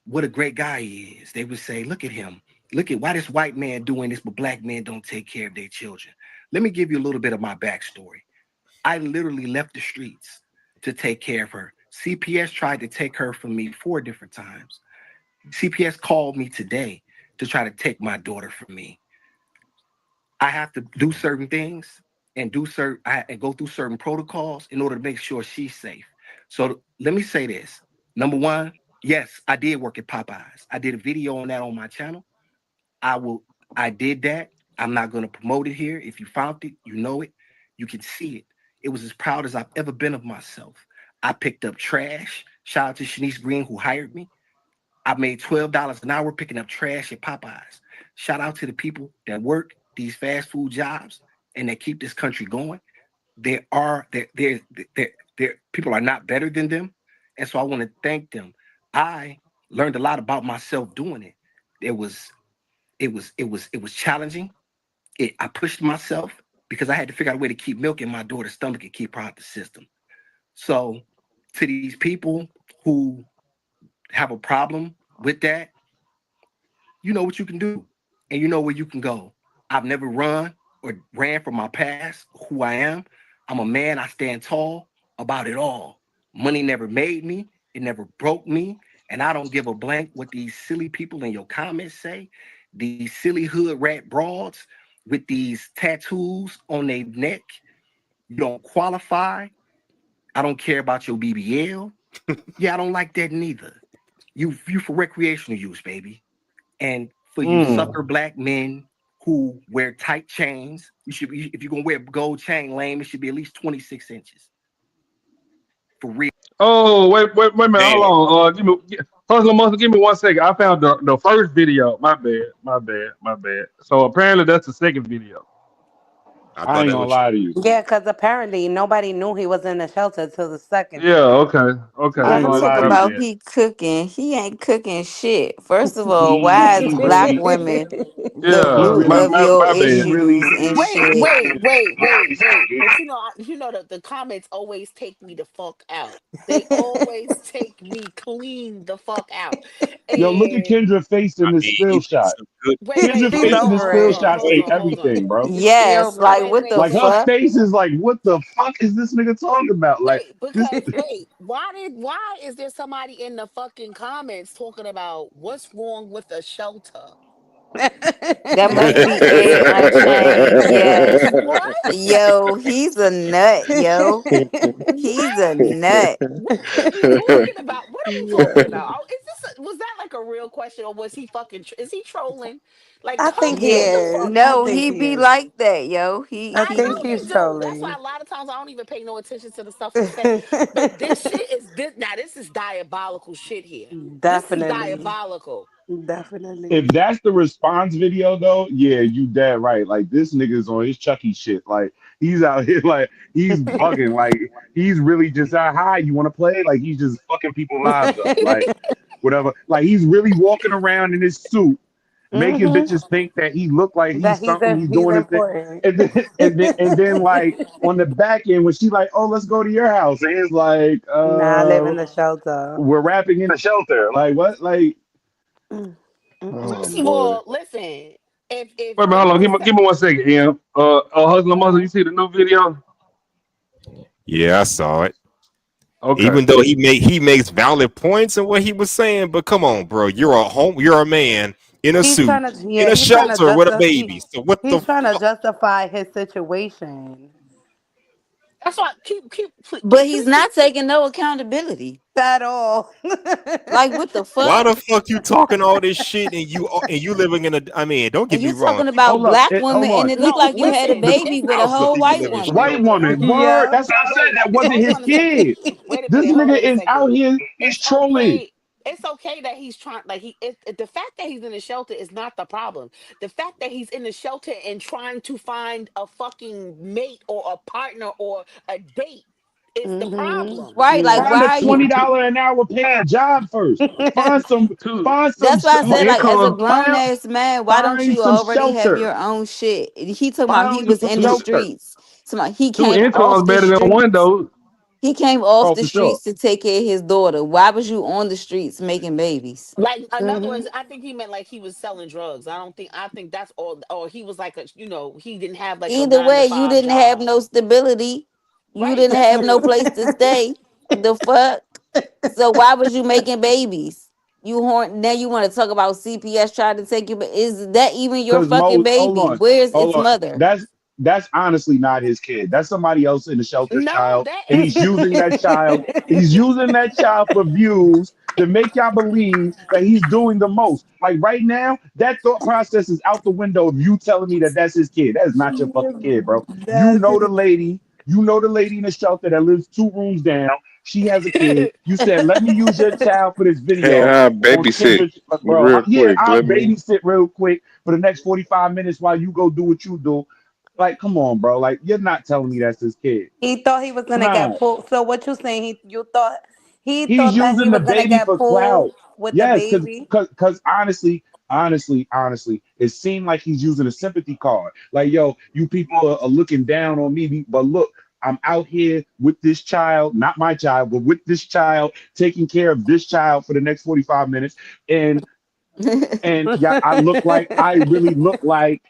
what a great guy he is. They would say, look at him. Look at why this white man doing this, but black men don't take care of their children. Let me give you a little bit of my backstory. I literally left the streets to take care of her. CPS tried to take her from me 4 different times. CPS called me today to try to take my daughter from me. I have to do certain things and and go through certain protocols in order to make sure she's safe. So let me say this. Number one, yes, I did work at Popeyes. I did a video on that on my channel. I will. I did that. I'm not going to promote it here. If you found it, you know it. You can see it. It was as proud as I've ever been of myself. I picked up trash. Shout out to Shanice Green who hired me. I made $12 an hour picking up trash at Popeyes. Shout out to the people that work these fast food jobs and that keep this country going. There people are not better than them, and so I want to thank them. I learned a lot about myself doing it. It was challenging. I pushed myself. because I had to figure out a way to keep milk in my daughter's stomach and keep her out the system. So to these people who have a problem with that, you know what you can do and you know where you can go. I've never run or ran from my past, who I am. I'm a man, I stand tall about it all. Money never made me, it never broke me, and I don't give a blank what these silly people in your comments say. These silly hood rat broads with these tattoos on their neck. You don't qualify. I don't care about your BBL. Yeah, I don't like that neither. You for recreational use, baby. And for you sucker black men who wear tight chains, you should be, if you're gonna wear a gold chain, lame, it should be at least 26 inches. For real. Oh, wait a minute. Man, Hold on. Hustler Monster, give me 1 second. I found the first video. My bad. So apparently that's the second video. I I thought ain't that's gonna what you. lie to you. Yeah, because apparently nobody knew he was in the shelter till the second Yeah, video. okay. I ain't Y'all gonna My talk lie to my you. about bad. he cooking. He ain't cooking shit. First of all, why is black He women the he Yeah, root really of your my he bad. really issues and is. Wait, shit? wait, wait, Yeah, wait, he wait. said But you know the comments always take me the fuck out. They always take me clean the fuck out. yo, look at And Kendra face I in this mean, still you got shot. some good. wait, Kendra She's hold face in on, the over hold still it. on, shot hold say on, hold on. everything, bro. She Yes, over like Wait, it. what the wait, Like her wait. fuck? face is like, what the fuck is this nigga talking about? Like Wait, this. because wait, why is there somebody in the fucking comments talking about what's wrong with the shelter? That must Like, be what is egg unchained. Yes. what? Yo, he's a nut, yo. He's a nut. What are we talking about? What are we talking about? Oh, is was that like a real question or was he fucking is he trolling? Like I come think he on, Yeah. the fuck. is. I No, think he he be is. like that, yo. I I think He know he's he do. That's why trolling. a lot of times I don't even pay no attention to the stuff he say. But this shit is this now. This is diabolical shit here. This is Definitely. diabolical. If Definitely. that's the response video though, yeah, you dead right. Like this nigga's on his Chucky shit. Like he's out here like he's bugging. Like he's really just hi, you wanna play? Like he's just fucking people lives up. Like whatever. Like he's really walking around in his suit, making hmm bitches think that he look like That he's something, he's he's doing his thing. important. And then like on the back end when she like, oh, let's go to your house. And it's like, Nah, I live in the shelter. we're rapping in the shelter. Like what? Like Mm, oh First of mm-mm. boy. all, listen. Wait a minute, If hold on. this Give me 1 second, Em. Hustler Monster, you see the new video? Yeah, I saw it. Okay. Even though he makes valid points in what he was saying, but come on, bro, you're a man in a He's suit trying to, in yeah, a he's trying to shelter with a he baby. So what the he's trying to fuck? justify his situation that's why But he's please not keep taking no accountability. at all. Like what the Why fuck? the fuck you talking all this shit and you living in a? I mean, don't get And me you wrong. talking about Hold up. black Hold women and on. it looked no, like you had a listen. The baby It's with a House okay. that whole people white live in woman. white straight. woman. Word. Yeah. That's what I said. Wait, That wasn't hold his on a second. kid. Wait a This minute, hold nigga on a is out second. here. He's It's trolling. okay. It's okay that he's trying like the fact that he's in the shelter is not the problem. The fact that he's in the shelter and trying to find a fucking mate or a partner or a date is the problem. Right? Like Find why a are you $20 an hour paying job first. Find some. Two Find some. that's why I two said, like, as a income grown Find. ass man, why don't Find you some already have shelter. your own shit? He talking about he Find was some in the two shelter. streets. So he two came off incomes the better than one streets. though. He came off Oh, the for sure. streets to take care of his daughter. Why was you on the streets making babies? Like in other words, I think he meant like he was selling drugs. I think that's all or he was like a he didn't have like a Either nine to way, you five didn't have job. no stability. You Right. didn't That's have no true. place to stay. The fuck? So why was you making babies? You horn now you want to talk about CPS trying to take you, but is that even your Because fucking Mo, hold baby? on, Where's hold its on. mother? That's honestly not his kid. That's somebody else in the shelter's No, child, that and is he's using that child. He's using that child for views to make y'all believe that he's doing the most. Like right now, that thought process is out the window of you telling me that that's his kid. That is not your fucking kid, bro. You That's know the it. lady. You know the lady in the shelter that lives 2 rooms down. She has a kid. You said, "Let me use your child for this Can video I on babysit Kendrick." Bro, real yeah, quick? I'll Let me. babysit real quick for the next 45 minutes while you go do what you do. Like, come on, bro. Like, you're not telling me that's his kid. He thought he was You're gonna get not. pulled. So what you saying? He He's thought that he using the was gonna baby get for pulled clout. with the Yes, baby. because honestly, honestly, it seemed like he's using a sympathy card. Like, yo, you people are looking down on me, but look, I'm out here with this child, not my child, but with this child, taking care of this child for the next 45 minutes. And yeah, I really look like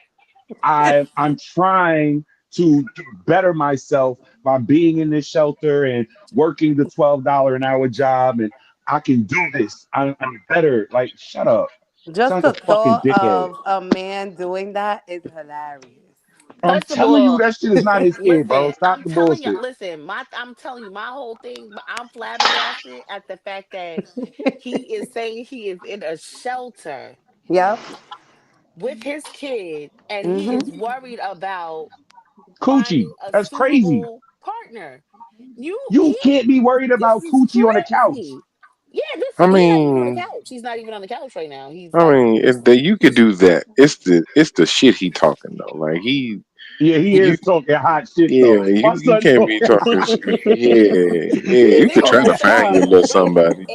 I'm trying to better myself by being in this shelter and working the $12 an hour job, and I can do this. I'm better. Like, shut up. Just Sound like the a fucking thought dickhead. of a man doing that is hilarious. I'm First of telling you, all, that shit is not his kid, bro. listen, Stop the bullshit. I'm telling you, my whole thing, I'm flabbergasted at the fact that he is saying he is in a shelter Yep. with his kid and he is Mm-hmm. worried about Coochie. finding a That's crazy. suitable partner. You can't be worried This about is coochie on the couch. crazy. Yeah, this I he not even on the mean, couch. He's not even on the couch right now. He's I like mean, if that you could do that, it's the shit he talking though. Like Yeah, he you is talking hot shit though. yeah, My you son can't be talking talking hot shit. shit. Yeah, and you then could he try gonna to find say, your little somebody,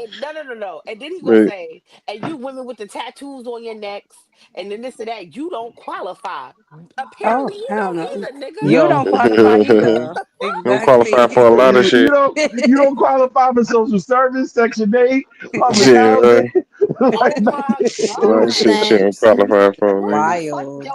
no. And then he gonna but say, and you women with the tattoos on your necks, and then this and that, you don't qualify. Oh, Apparently, you hell don't no. either, You nigga. don't qualify either. don't qualify Exactly. for a lot of You shit. don't qualify for social service, section 8, public Yeah, housing. right. Like, Oh my A lot Food of god. shit you don't stamps. qualify for, What the nigga. fuck? Wild.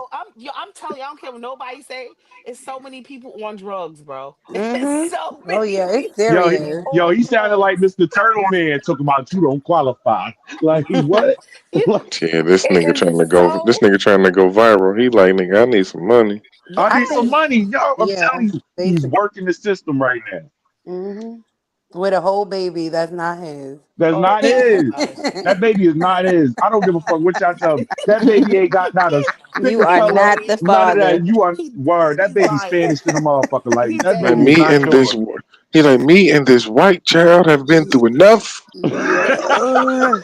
I'm telling you, I don't care what nobody say. It's so many people on drugs, bro. It's so Mm-hmm. Oh many yeah, it's people yo, serious. on he sounded like drugs. Mr. Turtle Man talking about you don't qualify. Like what? You- Like, Yeah, this it nigga is trying to go. This so. nigga trying to go viral. He like, nigga, I need some money. Yeah, I I need some think. money, yo. I'm Yeah, telling you, he's basically. working the system right now. Mm-hmm. With a whole baby that's not his. That's Oh not my his. gosh. That baby is not his. I don't give a fuck what y'all tell me. That baby ain't got not a stick You of are He's color, not lying. the none of father. that. You are He word. That he's baby lying. Spanish to the motherfucker. Like He that Like baby dead. is me not and this, yours. he like me and this white child have been through enough. Yeah.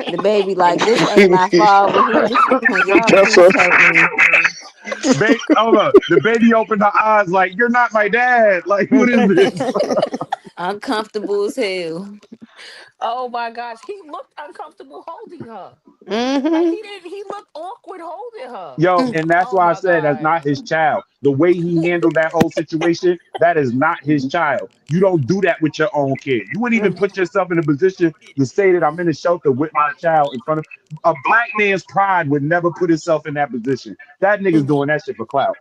The baby like, this ain't my father. Who the can y'all That's please a help me? Hold on. The baby opened her eyes like, you're not my dad. Like, what is this? Uncomfortable as hell. Oh my gosh. He looked uncomfortable holding her. Like Mm-hmm. he looked awkward holding her. Yo, and that's Oh why I my said that's god. not his child. The way he handled that whole situation, that is not his child. You don't do that with your own kid. You wouldn't even put yourself in a position to say that I'm in a shelter with my child in front of a black man's pride would never put himself in that position. That nigga's doing that shit for clout.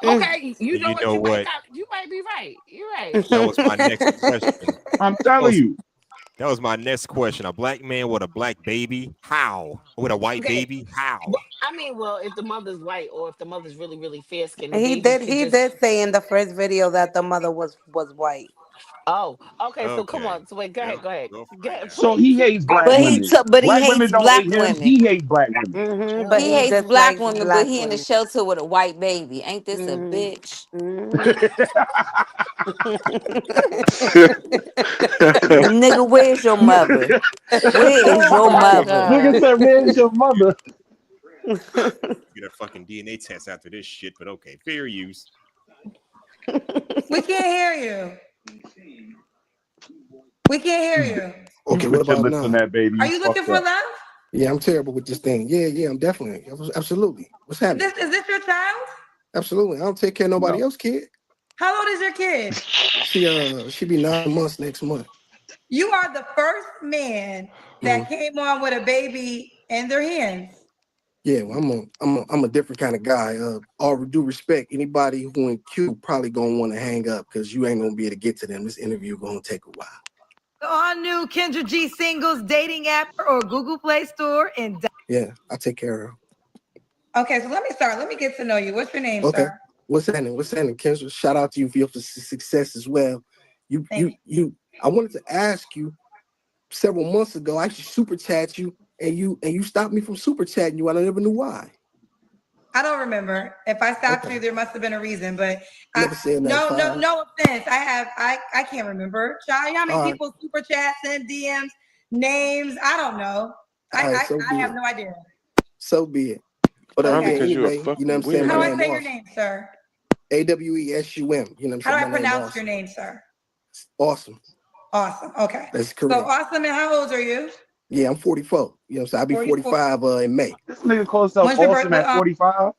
Okay, you And know you what? know what? You might be right. You're right. That was my next question. I'm That telling was you. that was my next question. A black man with a black baby? How? With a white Okay. baby? How? Well, I mean, well, if the mother's white or if the mother's really, really fair skinned, the He baby did. could He just. did say in the first video that the mother was white. Oh, okay. So come Okay. on. So wait, Go go ahead. go Go find ahead, out. So he please. hates Go black ahead. women. But he Black women hates don't hate black him. women. He hates black women. Mm-hmm. But He he Mm-hmm. hates just black likes women, but black he in the women. shelter with a white baby. Ain't this a Mm-hmm. bitch? Mm-hmm. Nigga, where's your mother? Where is Oh your my mother? Nigga god. said, "Where's your mother?" Get a fucking DNA test after this shit, but okay. Fair use. We can't hear you. We can't hear you. You Okay, what put your about lips on now? that baby. Are You you looking fucked for up. love? Yeah, I'm terrible with this thing. Yeah, I'm definitely, absolutely. What's happening? Is this your child? Absolutely. I don't take care of nobody No. else, kid. How old is your kid? She be 9 months next month. You are the first man Mhm. that came on with a baby in their hands. Yeah, well, I'm a different kind of guy. All due respect, anybody who in Q probably gonna want to hang up because you ain't gonna be able to get to them. This interview gonna take a while. The all new Kendra G singles dating app or Google Play Store and. Yeah, I take care of her. Okay, so let me start. Let me get to know you. What's your name, Okay. sir? What's happening? What's happening, Kendra? Shout out to you for your success as well. You, Thank you, you. I wanted to ask you several months ago. I actually super chat you, and you stopped me from super chatting you, and I never knew why. I don't remember. If I stopped Okay. you, there must have been a reason. But Never said nothing foul. no offense. I can't remember. Child, you know how many All right. people super chat, send DMs, names? I don't know. All right. So I be have it. no idea. So be it. But Probably Okay. yeah, because you're a anyway, you know what fucking I'm saying? My How do I weirdo. name say your Awesome. name, sir? AWESUM. You know what I'm How saying? do My I name pronounce your Awesome. name, sir? Awesome. Awesome. Okay. That's So correct. awesome. And how old are you? Yeah, I'm 44. You know what I'm saying? I'll be 44. 45 in May. This nigga calls himself When's your awesome birthday? at 45.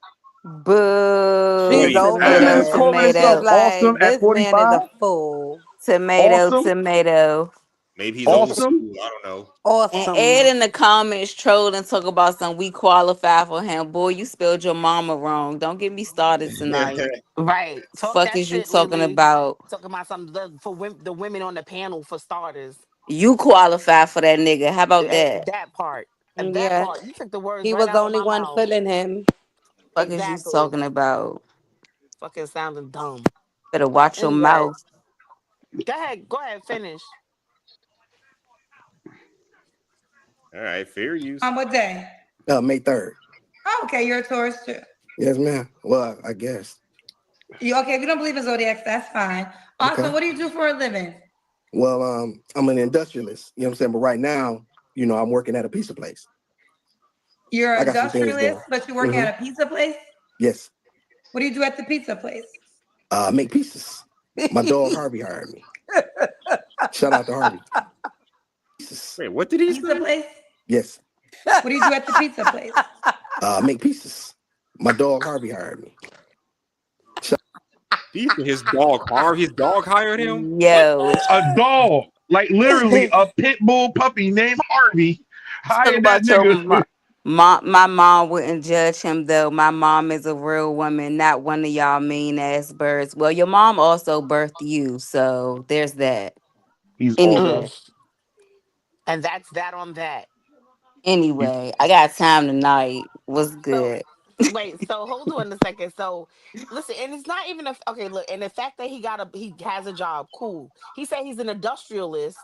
Boo. She's over This Tomato, nigga's it. calling She's himself tomato. awesome like, at this man is 45. a fool. Tomato, Awesome, tomato. Maybe he's old awesome. school. I don't know. And Ed Awesome. in the comments troll and talk about some we qualify for him. Boy, you spelled your mama wrong. Don't get me started tonight. Right. Talk Fuck that is you shit, talking Lily. about? Talking about the the women on the panel for starters. You qualify for that nigga. How about that? That part. That Yeah. part. You took the words He right was the out of only my one mouth. feeling him. Fuck is you Exactly. talking about? Fucking sounding dumb. Better watch your Anyway, mouth. go ahead. Go ahead. Finish. All right, fair use. On what day? May 3rd. Oh, okay, you're a Taurus too. Yes, ma'am. Well, I guess. You okay? If you don't believe in zodiacs, that's fine. Okay. Awesome. What do you do for a living? Well, I'm an industrialist. You know what I'm saying? But right now, I'm working at a pizza place. You're I an got some things industrialist, going. but you're working at a pizza place? Yes. What do you do at the pizza place? Make pizzas. My dog Harvey hired me. Shout out to Harvey. Wait, what did he Pizza say? place? Yes. What do you do at the pizza place? Make pizzas. My dog Harvey hired me. His dog Harvey. His dog hired him. What? Yo. A dog, like literally a pit bull puppy named Harvey, Talk hired that about your nigga. mom. My mom wouldn't judge him though. My mom is a real woman, not one of y'all mean ass birds. Well, your mom also birthed you, so there's that. He's awesome. Anyway, And that's that on that. He's I got time tonight. What's So good? wait, so hold on a second. So listen, and it's not even a okay, look, and the fact that he has a job, cool. He said he's an industrialist,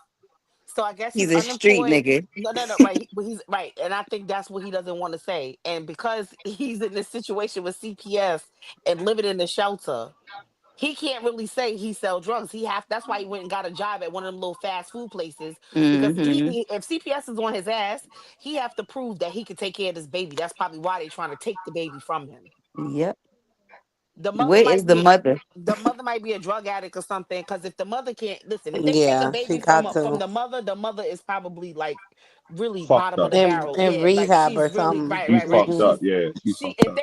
so I guess he's He's a street unemployed. nigga. No, right. But he's right, and I think that's what he doesn't want to say. And because he's in this situation with CPS and living in the shelter, he can't really say he sell drugs. That's why he went and got a job at one of them little fast food places. Because Mm-hmm. if CPS is on his ass, he have to prove that he could take care of this baby. That's probably why they're trying to take the baby from him. Yep. The mother Where is might the be mother? a drug addict or something. Because if the mother can't listen, if they take a Yeah, she baby got from to. the mother is probably like really fucked bottom of up. the barrel. In Yeah, like rehab she's or really something. She's right. fucked Hmm. up. Yeah, she's She fucked up.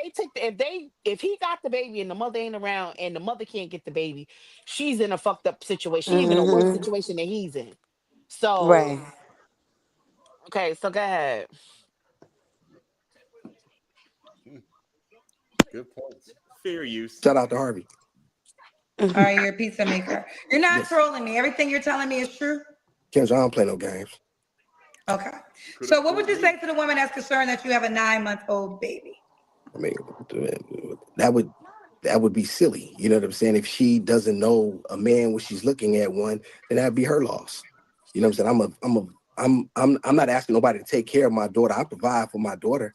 if he got the baby and the mother ain't around and the mother can't get the baby, she's in a fucked up situation. She's in a worse Hmm. situation than he's in. So Right. okay, so go ahead. Good points. Fair use. Shout out to Harvey. All right, you're a pizza maker. You're not Yes. trolling me. Everything you're telling me is true. Kendra, I don't play no games. Okay. So what would you say to the woman that's concerned that you have a 9-month-old baby? I mean, that would that would be silly. You know what I'm saying? If she doesn't know a man when she's looking at one, then that'd be her loss. You know what I'm saying? I'm not asking nobody to take care of my daughter. I provide for my daughter.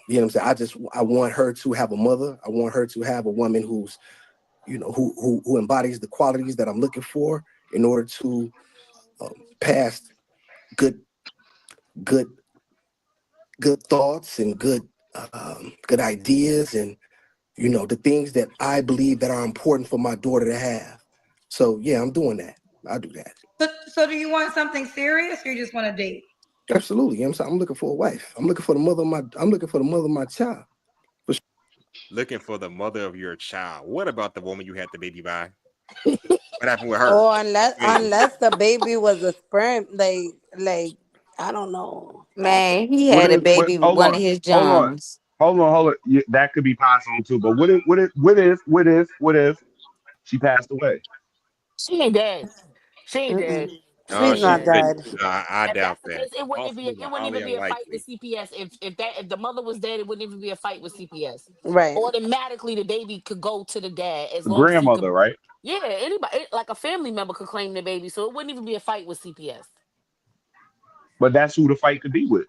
You know what I'm saying? I want her to have a mother. I want her to have a woman who's, who embodies the qualities that I'm looking for in order to pass good good good thoughts and good ideas and the things that I believe that are important for my daughter to have. So yeah, I'm doing that. I do that. So do you want something serious or you just want to date? Absolutely. You know what I'm saying? I'm looking for a wife. I'm looking for the mother of my child. Looking for the mother of your child. What about the woman you had the baby by? What happened with her? Or unless the baby was a sperm, like I don't know. Man, he What had a if? What? baby with Hold one of on. his Hold on. Johns. Hold on. Yeah, that could be possible too. But what if she passed away? She ain't dead. She ain't Mm-mm. dead. She Oh, She's ain't she's not dead. been. dead. I If doubt that's the that. case, it wouldn't Possible, it but wouldn't highly even be a fight with unlikely. CPS. If the mother was dead, it wouldn't even be a fight with CPS. Right. Automatically, the baby could go to the dad as The long as he grandmother, could. right? Yeah, anybody like a family member could claim the baby, so it wouldn't even be a fight with CPS. But that's who the fight could be with.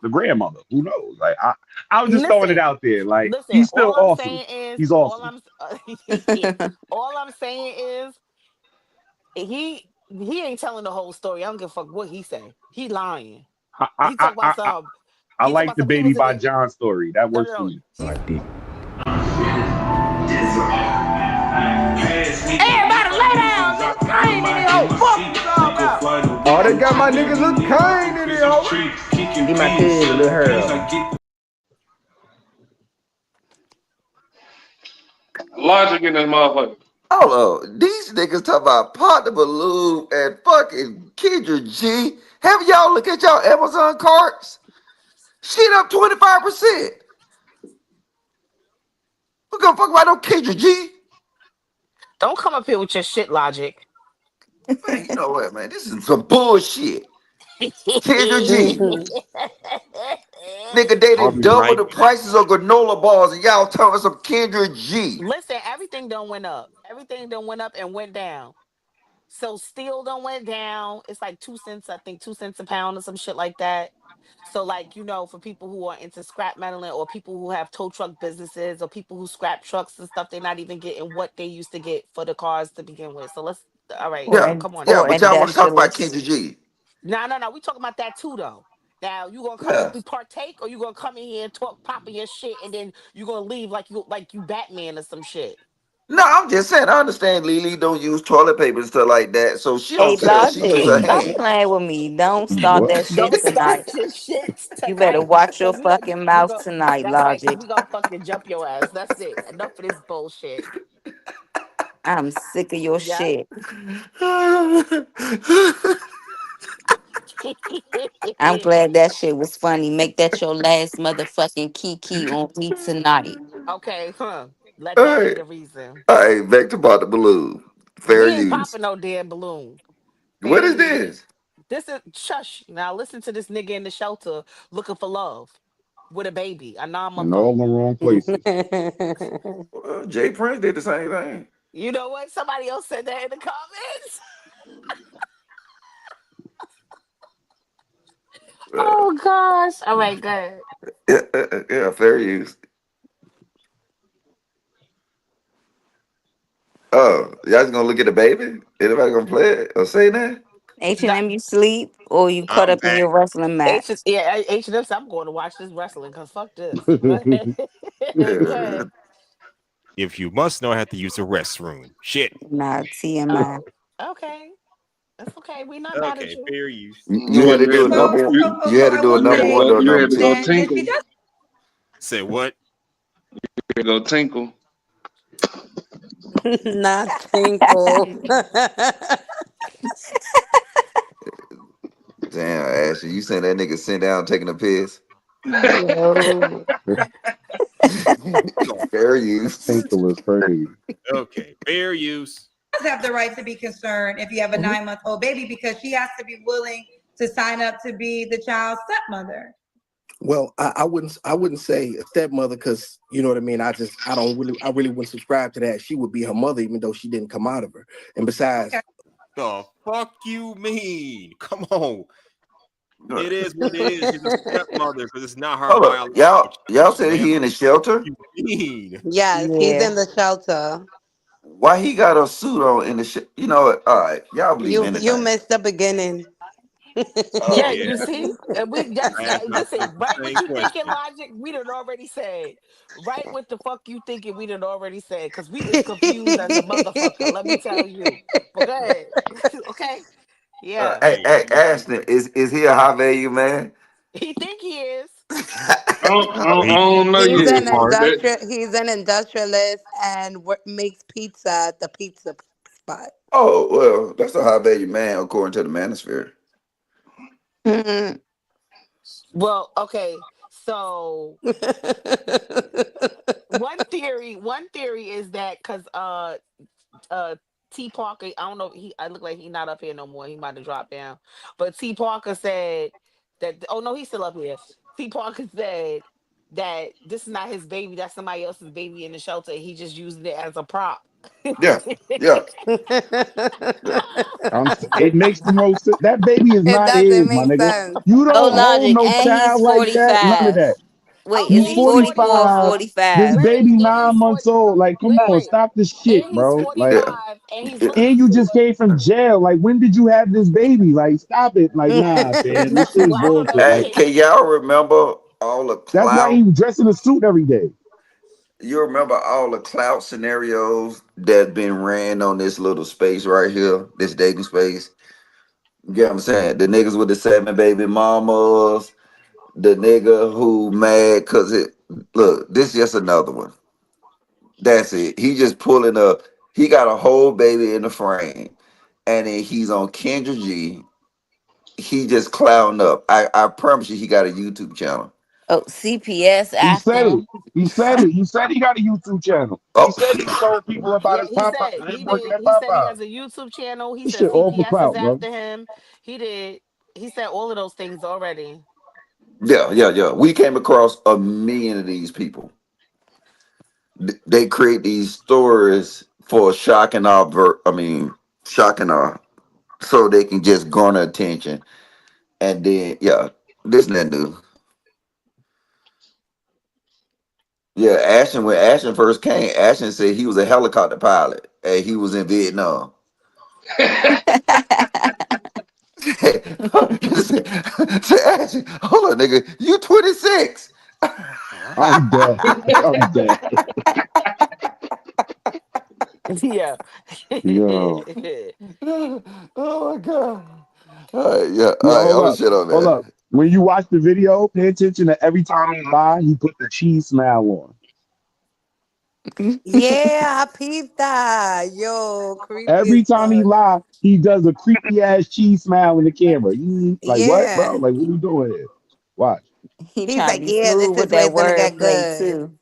The grandmother. Who knows? Like I was just throwing it Listen, out there. Like listen. he's still awesome. He's awesome. All I'm saying is he ain't telling the whole story. I don't give a fuck what he say. He lying. I I He talk I about I, I some. I He talk like about the some. He baby was in by the John story. That no no works for no. me. He's Everybody lay down, nigga. I ain't in here. Fuck you all about. Oh, they got my my nigga look kind in here, hoe. He my cousin, Lil Harold. Logic in this motherfucker. Hold on. These niggas talk about Partner Balloon and fucking Kendra G. Have y'all look at y'all Amazon carts? Shit up 25%. Who gonna fuck about no Kendra G? Don't come up here with your shit logic. Man, you know what, man? This is some bullshit. Kendra G. Nigga, they I'll done be double right the back. prices of granola bars and y'all talking some Kendra G. Listen, everything done went up. Everything done went up and went down. So steel done went down. It's like 2 cents, I think 2 cents a pound or some shit like that. So like, for people who are into scrap metal or people who have tow truck businesses or people who scrap trucks and stuff, they're not even getting what they used to get for the cars to begin with. So let's all right, Or Yeah, in, come on yeah, now. or but y'all want to talk about industrialist. Kendra G. No, no, no. We talking about that too, though. Now you gonna come Yeah. and partake, or you gonna come in here and talk, popping your shit, and then you gonna leave like you Batman or some shit. No, I'm just saying, I understand Lily don't use toilet paper and stuff like that, so she Hey, don't sell. She use Logic, her stop hand. playing with me. Don't start What? that shit Don't start tonight. your shit You better tonight, watch your cause fucking we mouth gonna. tonight, That's right, cause Logic. we gonna fucking jump your ass. That's it. Enough of this bullshit. I'm sick of your Yep. shit. I'm glad that shit was funny. Make that your last motherfucking kiki on me tonight. Okay, huh? Let All that be right, the reason. all right, back to about the balloon. Fair We ain't use. popping no damn balloon. What Fair is use. this? This is shush. Now listen to this nigga in the shelter looking for love with a baby, a 9 month And all in old. the wrong places. Well, Jay Prince did the same thing. You know what? Somebody else said that in the comments. Uh, Oh gosh. All right, good. yeah, fair use. Oh, y'all just gonna look at the baby? Anybody gonna play it or say that? H&M, you sleep or you caught I'm up in back. your wrestling H match? yeah, H&M. I'm going to watch this wrestling because fuck this. Go ahead. Go Yeah. ahead. If you must know, I have to use the restroom. Shit. Nah, TMI. Oh, okay. That's okay. We're not mad at Okay, you. fair use. You No, had to you do had a to go. number one. You had So to I do a will You had number to say, one go. or You number had to go two. then if she tinkle. does, Say what? You had to go tinkle. Not tinkle. Damn, Ashley, you sent that nigga sent down taking a piss. Yo. Fair use. Tinkle is crazy. Okay, fair use. does have the right to be concerned if you have a 9 month old baby because she has to be willing to sign up to be the child's stepmother. Well, I wouldn't say a stepmother because you know what I mean. I really wouldn't subscribe to that. She would be her mother even though she didn't come out of her. And Okay. besides, The fuck you mean? Come on. Hold It is what it is. She's a stepmother because it's not her up, biological y'all child, said ma'am. he in the shelter. You mean? Yes, he's Yeah. in the shelter. Why he got a suit on in the You know what? All right, y'all believe You anything. missed the beginning. Yeah, Oh, Yeah. you see, and we that's I asked myself listen. the Right, what same you thinking? question. Logic. We done already said. Right, what the fuck you thinking? We done already said because we is confused as a motherfucker. Let me tell you. But go ahead. Okay. Yeah, hey, Hey, hey, Ashton, is he a high value man? he think he is. I he don't know He's yet, an Margaret. industrialist and makes pizza at the pizza spot. Oh well, that's a high value man according to the manosphere. Mhm. Well, okay. So one theory is that because uh T Parker, I don't know, I look like he not up here no more. He might have dropped down. But T Parker said that oh no, he's still up here. T Parker said that this is not his baby, that's somebody else's baby in the shelter. He just using it as a prop. Yeah, yeah, yeah. It makes the most sense. That baby is It not doesn't his, my make nigga. sense. You Oh, don't hold Logic. no And he's child like that. None of 45. that. Wait, is He's And he he's 44 or 45. 45. This 45? Wait, baby and he's 9 months 40. old. Like, come Wait, on, wait. stop this shit, And he's bro. Like, Yeah. 45 and he's looking and you for just came from jail. Like, when did you have this baby? Like, stop it. Like, nah, man, this shit is well, I don't know. bullshit. Like, Hey, Okay. can y'all remember all the that's why clout? he dressed in a suit every day. You remember all the clout scenarios that been ran on this little space right here, this dating space? You get what I'm saying? The niggas with the 7 baby mamas, the nigga who mad cause it look, this just another one. That's it. He just pulling up. He got a whole baby in the frame. And then he's on Kendra G. He just clouding up. I promise you he got a YouTube channel. Oh, CPS He after said it. him. He said it. He said he got a YouTube channel. He Oh, said he told people about Yeah, his he Popeye, said him he working did. at He said he Popeye. has a YouTube channel. He This said shit all for CPS is clout, bro. after him. He did. He said all of those things already. yeah, yeah, yeah. We came across a million of these people. They create these stories for shock and awe. Shock and awe, so they can just garner attention. And then, yeah, this and that new. Yeah, Ashton. When Ashton first came, Ashton said he was a helicopter pilot and he was in Vietnam. Say, Ashton, hold on, nigga, you 26. I'm dead. I'm dead. Yeah. Yo. Oh my god. All right, yeah, Yo, all right, hold I'm gonna up. shit on Hold that. up. When you watch the video, pay attention to every time he lie, he put the cheese smile on. Yeah, I peeped that. Yo, creepy as Every time he fuck. lie, he does a creepy ass cheese smile in the camera. Like what, bro? Yeah. Like what we doing here? Watch. He He's trying to like, be yeah, smooth this with is where that it's gonna get wordplay good. too.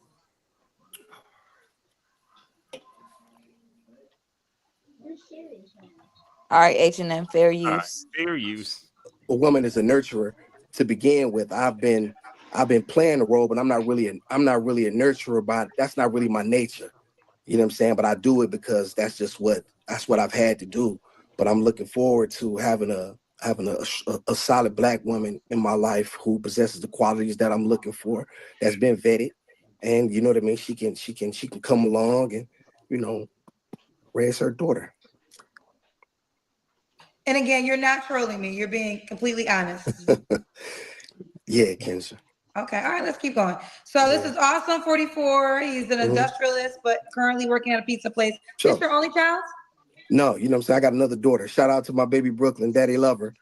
All right, H&M, fair All right, use. fair use. A woman is a nurturer to begin with. I've been playing the role, but I'm not really a nurturer. But that's not really my nature. You know what I'm saying? But I do it because that's what I've had to do. But I'm looking forward to having a solid black woman in my life who possesses the qualities that I'm looking for, that's been vetted, and you know what I mean. She can come along and you know raise her daughter. And again, you're not trolling me. You're being completely honest. Yeah, Kendra. Okay, all right, let's keep going. So this Yeah. is Awesome 44. He's an Mhm. industrialist, but currently working at a pizza place. This Sure. your only child? No, you know what I'm saying? I got another daughter. Shout out to my baby Brooklyn, daddy lover.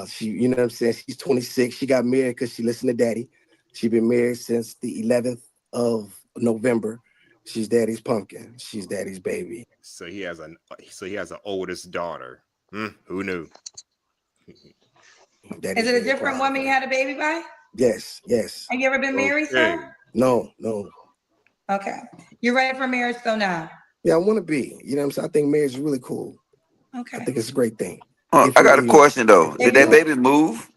She, you know what I'm saying? She's 26. She got married because she listened to daddy. She been married since the 11th of November. She's daddy's pumpkin. She's daddy's baby. So he has an oldest daughter. Who knew? Is Daddy's it a very different proud of woman you her. had a baby by? Yes, yes. Have you ever been married, Okay. sir? No, no. Okay. You're ready for marriage so now? Yeah, I want to be. You know what I'm saying? I think marriage is really cool. I Okay. think it's a great thing. I got a question though. If Did that you baby move?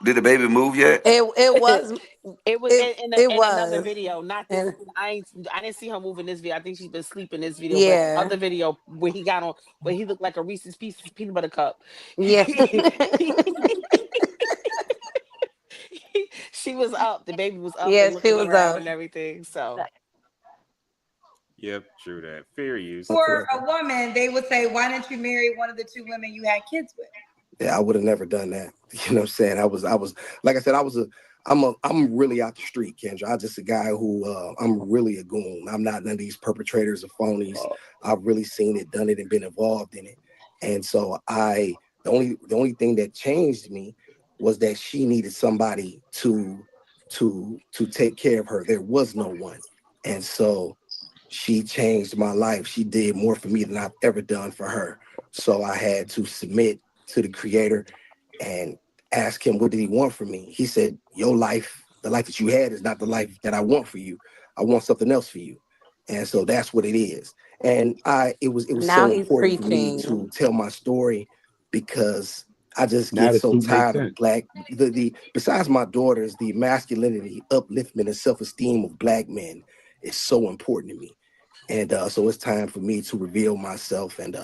Did the baby move yet? It was It was it it in another was. video, not this. And I didn't see her moving this video. I think she's been sleeping this video, but the yeah. other video where he got on, where he looked like a Reese's Pieces peanut butter cup. Yeah. She was up. The baby was up Yeah, and she looking was around up. and everything. So Yep, true that. Fair use. were a woman, they would say, why didn't you marry one of the two women you had kids with? Yeah, I would have never done that. You know what I'm saying? I was like I said, I'm really out the street, Kendra. I'm just a guy who I'm really a goon. I'm not none of these perpetrators of phonies. I've really seen it, done it, and been involved in it. And so the only thing that changed me was that she needed somebody to take care of her. There was no one. And so she changed my life. She did more for me than I've ever done for her. So I had to submit to the creator and ask him, what did he want from me? He said, your life, the life that you had is not the life that I want for you. I want something else for you. And so that's what it is. And it was Now so he's important for me to preaching. tell my story because I just Now get the so suit makes tired of sense. black the besides my daughters, the masculinity, upliftment, and self-esteem of black men is so important to me. And so it's time for me to reveal myself and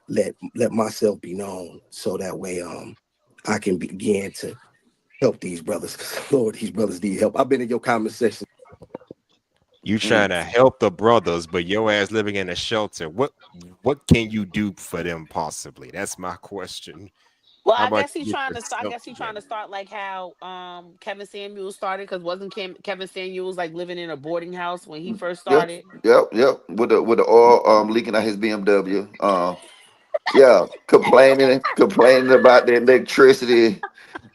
let myself be known, so that way I can begin to help these brothers. 'Cause Lord, these brothers need help. I've been in your comment section. You Mm. trying to help the brothers, but your ass living in a shelter. What can you do for them possibly? That's my question. well, How I about guess he's you get trying to start. I yourself guess he's trying to together? start like how Kevin Samuels started, because wasn't Kevin Samuels like living in a boarding house when he first Yep, started? yep, yep. With the oil leaking out his BMW. Yeah, complaining about the electricity.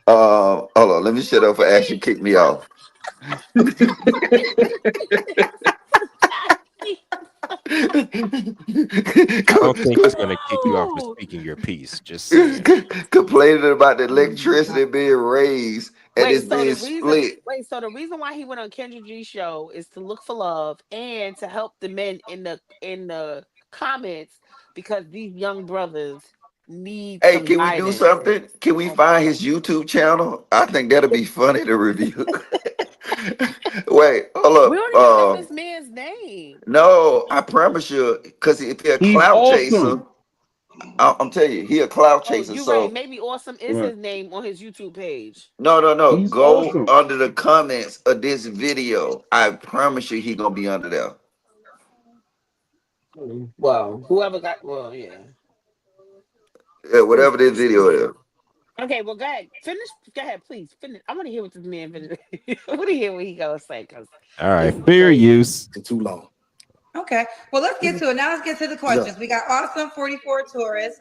Hold on, let me shut up for Ashley kick me off. I don't think he's gonna kick you off for No. speaking your piece. Just saying. Complaining about the electricity being raised and it's Wait, so being the reason split. wait, so the reason why he went on Kendra G's show is to look for love and to help the men in the comments because these young brothers need Hey, some can we do guidance. something? Can we Okay. find his YouTube channel? I think that'll be funny to review. Wait, hold We up. don't even know this man's name. No, I promise you, because if he a He's clout chaser, awesome. I'm telling you, he a clout Oh, chaser. you're right. So Maybe Awesome is Right. his name on his YouTube page. no. He's Go awesome. under the comments of this video. I promise you, he gonna be under there. Well, whoever got yeah. Yeah, whatever this video is. Okay, well, go ahead. Finish. Go ahead, please. Finish. I want to hear what this man finish. I want to hear what he gonna say because All right, this is fair crazy. use. Too long. Okay. Well, let's get to it. Now let's get to the Yeah. questions. We got Awesome 44 Taurus.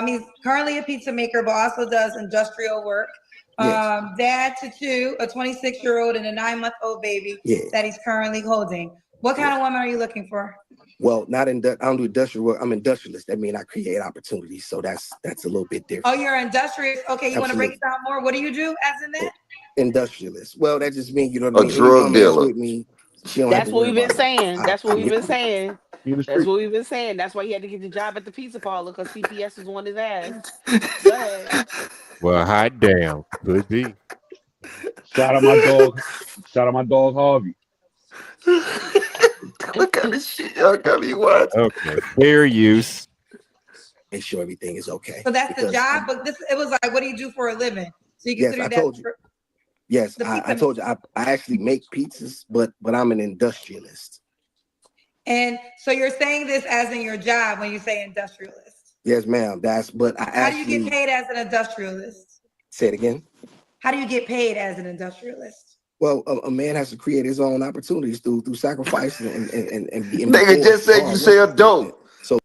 He's currently a pizza maker, but also does industrial work. Yes. Dad to two, a 26-year-old and a 9-month-old baby Yeah. that he's currently holding. What kind of woman are you looking for? Well, not in. I don't do industrial work. I'm industrialist. That means I create opportunities. So that's a little bit Oh, different. you're industrious. Okay, you want to break Absolutely. it down more? What do you do as in that? Industrialist. Well, that just means, you know what I A mean? Any drug woman that's dealer. with me, she don't have to That's what worry we've been about nothing. saying. That's what I we've make been saying. In the That's street. what we've been saying. That's why he had to get the job at the pizza parlor because CPS was on his ass. Go ahead. Well, hot damn. Could be. Shout out my dog. Shout out my dog Harvey. What kind of shit y'all got me watching? Okay, fair use. make sure everything is okay. So that's the Because job, but it was like, what do you do for a living? So you yes, consider I that told you. Yes, the I pizza. told you I actually make pizzas, but I'm an industrialist. And so you're saying this as in your job when you say industrialist. Yes, ma'am. But I How do you get actually paid as an industrialist? say it again. How do you get paid as an industrialist? Well, a man has to create his own opportunities through sacrifice and being Nigga before just through said you hard work sell and stuff like that. dope. So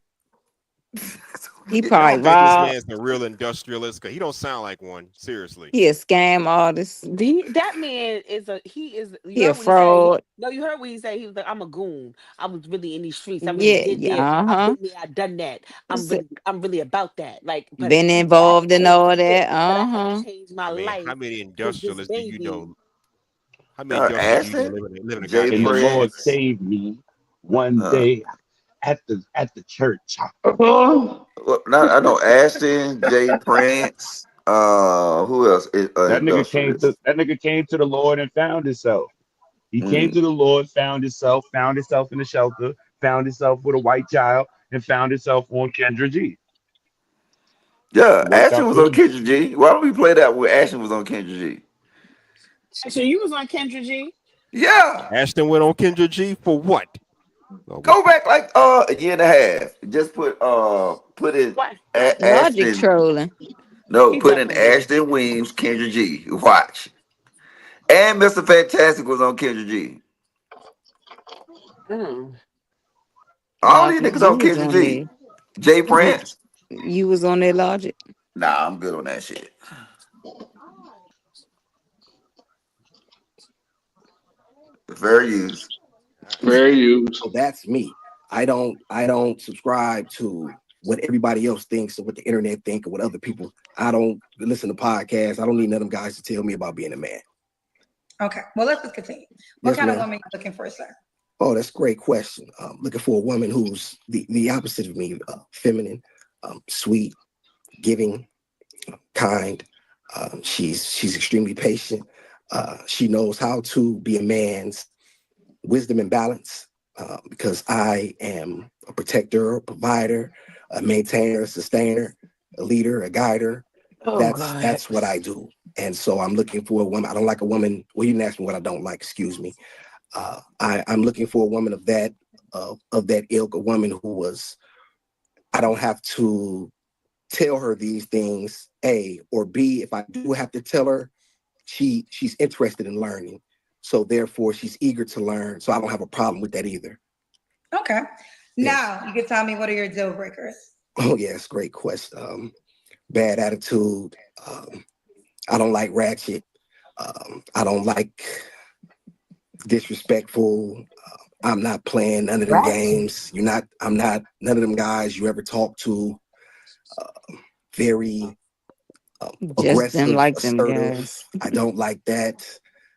He I probably don't think this robbed. man's the real industrialist because he don't sound like one. Seriously. He a scam artist. That man is he is you He a heard what he said. fraud. No, you heard what he said. He was like, I'm a goon. I was really in these streets. I really Yeah, did yeah, there. I've uh-huh. been there, I've done that. I'm really about that. Like, Been but I involved in had to all yeah, that. but I had to Uh-huh. change my I mean, life how many because this industrialists do you baby. know? How many industrialists do you know Ashton, living a Jay And goddamn the street? Lord Prince. saved me one Uh, day at the church. well, not, I know Ashton, Jay Prince. Who else is industrialist? That nigga came to the Lord and found himself. He came Mm. to the Lord, found himself in the shelter, found himself with a white child, and found himself on Kendra G. Yeah, Worked Ashton out was for on him. Kendra G. Why don't we play that where Ashton was on Kendra G? Actually, you was on Kendra G. Yeah. Ashton went on Kendra G for what? Oh, Go back like a year and a half. Just put in What? Logic Ashton. trolling. No, He put in definitely was. Ashton Weems, Kendra G. Watch. And Mr. Fantastic was on Kendra G. Mm. All these Logic, niggas you on was Kendra on G. there. Jay You Prince. you was on there, Logic. Nah, I'm good on that shit. Fair use. Fair use. so that's me. I don't subscribe to what everybody else thinks or what the internet think or what other people. I don't listen to podcasts. I don't need none of them guys to tell me about being a man. Okay, well, let's just continue. What Yes, kind of ma'am. woman are you looking for, sir? Oh, that's a great question. Looking for a woman who's the opposite of me, feminine, sweet, giving, kind. She's extremely patient. She knows how to be a man's wisdom and balance because I am a protector, a provider, a maintainer, a sustainer, a leader, a guider. Oh God. That's what I do. And so I'm looking for a woman. I don't like a woman. Well, you didn't ask me what I don't like. Excuse me. I'm looking for a woman of that ilk, a woman who was. I don't have to tell her these things, A, or B. If I do have to tell her, she's interested in learning. So therefore, she's eager to learn. So I don't have a problem with that either. Okay. Yes. Now you can tell me what are your deal breakers. Oh yes, great question. Bad attitude. I don't like ratchet. I don't like disrespectful. I'm not playing none of them Ratchet. games. You're not. I'm not none of them guys you ever talk to. Very Just didn't aggressive, like them assertive. guys. I don't like that.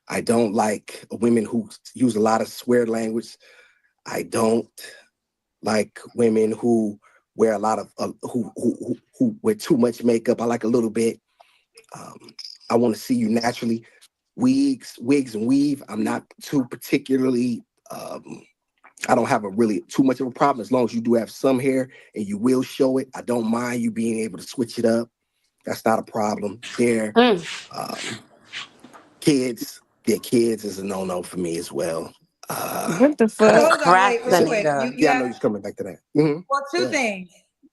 I don't like women who use a lot of swear language. I don't like women who wear a lot of who wear too much makeup. I like a little bit. Um, I want to see you naturally. Wigs and weave. I'm not too particularly. I don't have a really too much of a problem as long as you do have some hair and you will show it. I don't mind you being able to switch it up. That's not a problem there. Mm. Um, kids, yeah, kids is a no-no for me as well. What the So fuck? hold on, wait, real quick. You Procrastinator. you Yeah, I have know he's coming back to that. Mm-hmm. well two Yeah. things.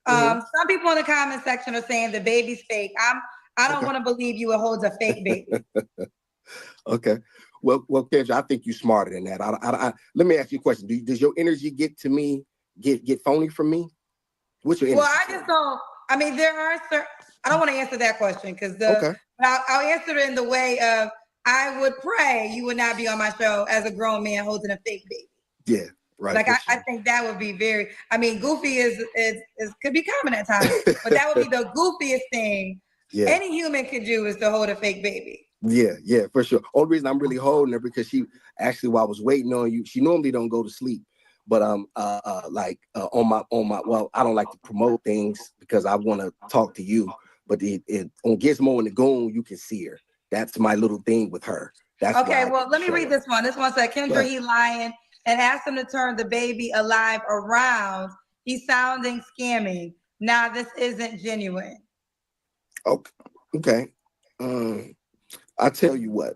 Mm-hmm. Some people in the comment section are saying the baby's fake. I don't Okay. want to believe you would hold a fake baby. Okay. Well, Kendra, I think you're smarter than that. Let me ask you a question. Does your energy get to me, get phony from me? What's your Well, energy I for? just don't. I mean, there are certain. I don't want to answer that question because Okay. I'll answer it in the way of I would pray you would not be on my show as a grown man holding a fake baby. Yeah. Right. Like I think that would be very. I mean, goofy is could be common at times, but that would be the goofiest thing Yeah. any human could do is to hold a fake baby. Yeah, for sure. Only reason I'm really holding her because she actually while I was waiting on you, she normally don't go to sleep. But on my well, I don't like to promote things because I want to talk to you. But on Gizmo and the Goon, you can see her. That's my little thing with her. That's why Okay, I well, let me show read her. this one. This one said, Kendra, Right. he lying and asked him to turn the baby alive around. He's sounding scamming. Nah, this isn't genuine. Okay. Okay. I tell you what,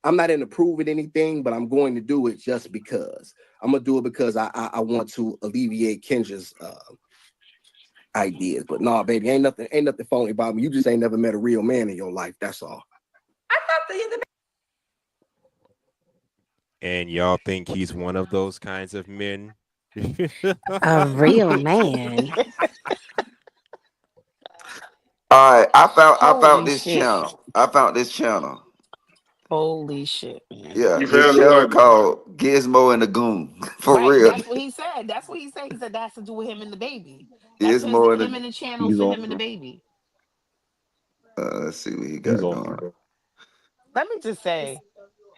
I'm not into proving anything, but I'm going to do it just because. I'm gonna do it because I want to alleviate Kendra's ideas. But nah, baby, ain't nothing phony about me. You just ain't never met a real man in your life. That's all. I thought the And y'all think he's one of those kinds of men? A real man. All right, I found Holy this shit. channel. I found this channel. Holy shit, man. Yeah, You this found the channel what? called Gizmo and the Goon. For Right. real. That's what he said. That's what he said. He said that has to do with him and the baby. That's Gizmo and him the and the channels He's for on. him and the baby. let's see what he He's got on. going. Let me just say,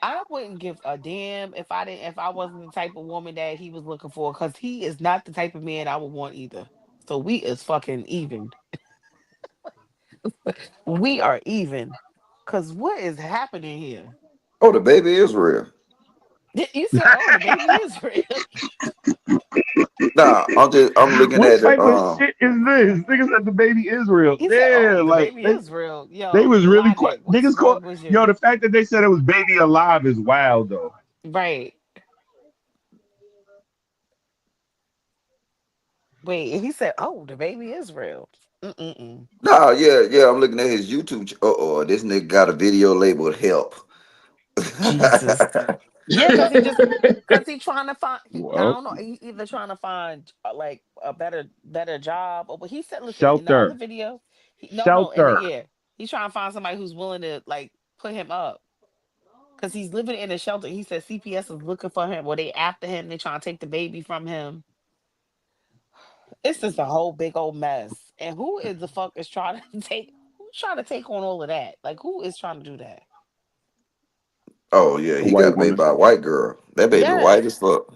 I wouldn't give a damn if I wasn't the type of woman that he was looking for, because he is not the type of man I would want either. So we is fucking even. We are even. Cause what is happening here? Oh, the baby is real. You said, "Oh, the baby is real." Nah, I'm looking What at the type of shit is this? Niggas said the baby Israel. He said, "Oh, Damn, the like baby is real." they Yo, was really quick. logic. What's Niggas call wrong with yo, you? the fact that they said it was baby alive is wild though. Right. Wait, he said, "Oh, the baby is real." Mm-mm-mm. Nah, yeah, I'm looking at his YouTube. Oh, this nigga got a video labeled "Help." Jesus. Yeah, cause he trying to find. I Well, don't know. He either trying to find like a better job, or but he said, listen, in the other shelter. video, no, in the Shelter. yeah, he's trying to find somebody who's willing to like put him up, cause he's living in a shelter. He said CPS is looking for him, or they after him. They trying to take the baby from him. It's just a whole big old mess. And who is the fuck is trying to take? Who's trying to take on all of that? Like, who is trying to do that? Oh yeah, A he got white made woman. by a white girl. That baby white Yes. as fuck.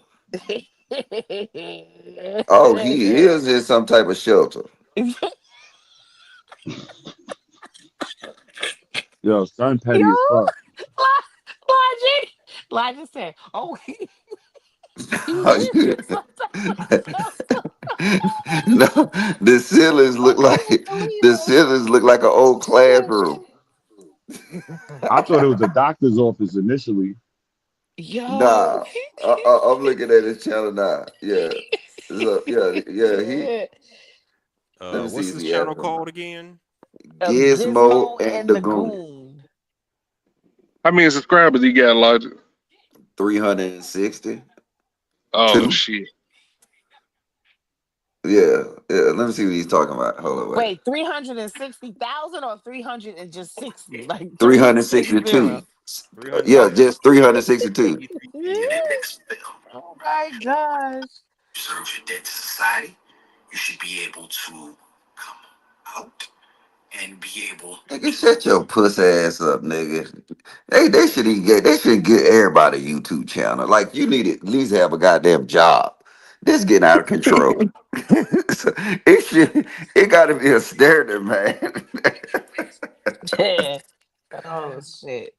Oh, he is in some type of shelter. Yo, son Yo, petty as fuck. Logic. Logic said, "Oh, he is in some type of shelter." No, the ceilings I look couldn't like believe the ceilings look like an old classroom. I thought it was a doctor's office initially. it. Yo, Nah, I'm looking at his channel now. Yeah, so, yeah. Let me see What's if this he added channel him. called again? a Gizmo Gizmo and and the the Goon, Goon. How many subscribers he got, Logic? 360. Oh Two. shit. Yeah, yeah. Let me see what he's talking about. Hold on, wait. Wait, 360,000 or 300 and just 60? Like Three hundred 360? sixty-two. Yeah, 360. just 362. Oh my gosh. Serve your debt to society. You should be able to come out and be able Nigga, shut your puss ass up, nigga. They should get everybody a YouTube channel. Like you need to at least have a goddamn job. This getting out of control. it should it gotta be a standard, man. Yeah. Oh shit.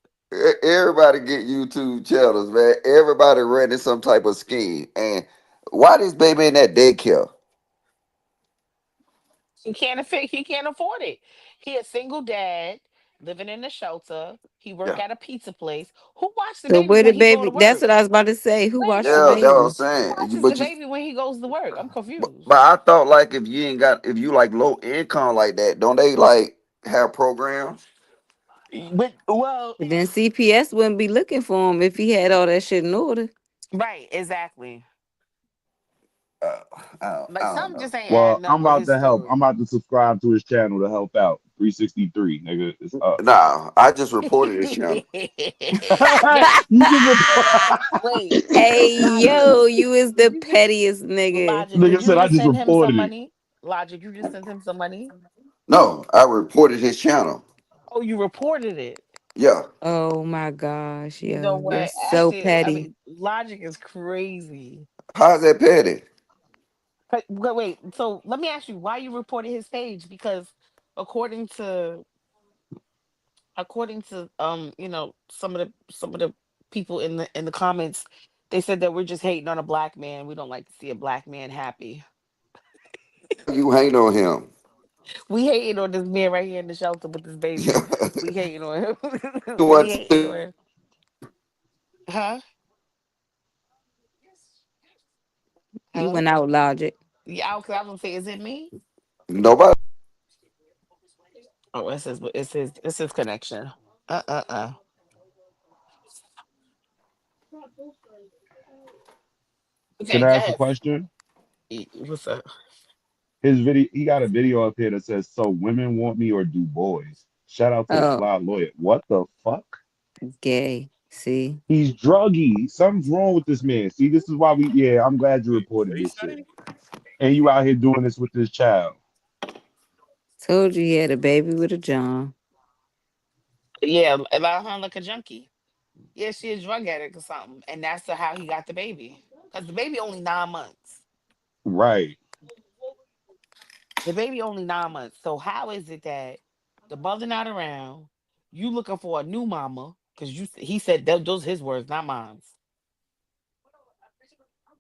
Everybody get YouTube channels, man. Everybody running some type of scheme. And why this baby in that daycare? He can't afford it. He a single dad living in a shelter. He work Yeah. at a pizza place. Who watch the So baby where when the he go to baby? That's work? what I was about to say. Who Thank watched the you. Yeah, that's what I'm baby? Who saying. watches the But you baby when he goes to work? I'm confused. but I thought like if you like low income like that, don't they like have programs? But well, But then CPS wouldn't be looking for him if he had all that shit in order. right, exactly. Uh, Like I don't some know. just ain't Well, adding up I'm with about his to help. story. I'm about to subscribe to his channel to help out. 363, nigga. It's up. Nah, I just reported this channel. You just report. Wait, Hey Logic. yo, you is the Did you just pettiest nigga. Logic? Did Nigga you said I just just send him some reported it. money? Logic, you just sent him some money? No, I reported his channel. Oh, you reported it. Yeah. Oh my gosh, You know yo, you're what? so Actually, I petty. mean, Logic is crazy. How's that petty? But wait, so let me ask you why you reported his page because according to some of the people in the comments, they said that we're just hating on a black man. We don't like to see a black man happy. You hang on him. We hating on this man right here in the shelter with this baby. We hating on him. We What hating on him. Huh? You Hello? went out logic. Yeah, I was gonna say, is it me? nobody Oh, it's his connection. Uh. Can Okay, I go ask a ahead. question? What's up? His video, he got a video up here that says, "So women want me or do boys?" Shout out to the Oh, fly lawyer. What the fuck? gay. See? He's druggy. Something's wrong with this man. See, this is why we. Yeah, I'm glad you reported this shit. And you out here doing this with this child. Told you he had a baby with a John. Yeah, about her like a junkie. Yeah, she a drug addict or something, and that's how he got the baby. Cause the baby only 9 months. Right. The baby only 9 months. So how is it that the mother not around? You looking for a new mama? Cause he said those his words, not mine.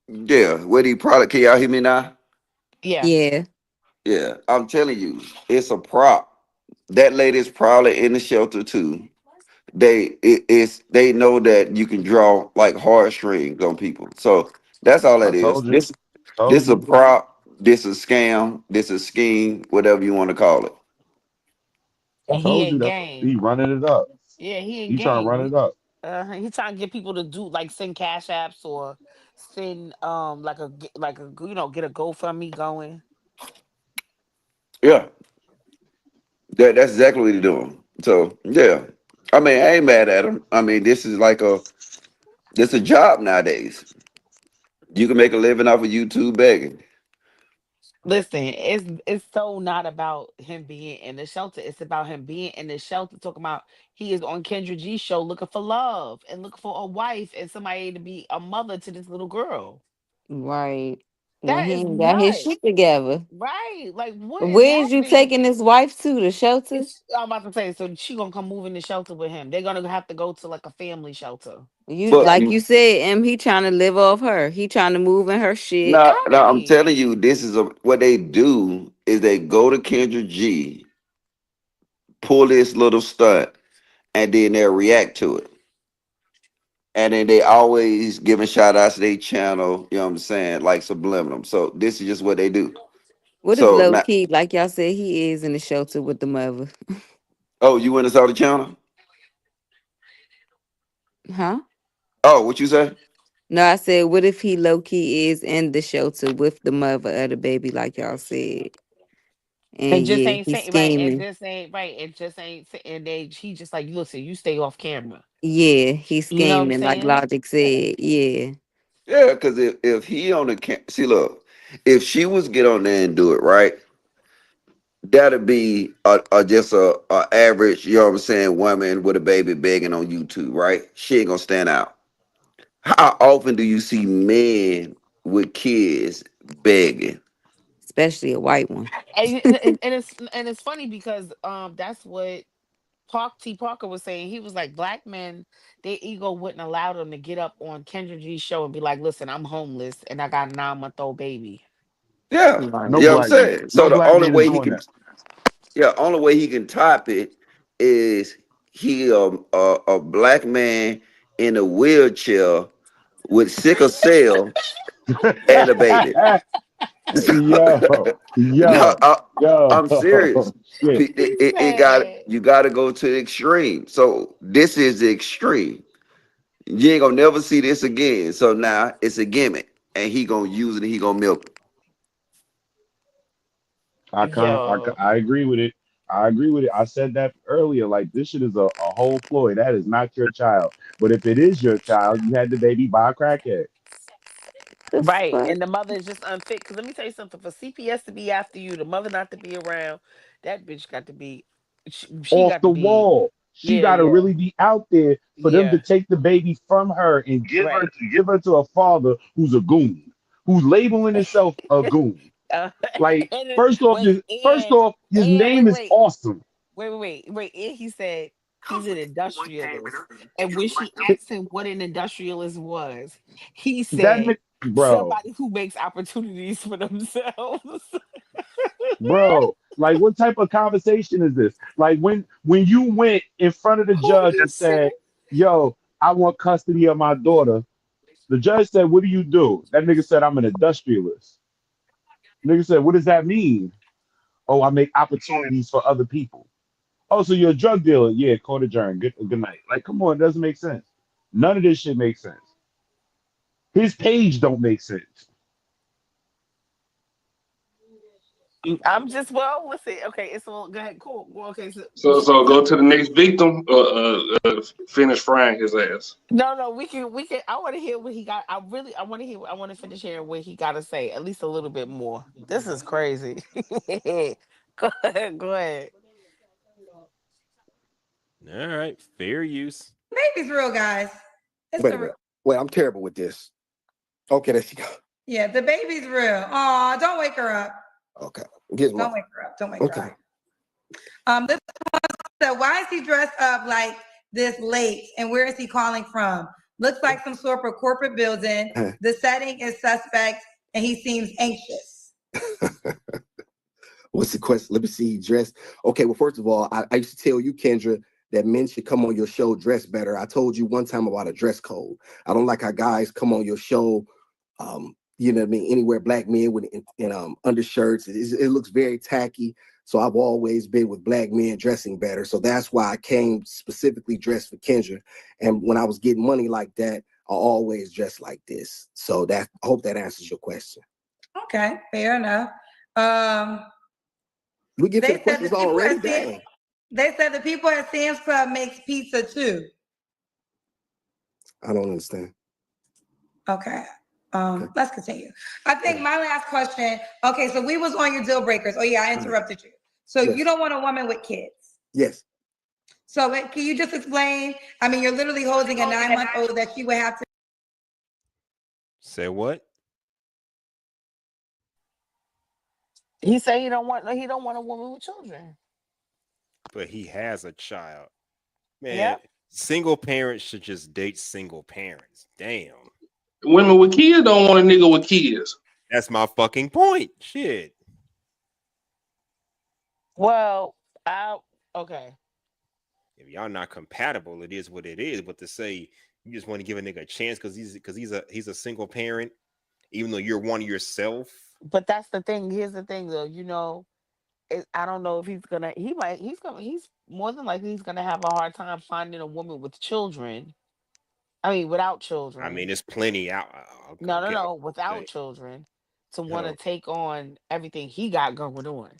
yeah, what he probably can y'all hear me now? Yeah. Yeah. Yeah. I'm telling you, it's a prop. That lady's probably in the shelter too. They know that you can draw like heartstrings on people. So that's all I that is. told you. This Told is a you. prop, this is a scam, this is a scheme, whatever you want to call it. And he Told you. ain't That's he game. running it up. Yeah, he ain't He trying to run game. it up. He trying to get people to do like send cash apps or send get a GoFundMe going. Yeah. That's exactly what he's doing. So yeah. I mean, I ain't mad at him. I mean, this a job nowadays. You can make a living off of YouTube begging. Listen, it's so not about him being in the shelter. It's about him being in the shelter. Talking about he is on Kendra G show looking for love and looking for a wife and somebody to be a mother to this little girl. Right. When That he is ain't got his nuts, shit together. right? Like, what is Where's you happening? taking his wife to? The shelter? I'm about to say, so she gonna come move in the shelter with him. They're gonna have to go to like a family shelter. You But like you said, he trying to live off her. He trying to move in her shit. no, I'm Right. telling you, this is what they do is they go to Kendra G, pull this little stunt, and then they'll react to it. And then they always giving shout outs to their channel, you know what I'm saying, like subliminal. So this is just what they do. What if So low now, key, like y'all said, he is in the shelter with the mother? oh, you went and saw the channel? Huh? Oh, what you say? No, I said, what if he low key is in the shelter with the mother of the baby, like y'all said? It And just yeah, ain't he's saying right. It scheming. just ain't right. It just ain't. And they, he just like, listen, you stay off camera. Yeah, he's You know what I'm scheming, like saying? Logic said. Yeah. Yeah, because if he on the see, look, if she was get on there and do it right, that'd be a just a average, you know what I'm saying, woman with a baby begging on YouTube, right? She ain't gonna stand out. How often do you see men with kids begging? Especially a white one. And it's funny because that's what Parker was saying. He was like, black men, their ego wouldn't allow them to get up on Kendra G's show and be like, listen, I'm homeless and I got a 9 month old baby. Yeah, No you know what Right. I'm black, saying. no So the black only man is way he doing can, that. yeah, only way he can top it is he a black man in a wheelchair with sickle cell and a baby. Yo, No, yo, yo, I'm serious. shit. He It got said, you got to go to the extreme. So this is the extreme. You ain't gonna never see this again. So now it's a gimmick, and he gonna use it. And he gonna milk it. yo, I agree with it. I agree with it. I said that earlier. Like this shit is a whole ploy. That is not your child. But if it is your child, you had the baby by a crackhead. The right. fuck? And the mother is just unfit. Because let me tell you something, for CPS to be after you, the mother not to be around, that bitch got to be, she Off got to the be, wall. She yeah, got to yeah, really be out there for them to yeah, take the baby from her and right. give her to a father who's a goon, who's labeling himself a goon. Uh, Like and wait, first off, his name wait, is awesome. wait. And he said he's an industrialist. And when she asked him what an industrialist was, he That said bro, somebody who makes opportunities for themselves. bro, like what type of conversation is this? Like when you went in front of the judge Holy and said, shit. "Yo, I want custody of my daughter." The judge said, "What do you do?" That nigga said, "I'm an industrialist." Nigga said, "What does that mean?" "Oh, I make opportunities for other people." "Oh, so you're a drug dealer?" "Yeah, court adjourned. Good night." Like, come on, it doesn't make sense. None of this shit makes sense. His page don't make sense. I'm just, well, let's see. Okay, it's all go ahead, cool. Well, okay, so So go to the next victim. Finish frying his ass. no, no, we can. I want to hear what he got. I want to hear. I want to finish hearing what he got to say. At least a little bit more. This is crazy. Go ahead. Go ahead. All right, fair use. Baby's real, guys. It's Wait a the real. minute. Wait, I'm terrible with this. Okay, there she go. Yeah, the baby's real. Aw, don't wake her up. Okay. Gizmo. Don't wake her up. Don't wake her Okay. up. This so why is he dressed up like this late and where is he calling from? Looks like some sort of corporate building. The setting is suspect and he seems anxious. What's the question? Let me see. Dress. Okay, well, first of all, I used to tell you, Kendra, that men should come on your show dressed better. I told you one time about a dress code. I don't like how guys come on your show, you know what I mean, anywhere black men with undershirts. It looks very tacky. So I've always been with black men dressing better. So that's why I came specifically dressed for Kendra. And when I was getting money like that, I always dress like this. So that I hope that answers your question. Okay, fair enough. Um, We get to the they said the questions people already. at Dang. they said the people at Sam's Club makes pizza too. I don't understand. Okay. Okay. Let's continue. I think Okay. my last question. Okay, so we was on your deal breakers. Oh yeah, I interrupted you. So you Yes. don't want a woman with kids. Yes. So can you just explain? I mean, you're literally holding a 9 month old that she would have to. Say what? He said he don't want a woman with children. But he has a child. Man, Yep. single parents should just date single parents. Damn. Women with kids don't want a nigga with kids. That's my fucking point. Shit. Well, I okay. If y'all not compatible, it is what it is. But to say you just want to give a nigga a chance because he's a single parent, even though you're one yourself. But that's the thing. Here's the thing, though. I don't know if he's gonna. He's more than likely he's gonna have a hard time finding a woman with children I mean, without I mean, children. there's plenty out. No, no, Okay, no, without hey, children, to want to oh, take on everything he got going on.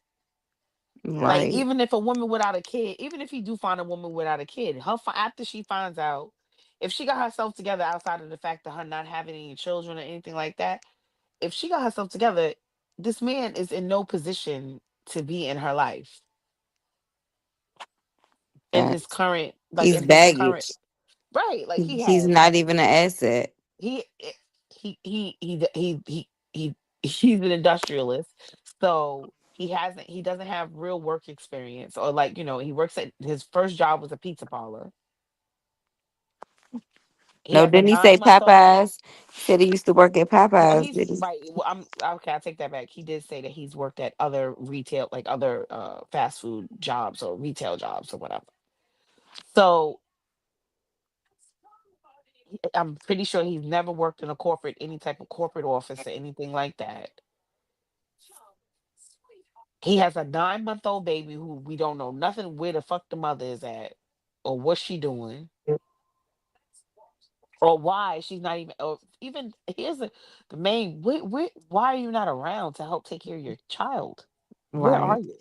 Like, Right. even if a woman without a kid, even if you do find a woman without a kid, after she finds out, if she got herself together outside of the fact of her not having any children or anything like that, if she got herself together, this man is in no position to be in her life in his Facts. current, like He's in his current, baggage. right? Like he He's has not even an asset. he eh, he he's an industrialist, so he doesn't have real work experience, or like, he works at his first job was a pizza parlor. He No, has a didn't he say 9 month old. Popeyes? He said he used to work at Well, Popeyes, he's did he? right. Well, I'm okay. I take that back. He did say that he's worked at other retail, like other fast food jobs or retail jobs or whatever. So I'm pretty sure he's never worked in a corporate, any type of corporate office or anything like that. He has a 9 month old baby who we don't know nothing where the fuck the mother is at, or what she doing, or why she's not even. Or even here's the main. Why are you not around to help take care of your child? Where are Right. you?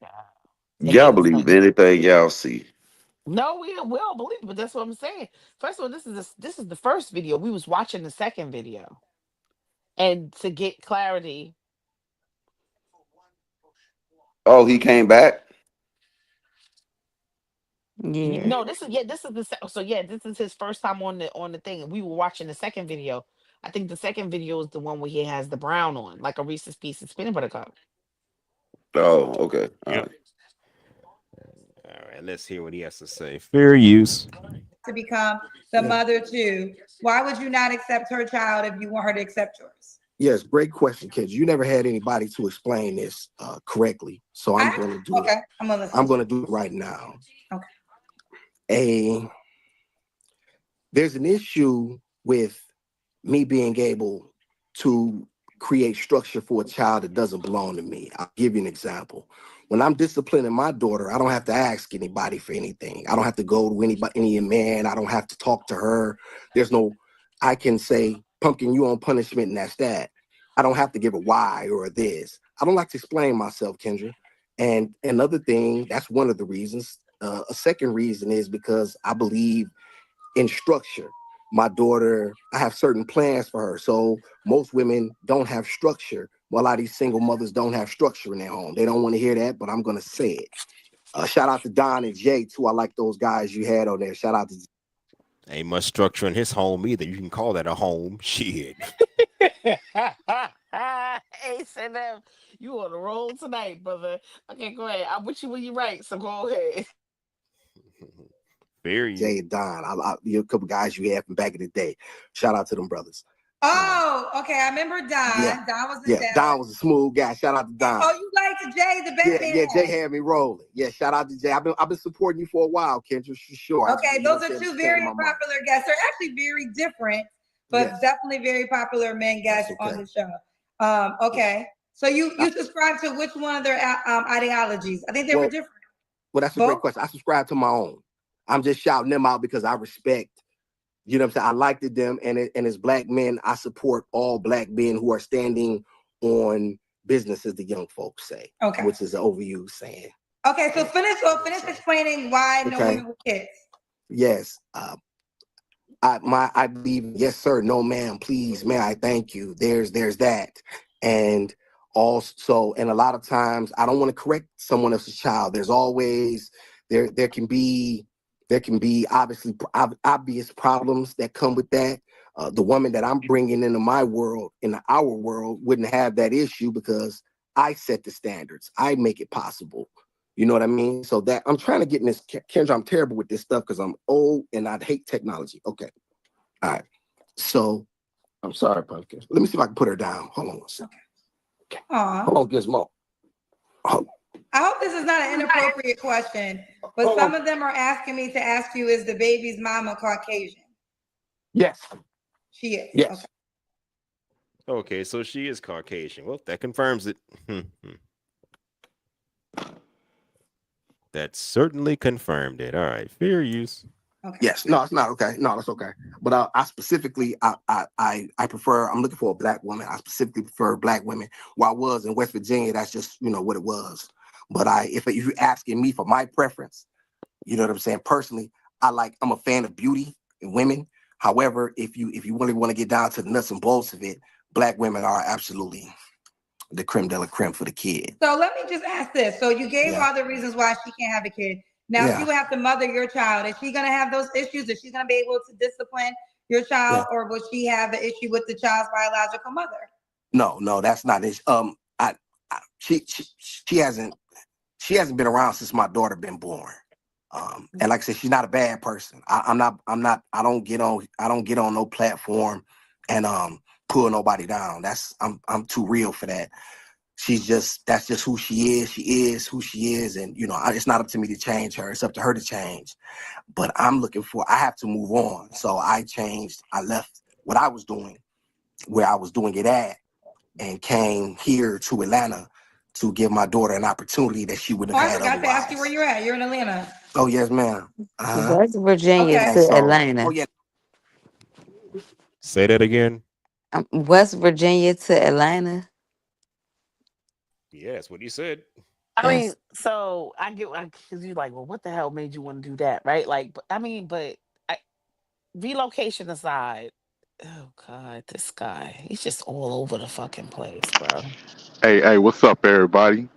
Child. And Y'all then it's like, believe anything y'all see. no, we don't believe it, but that's what I'm saying. First of all, this is the first video. We was watching the second video, and to get clarity. Oh, he came back. Yeah. No, this is so yeah, this is his first time on the thing, and we were watching the second video. I think the second video is the one where he has the brown on, like a Reese's Pieces peanut butter cup. Oh, okay. All yep. right. All right, let's hear what he has to say. Fair use. To become the Yeah. mother too. Why would you not accept her child if you want her to accept yours? Yes, great question, kids. You never had anybody to explain this correctly, so I'm going to do it. Okay, I'm gonna I'm listen. going to do it right now. Okay. There's an issue with me being able to create structure for a child that doesn't belong to me. I'll give you an example. When I'm disciplining my daughter, I don't have to ask anybody for anything. I don't have to go to any man. I don't have to talk to her. I can say, Pumpkin, you on punishment, and that's that. I don't have to give a why or a this. I don't like to explain myself, Kendra. And another thing, that's one of the reasons. A second reason is because I believe in structure. My daughter, I have certain plans for her. So most women don't have structure. Well, a lot of these single mothers don't have structure in their home. They don't want to hear that, but I'm going to say it. Shout out to Don and Jay, too. I like those guys you had on there. Shout out to Ain't much structure in his home either. You can call that a home. Shit. Hey, Sam, you on the roll tonight, brother. Okay, go ahead. I'm with you when you right, so go ahead. Fair Jay use. and Don. A couple guys you had from back in the day. Shout out to them brothers. Oh, okay. I remember Don. Yeah. Don was in Yeah, Dallas. Don was a smooth guy. Shout out to Don. Oh, you liked Jay, the Yeah, Batman. Jay had me rolling. Yeah, shout out to Jay. I've been supporting you for a while, Kendra, for sure. Okay, those are two very popular guests. They're actually very different, but Yes. definitely very popular men guests on the show. Okay, so you subscribe to which one of their ideologies? I think they were different. Well, that's a great question. I subscribe to my own. I'm just shouting them out because I respect. You know what I'm saying? I liked them, and as black men, I support all black men who are standing on business, as the young folks say. Okay. Which is an overused saying. Okay, so finish explaining why no women with kids. Yes. I believe, yes, sir, no, ma'am, please, may I thank you. There's that. And also, and a lot of times I don't want to correct someone else's child. There's always there can be obviously obvious problems that come with that. The woman that I'm bringing into my world, in our world, wouldn't have that issue because I set the standards. I make it possible. You know what I mean? So that I'm trying to get in this, Kendra, I'm terrible with this stuff because I'm old and I hate technology. Okay. All right. So I'm sorry, Pumpkin. Let me see if I can put her down. Hold on one second. Okay. Hold on, Gizmo. I hope this is not an inappropriate question, but some of them are asking me to ask you, is the baby's mama Caucasian? Yes. She is. Yes. Okay, so she is Caucasian. Well, that confirms it. That certainly confirmed it. All right, fair use. Okay. Yes, no, it's not okay. No, that's okay. But I specifically, I prefer. I'm looking for a black woman. I specifically prefer black women. While I was in West Virginia, that's just what it was. But if you're asking me for my preference, you know what I'm saying. Personally, I'm a fan of beauty in women. However, if you really want to get down to the nuts and bolts of it, black women are absolutely the creme de la creme for the kid. So let me just ask this. So you gave Yeah, all the reasons why she can't have a kid. Now she yeah, will have to mother your child. Is she gonna have those issues? Is she gonna be able to discipline your yeah. child, or will she have an issue with the child's biological mother? No, no, that's not it. She hasn't been around since my daughter been born. And like I said, she's not a bad person. I don't get on no platform and pull nobody down. I'm too real for that. That's just who she is. She is who she is, and it's not up to me to change her. It's up to her to change. But I have to move on. So I changed. I left what I was doing where I was doing it at and came here to Atlanta to give my daughter an opportunity that she Oh, wouldn't I have had forgot to ask you where otherwise. you're at. You're in Atlanta. Oh yes, ma'am. Uh huh. West Virginia Okay. And to so, oh Atlanta. yeah, Say that again. West Virginia to Atlanta. Yeah, that's what he said. I mean, That's so I get because you're like, well, what the hell made you want to do that, right? Like, but, I mean, but I, relocation aside, oh god, this guy, he's just all over the fucking place, bro. Hey, what's up, everybody?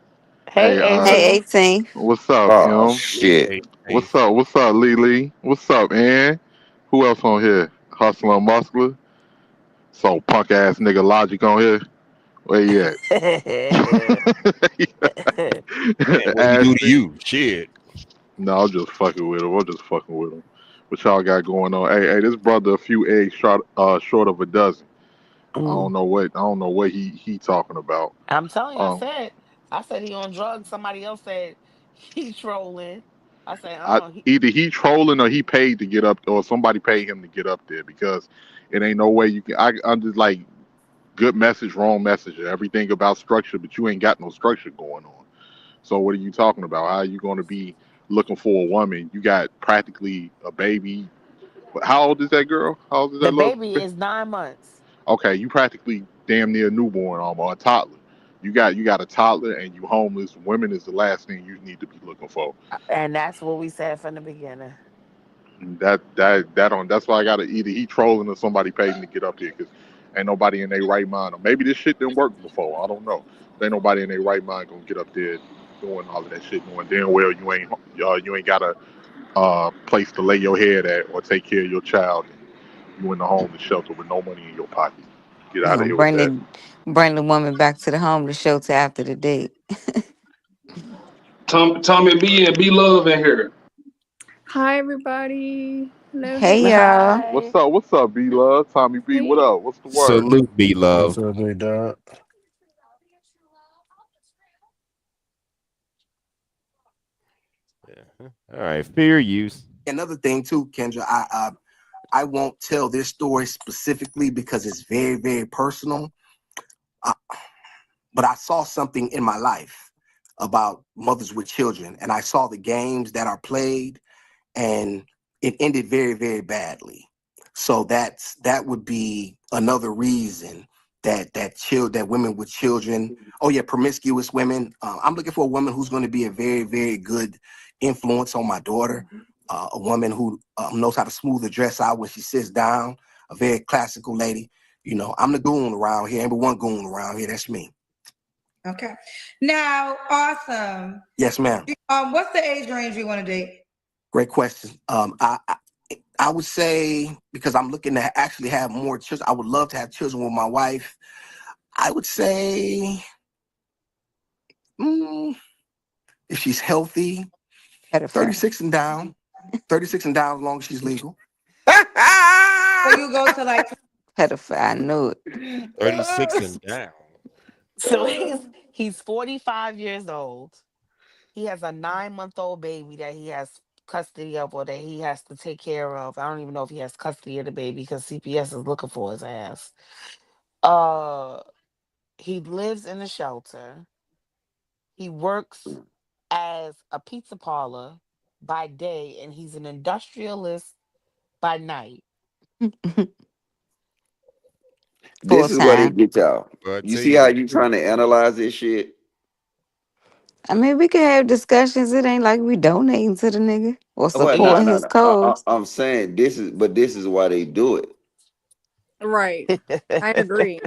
Hey, Hey, hey 18. 18. what's up, Oh Em? shit. Hey, hey. What's up, Lily? What's up, Ann? Who else on here? Hustler and Muscular. So punk ass nigga Logic on here. Where you at? Man, what he do to Ashley. you? Shit. No, I'm just fucking with him. I'm just fucking with him. What y'all got going on? Hey, this brother a few eggs short of a dozen. Mm. I don't know what he talking about. I'm telling you, Um, I said he on drugs. Somebody else said he trolling. I said, he either he trolling or he paid to get up, or somebody paid him to get up there because it ain't no way you can. I'm just like good message, wrong message, everything about structure, but you ain't got no structure going on. So what are you talking about? How are you going to be looking for a woman? You got practically a baby. How old is that girl? How old is the that little? baby is 9 months, Okay, you practically damn near a newborn or a toddler. You got a toddler and you homeless. Women is the last thing you need to be looking for. and that's what we said from the beginning. That's why I gotta either he trolling or somebody paid him to get up here because ain't nobody in their right mind. Or maybe this shit didn't work before. I don't know. But ain't nobody in their right mind gonna get up there doing all of that shit knowing damn well you ain't got a place to lay your head at or take care of your child. You in the homeless shelter with no money in your pocket. Get You out of know, here with that. bring the woman back to the homeless shelter after the date. Tommy B and B Love in here. Hi, everybody. Hello, Hey y'all. hello. Hi. What's up, B Love? Tommy B, what Hey. up? What's the word? Salute, be What's love. up, big dog? Yeah. All right, fair use. another thing too, Kendra. I won't tell this story specifically because it's very very personal. Uh, but I saw something in my life about mothers with children, and I saw the games that are played, and it ended very very badly. So that would be another reason that women with children, oh yeah, promiscuous women. I'm looking for a woman who's going to be a very very good influence on my daughter, a woman who knows how to smooth the dress out when she sits down, a very classical lady. I'm the goon around here. Number one goon around here. That's me. Okay. Now, awesome. Yes, ma'am. What's the age range you want to date? Great question. I would say because I'm looking to actually have more children. I would love to have children with my wife. I would say, mm, if she's healthy, Pedophile. 36 and down. 36 and down as long as she's legal. So you go to like Pedophile. I knew it. 36 and down. So he's 45 years old. He has a 9-month-old baby that he has custody of or that he has to take care of. I don't even know if he has custody of the baby because CPS is looking for his ass. Uh he lives in a shelter. He works as a pizza parlor by day and he's an industrialist by night. This Full is what it time. gets y'all. But I You tell see you how the you truth. trying to analyze this shit? I mean, we can have discussions. It ain't like we donating to the nigga or Well, no, supporting no, his no. cause. I'm saying this is, but this is why they do it. Right. I agree.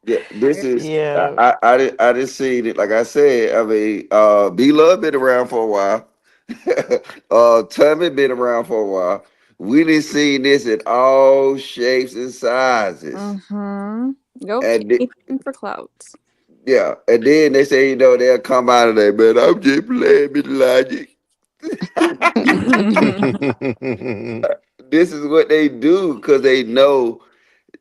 Yeah, I this is. Yeah. I didn't see it. Like I said, I mean, B Love been around for a while. Tubby been around for a while. We done seen this in all shapes and sizes. Mm-hmm. Go And anything for clouds. yeah, and then they say, they'll come out of there, man. I'm just playing with logic. This is what they do because they know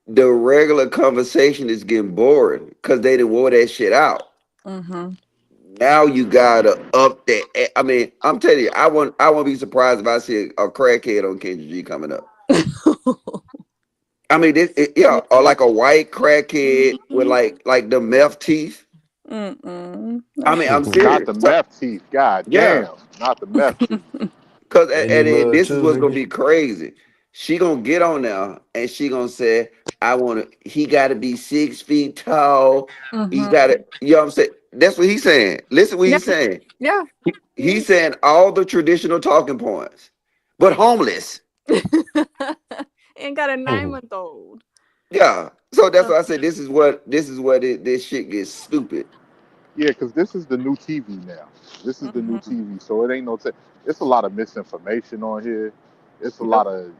the regular conversation is getting boring because they didn't wore that shit out. Mm-hmm. Now you gotta up that. I mean, I'm telling you, I won't be surprised if I see a crackhead on Kendrick G coming up. I mean, yeah, or like a white crackhead with Mm-mm. like the meth teeth. Mm-mm. I That's mean, I'm Not serious. the So, meth teeth. God yeah, damn. Not the meth teeth. because And he and then love this is too, what's gonna nigga. be crazy. She gonna get on now and she gonna say, "I want to." He got to be 6 feet tall. He's mm-hmm. got to. You know what I'm saying? That's what he's saying. Listen, what Yeah. he's saying. Yeah. He's saying all the traditional talking points, but homeless. And got a nine Mhm. month old. Yeah. So that's Uh, why I said this shit gets stupid. Yeah, because this is the new TV now. This is the new mm-hmm. TV, so it ain't no. It's a lot of misinformation on here. It's a Yep. lot of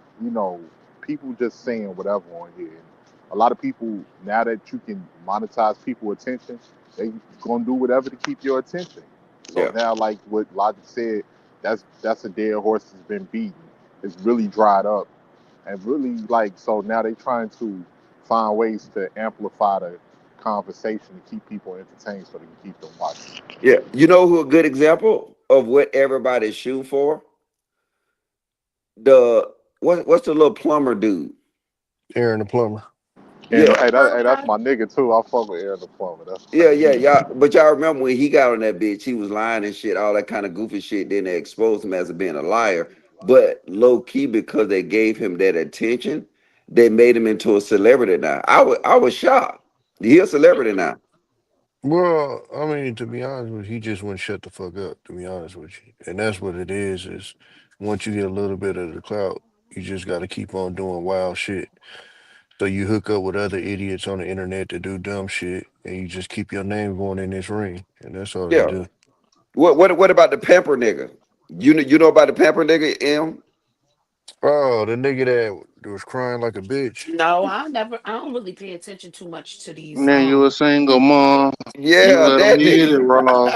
people just saying whatever on here. And a lot of people now that you can monetize people attention, they gonna do whatever to keep your attention. So Yeah. now, like what Logic said, that's a dead horse that's been beaten. It's really dried up, and really so now they trying to find ways to amplify the conversation to keep people entertained so they can keep them watching. Yeah. You know who a good example of what everybody's shooting for? The what's the little plumber dude? Aaron the plumber. And Yeah. hey, that's my nigga too. I fuck with Aaron the Plumber. That's Yeah, yeah, crazy. y'all. But y'all remember when he got on that bitch, he was lying and shit, all that kind of goofy shit. Then they exposed him as being a liar. But low key, because they gave him that attention, they made him into a celebrity now. I was shocked. He a celebrity now. Well, I mean, to be honest with you, he just wouldn't shut the fuck up, to be honest with you. And that's what it is once you get a little bit of the clout, you just gotta keep on doing wild shit. So you hook up with other idiots on the internet to do dumb shit and you just keep your name going in this ring. And that's all they Yeah. do. What about the pamper nigga? You know about the pamper nigga, M? Oh, the nigga that was crying like a bitch. No, I don't really pay attention too much to these Now you a single mom. You Yeah, let them that hit it nigga. raw.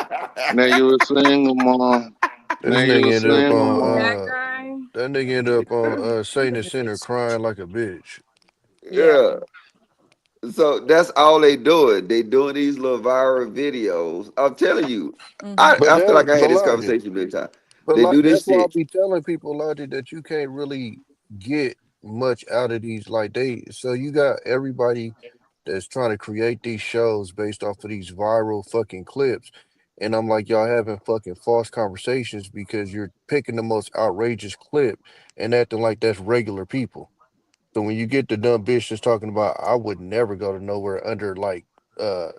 Now you a single mom. Now This you a nigga ended up single on That mom. guy. that nigga ended up on Satan the Center crying like a bitch. Yeah. Yeah. So that's all they doing. They doing these little viral videos. I'm telling you, Mm-hmm. I, But I feel that like I but had this logic. conversation many times. But They like do this that's why I shit. be telling people, Logic, that you can't really get much out of these. Like so you got everybody that's trying to create these shows based off of these viral fucking clips, and I'm like, y'all having fucking false conversations because you're picking the most outrageous clip and acting like that's regular people. So when you get the dumb bitch that's talking about, I would never go to nowhere under like, uh,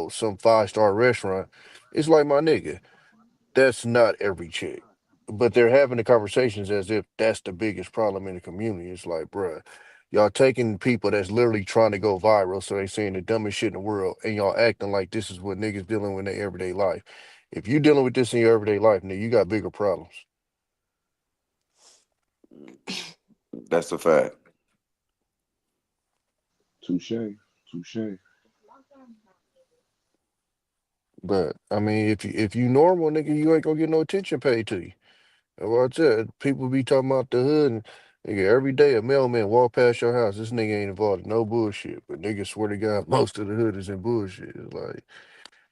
some 5-star restaurant. It's like my nigga. That's not every chick. But they're having the conversations as if that's the biggest problem in the community. It's like, bruh, y'all taking people that's literally trying to go viral, so they saying the dumbest shit in the world, and y'all acting like this is what niggas dealing with in their everyday life. If you dealing with this in your everyday life, nigga, you got bigger problems. That's a fact. Touche, touche. But I mean, if you normal, nigga, you ain't gonna get no attention paid to you. That's what I said. People be talking about the hood and nigga every day a mailman walk past your house. This nigga ain't involved in no bullshit. But nigga swear to God, most of the hood is in bullshit. It's like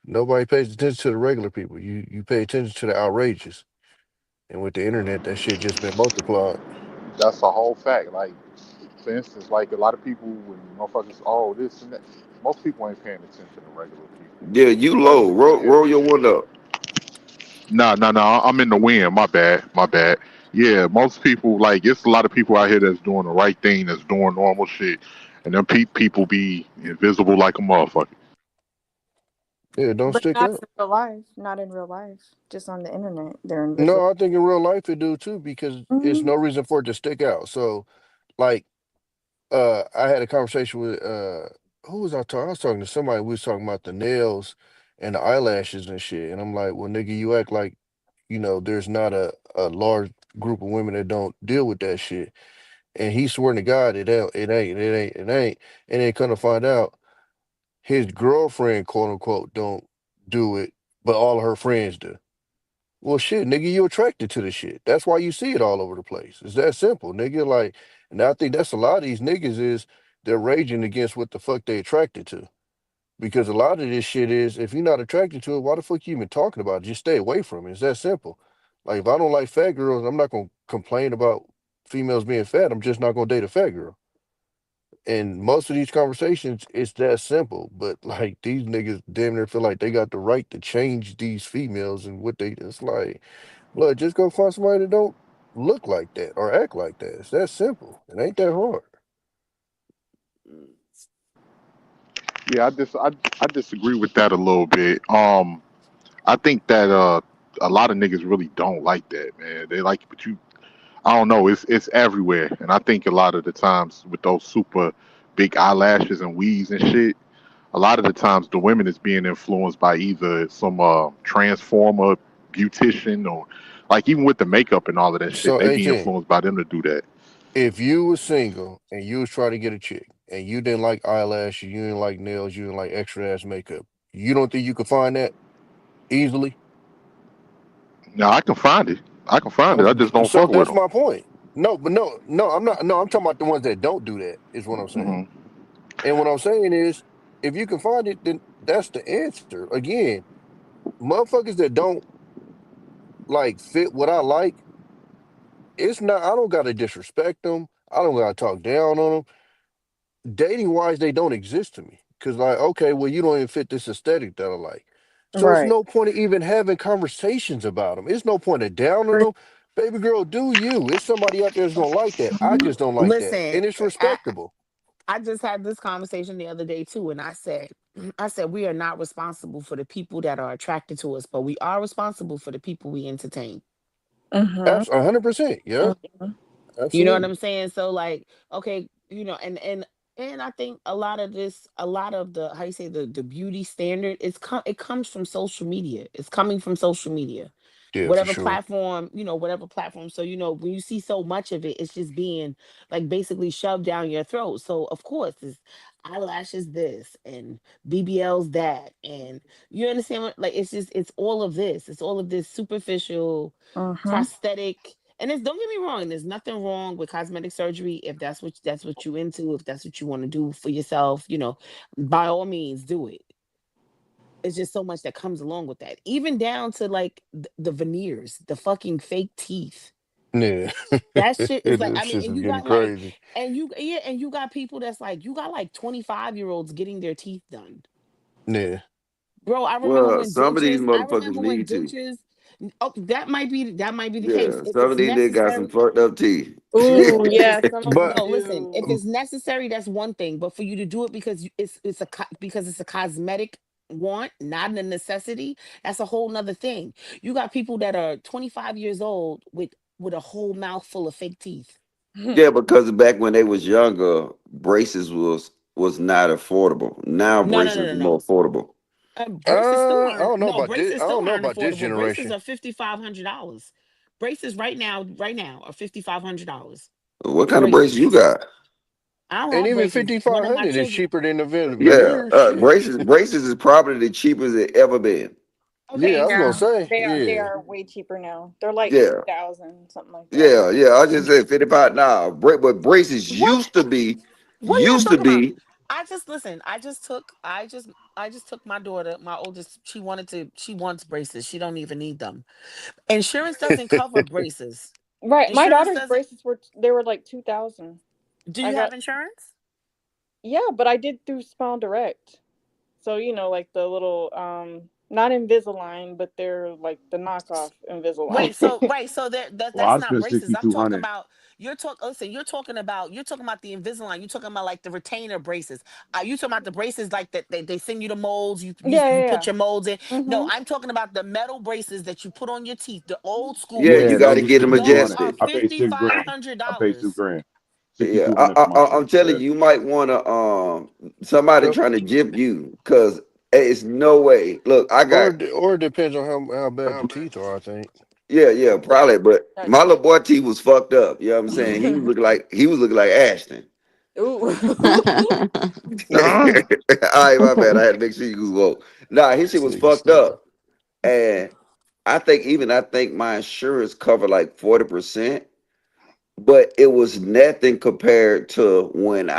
nobody pays attention to the regular people. You pay attention to the outrageous. And with the internet, that shit just been multiplied. That's a whole fact. Like, for instance, like a lot of people when motherfuckers, oh this and that. Most people ain't paying attention to regular people, Yeah, you especially low. with the Roll internet. your window up. No, no, no. I'm in the wind. My bad. My bad. Yeah, most people like it's a lot of people out here that's doing the right thing, that's doing normal shit, and then people be invisible like a motherfucker. Yeah, don't But stick not out. in real life. Not in real life. Just on the internet, they're invisible. No, I think in real life it do too because it's Mhm. no reason for it to stick out. So, like, I had a conversation with who was I talking? I was talking to somebody. We was talking about the nails and the eyelashes and shit. And I'm like, well, nigga, you act like there's not a large group of women that don't deal with that shit. And he swearing to God, it ain't. And then come to find out, his girlfriend, quote unquote, don't do it, but all of her friends do. Well, shit, nigga, you attracted to the shit. That's why you see it all over the place. It's that simple, nigga. Like, and I think that's a lot of these niggas is they're raging against what the fuck they attracted to. Because a lot of this shit is, if you're not attracted to it, why the fuck you even talking about it? Just stay away from it. It's that simple. Like, if I don't like fat girls, I'm not gonna complain about females being fat. I'm just not gonna date a fat girl. And most of these conversations, it's that simple. But like these niggas damn near feel like they got the right to change these females and what they. It's like, look, just go find somebody that don't look like that or act like that. It's that simple. It ain't that hard. Yeah, I disagree with that a little bit. I think that a lot of niggas really don't like that, man. They like, but you, I don't know. It's everywhere, and I think a lot of the times with those super big eyelashes and weaves and shit, a lot of the times the women is being influenced by either some transformer beautician or like even with the makeup and all of that shit, So they be 18, influenced by them to do that. if you was single and you was trying to get a chick and you didn't like eyelashes, you didn't like nails, you didn't like extra ass makeup, you don't think you could find that easily? Now I can find it. I can find it. I just don't So fuck with that's them. my point. No, but no, I'm not. No, I'm talking about the ones that don't do that. Is what I'm saying. Hmm. And what I'm saying is, if you can find it, then that's the answer. Again, motherfuckers that don't like fit what I like, it's not. I don't gotta disrespect them. I don't gotta talk down on them. Dating wise, they don't exist to me. Cause like, okay, well, you don't even fit this aesthetic that I like. So it's Right. no point of even having conversations about them. It's no point of downing them. Baby girl, do you? It's somebody out there that's gonna like that. I just don't like that, Listen, and it's I respectable. I just had this conversation the other day too, and I said, I said we are not responsible for the people that are attracted to us, but we are responsible for the people we entertain. Mhm. That's 100%. Yeah, Mhm. You know what I'm absolutely. saying? So like, okay, and I think a lot of this, a lot of the how you say the beauty standard, it comes from social media. It's coming from social media. Yeah, for Whatever sure. platform, whatever platform. So, when you see so much of it, it's just being like basically shoved down your throat. So of course it's eyelashes this and BBLs that. And you understand what like it's all of this. It's all of this superficial Mhm. prosthetic. And it's don't get me wrong, there's nothing wrong with cosmetic surgery if that's what you into, if that's what you want to do for yourself, by all means do it. It's just so much that comes along with that. Even down to like the veneers, the fucking fake teeth. Yeah, That shit is like, this I mean, shit and is you getting got like, crazy. and you got people that's like, you got like 25-year-olds getting their teeth done. Yeah, Bro, Well, some of these I motherfuckers remember when need to. dentures, oh, that might be the case. Yeah, If some it's of these niggas got some necessary, fucked up teeth. listen, Ooh, if yeah, it's some of but them no, listen, if do. it's necessary, that's one thing. But for you to do it because because it's a cosmetic want, not a necessity, that's a whole nother thing. You got people that are 25 years old with a whole mouth full of fake teeth. Yeah, because back when they was younger, braces was not affordable. Now No, no, no, braces no, are more no. affordable. Braces still I aren't. don't know No, about this. braces I still don't know aren't about this affordable. Braces generation. are $5,500. Braces right now are $5,500 What kind of braces braces. you got? I don't And have even braces. One of my 5,500 is children. cheaper than the Yeah, veneers. Shit. braces is probably the cheapest it ever been. Yeah, I Okay, was gonna Yeah, so say. they Yeah, are way cheaper now. They're like Yeah, 2,000 something like that. yeah. I just said 55 now. But braces what? What are y'all used to talking about? be. I just listen. I just took my daughter, my oldest. She wants braces. She don't even need them. Insurance doesn't cover braces. Right, my Insurance daughter's doesn't. braces were like 2,000. Do I you got have insurance? Yeah, but I did through Smile Direct. So, like the little Not Invisalign, but they're like the knockoff Invisalign. Wait, so right, so Well, that's I not spent braces. sixty I'm two talking hundred. about listen, you're talking about the Invisalign. You're talking about like the retainer braces. You talking about the braces like that they send you the molds. Yeah, You yeah, put your molds in. yeah. No, I'm talking about the metal braces that you put on your teeth, the old school Yeah, you Yeah, got those to braces. are get them 6200. Those are adjusted. I paid fifty five $6 grand. hundred I paid six dollars. grand. Sixty Yeah, two hundred for my shit. I'm telling Yeah. you, you might want to somebody Yep. trying to jip you because it's no way. Look, I got Or it depends on how bad the teeth are. I think. yeah, probably, but my little boy teeth was fucked up. You know what I'm saying? He was looking like Ashton. Ooh. All right, my bad. I had to make sure you was woke. Nah, his shit This was nigga fucked stupid. up, and I think my insurance covered like 40%, but it was nothing compared to when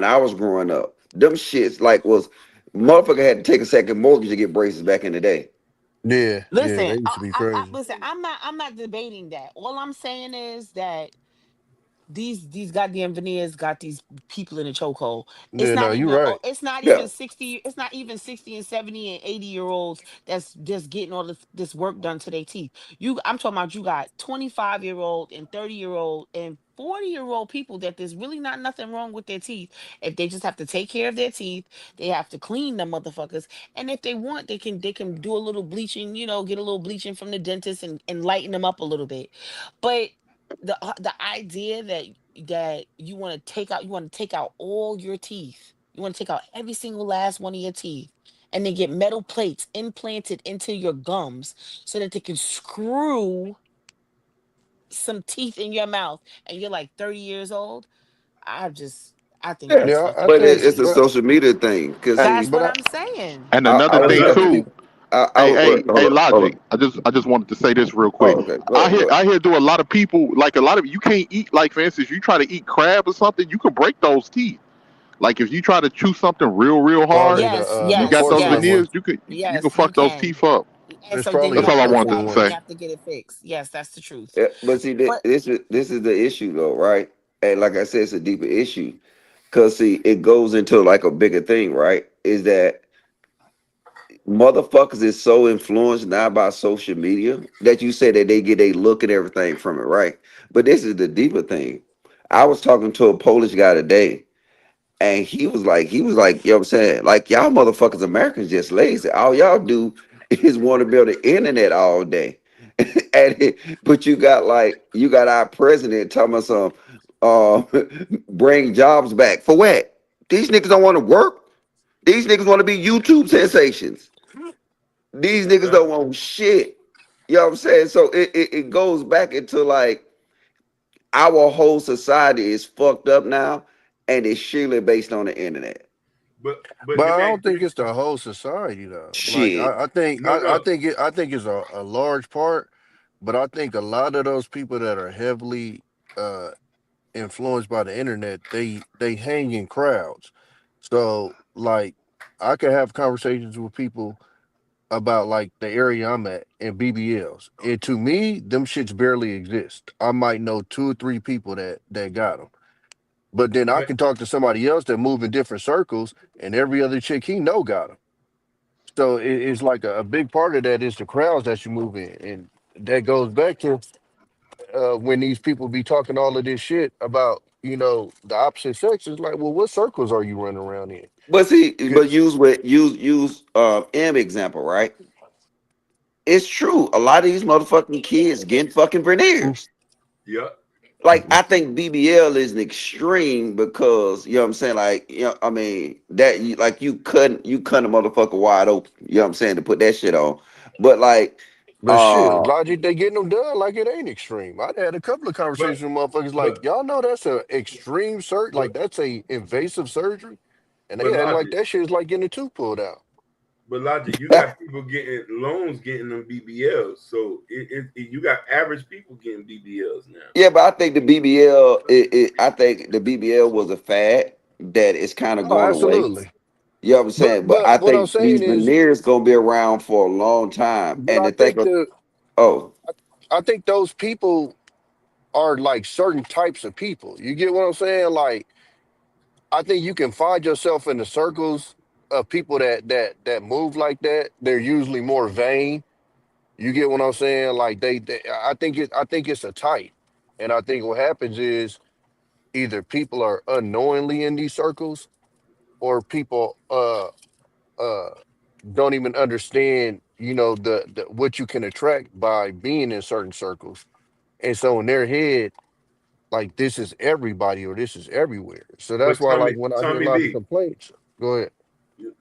I was growing up. Them shits like was motherfucker had to take a second mortgage to get braces back in the day. Yeah, yeah, Listen, they used to be crazy. listen. I'm not debating that. All I'm saying is that these goddamn veneers got these people in a chokehold. Yeah, no, you right. Yeah, It's not even 60 and 70 and 80-year olds that's just getting all this work done to their teeth. I'm talking about you got 25-year-old and 30-year-old and 40-year-old people that there's really not nothing wrong with their teeth. If they just have to take care of their teeth, they have to clean them motherfuckers. And if they want, they can do a little bleaching, get a little bleaching from the dentist and lighten them up a little bit. But the idea that you want to take out all your teeth, you want to take out every single last one of your teeth, and then get metal plates implanted into your gums so that they can screw some teeth in your mouth, and you're like 30 years old. I think yeah, that's Yeah, I fucking but think, it's a but crazy. social media thing because That's see, but what I I'm saying. And I another But thing was London, too. telling I Hey, was hey, hold hey, on, hold Logic. on. I just wanted to say this real quick. Oh, okay, go ahead, go ahead. I hear do a lot of people like a lot of you can't eat like for instance you try to eat crab or something you can break those teeth. Like if you try to chew something real hard, probably Yes, you the got yes, those porcelain yes, one. veneers. You can yes, you fuck those can. teeth up. And It's so then probably you That's the all have I to wanted go to porcelain and you one. say. have to get it fixed. Yes, that's the truth. Yeah, but see, But this is the issue though, right? And like I said, it's a deeper issue because see, it goes into like a bigger thing, right? Is that motherfuckers is so influenced now by social media that you say that they get a look at everything from it, right? But this is the deeper thing. I was talking to a Polish guy today, and he was like, you know what I'm saying? Like, y'all motherfuckers, Americans just lazy. All y'all do is want to be on the internet all day. But you got our president talking about some uh bring jobs back. For what? These niggas don't want to work. These niggas want to be YouTube sensations. These niggas right? don't want shit. You know what I'm saying? So it goes back into like our whole society is fucked up now and it's surely based on the internet. But But let I me ask don't you think this. it's the whole society though. Like Shit. No, no. I think it's a large part, but I think a lot of those people that are heavily uh influenced by the internet, they hang in crowds. So like I could have conversations with people about like the area I'm at and BBLs. And to me, them shits barely exist. I might know two or three people that got them. But then I But can talk to somebody else that move in different circles, and every other chick he know got them. So it's like a big part of that is the crowds that you move in, and that goes back to when these people be talking all of this shit about the opposite sex. It's like, well, what circles are you running around in? But see, 'Cause- but use M example, right? It's true. A lot of these motherfucking kids getting fucking Mm, veneers. yeah, Like mm, I think BBL is an extreme because you know what I'm saying. Like I mean that you cut a motherfucker wide open. You know what I'm saying to put that shit on. But like, but shit, uh, logic, they getting them done like it ain't extreme. I had a couple of but conversations with motherfuckers like, but y'all know that's a extreme surgery, but like that's a invasive surgery, and they but acting like logic. that shit is like getting a tooth pulled out. But logic, you got people getting loans, getting them BBLs. So you got average people getting BBLs now. yeah, but I think the BBL, I think the BBL was a fad that is kind of Oh, going away. absolutely. You know what I'm But saying? But but I what I'm think these saying is, veneers gonna be around for a long time. but And I to think think of oh, I think those people are like certain types of people. You get what I'm saying? Like I think you can find yourself in the circles. people that move like that, they're usually more vain. You get what I'm saying? Like I think it's a type, and I think what happens is either people are unknowingly in these circles, or people uh don't even understand, the what you can attract by being in certain circles, and so in their head, like this is everybody or this is everywhere. So that's But why, like when I hear a Tommy lot of B, complaints, go ahead.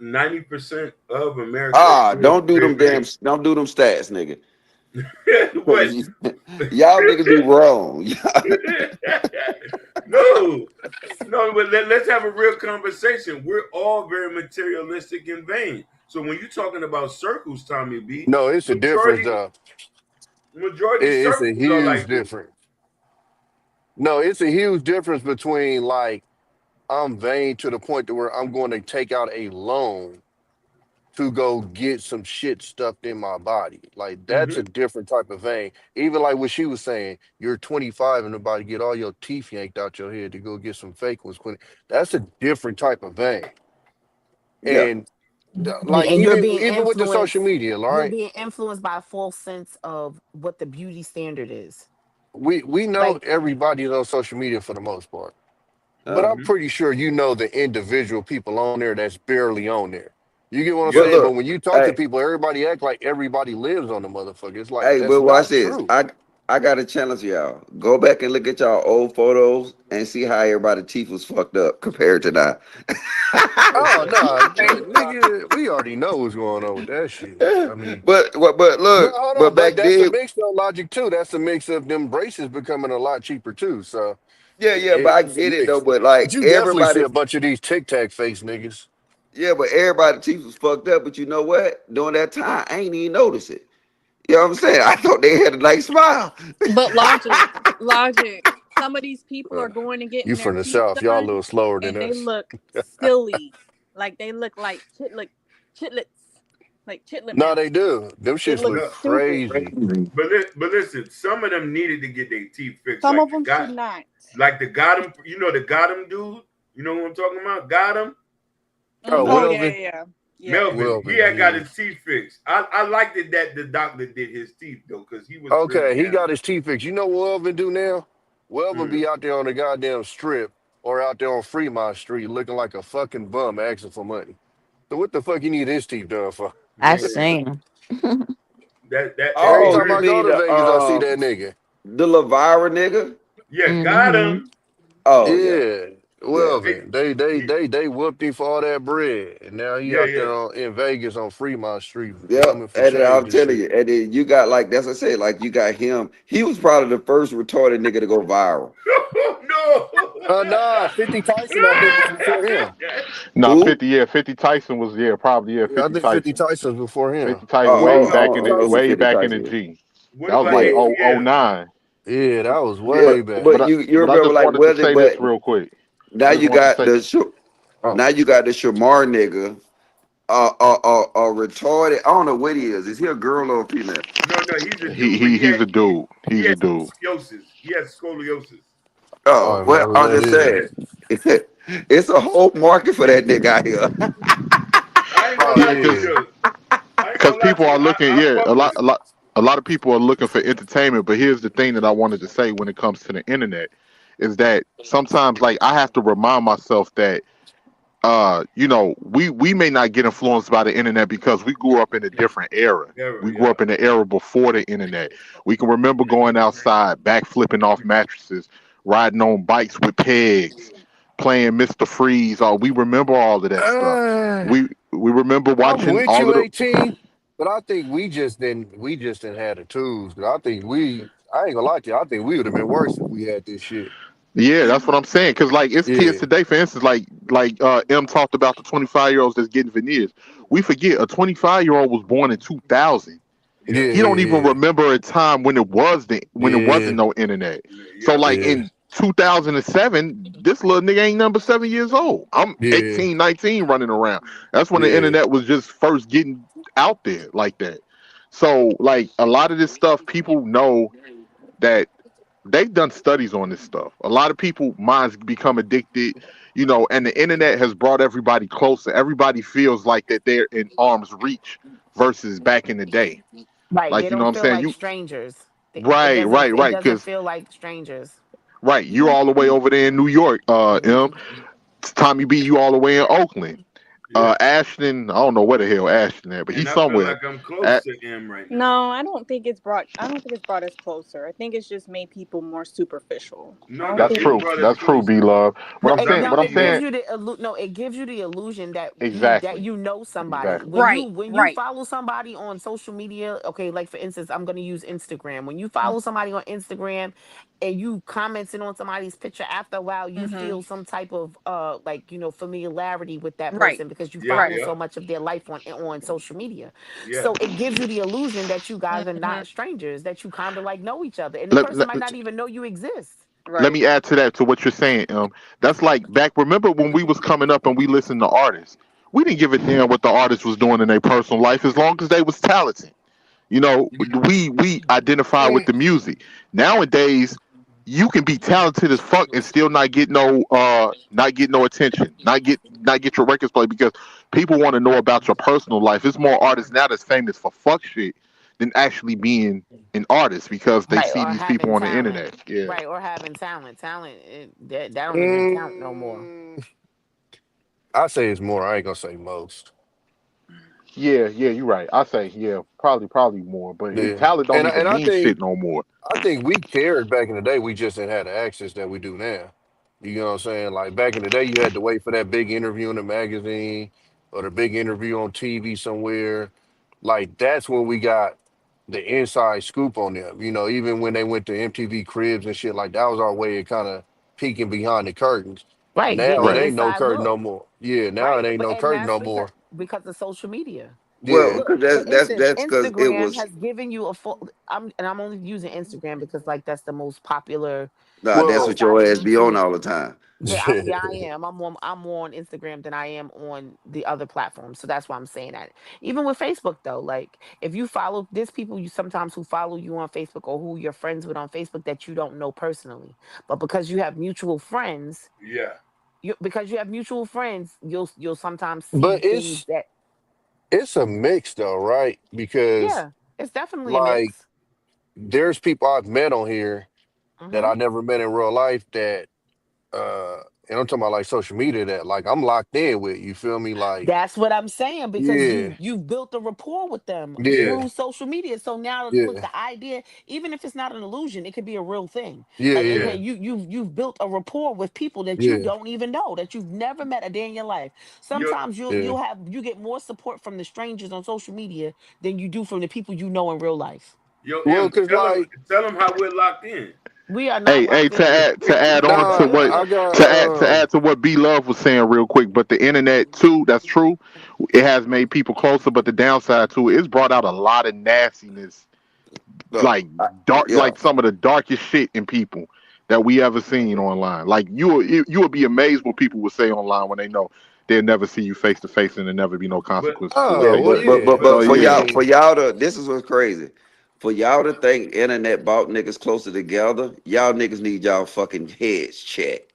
90% of America Ah, is baby. don't do them stats, nigga. But Y'all niggas be wrong. no, no. But let's have a real conversation. We're all very materialistic and vain. So when you're talking about circles, Tommy B, No, it's a difference. majority majority It's a circles are huge like this. difference. No, it's a huge difference between like I'm vain to the point to where I'm going to take out a loan to go get some shit stuffed in my body. Like that's a Hmm. different type of vein. Even like what she was saying, you're 25 and about to get all your teeth yanked out your head to go get some fake ones. That's a different type of vein. Yeah. And like And even with the social media, you're right? being influenced by a false sense of what the beauty standard is. We know Like, everybody's on social media for the most part. But Uh, I'm Hmm. pretty sure you know the individual people on there that's barely on there. You get what I'm but Yeah. saying? But look, when you talk to hey, people, everybody act like everybody lives on the motherfucker. It's like hey, that's but watch not this. true. I got to challenge y'all. Go back and look at y'all old photos and see how everybody's teeth was fucked up compared to now. Oh no, nigga, we already know what's going on with that shit. I mean, But but look, hold but on, but back that's a then, mix of logic too. That's a mix of them braces becoming a lot cheaper too. So yeah, but I it's a get it though. mix. But But like you definitely see everybody, a bunch of these tic tac face niggas. yeah, but everybody teeth was fucked up. But you know what? During that time, I ain't even notice it. You know what I'm saying? I thought they had a nice smile. But logic. Some of these people are Uh, going and you getting their from the teeth south? Y'all a done, little slower than and they us. look silly, like they look like chitlets, like chitlet No, mouth. they do. Them It shits looks look No, stupid. crazy. but listen, some of them needed to get their teeth fixed, Some of them should not. like the got him. You know the got him dude. You know what I'm talking about? Got him. Oh, Oh yeah, Wilvin. yeah, yeah, yeah, yeah. Melvin, he Wilvin, had got yeah. his teeth fixed. I liked it that the doctor did his teeth though, because he was really Okay, he down. got his teeth fixed. You know what Welvin do now? Welvin Mhm. be out there on the goddamn strip or out there on Fremont Street looking like a fucking bum asking for money. So what the fuck you need his teeth done for? I Yeah, seen him. that Every Oh, time you I crazy. go mean to Vegas, I see that nigga. the Lavira nigga? Yeah, got Hmm. him. Oh yeah, Yeah, yeah. Hey, Welvin. They they he, they they whooped him for all that bread, and now he yeah, out yeah. there in Vegas on Fremont Street Yep, coming for and then I'm change and telling shit. you, and then you got like that's what I said, like you got him. He was probably the first retarded nigga to go viral. Nah, 50 Tyson I think was before him. Nah, Who? 50, yeah, 50 Tyson was, yeah, probably, yeah, Yeah, I 50 think 50 Tyson. Tyson was before him. 50 Tyson Way I don't know who way 50 back in the Tyson is. G. What That was about like Yeah, oh ATL? 09. yeah, that was yeah, way back. But but you I remember just like wanted to Weather, say this but real quick. now I just you wanted to got say, Oh, now you got the Shamar nigga, retarded. I don't know what he is. Is he a girl or a female? No, he's a dude, but he's a dude. he He's a had dude. scoliosis. He has scoliosis. I Oh don't know well, who I'm that just is. saying, it's a whole market for that nigga out here. I ain't gonna Yeah, lie to you Yeah. though. I ain't because gonna lie people to are you. looking, I yeah, fuck with him. a lot of people are looking for entertainment. But here's the thing that I wanted to say when it comes to the internet is that sometimes, like, I have to remind myself that we may not get influenced by the internet because we grew up in a different era. Never, We grew yeah. up in the era before the internet. We can remember going outside, back flipping off mattresses, riding on bikes with pegs, playing Mr. Freeze. All we remember all of that stuff. Uh, We remember I'm watching with all you, of the 18, but I think we just didn't have the tools. 'Cause I ain't gonna lie to you, I think we would have been worse if we had this shit. yeah, that's what I'm saying. Cause like it's kids Yeah, today, for instance, like M talked about the 25-year-olds that's getting veneers. We forget a 25-year-old was born in 2000. Yeah. yeah, He don't even yeah, remember a time when it wasn't yeah, no internet. So Yeah. like yeah, in 2007, this little nigga ain't number 7 years old. I'm yeah, 18, 19 running around. That's when the yeah, internet was just first getting out there like that. So like a lot of this stuff, people know that they've done studies on this stuff. A lot of people minds become addicted. you know, and the internet has brought everybody closer. Everybody feels like that they're in arm's reach versus back in the day. Right. They Like, you know don't what I'm feel saying? like You strangers. It right, doesn't right, it right. doesn't Because feel like strangers. right, you're all the way over there in New York, M. Tommy B, you all the way in Oakland. Yeah. Ashton, I don't know where the hell Ashton at, but And he's I feel somewhere. like I'm close At, to M right now. No, I don't think it's brought us closer. I think it's just made people more superficial. I No, don't no, that's think it's true. brought us That's true, B closer. Love. No, What I'm it saying, no, what I'm it gives saying, you the no, it gives you the illusion exactly, that you know somebody. exactly. Right, When you right. follow somebody on social media, okay, like for instance, I'm gonna use Instagram. When you follow somebody on Instagram and you commenting on somebody's picture, after a while you Mm-hmm. feel some type of like, familiarity with that Right, person because you Yep, right. follow yep, so much of their life on social media. yeah. So it gives you the illusion that you guys are Mm-hmm. not strangers, that you kind of like know each other. And the Let, person let, might not even know you exist. let Right. me add to that to what you're saying. That's like back. Remember when we was coming up and we listened to artists? We didn't give a damn what the artist was doing in their personal life as long as they was talented. You know, we identify with the music. Nowadays, you can be talented as fuck and still not get no attention, not get your records played because people want to know about your personal life. It's more artists now that's famous for fuck shit than actually being an artist because they Right, see or these people having on the talent. internet. Yeah. Right, or having talent, that don't even count no more. Mm, I say it's more. I ain't gonna say most. Yeah, yeah, you're right. I say, yeah, probably more, but Yeah, talent don't and even I mean shit think no more. we cared back in the day. We just didn't have the access that we do now. You know what I'm saying? Like back in the day, you had to wait for that big interview in the magazine or the big interview on TV somewhere. Like that's when we got the inside scoop on them. You know, even when they went to MTV Cribs and shit, like that was our way of kind of peeking behind the curtains. Right, getting Now the it Right. ain't no inside curtain no look. more. Yeah, now it Right, ain't no and curtain that's no more. because of social media. Well, Yeah. Look, because for instance, that's because it Instagram was has given you a full. I'm only using Instagram because like that's the most popular. nah. That's Well, what Outside your of ass be on YouTube, all the time. yeah, I am. I'm more on Instagram than I am on the other platforms. So that's why I'm saying that. Even with Facebook though, like if you follow there's people you sometimes who follow you on Facebook or who you're friends with on Facebook that you don't know personally. But because you have mutual friends, Yeah. because you have mutual friends, you'll sometimes see but things that it's a mix though, right? Because yeah, it's definitely a like mix. there's people I've met on here that Hmm. I never met in real life that and I'm talking about like social media that like I'm locked in with. You feel me? Like, That's what I'm saying because yeah, you've built a rapport with them yeah, through social media. So now look, yeah, the idea, even if it's not an illusion, it could be a real thing. yeah, Like yeah, okay, you've built a rapport with people that you yeah, don't even know, that you've never met a day in your life. Yo, Sometimes yeah. you get more support from the strangers on social media than you do from the people you know in real life. yo, Well, M, cause like tell them how we're locked in. We are not Hey, locked in. to add on to nah, what I got to add to what B Love was saying real quick, but the internet too, that's true. It has made people closer, but the downside to it, it's brought out a lot of nastiness, No, like dark, yeah. like some of the darkest shit in people that we ever seen online. Like you will be amazed what people will say online when they know they'll never see you face to face and there'll never be no But consequences for what Yeah, oh they well do. yeah. So I for yeah, y'all, mean, this is what's crazy. For y'all to think internet brought niggas closer together, y'all niggas need y'all fucking heads checked.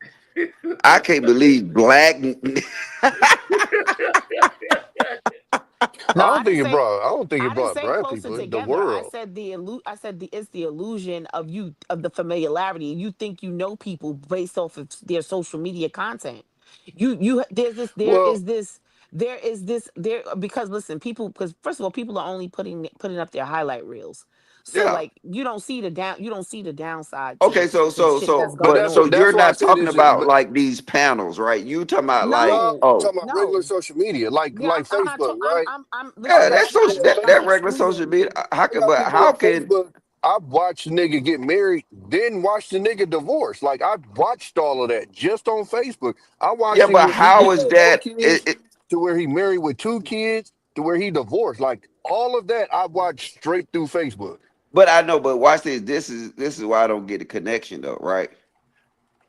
I can't believe black. No, I didn't say I don't think it I didn't brought say black closer people, the together. I world. said I said it's the illusion of the familiarity. You think you know people based off of their social media content. You there's this Well, there is this there because listen, people because first of all, people are only putting up their highlight reels. So Yeah. like you don't see the downside Okay, to shit that's but going but so that's on. you're why I not said talking it's about like these panels, right? You talking about like, no, No, I'm oh, talking about regular no. social media, Yeah, like I'm not. Facebook, right? I'm. yeah, Listen, Okay, that's I social, yeah, said I'm that regular social excluding. media. How I can, got but people how on can, Facebook. I watched the nigga get married, then watched the nigga divorce. Like I watched all of that just on Facebook. I yeah, watched it but when he how didn't is have no that? kids, to where he married with two kids, to where he divorced. Like all of that, I watched straight through Facebook. But I know, but watch this. This is why I don't get the connection though, right?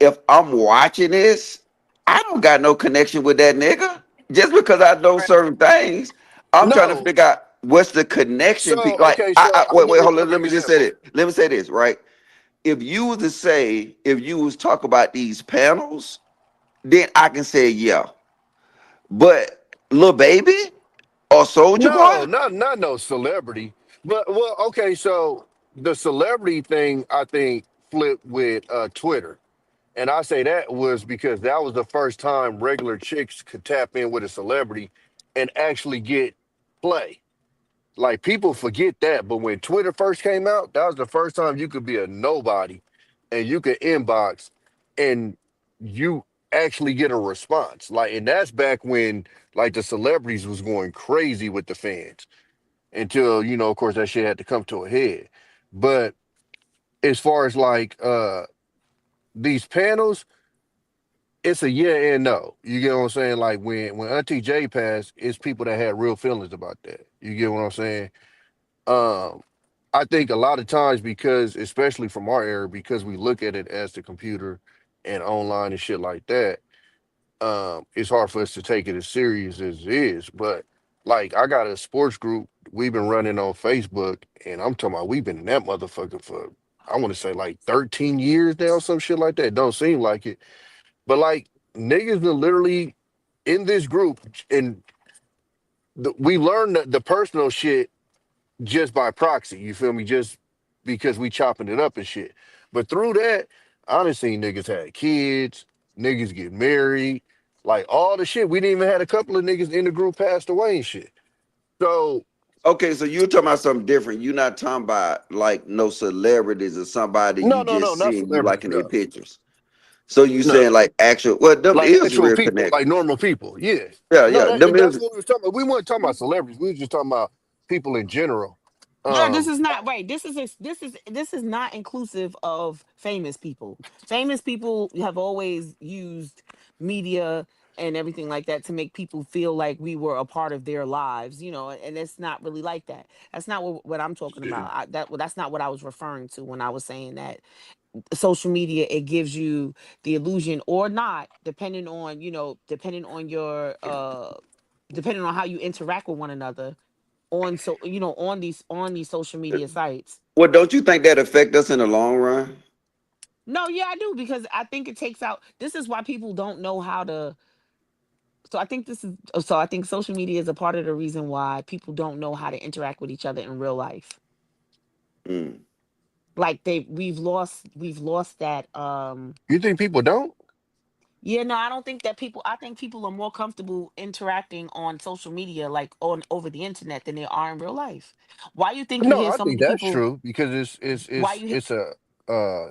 If I'm watching this, I don't got no connection with that nigga. Just because I know certain things, I'm trying to No, figure out what's the connection. so Like, okay, so I'll wait, give you a hold on. perfect Let me just say example. this. Let me say this, right? If you was talk about these panels, then I can say yeah. But little baby or soldier boy, No, not no celebrity. But well, okay, so the celebrity thing I think flipped with Twitter. And I say that was because that was the first time regular chicks could tap in with a celebrity and actually get play. Like people forget that, but when Twitter first came out, that was the first time you could be a nobody and you could inbox and you actually get a response. Like, and that's back when like the celebrities was going crazy with the fans until, of course that shit had to come to a head. But as far as like these panels, it's a yeah and no. You get what I'm saying? Like when Auntie J passed, it's people that had real feelings about that. You get what I'm saying? Um, I think a lot of times because, especially from our era, because we look at it as the computer and online and shit like that, it's hard for us to take it as serious as it is. But like, I got a sports group we've been running on Facebook, and I'm talking about we've been in that motherfucker for I want to say like 13 years now, some shit like that. Don't seem like it, but like niggas been literally in this group, and we learned the personal shit just by proxy. You feel me? Just because we chopping it up and shit. But through that, I done seen niggas had kids, niggas get married, like all the shit. We didn't even had a couple of niggas in the group passed away and shit. So okay, so you're talking about something different. You're not talking about like no celebrities or somebody you no, just not see and you celebrities. liking their No, pictures. So you no, saying like actual? Well, them like is actual real people, like connection. normal people. Yeah, Yeah, no, yeah, them that's is. what we was talking about. We weren't talking about celebrities. We was just talking about people in general. Yeah, this Um, is not right. This is not inclusive of famous people. Famous people have always used media and everything like that to make people feel like we were a part of their lives, and it's not really like that. That's not what I'm talking about. That's not what I was referring to when I was saying that social media, it gives you the illusion or not, depending on your depending on how you interact with one another on, so on these social media sites. Well, don't you think that affect us in the long run? No, yeah, I do, because I think it takes out, this is why people don't know how to, so I think social media is a part of the reason why people don't know how to interact with each other in real life. Mm. Like we've lost that. you think people don't? Yeah, no, I don't think that people, I think people are more comfortable interacting on social media, like on over the internet, than they are in real life. Why you think you No, hear I so think many that's people? true because it's it's Why it's you it's a uh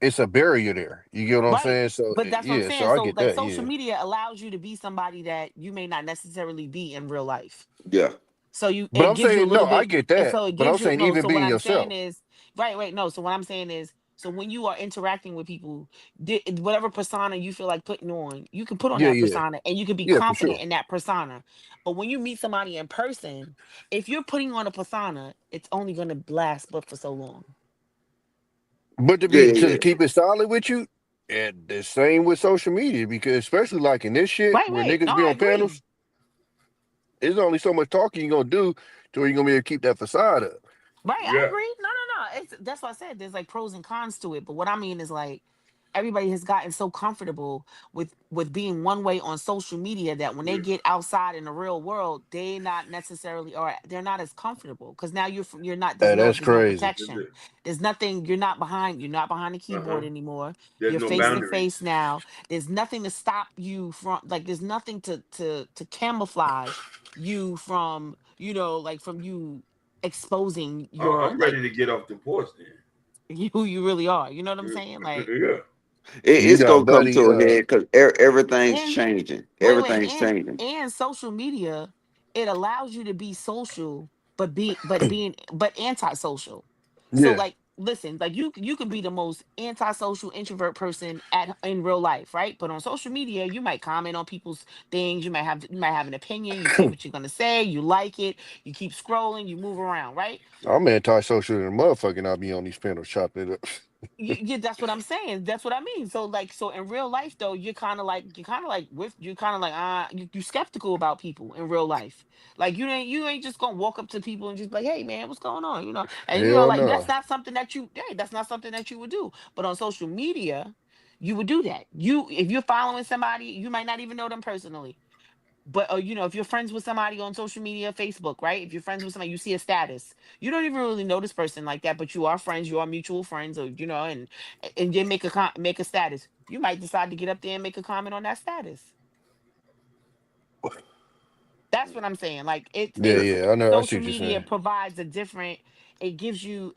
it's a barrier there. You get what I'm Right. saying? So But that's what I'm yeah, so saying. I So get like that. social Yeah, media allows you to be somebody that you may not necessarily be in real life. Yeah. So but it I'm gives you a saying little no, I bit, get and that. so it But I'm gives you saying no, even so what being I'm saying yourself. is, right, no. So what I'm saying is, so when you are interacting with people, whatever persona you feel like putting on, you can put on Yeah, that yeah, persona and you can be yeah, for confident sure. in that persona. But when you meet somebody in person, if you're putting on a persona, it's only gonna last but for so long. But to Yeah, be yeah, to keep it solid with you, and the same with social media because especially like in this shit Right, where right. No, niggas be I on agree. panels, there's only so much talking you gonna do to where you gonna be able to keep that facade up. Right, I Yeah. agree. No, no, no. That's what I said. There's like pros and cons to it. But what I mean is like everybody has gotten so comfortable with being one way on social media that when they Yeah. get outside in the real world, they not necessarily, or they're not as comfortable, because now you're not, Hey, that's there's no crazy. protection. There's nothing, you're not behind the Uh huh. keyboard anymore. There's You're no face Yeah. to face boundaries. now. There's nothing to stop you from, like, there's nothing to camouflage you from, like, from you exposing your, I'm like, ready to get off the porch then. who you really are. You know what I'm saying? Like, Yeah. You It's got gonna come buddy. to a head because everything's and changing. wait, Everything's and changing. social media, it allows you to be social, but antisocial. So Yeah. like, listen, like, you could be the most antisocial introvert person in real life, right? But on social media, you might comment on people's things. You might have an opinion. You see what you're gonna say. You like it. You keep scrolling. You move around, right? I'm anti-social and motherfucking. I'll be on these panels chopping it up. That's what I'm saying. That's what I mean. So like, so in real life though, you're kind of like you skeptical about people in real life. Like, you ain't just gonna walk up to people and just be like, hey man, what's going on? And Hell like, that's no. not something that you, hey, that's not something that you would do. But on social media, You would do that. You if you're following somebody, you might not even know them personally. But if you're friends with somebody on social media, Facebook, right? If you're friends with somebody, you see a status. You don't even really know this person like that, but you are friends, you are mutual friends, or and you make a status. You might decide to get up there and make a comment on that status. That's what I'm saying. Like Yeah, it's yeah, I know. I see social what you're media saying. provides a different. It gives you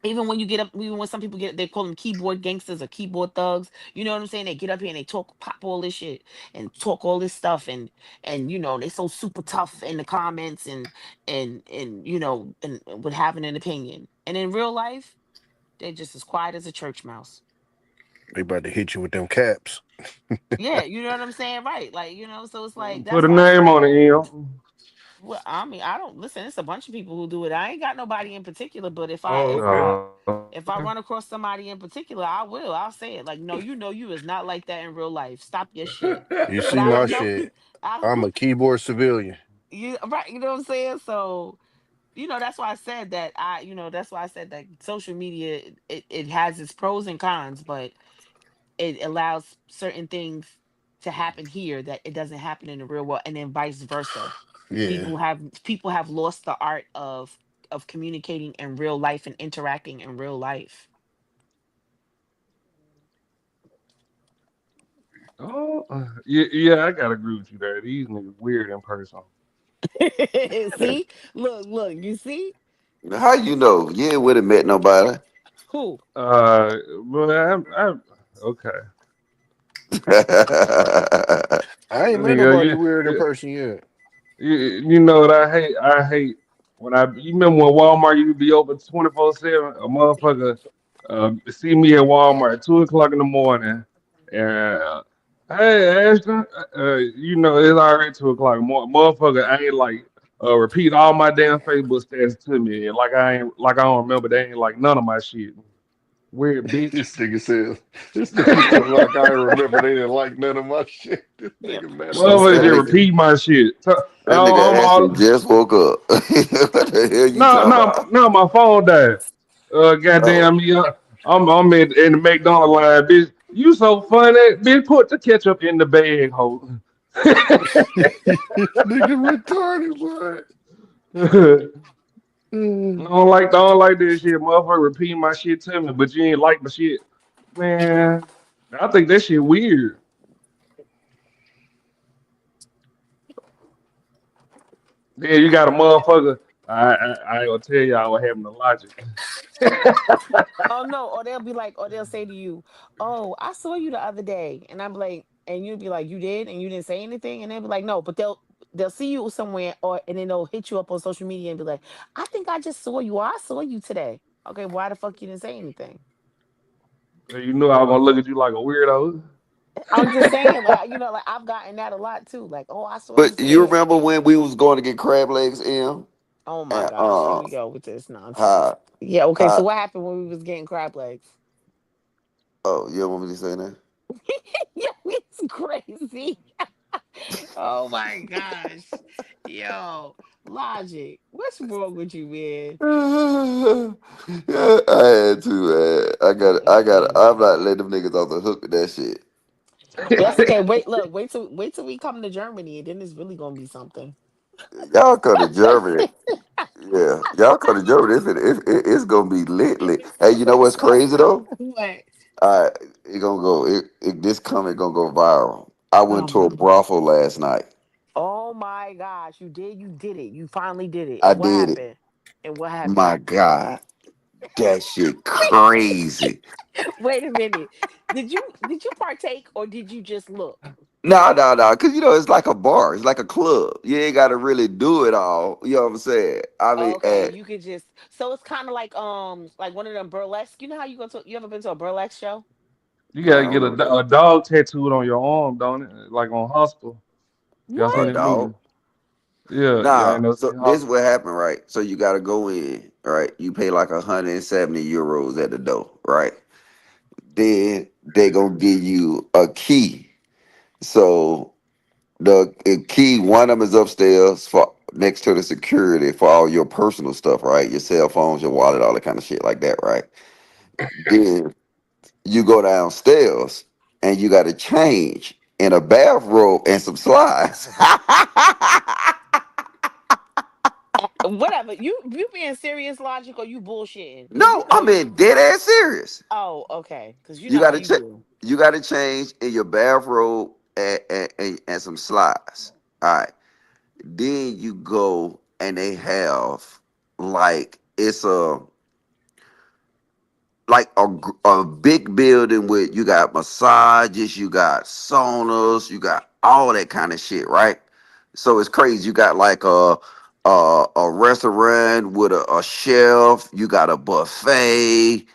even when you get up, even when some people get, they call them keyboard gangsters or keyboard thugs. You know what I'm saying? They get up here and they talk, pop all this shit and talk all this stuff, and they so super tough in the comments and and with having an opinion. And in real life, they're just as quiet as a church mouse. They about to hit you with them caps. Yeah, you know what I'm saying, right? Like so it's like Put that's a why I name said. on it, Em. Well, I mean, I don't listen. It's a bunch of people who do it. I ain't got nobody in particular, but if I Oh, if I okay. if I run across somebody in particular, I will. I'll say it. Like, no, you is not like that in real life. Stop your shit. You But see I my don't know. shit. I I'm don't. a keyboard civilian. You right? You know what I'm saying? So that's why I said that. That's why I said that social media it has its pros and cons, but it allows certain things to happen here that it doesn't happen in the real world, and then vice versa. Yeah. People have lost the art of communicating in real life and interacting in real life. Oh, yeah, I gotta agree with you there. These niggas weird in person. See, look, you see How you know? You ain't would have met nobody. who? But okay, I ain't met nigga, nobody weird in person yet. you know what I hate? I hate when you remember when Walmart used to be open 24/7. A motherfucker see me at Walmart at 2 o'clock in the morning, and hey Ashton, it's already 2 o'clock. Motherfucker ain't like repeat all my damn Facebook stats to me, and like I don't remember. They ain't like none of my shit. Weird bitch. This nigga said, this nigga said, like, I remember they didn't like none of my shit. This Yeah. nigga mad as Motherfucker that fuck. just nigga, repeat my shit. that nigga I'm Ashton all just woke up. What the hell you no, talking no, about? no. My phone died. Oh, Goddamn, yeah. I'm in the McDonald's line, bitch. You so funny, bitch. Put the ketchup in the bag, ho. Nigga retarded, boy. I Mm. don't like this shit, motherfucker. Repeating my shit to me, but you ain't like my shit, man. I think that shit weird. Then you got a motherfucker. I ain't gonna tell y'all what happened to Logic. Oh no, or they'll be like, or they'll say to you, "Oh, I saw you the other day," and I'm like, and you'd be like, "You did," and you didn't say anything, and they'll be like, "No," but they'll see you somewhere, or and then they'll hit you up on social media and be like, "I think I just saw you, or I saw you today." Okay, why the fuck you didn't say anything? You knew I was gonna look at you like a weirdo. I'm just saying, like like I've gotten that a lot too. Like, "Oh, I saw you but you today." remember when we was going to get crab legs in? Oh my And gosh, here we go with this nonsense. how Yeah, okay. So how? what happened when we was getting crab legs? Oh, you don't want me to say that? Yeah, it's crazy. Oh my gosh. Yo, Logic. What's wrong with you, man? Yeah, I had to, man. Mm-mm. I'm not letting them niggas off the hook with that shit. That's okay. Wait till we come to Germany and then it's really gonna be something. Y'all come to Germany. Yeah, y'all come to Germany. It's gonna be lit, lit. Hey, you know what's crazy though? What? It gonna go. This comment gonna go viral. I went Oh to a my brothel last night. oh my gosh, you did it. You finally did it. I And what did it. happened? And what happened? My God, that shit crazy. Wait a minute. Did you partake or did you just look? No, no, no. Cause it's like a bar. It's like a club. You ain't gotta really do it all. You know what I'm saying? I mean, Okay, you could just so it's kind of like one of them burlesque. You know how you ever been to a burlesque show? You nah, I gotta don't get know what that. a dog tattooed on your arm, don't it? Like on Hostel. Y'all A seen What? this movie? dog. Yeah, y'all Nah. ain't never So seen this Hostel. what happened, right? So you gotta go in, right? You pay like 170 euros at the door, right? Then they gonna give you a key. So the key, one of them is upstairs for next to the security for all your personal stuff, right? Your cell phones, your wallet, all that kind of shit like that, right? Then You go downstairs and you got to change in a bathrobe and some slides. Whatever. You being serious, logic, or you bullshitting? Cause you No, know I'm you. being dead ass serious. Oh, okay. Cause you You know got how to you check. do. You got to change in your bathrobe and some slides. All right. Then you go and they have like it's a big building with you got massages, you got saunas, you got all that kind of shit, right? So it's crazy. You got like a restaurant with a chef. You got a buffet.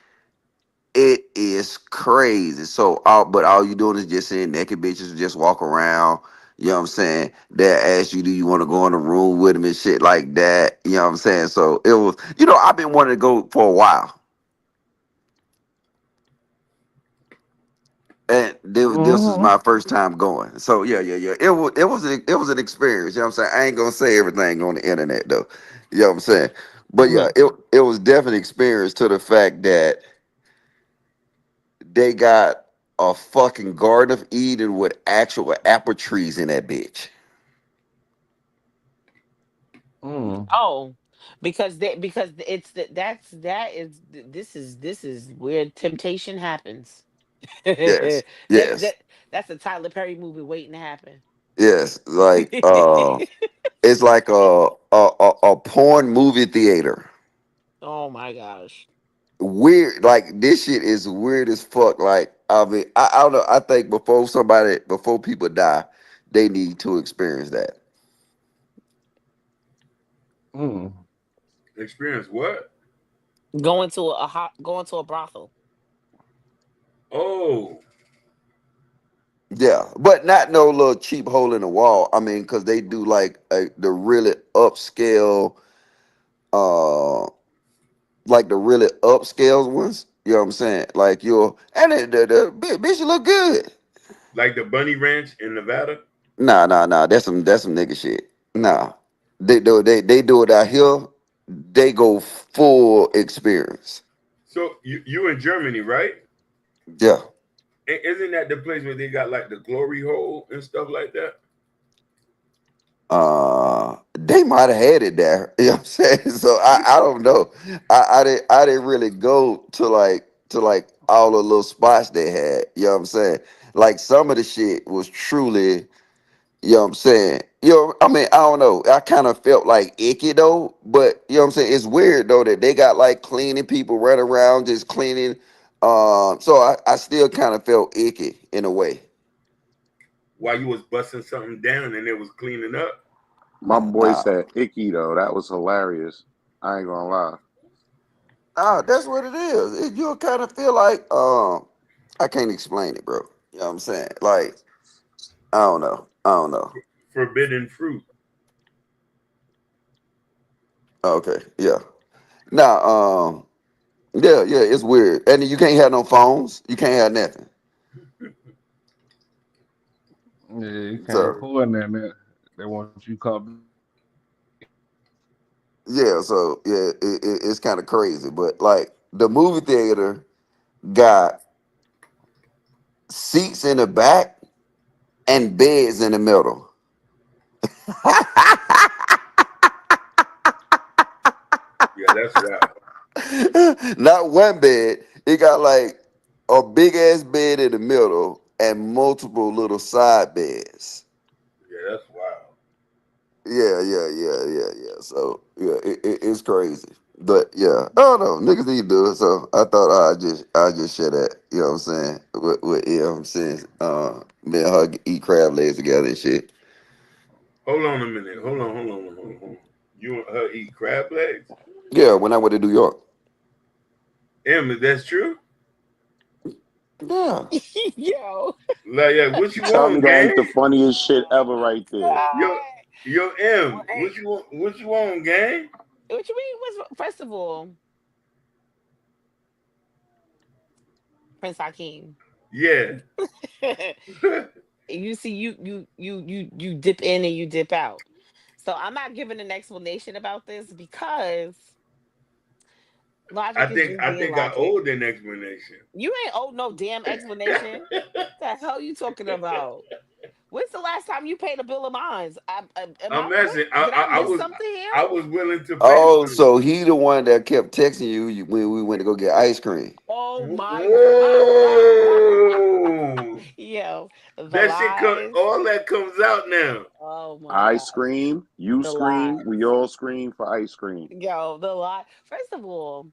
It is crazy. So all you doing is just seeing naked bitches and just walk around. You know what I'm saying? They ask you, do you want to go in the room with them and shit like that? You know what I'm saying? So it was, I've been wanting to go for a while. And this was Mhm. my first time going. So yeah. It was an experience. You know what I'm saying? I ain't gonna say everything on the internet though. You know what I'm saying? But yeah, Mhm. it was definitely experience to the fact that they got a fucking Garden of Eden with actual apple trees in that bitch. Mm. Oh, because it's this is where temptation happens. Yes, That's yes, that's a Tyler Perry movie waiting to happen. yes. Like it's like a porn movie theater. Oh my gosh. Weird. Like this shit is weird as fuck. Like I mean, I don't know. I think before people die, they need to experience that. Mm. Experience what? Going to a brothel. Oh, Yeah, but not no little cheap hole in the wall. I mean, because they do like the really upscale, uh, like the really upscale ones. You know what I'm saying? Like and the bitch look good. like the Bunny Ranch in Nevada. Nah. That's some nigga shit. Nah, they do it out here. They go full experience. So you in Germany, right? Yeah. Isn't that the place where they got like the glory hole and stuff like that? They might have had it there. You know what I'm saying? So I don't know. I didn't really go to like all the little spots they had. You know what I'm saying? Like some of the shit was truly, you know what I'm saying? I mean, I don't know. I kind of felt like icky though, but you know what I'm saying? It's weird though that they got like cleaning people right around just cleaning. So I still kind of felt icky in a way. While you was busting something down and it was cleaning up. My boy Nah, said icky though. That was hilarious. I ain't gonna lie. That's what it is. You'll kind of feel like I can't explain it, bro. You know what I'm saying? Like I don't know. I don't know. Forbidden fruit. Okay, yeah. Now, yeah, it's weird. And you can't have no phones. You can't have nothing. Yeah, you can't So record that, man. They want you to come back. yeah, it's kind of crazy. But like the movie theater got seats in the back and beds in the middle. Yeah, that's wild. Not one bed. It got like a big ass bed in the middle and multiple little side beds. Yeah, that's wild. Yeah. So yeah, it's crazy. But yeah, I don't know. Niggas need to do it. So I thought I just share that. You know what I'm saying? You know what I'm saying? Me and her eat crab legs together and shit. Hold on a minute. Hold on. You and her eat crab legs? Yeah, when I went to New York. Em, that's true? Yeah. Yo. Like, yeah, what you Tell me want, that ain't the gang? funniest shit ever right there. Yo, God. yo, M, What, what you want? What you want, gang? what you mean? First of all, Prince Hakeem. Yeah. You see, you dip in and you dip out. So I'm not giving an explanation about this because Logic is just I being think I logic. owed an explanation. You ain't owe no damn explanation. The hell you talking about? When's the last time you paid a bill of mine? Am I I'm what? asking. Did I miss something here? I was willing to pay Oh, for so he the one that kept texting you when we went to go get ice cream. Oh it. my god. Whoa! Yo, the That shit come. lies. All that comes out now. Oh my I god. scream, you The scream, we lies. all scream for ice cream. Yo, the lie. First of all,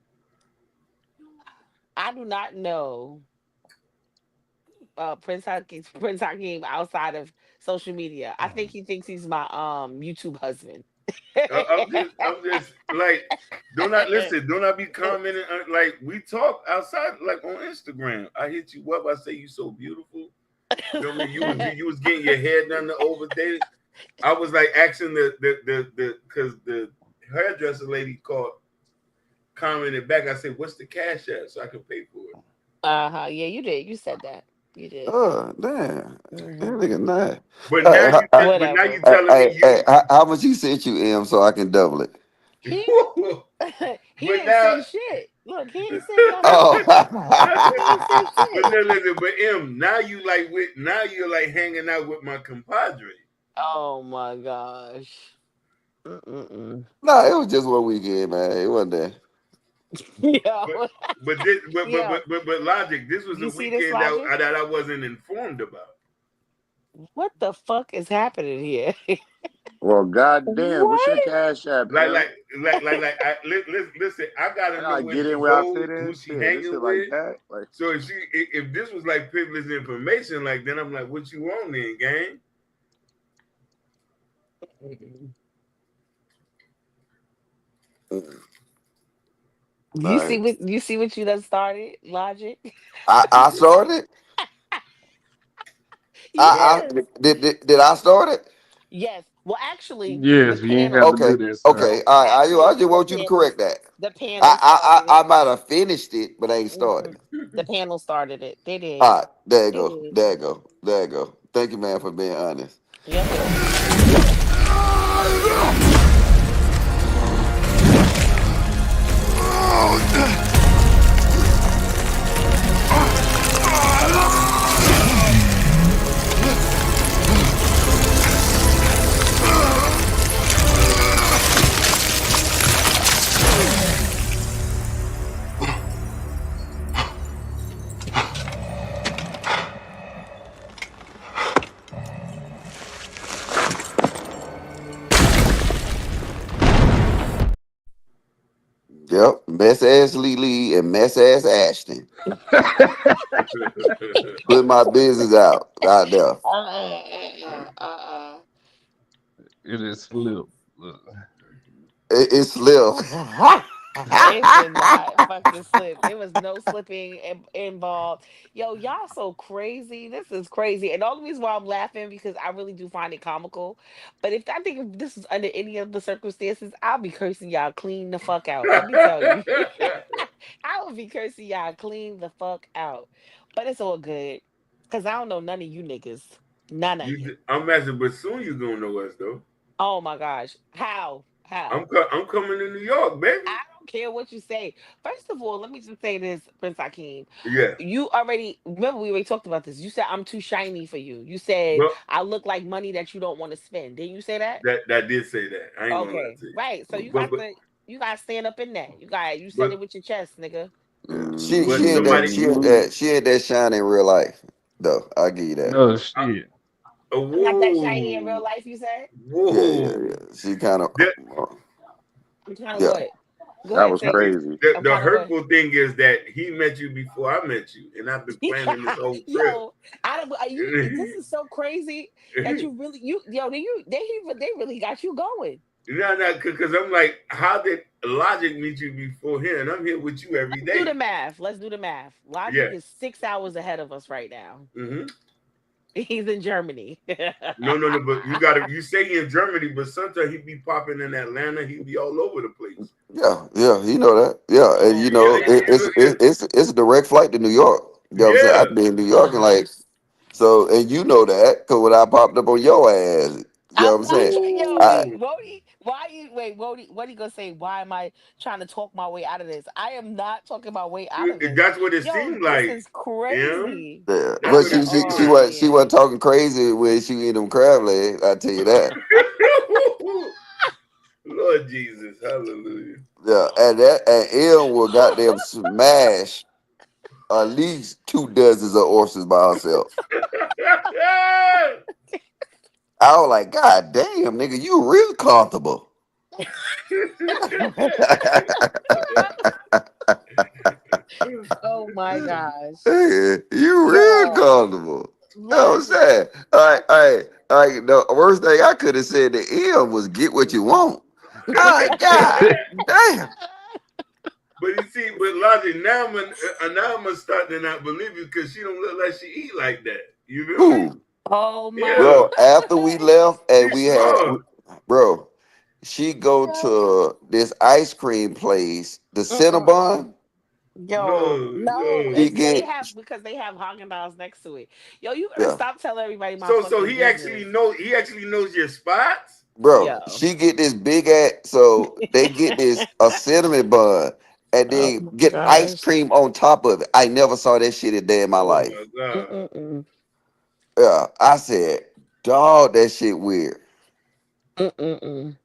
I do not know Prince Hakeem outside of social media. I think he thinks he's my YouTube husband. I'm just like, do not listen. Do not be commenting. Like we talk outside, like on Instagram. I hit you up. I say you so beautiful. Feel me? You was getting your hair done the over day. I was like asking the because the hairdresser lady called, commented back. I said, "What's the cash at so I can pay for it?" Uh-huh. Yeah, you did. You said that. You did. Oh, damn. That Hmm. nigga nice. But now you Whatever. telling me you. How much he sent you, M, so I can double it? He he But didn't now, say shit. Look, he ain't sent nothing. Oh. He ain't say but shit. now listen, but M, now you like with now you're like hanging out with my compadre. Oh my gosh. Mm-mm-mm. Nah, it was just one weekend, man. It wasn't that. But Yo, but this yo, but logic. This was a you see this weekend logic? that I wasn't informed about. What the fuck is happening here? Well, goddamn, what's your What? cash app, Like M? like listen. I I gotta know gotta where get she in where I goes, fit in. who she Shit, this shit hanging like with. that. Like, So if this was like privileged information, like then I'm like, what you on then, gang? All right. You see what you done started? Logic? I started. Yes. Did I start it? Yes. Well, actually, the Yes, you ain't have to panel. do Okay. that, sir. Okay. No, All right. I actually, just want you to correct that. the panel started I it. might have finished it, but I ain't started. Mm-mm. The panel started it. They All did. right. There you They go. did. There you go. There you go. Thank you, man, for being honest. Yep. Yep. Yep. Mess ass Lee and mess ass Ashton. Put my business out there. Uh-uh. It is slip. Look. It's Lil. It did not fucking slip. It was no slipping involved. Yo, y'all so crazy. This is crazy. And the only reason why I'm laughing because I really do find it comical. But if I think if this was under any of the circumstances, I'll be cursing y'all clean the fuck out. Let me tell you. I would be cursing y'all clean the fuck out. But it's all good. Cause I don't know none of you niggas. None of you. I'm asking, but soon you gonna know us though. Oh my gosh. How? How? I'm coming to New York, I baby. don't care what you say. First of all, let me just say this, Prince Hakeem. Yeah. You already remember we already talked about this. You said I'm too shiny for you. You said Well, I look like money that you don't want to spend. Didn't you say that? that did say that. I ain't gonna lie Okay, to you. right. So But but you got to stand up in that. You said but it with your chest, nigga. Yeah. but somebody. She ain't that shine in real life though. I'll give you that. No shit. I'm not that shiny in real Whoa, life. You said Yeah. whoa. She kind of The, I'm kind of yeah. what? Go that ahead, was say it. crazy. I'm the kind of what? hurtful thing is that he met you before I met you, and I've been planning this whole trip. Yo, I don't. Are you? This is so crazy that you really you yo they really got you going. No, because I'm like, how did Logic meet you before here? And I'm here with you every Do the day. math. Let's do the math. Logic Yeah. is 6 hours ahead of us right now. hmm He's in Germany. No, but you say he in Germany, but sometimes he be popping in Atlanta. He be all over the place. Yeah, you know that. Yeah, and Oh you my know gosh. it's a direct flight to New York. You know what I'm saying? Yeah. I've been in New York and like so, and you know that because when I popped up on your ass, You know what I'm I'm not saying? yo, I, Ooh. Wody, why you wait, Wody, what he gonna say? Why am I trying to talk my way out of this? I am not talking my way out of this. That's what it Yo, seemed this like. is Yeah, crazy. yeah, that's I but what said, it she seemed she oh like. she wasn't man. talking crazy when she eat them crab legs. I tell you that. Lord Jesus, hallelujah. Yeah, and M will goddamn smash at least 2 dozens of oysters by herself. I was like, God damn, nigga, you real comfortable. Oh my gosh. Nigga, you real Yo, comfortable. You know what I'm listen. saying? The worst thing I could have said to M was get what you want. All right, God damn. But you see, but Logic, now I'm gonna start to not believe you because she don't look like she eat like that. You feel me? Who? Oh my Yeah, Bro, after we left and she's we had, small. bro, she go God. to this ice cream place, the Mm-mm. Cinnabon. Yo, No, no, She it's no. they get, have because they have Haagen Dazs next to it. Yo, you better yeah, stop telling everybody my So fucking he actually business. know he actually knows your spots. bro, Yo. she get this big ass, so they get this a cinnamon bun and Oh then my get ice gosh. cream on top of it. I never saw that shit a day in my Oh life. my god. Mm-mm-mm. Yeah, I said, dog, that shit weird. Mm-mm-mm.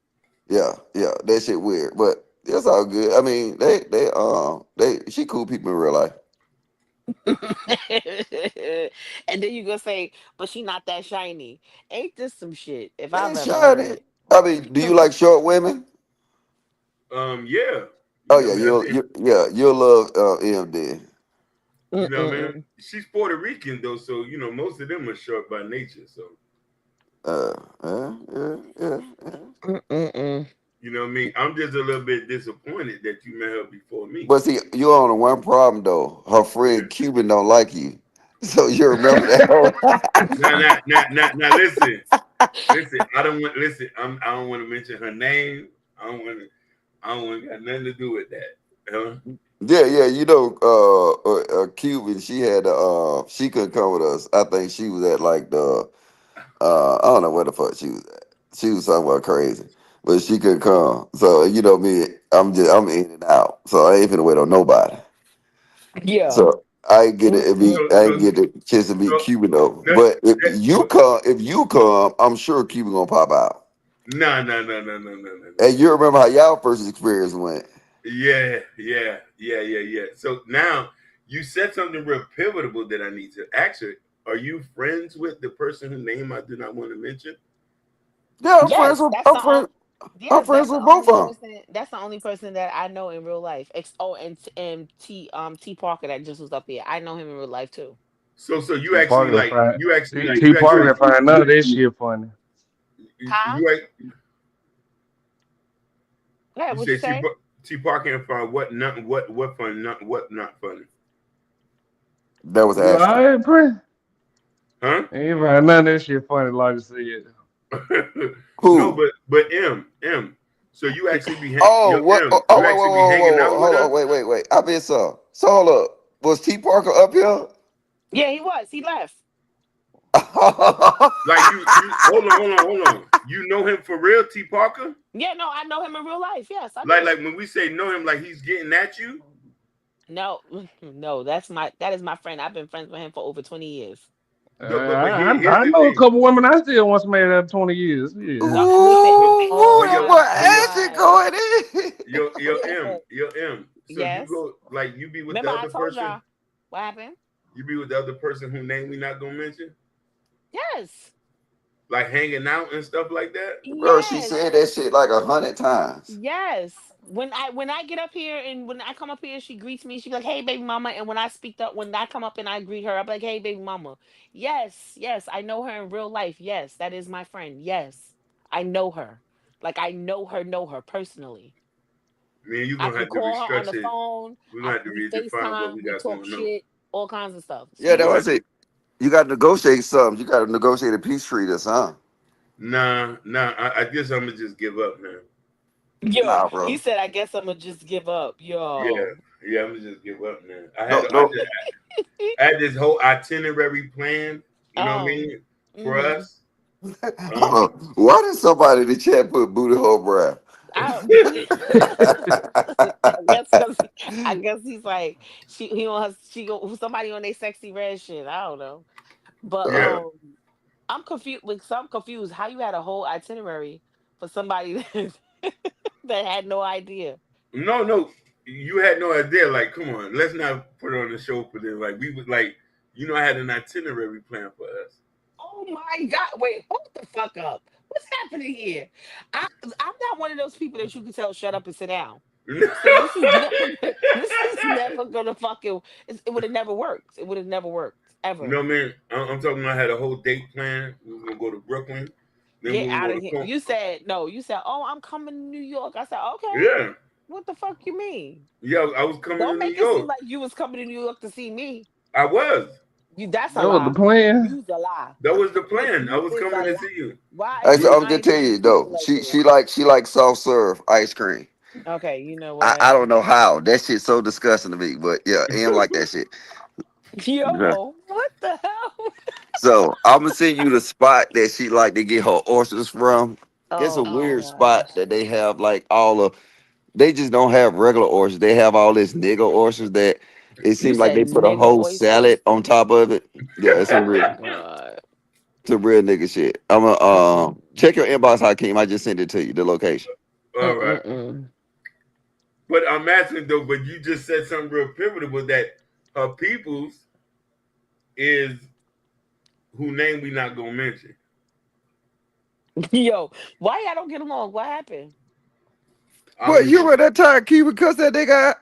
Yeah, yeah, that shit weird, but it's all good. I mean, she cool people in real life. And then you gonna say, but she not that shiny. Ain't this some shit if I've Man, ever shot heard it. it? I mean, do you like short women? Yeah. Oh You know yeah, what I mean? I think you'll love MD. you know what I mean? Mm-mm-mm. She's Puerto Rican though, so you know most of them are short by nature. So Yeah. Mm-mm-mm. you know what I mean? I'm just a little bit disappointed that you met her before me. But see, you on the one problem though. Her friend Yeah. Cuban don't like you, so you remember that whole. Now listen. I don't want listen. I don't want to mention her name. I don't want to. I don't want got nothing to do with that. Huh? Yeah. Cuban. She couldn't come with us. I think she was at like the. I don't know where the fuck she was at. She was somewhere crazy, but she couldn't come. So you know me. I'm in and out. So I ain't finna wait on nobody. Yo. So I ain't get it. So I Mm-mm-mm. ain't get the chance to meet so Cuban though. that, But but if you come, I'm sure Cuban gonna pop out. no. And you remember how y'all first experience went? Yeah. So now you said something real pivotal that I need to ask her. Are you friends with the person whose name I do not want to mention? Yeah, Yes, that's the on. I'm Yes, friends that's the with both only of them. person. That's the only person that I know in real life. Oh, and T Parker that just was up here. I know him in real life too. So T Parker that find T you Parker actually that find none of this shit funny. Huh? you act- Yeah, you what you say say? T Parker and find what fun not funny. That was You Ashley. alright, Prince? Huh? Ain't find none of this shit funny, like I said. No, Who? but M. So you actually be Oh, yo what? M. Oh, You actually be hanging out with hold her? on, wait. I been so. So hold up. Was T Parker up here? Yeah, he was. He left. Like you hold on. You know him for real, T Parker? Yeah, no, I know him in real life. Yes, I Like do. like when we say know him, like he's getting at you. No, no, that is my friend. I've been friends with him for over 20 years. But here's I the know a thing. couple women I still once made out of 20 years. Yeah. No, listen. But Oh Ooh, that boy my Ashley God. going in. Yo M. So you Yes. go like you be with Remember the I other told person. y'all what happened? You be with the other person whose name we not gonna mention, Yes. like hanging out and stuff like that. Bro, she Yes. said that shit like 100 times. Yes. When I get up here and when I come up here, she greets me. She be like, "Hey, baby mama." And when I speak up, when I come up and I greet her, I'm like, "Hey, baby mama." Yes. I know her in real life. Yes, that is my friend. Yes, I know her. Like I know her personally. Me and you I gonna can have to call her on the restructure. phone. We're gonna have to We redefine what FaceTime. we We got talk going on. shit. All kinds of stuff. Yeah, We're that gonna She have was to. it. You got to negotiate something. You got to negotiate a peace treaty or something. Nah. I guess I'm gonna just give up, man. Yo, Nah, he bro. said, I guess I'm gonna just give up. Yeah, Yo. yeah. I'm gonna just give up, man. No, no. I had this whole itinerary plan. You know what I Oh. mean for Mm-hmm. us. Huh? Hold on. Why did somebody in the chat put booty hole brow? I, I guess he's like he on her she go somebody on their sexy red shit. I don't know, but Yeah. I'm confused. Like, so I'm confused. How you had a whole itinerary for somebody that had no idea? No, no, you had no idea. Like, come on, let's not put on the show for them. Like, we would like, I had an itinerary plan for us. Oh my god! Wait, hold the fuck up. What's happening here? I'm not one of those people that you can tell shut up and sit down. So this is never this is never gonna fucking it would have never worked. It would have never worked ever. No, man, I'm talking about I had a whole date plan. We was gonna go to Brooklyn, then Get we were out gonna of go here. to You said no, you said, "Oh, I'm coming to New York." I said, "Okay." Yeah, What the fuck you mean? yeah. I was coming to Don't New make it seem York. like you was coming to New York to see me. I was. You that's a That was the lie. plan. You's a lie. That was the plan. I You was is a coming to lie. see you. Why is I you said, I'm just lying to tell these you people though. like She this? she like soft serve ice cream. Okay, you know I what? don't know how. That shit's so disgusting to me. But yeah, Em like that shit. Yeah. Yo, what the hell? So I'm gonna send you the spot that she like to get her oysters from. It's a Oh my weird spot gosh. that they have like all of. They just don't have regular oysters. They have all this nigga oysters that it You seems like said they put a nigga whole oysters? salad on top of it. Yeah, it's Oh my god. some real nigga shit. I'm gonna Mm-mm. check your inbox, Hakeem. I just sent it to you, the location. All right. Mm-mm-mm. But I'm asking though. But you just said something real pivotal. Was that her people's is who name we not gonna mention? Yo, why y'all don't get along? What happened? I don't But you even. were that time, Key, because that they got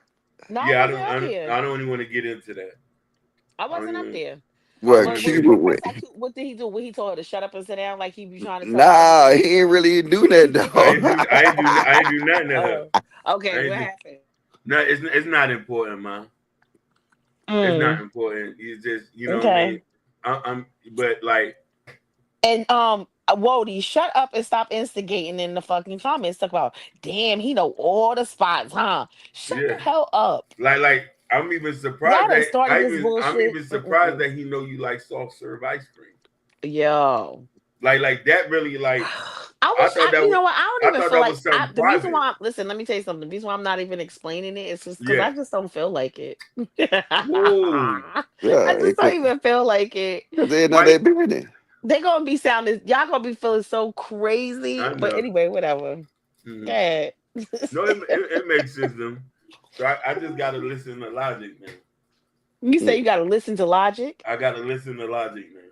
No, I Yeah, I wasn't don't. up I don't. there. I don't even want to get into that. I I don't wasn't up even. there. I don't what What want to what Key get. what with. what's that? What did he do? What he told her to shut up and sit down like he be trying to tell her Nah, everything? he ain't really do that I ain't do. I ain't do. though. I ain't do nothing to her. Oh, okay. I What ain't do. happened? No, it's not important, man. It's not Mm, important. It's just what I okay. mean. I'm. But like, And Wody, shut up and stop instigating in the fucking comments. Talk about, damn, he know all the spots, huh? Shut yeah. the hell up. Like I'm even Y'all surprised done that started this I'm bullshit. even surprised Mm-mm-mm. that he know you like soft serve ice cream. Yo. Like that really like I I wish thought that you was know what? I don't I even thought feel that like was something the reason private. why listen, let me tell you something. The reason why I'm not even explaining it is just because Yeah. I just don't feel like it. Whoa. I Yeah, just it don't could even feel like it. because they're not Why that business. They gonna be sounding y'all gonna be feeling so crazy. I But know. anyway, whatever. Hmm. Yeah. No, it makes sense though. So I just gotta listen to logic, man. You say you gotta listen to logic? I gotta listen to logic, man.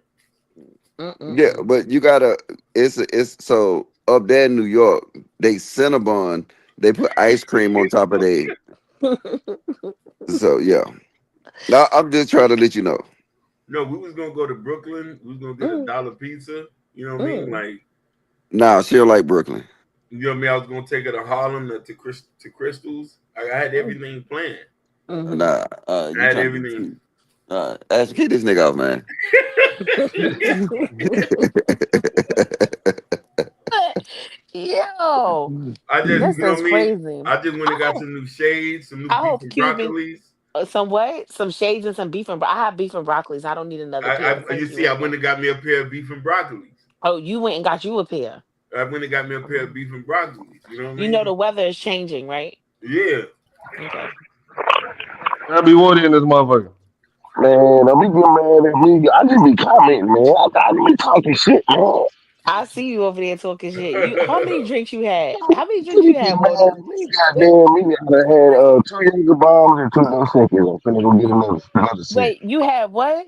Yeah, Mm-mm-mm. but you gotta. It's so up there in New York, they Cinnabon. They put ice cream on top of they. So yeah, I'm just trying to let you know. No, we was gonna go to Brooklyn. We was gonna get a Mm, dollar pizza. You know what I mean? mm, Like, Nah, she don't like Brooklyn. you know what I mean? I was gonna take her to Harlem to Crystals. I had mm, everything planned. mhm. Nah, I you had trying to be everything. cute. Ash, get this nigga off, man. Yo, I just, this you know is what I mean? crazy. I just went I and got hope some new shades, some new I beef hope and Cuban broccolis. some what? Some shades and some beef and I have beef and broccolis. I don't need another pair. You Thank you see, I very went much. and got me a pair of beef and broccolis. Oh, you went and got you a pair. I went and got me a pair of beef and broccolis. You know what I You know the mean? weather is changing, right? Yeah. Okay. I be Woody in this motherfucker. Man, don't be getting mad at me. I just be commenting, man. I be talking shit, man. I see you over there talking shit. You how many drinks you had? How many drinks You you get had, mad Wody? at me, goddamn me. I done had two Jaeger bombs and 2 seconds. I'm finna go get another set. Wait, you had what?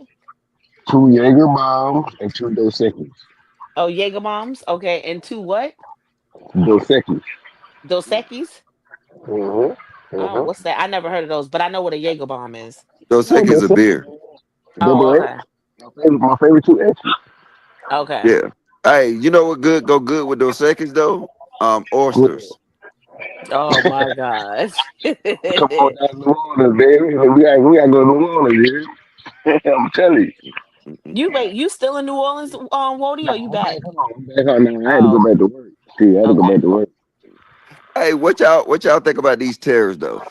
2 Jaeger bombs and 2 seconds. Oh, Jaeger bombs. Okay, and two what? Dos seconds. Dos Equis? Mm-hmm. Oh, Mm-hmm. what's that? I never heard of those, but I know what a Jaeger bomb is. Those Yeah, seconds Dos a seconds. beer. Double Oh, A. okay. My favorite two extras. Okay. Yeah. Hey, you know what good go good with those seconds though? Oysters. Oh my gosh. Come on down to New Orleans, baby. We gotta go to New Orleans, baby. I'm telling you. You still in New Orleans, Wody, or you I'm back back? home. I'm back home now. I had to go Oh, back to work. See, I had to go okay. back to work. Hey, what y'all think about these tariffs though?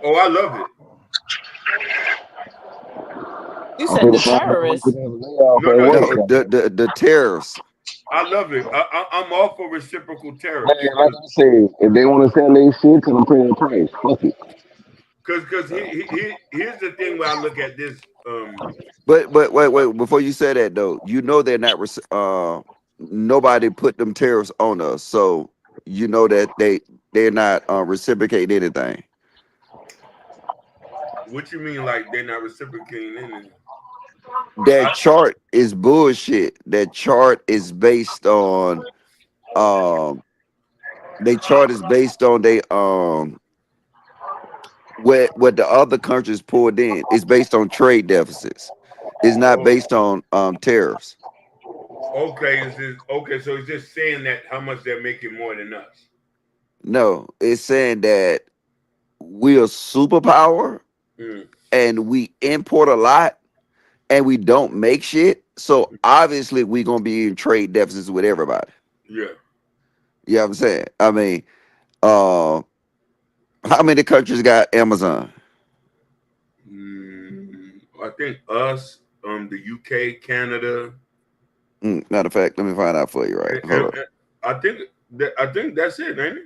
Oh, I love it. You I'm said finna the find out what terrorists. the layoff No, at no, work. No, you. the tariffs. I love it. I'm all for reciprocal Man, tariffs like I said, if they want to sell their shit to the premium price, fuck it. because here's the thing where I look at this. But wait, before you say that though, you know they're not nobody put them tariffs on us. So you know that they're not reciprocating anything. What you mean, like they're not reciprocating anything? That I, chart is bullshit. That chart is based on um they chart is based on they what the other countries poured in. It's based on trade deficits. It's not oh, based on tariffs. okay, okay? So it's just saying that how much they're making more than us. No, it's saying that we're a superpower Mm, and we import a lot and we don't make shit. So obviously we're gonna be in trade deficits with everybody. yeah. You know what I'm saying? I mean, uh, how many countries got Amazon? I think us, the UK, Canada. Matter of fact, let me find out for you. Right, hold up. I think that's it, ain't it?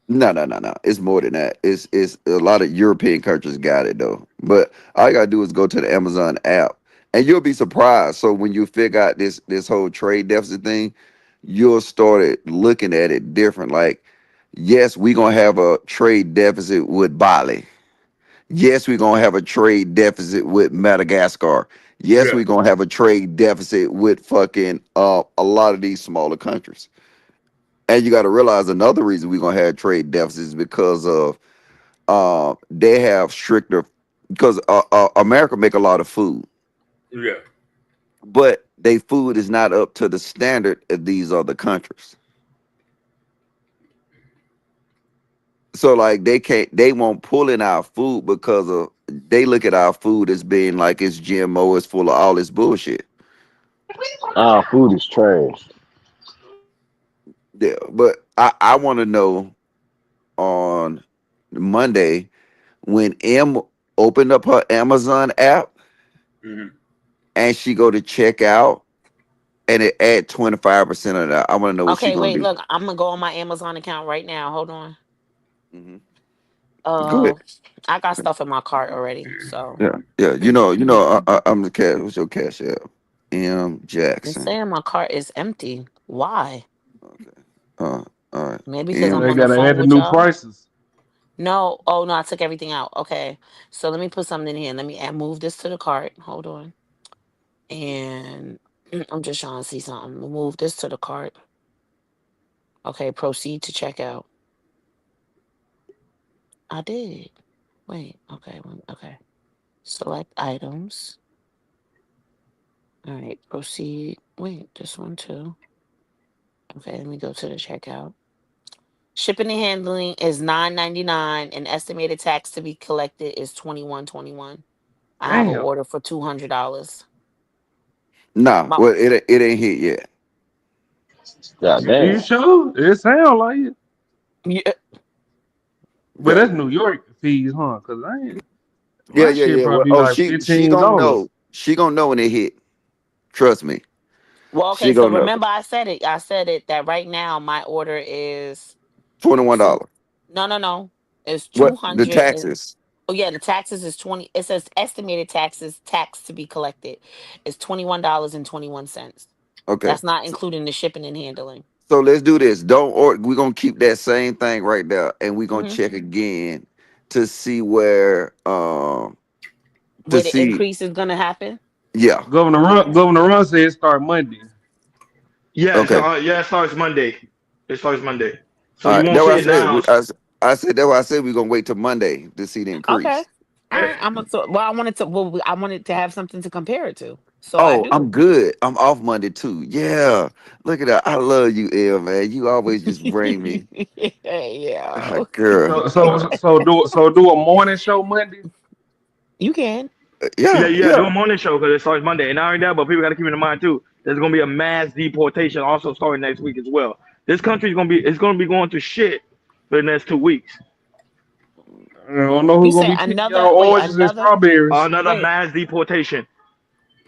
No. It's more than that. It's a lot of European countries got it though. But all you gotta do is go to the Amazon app, and you'll be surprised. So when you figure out this whole trade deficit thing, you'll start looking at it different. Like, yes, we're gonna have a trade deficit with Bali. Yes, we're gonna have a trade deficit with Madagascar. Yes, Yeah. we're gonna have a trade deficit with fucking a lot of these smaller countries. And you got to realize another reason we're gonna have trade deficits because of they have stricter because America make a lot of food, Yeah. but they food is not up to the standard of these other countries. So like they won't pull in our food because of they look at our food as being like it's GMO, it's full of all this bullshit. Our food is trash. Yeah, but I want to know on Monday when M opened up her Amazon app Hmm. and she go to check out and it add 25% of that. I want to know what she Okay, gonna wait, do. look, I'm gonna go on my Amazon account right now. Hold on. Hmm. Go Uh, ahead. I got stuff in my cart already, so Yeah. I'm the cash. What's your cash app? M it's Jackson. saying my cart is empty. Why? Okay. Uh, all right. Maybe because So I'm they M. on the gotta phone add the with new y'all. prices. No, oh no, I took everything out. Okay, so let me put something in here. Let me move this to the cart. Hold on, and I'm just trying to see something. Move this to the cart. Okay, proceed to checkout. I did. Wait. Okay. Okay. Select items. All right. Proceed. Wait. This one too. Okay. Let me go to the checkout. Shipping and handling is $9.99, and estimated tax to be collected is $21.21. I have an Damn. order for $200. Nah, My, well it ain't hit yet. God You damn. sure? It sound like it. yeah, But Yeah. that's New York fees, huh? Cause I ain't Yeah, my yeah, shit yeah. Well, probably oh, like she gonna $15. know. She gonna know when it hit. Trust me. well, She okay. So gonna know. remember, I said it. I said it that right now my order is two. $21. No, no, no. It's two What the hundred and. taxes? Oh yeah, the taxes is 20. It says estimated taxes tax to be collected is $21.21. Okay. That's not including the shipping and handling. So let's do this. Don't or we're gonna keep that same thing right there, and we're gonna Hmm. check again to see where to Where the see. increase is gonna happen. Yeah. Governor Run said it start Monday. Yeah, Okay. it starts Monday. It starts Monday. So All you right. won't That's what see I it said. now. I said that's why I said we're gonna wait till Monday to see the Okay. increase. All right. I'm gonna. So, well, I wanted to. Well, I wanted to have something to compare it to. So I Oh, I'm do. good. I'm off Monday too. Yeah. Look at that. I love you, El, man. You always just bring me. Yeah. Girl. So do a morning show Monday. You can. Yeah, Yeah, do yeah. a morning show because it starts Monday. And not only that, but people got to keep in mind too. There's gonna be a mass deportation also starting next week as well. This country's gonna be going to shit for the next 2 weeks. I don't know You who's gonna say be picking another. y'all Wait, oranges and another. strawberries. Another Wait. mass deportation.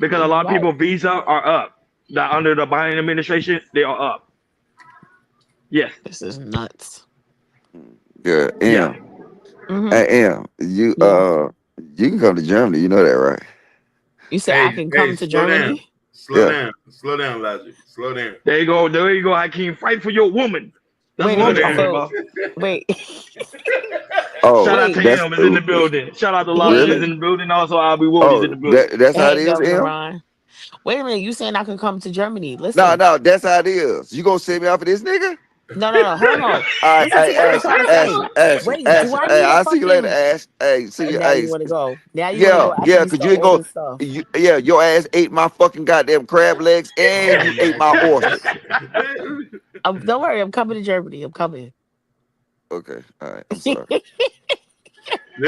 because a lot of Right. people visa are up. That under the Biden administration, they are up. Yes. This is nuts. Yeah, Yeah. Hmm. you Yeah. you can come to Germany. You know that, right? You said I Hey, can hey, come to slow down. Germany? Yeah. Slow down, Logic. Slow down. There you go. There you go. Hakeem, fight for your woman. That's Wait a what Slow I'm minute. talking down. So about. wait. Oh, Shout out to Wait. that's him. Is in the building. Shout out to Logic is really. in the building. Also, I'll be Woody's in Oh, the building. that's how it Hey, is, yo, Em. Deron. Wait a minute. You saying I can come to Germany? No, Listen. no, that's how it is. You gonna send me out for this nigga? No, no, no. Hold on. All right, Listen to hey, what I'm trying to say. Wait, do I Hey, need a I'll see you later, fucking? Ash. Hey, see you. Now you Hey, want to go? Now you want to yeah, go after yeah, you cause start you ain't all go. this stuff? Yeah, your ass ate my fucking goddamn crab legs, and Oh you ate my my gosh. oysters. Don't worry. I'm coming to Germany. I'm coming. Okay, all right, I'm sorry.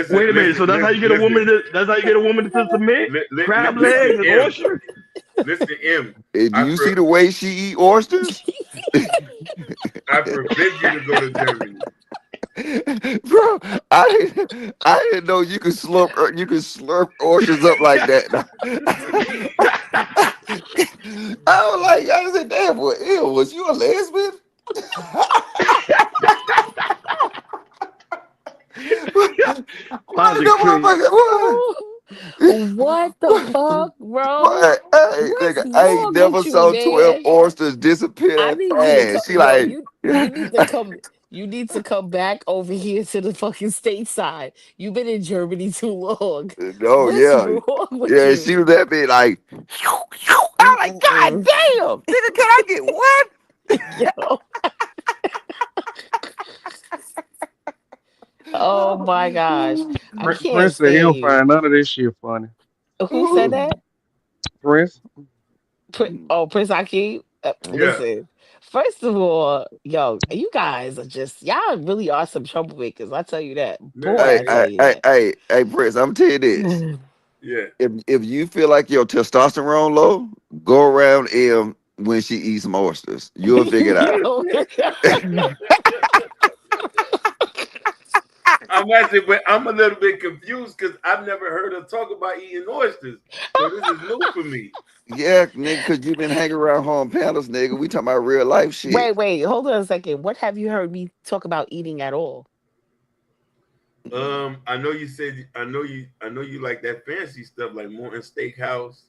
Wait a minute. Listen, So that's how you get a woman. That's how you get a woman to submit. Crab listen, legs and M. oysters. Listen, M. Hey, do I you see for, the way she eat oysters? I forbid you to go to Germany. Bro, I didn't know you could slurp oysters up like that. I was like, I said, damn, boy, ew, was you a lesbian? What Logic the crazy. motherfucker? What? What the fuck, bro? What? Hey, What's nigga, I ain't wrong never with you, saw 12 man? oysters disappear I that need you to come. fast. She Yo, like, you need to come. You need to come back over here to the fucking stateside. You've been in Germany too long. oh What's yeah. wrong with Yeah, she you? was that bit like, I'm like, God Mm-mm-mm. damn, nigga, can I get what? Yo. Oh my gosh. I can't Prince said he stand don't you. find none of this shit funny. Who said that? Prince, Prince Akeem? Yeah. Listen, first of all, yo, you guys are just, y'all really are some troublemakers. I tell you that. Boy, Hey, I tell Yeah. hey, you hey, that. hey, hey, Prince, I'm telling you this. Yeah. If you feel like your testosterone low, go around M when she eats some oysters. You'll figure it out. Yo. But I'm a little bit confused because I've never heard her talk about eating oysters. So this is new for me. Yeah, nigga, cause you been hanging around home panels, nigga. We talking about real life shit. Wait, hold on a second. What have you heard me talk about eating at all? I know you said I know you like that fancy stuff like Morton Steakhouse,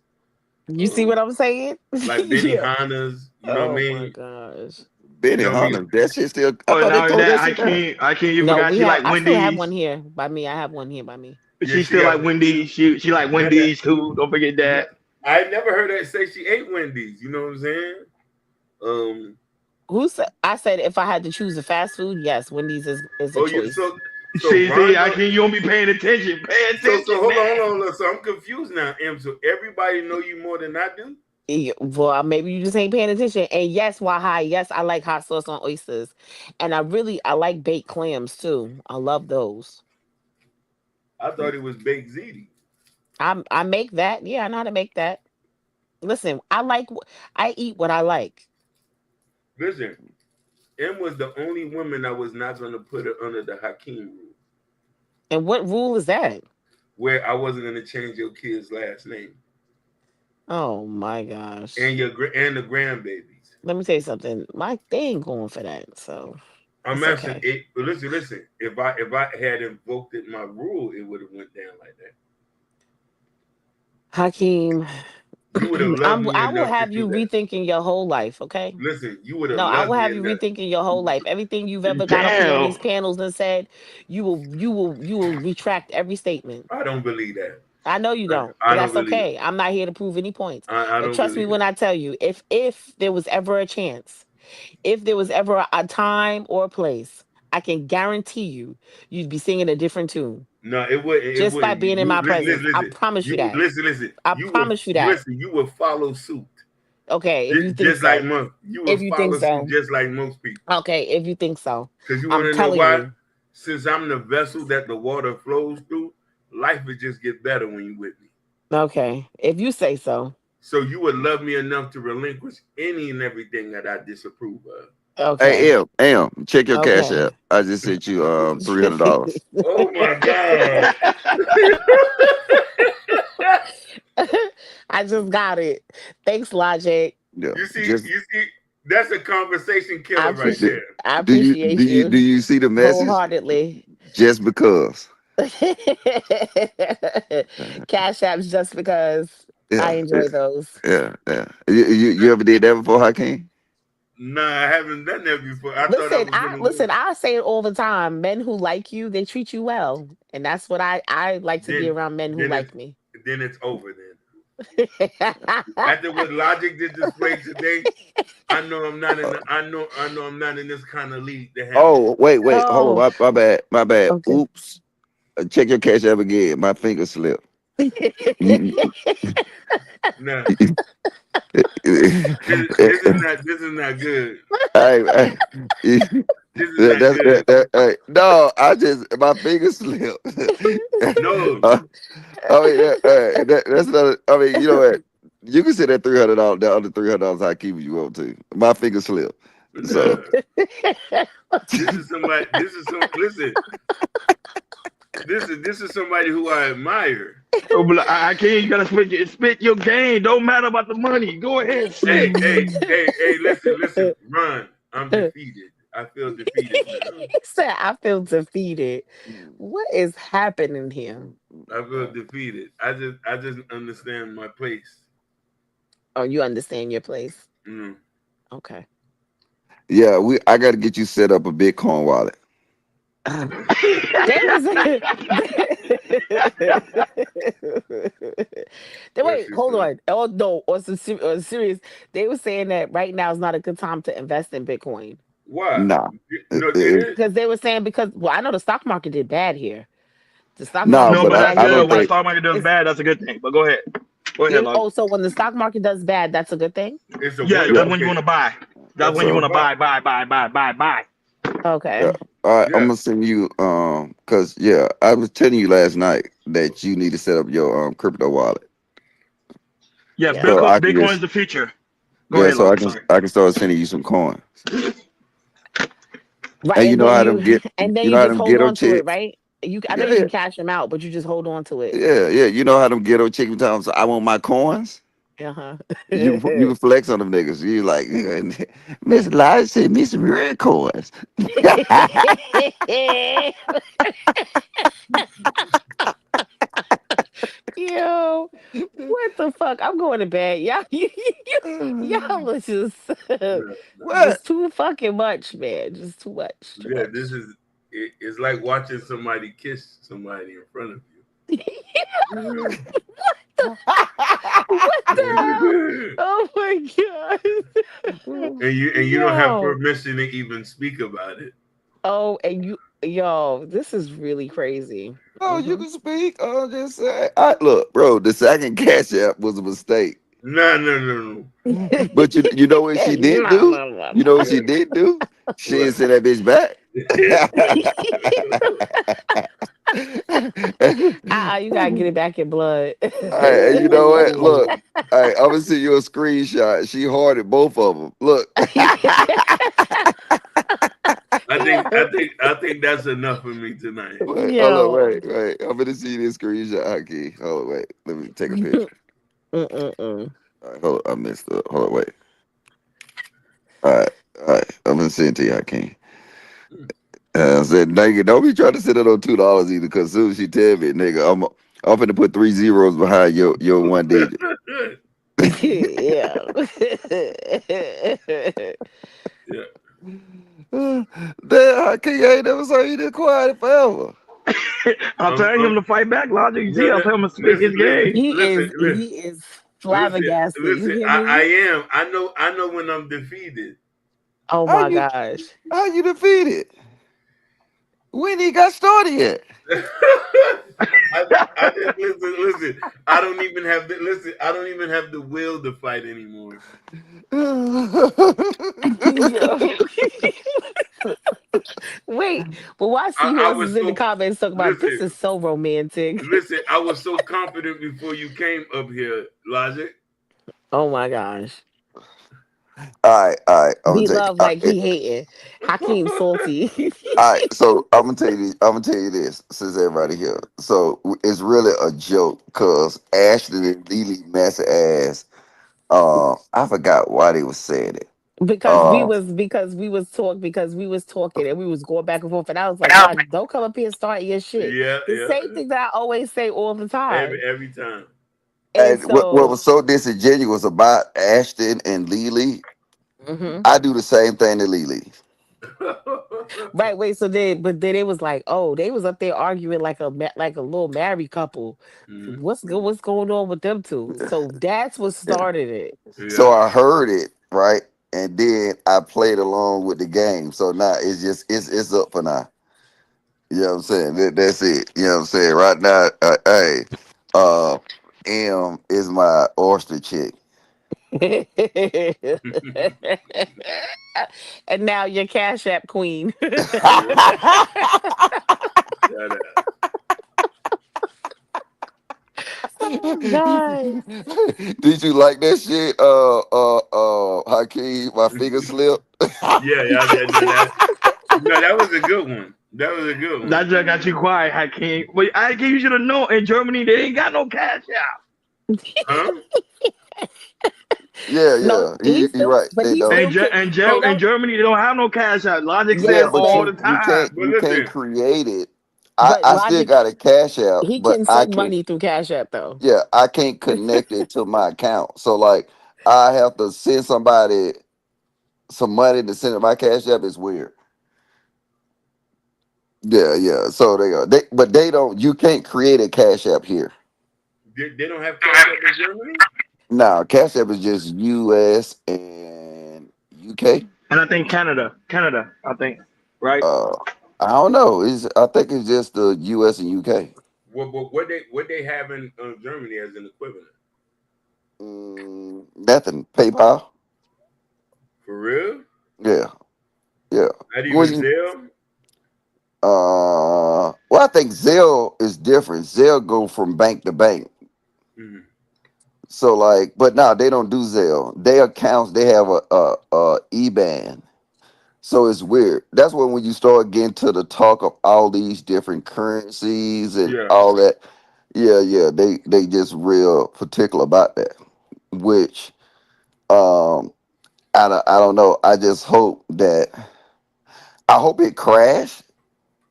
You see um, what I'm saying? like Yeah. Benihana's. You know what I Oh my mean? gosh. You Benny know what I mean? Hunter, that shit still. I Oh, thought they now closed that that shit down. I can't. You No, forgot we she have, like I still have one Wendy's. here by me. I have one here by me. Yeah, She she still got. like Wendy's. She like Wendy's too. Don't forget that. I never heard her say she ate Wendy's. You know what I'm saying? Um. Who said? I said if I had to choose a fast food, yes, Wendy's is a Oh yeah. choice. So See, I Rhonda. can't. You don't be paying attention. Pay So attention, hold on, man. So I'm confused now, Em. So everybody know you more than I do. Yeah, well, maybe you just ain't paying attention. And yes, why hi? Yes, I like hot sauce on oysters, and I like baked clams too. I love those. I thought it was baked ziti. I make that. Yeah, I know how to make that. Listen, I eat what I like. Listen, Em was the only woman I was not going to put her under the Hakeem rule, And what rule is that? where I wasn't going to change your kid's last name Oh my gosh. and the grandbabies. Let me tell you something. They ain't going for that, so I'm it's asking okay. it. Listen. If I had invoked it my rule, it would have went down like that. Hakeem, You would have loved me I will enough to have do you that. rethinking your whole life, okay? Listen, you would have No, I will loved me have you enough. rethinking your whole life. Everything you've ever got up here on Damn. these panels and said, you will retract every statement. I don't believe that. I know you don't, I but don't that's believe. okay. I'm not here to prove any points. I But don't trust me believe it. when I tell you, if there was ever a chance, if there was ever a time or a place, I can guarantee you'd be singing a different tune No, it would. It just by wouldn't. being in You my listen, presence. listen, I listen. promise you You that. listen. I You would promise you that. You would follow suit. Okay, if you think Just like so. most. You If would you think follow suit so. just like most people. Okay, if you think so. Because you want I'm to know telling why? you. Since I'm the vessel that the water flows through, life would just get better when you with me. Okay, if you say so. So you would love me enough to relinquish any and everything that I disapprove of. Okay. Hey, check your cash Okay. app. I just sent you $300. Oh my god! I just got it. Thanks, Logic. Yeah, just You see, that's a conversation I killer right appreciate there. I do you appreciate do you you see the message? wholeheartedly. Just because. Cash apps just because I Yeah, enjoy those. yeah. You ever did that before, Hakeem? Nah, I haven't done that before. I thought I Listen, was I gonna do listen, it. I say it all the time. Men who like you, they treat you well. And that's what I like to be Then around men who then it's like me. then it's over then. After what Logic did display today, I know I'm not in this kind of league to handle Oh, wait, hold Oh, on, my bad. okay. Oops. Check your cash app again. My finger slipped. You- Nah, I, this is not good. I, This is not good. no, I just my finger slipped. No, uh, I mean, that's not. I mean, you know what? You can say that $300, the other $300 I keep you on to. My finger slipped. So nah. This is somebody. This is some. Listen. This is somebody who I admire. Oh, but I can't. You gotta spit your game. Don't matter about the money. Go ahead, spit it. Hey. Listen. Run. I'm defeated. I feel defeated now. He said, I feel defeated. What is happening here? I feel defeated. I just understand my place. Oh, you understand your place. Mm. Okay. yeah, I got to get you set up a Bitcoin wallet. They was What wait, she hold said. on. Oh no, on serious. They were saying that right now is not a good time to invest in Bitcoin. Why? Nah, No, it is. Because they were saying because well, I know the stock market did bad here. The stock nah, market No, but but did that's bad I here. good. don't When the think. stock market does It's bad, that's a good thing. But go ahead. Go ahead, Log. oh, so when the stock market does bad, that's a good thing? It's a Yeah, Yeah. that's when you okay. want to buy. That's That's when when you you So want to buy. buy. yeah. Okay. All right, I'm Yeah. gonna send you cause yeah, I was telling you last night that you need to set up your crypto wallet. Yeah, Yeah. So I can Bitcoin is just the future. Go yeah, ahead, so Log. Sorry. I can start sending you some coins. Right. And And then you know how just them hold ghetto on to it, chicks? right? I know Yeah, you yeah, can cash them out, but you just hold on to it. yeah. You know how them ghetto chicks times I want my coins? Uh-huh. You can flex on them niggas. You like Miss Elijah sent me some real coins. Yo, what the fuck? I'm going to bed. Y'all was No, no. What? just too fucking much, man. Just too much. Too Yeah. much. It's like watching somebody kiss somebody in front of What the hell? you. Oh my god. And you don't have Yo. permission to even speak about it. Oh, and yo, this is really crazy. No, you Hmm. can speak. I'm just saying. Look, bro, the second cash app was a mistake. No. But you know He what she said, did no, do? no, no, You know what no. she Yeah. did do? She What? didn't send that bitch back. You gotta get it back in blood. All right, and you know what? Ooh. Look, all right, I'm gonna send you a screenshot. She hearted both of them. Look. I think that's enough for me tonight. Wait, hold on, Yo. wait. I'm gonna see this screenshot. Okay, hold on, wait. Let me take a picture. Mm-mm-mm. All right, hold on. I messed up. Hold on, wait. All right. I'm gonna send it to you. I can't. I said, nigga, don't be trying to sit it on $2 either, cause soon as she tell me, nigga, I'm finna put 3 zeros behind your one digit. Yeah. Yeah. Damn, I can't. I ain't never saw you this quiet forever. I'm telling him to fight back, Logic. You see, I'm telling him to spit his game. He is flabbergasted. You Listen. hear I me? am. I know when I'm defeated. Oh How my you gosh. how you defeated? When he got started yet? I just listen. I don't even have the listen. I don't even have the will to fight anymore. Yo. Wait, but why I Seahorse is was in the so comments talking about this listen. is so romantic. Listen, I was so confident before you came up here, Logic. Oh my gosh. All right. I'm gonna B take it. Love like he hating. Hakeem salty. All right, so I'm gonna tell you. I'm gonna tell you this, since everybody here. So it's really a joke because Ashley and Lily messy ass. I forgot why they was saying it. Uh, Because we was talking and we was going back and forth and I was like, y'all don't come up here starting your shit. Yeah, The yeah. same thing that I always say all the time. Every time. And and what so was so disingenuous about Ashton and Lily, mhm. I do the same thing to Lily. Right, wait, so then it was like, oh, they was up there arguing like like a little married couple. Mhm. What's going on with them two? So that's what Yeah. started it. So Yeah. I heard it right, and then I played along with the game. So now it's up for now. You know what I'm saying? That's it. You know what I'm saying? Right now, hey, uh, M is my oyster chick. And now your Cash App queen. Shut up. Oh God. Did you like that shit? Hakeem, my finger slipped. Yeah, yeah, yeah. No, that was a good one. That was a good one. That just got you quiet, Hakeem. But Hakeem, you should have known in Germany they ain't got no cash out. Huh? Yeah, No, yeah. He right. but They he don't. still can. They In don't. Germany they don't have no cash out. Logic say Yeah, it Yes, but all but the you can't time. But you can't listen. create it. but I still Logic, got a cash out, he but can I send can't. money through Cash App though. Yeah, I can't connect it to my account. So like, I have to send somebody some money to send to my cash app. Is weird. Yeah, yeah. So they are. But they don't. You can't create a cash app here. They don't have Cash App in Germany? No, cash app is just U.S. and UK. And I think Canada, I think, right? Uh, I don't know. I think it's just the U.S. and UK. What they have in Germany as an equivalent? Nothing. PayPal. For real? Yeah, yeah. Not Well, even Zelle? well, I think Zelle is different. Zelle go from bank to bank. Mhm. So like, but no, they don't do Zelle. Their accounts, they have a EBAN. So it's weird. That's when you start getting to the talk of all these different currencies and Yeah. all that. Yeah, yeah, they just real particular about that. Which um I don't know. I just hope that I hope it crash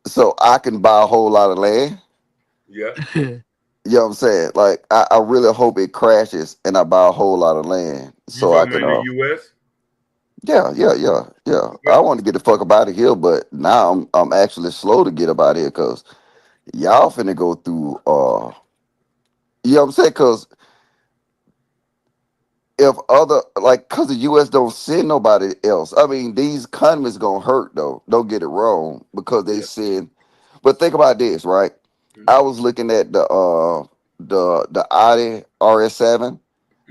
so I can buy a whole lot of land. Yeah. You know what I'm saying? Like I really hope it crashes and I buy a whole lot of land You so I talking can about in the US? yeah, yeah, yeah, yeah. I want to get the fuck up out of here, but now I'm actually slow to get up out of here because y'all finna go through you know what I'm saying? Cause if other like cause the US don't send nobody else. I mean, these economies gonna hurt though. Don't get it wrong, because they Yeah. send but think about this, right? I Mhm. was looking at the Audi RS7.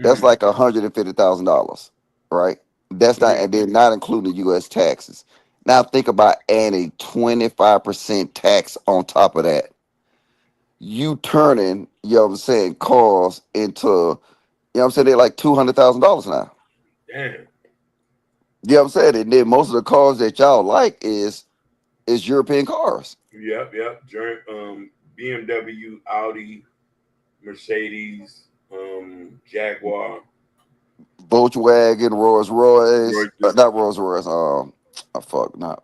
That's Mhm. like $150,000, right? That's not, Yeah. and they're not including U.S. taxes. Now think about adding 25% tax on top of that. You turning, you know what I'm saying, cars into, you know what I'm saying, they're like $200,000 now. Damn. You know what I'm saying? And then most of the cars that y'all like is European cars. Yep, yep. BMW, Audi, Mercedes, Jaguar, Volkswagen, Rolls Royce, Royce, not Rolls Royce, fuck, not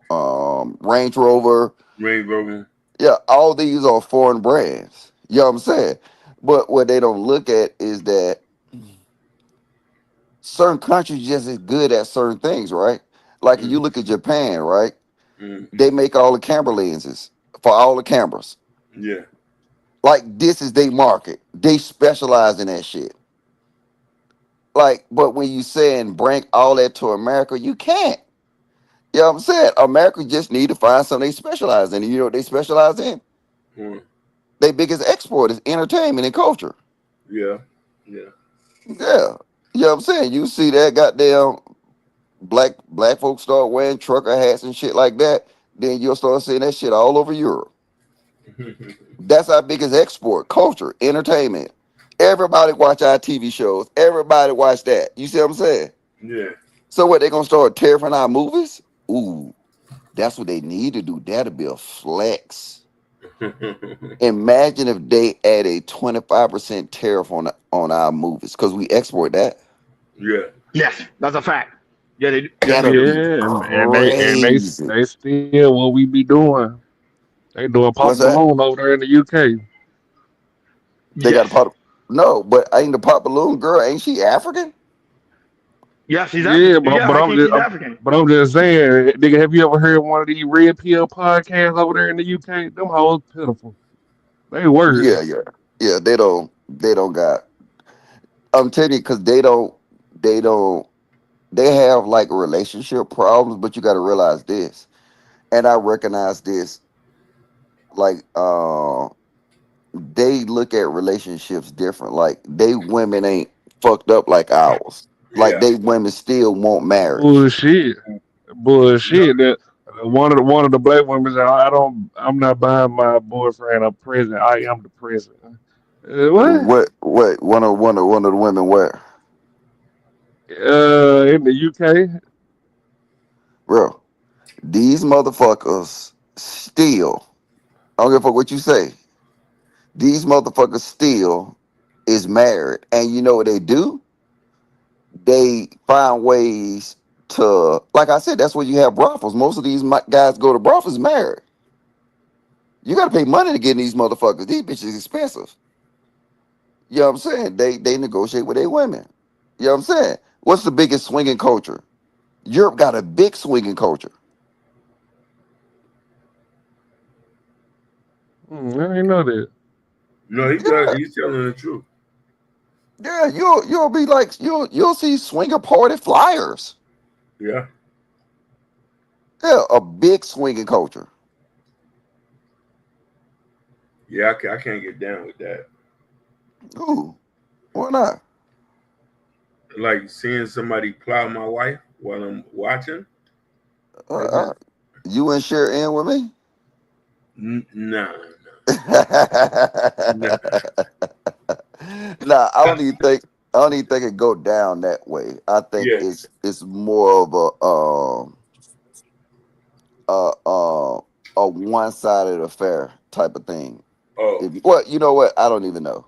Range Rover. Range Rover. Yeah, all these are foreign brands. You know what I'm saying? But what they don't look at is that certain countries just as good at certain things, right? Like if you Mm, look at Japan, right? mm, They make all the camera lenses for all the cameras. yeah. Like this is their market. They specialize in that shit. Like, but when you say and bring all that to America, you can't. You know what I'm saying? America just need to find something they specialize in. And you know what they specialize in? Mm, Their biggest export is entertainment and culture. yeah. Yeah. Yeah. You know what I'm saying? You see that goddamn black folks start wearing trucker hats and shit like that, then you'll start seeing that shit all over Europe. That's our biggest export, culture, entertainment. Everybody watch our TV shows. Everybody watch that. You see what I'm saying? Yeah. So what, they gonna start tariffing our movies? Ooh, that's what they need to do. That'll be a flex. Imagine if they add a 25% tariff on our movies because we export that. yeah. Yes, that's a fact. Yeah, they yes That'll sir. be Yeah, crazy. they still what we be doing. They doing pop What's that? balloon over there in the UK. They got a Yes. pot. No, but ain't the pop balloon girl? Ain't she African? Yeah, she's Yeah, African. Yeah, High King, she's African. but I'm just saying, nigga, have you ever heard one of these red pill podcasts over there in the UK? Them hoes pitiful. They Yeah, worse. yeah, yeah. They don't got. I'm telling you, because they don't. They have like relationship problems, but you got to realize this, and I recognize this. Like, they look at relationships different. Like, they women ain't fucked up like ours. Like, Yeah. they women still want marriage. Bullshit. No, Bullshit. That one of the black women said, I'm not buying my boyfriend a present. I am the present. What? What? One of the women where, In the UK? bro? These motherfuckers still. I don't give a fuck what you say. These motherfuckers still is married, and you know what they do? They find ways to, like I said, that's where you have brothels. Most of these guys go to brothels married. You got to pay money to get in these motherfuckers. These bitches expensive. You know what I'm saying? They negotiate with their women. You know what I'm saying? What's the biggest swinging culture? Europe got a big swinging culture. I didn't know that. no, he Yeah, does. He's telling the truth. yeah. You'll be like you'll see swinger party flyers. Yeah. Yeah, a big swinging culture. Yeah, I can't get down with that. Ooh, why not? Like seeing somebody plow my wife while I'm watching. Uh, I uh, just you and share in with me? nah, nah. Nah, I don't even think it go down that way. I think Yeah. it's more of a a one sided affair type of thing. Oh, Well, you know what? I don't even know.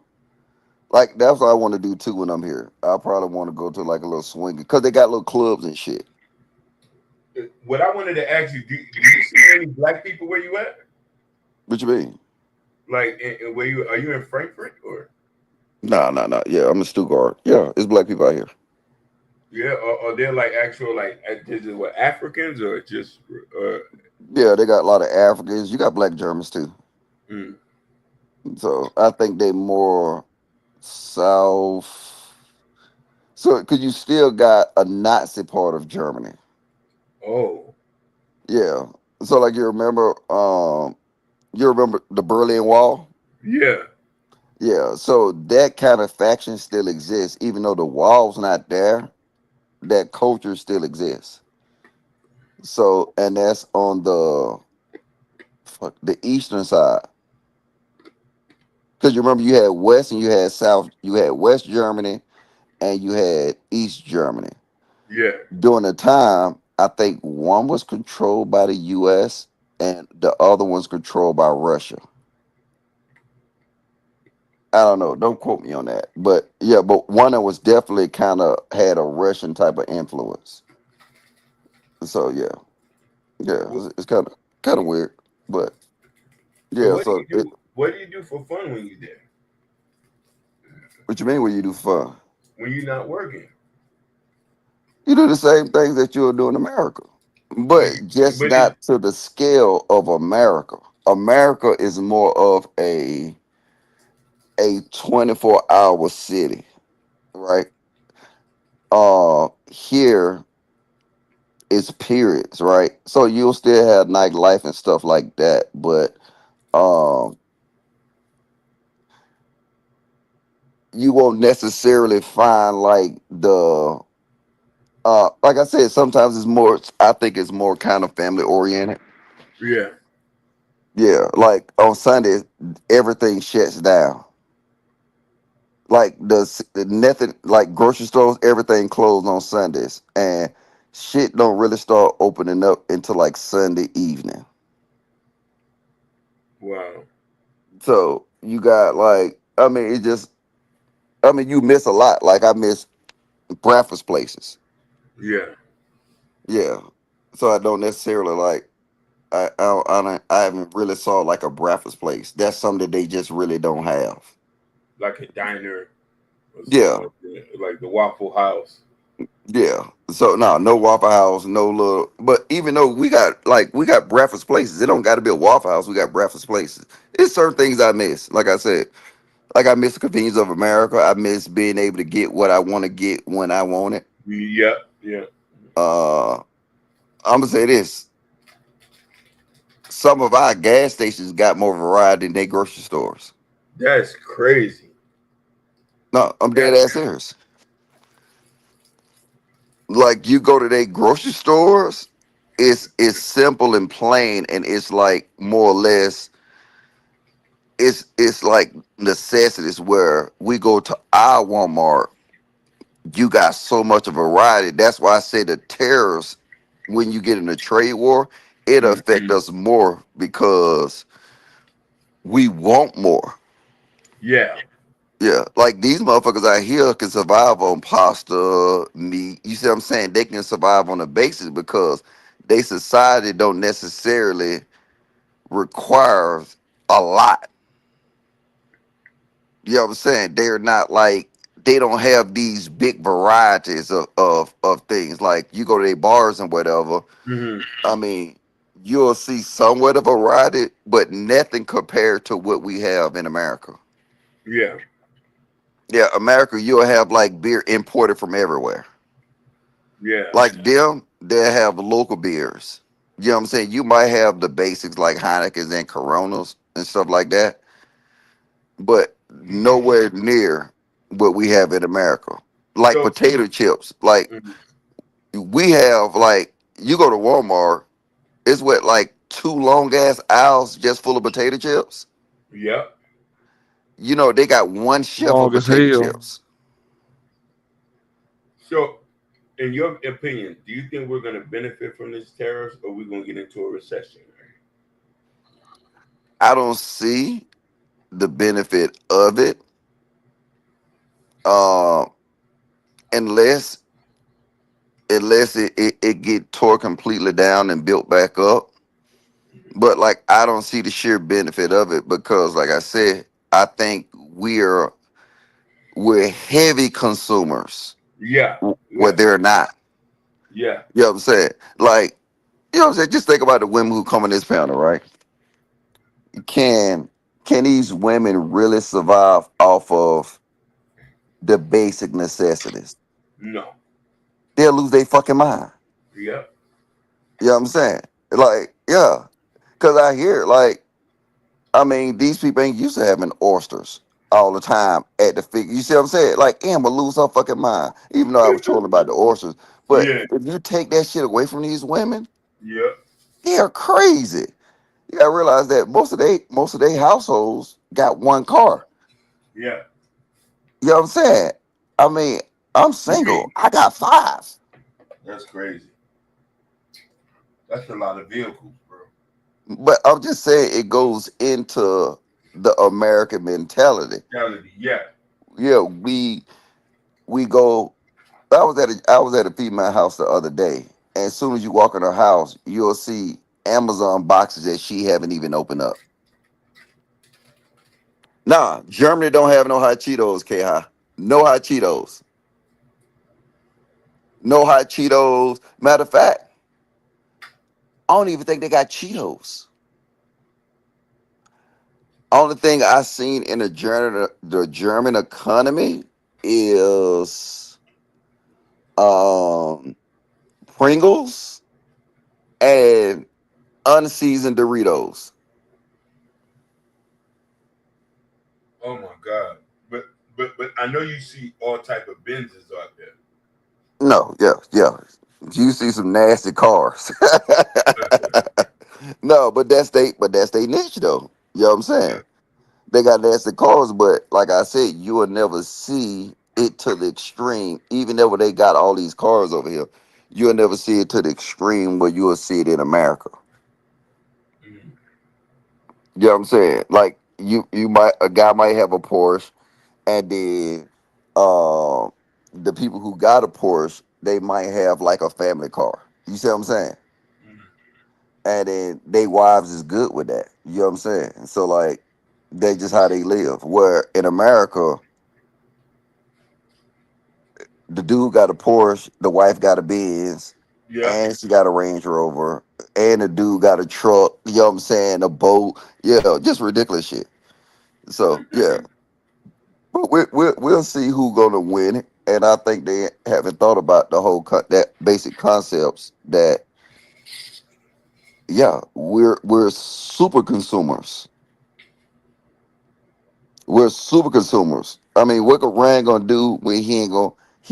Like, that's what I want to do too when I'm here. I probably want to go to like a little swing because they got little clubs and shit. what I wanted to ask you, do you see many black people where you at? What you mean? Like, where you are you in Frankfurt or Nah, nah, nah. Yeah, I'm in Stuttgart. Yeah, it's black people out here. yeah, or they're like actual like is it what Africans or just Yeah, they got a lot of Africans. You got black Germans too. mm, So I think they more south. So, because you still got a Nazi part of Germany. oh Yeah. So, like, you remember the Berlin Wall? yeah Yeah. So that kind of faction still exists, even though the wall's not there. That culture still exists. So, and that's on the eastern side. Because you remember you had West and you had South. You had West Germany and you had East Germany. yeah During the time, I think one was controlled by the U.S. and the other one's controlled by Russia. I don't know. Don't quote me on that. But yeah, but one that was definitely kind of had a Russian type of influence. So yeah, yeah, Wh- it's kind of weird, but so yeah. So what do you do for fun when you there? what you mean? What you do for fun? When you're not working? You do the same things that you'll do in America, but just But it not to the scale of America. America is more of a 24-hour city, right? Here it's periods, right? So you'll still have nightlife and stuff like that, but um you won't necessarily find like like I said, sometimes it's more, I think it's more kind of family oriented. yeah Yeah, like on Sundays everything shuts down. Like the nothing, like grocery stores, everything closed on Sundays, and Shit don't really start opening up until like Sunday evening. Wow. So you got like, I mean, it just, I mean, you miss a lot. Like I miss breakfast places. Yeah. Yeah. So I don't necessarily like. I haven't really saw like a breakfast place. That's something that they just really don't have. Like a diner or something Yeah. like that. Like the Waffle House. Yeah. So no Waffle House, no little. But even though we got breakfast places, it don't got to be a Waffle House. We got breakfast places. It's certain things I miss. Like I said, like I miss the convenience of America. I miss being able to get what I want to get when I want it. Yeah. Yeah. Uh, I'm gonna say this: some of our gas stations got more variety than they grocery stores. That's crazy. No, I'm dead That ass serious. Like you go to their grocery stores, it's simple and plain, and it's like more or less it's like necessities where we go to our Walmart, you got so much of variety. That's why I say the tariffs, when you get in a trade war, it affect Mhm. us more because we want more. Yeah. Yeah, like these motherfuckers out here can survive on pasta, meat. You see what I'm saying? They can survive on the basis because they society don't necessarily require a lot. You know what I'm saying? They're not like they don't have these big varieties of things. Like you go to their bars and whatever. Hmm. I mean, you'll see somewhat of a variety, but nothing compared to what we have in America. Yeah. Yeah, America, you'll have like beer imported from everywhere. Yeah. Like them, they'll have local beers. You know what I'm saying? You might have the basics like Heineken's and Coronas and stuff like that, but nowhere near what we have in America. Like So. potato chips. Like Mhm. we have like you go to Walmart, it's what like two long ass aisles just full of potato chips. Yep. You know, they got one shelf of Long as potato hell. chips. So, in your opinion, do you think we're going to benefit from this tariffs, or we're going to get into a recession? I don't see the benefit of it. Um unless it get tore completely down and built back up. But like I don't see the sheer benefit of it because like I said, I think we're heavy consumers Yeah. where Yeah. they're not. Yeah. You know what I'm saying? Like, you know what I'm saying? Just think about the women who come on this panel, right? Can can these women really survive off of the basic necessities? No. They'll lose their fucking mind. Yep. You know what I'm saying? Like, yeah. Cause I hear like I mean, these people ain't used to having oysters all the time at the figure. You see what I'm saying? Like, Amber lose her fucking mind, even though I was trolling about the oysters. But Yeah. if you take that shit away from these women, Yep. they're crazy. You gotta realize that most of they households got one car. Yeah. You know what I'm saying? I mean, I'm You can't. single. I got five. That's crazy. That's a lot of vehicles, bro. But I'm just saying it goes into the American mentality. Reality. Yeah. Yeah, we go I was at a female house the other day, and as soon as you walk in her house, you'll see Amazon boxes that she haven't even opened up. Nah, Germany don't have no hot Cheetos, K high. No hot Cheetos. No hot Cheetos. Matter of fact, I don't even think they got Cheetos. Only thing I seen in the German economy is um Pringles and unseasoned Doritos. Oh my God. But I know you see all type of Benzes out there. No, yeah, yeah. You see some nasty cars. No, but that's they niche though. You know what I'm saying? They got nasty cars, but like I said, you will never see it to the extreme. Even though they got all these cars over here, You'll never see it to the extreme where you'll see it in America. Mhm. You know what I'm saying? Like you might a guy might have a Porsche, and then uh, the people who got a Porsche they might have like a family car. You see what I'm saying? Mhm. And then they wives is good with that. You know what I'm saying? So like that's just how they live. Where in America, the dude got a Porsche, the wife got a Benz, Yeah. and she got a Range Rover, and the dude got a truck. You know what I'm saying? A boat. Yeah, just ridiculous shit. So yeah, but we'll see who gonna win it. And I think they haven't thought about the whole that basic concepts that yeah we're super consumers. We're super consumers. I mean, what could Rand gonna do when he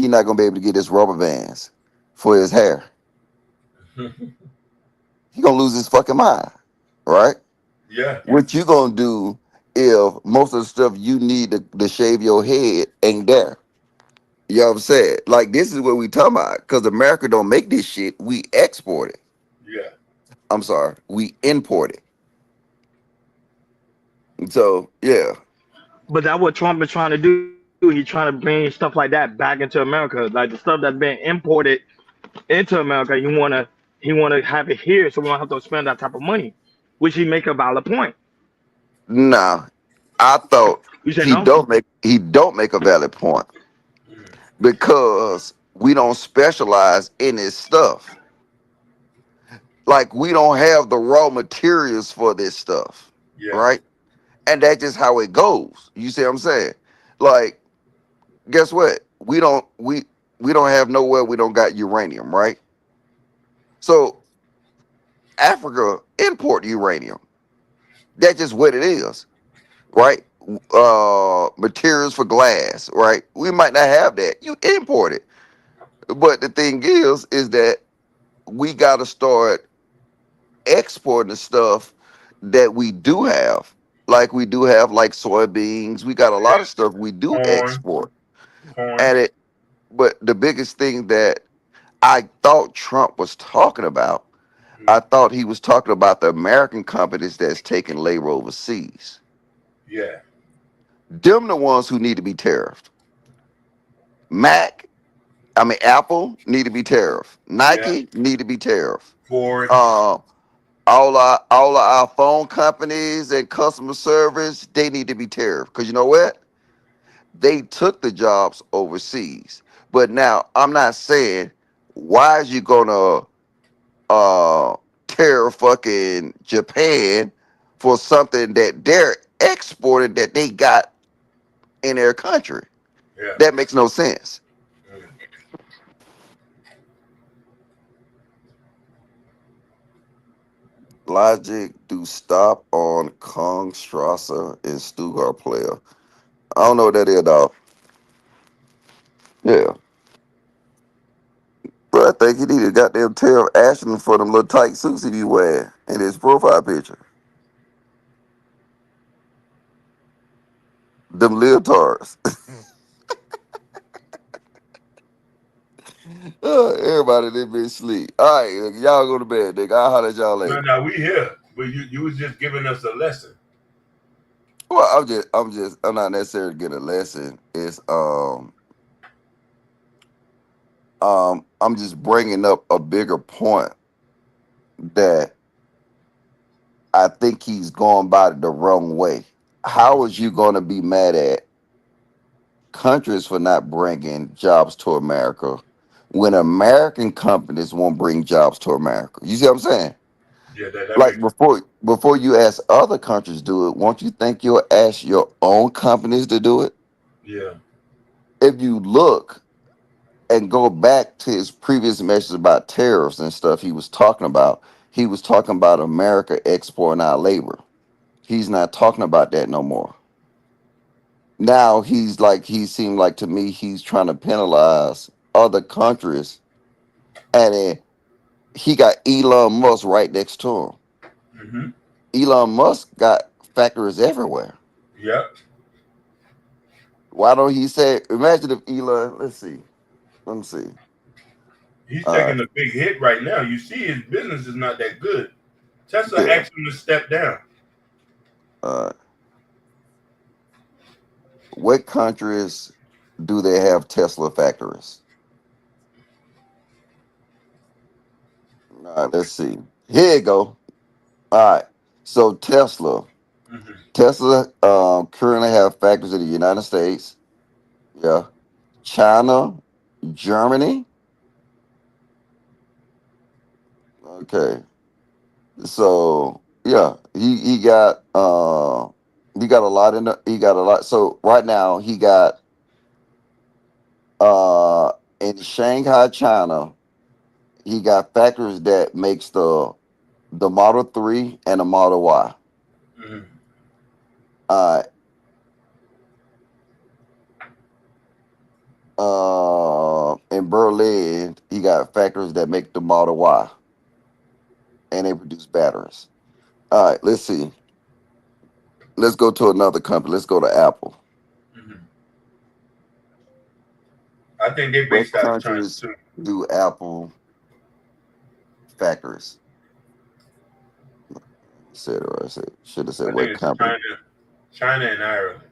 not gonna be able to get his rubber bands for his hair? He gonna lose his fucking mind, right? Yeah. What you gonna do if most of the stuff you need to shave your head ain't there? You know what I'm saying? Like this is what we talking about because America don't make this shit. We export it. Yeah. I'm sorry, we import it. So yeah, But that's what Trump is trying to do. He's trying to bring stuff like that back into America, like the stuff that's been imported into America. He wanna have it here, so we don't have to spend that type of money, which he make a valid point. nah. I thought You say no? he don't make a valid point Mhm. because we don't specialize in this stuff. Like we don't have the raw materials for this stuff, Yeah. right? And that's just how it goes. You see what I'm saying? Like, guess what? We don't have nowhere we don't got uranium, right? So Africa import uranium. That's just what it is, right? Materials for glass, right? We might not have that. You import it. But the thing is that we gotta start exporting the stuff that we do have. Like we do have like soybeans. We got a lot of stuff we do Corn. export. Corn. And it but the biggest thing that I thought Trump was talking about, I Mhm. thought he was talking about the American companies that's taking labor overseas. Yeah. Them the ones who need to be tariffed. Mac, I mean Apple need to be tariffed. Yeah. Nike need to be tariffed. Ford. Uh, all of our phone companies and customer service, they need to be tariffed. Because you know what? They took the jobs overseas. But now I'm not saying why is you gonna uh tariff fucking Japan for something that they're exporting that they got in their country. Yeah. That makes no sense. Mhm. Logic do stop on Kong Strasser and Stuttgart player. I don't know what that is, dog. Yeah. But I think he need to goddamn tell Ashton for them little tight suits he be wearing in his profile picture. Them leotards. Everybody they been sleep. All right, y'all go to bed, nigga. I'll holler at y'all No, later. no, we here. But you was just giving us a lesson. Well, I'm not necessarily getting a lesson. It's I'm just bringing up a bigger point that I think he's going about it the wrong way. How is you going to be mad at countries for not bringing jobs to America when American companies won't bring jobs to America? You see what I'm saying? Yeah, that Like makes before you ask other countries do it, won't you think you'll ask your own companies to do it? yeah. If you look and go back to his previous message about tariffs and stuff he was talking about America exporting our labor. He's not talking about that no more. Now he seemed like to me he's trying to penalize other countries, and then he got Elon Musk right next to him. Mm-hmm. Elon Musk got factories everywhere. Yep. Why don't he say? Imagine if Elon. Let me see. He's All taking right. a big hit right now. You see, his business is not that good. Tesla Yeah. asked him to step down. Uh, what countries do they have Tesla factories? All right, let's see. Here you go. All right. So Hmm. Tesla currently have factories in the United States, yeah, China, Germany. Okay. So yeah, he got a lot he got a lot. So right now he got in Shanghai, China, he got factories that makes the Model 3 and the Model Y. Hmm. Uh in Berlin, he got factories that make the Model Y and they produce batteries. All right, let's see. Let's go to another company. Let's go to Apple. Hmm. I think they What based out of China countries too. do Apple factories? Said or I said should have said I think what it's company? China and Ireland.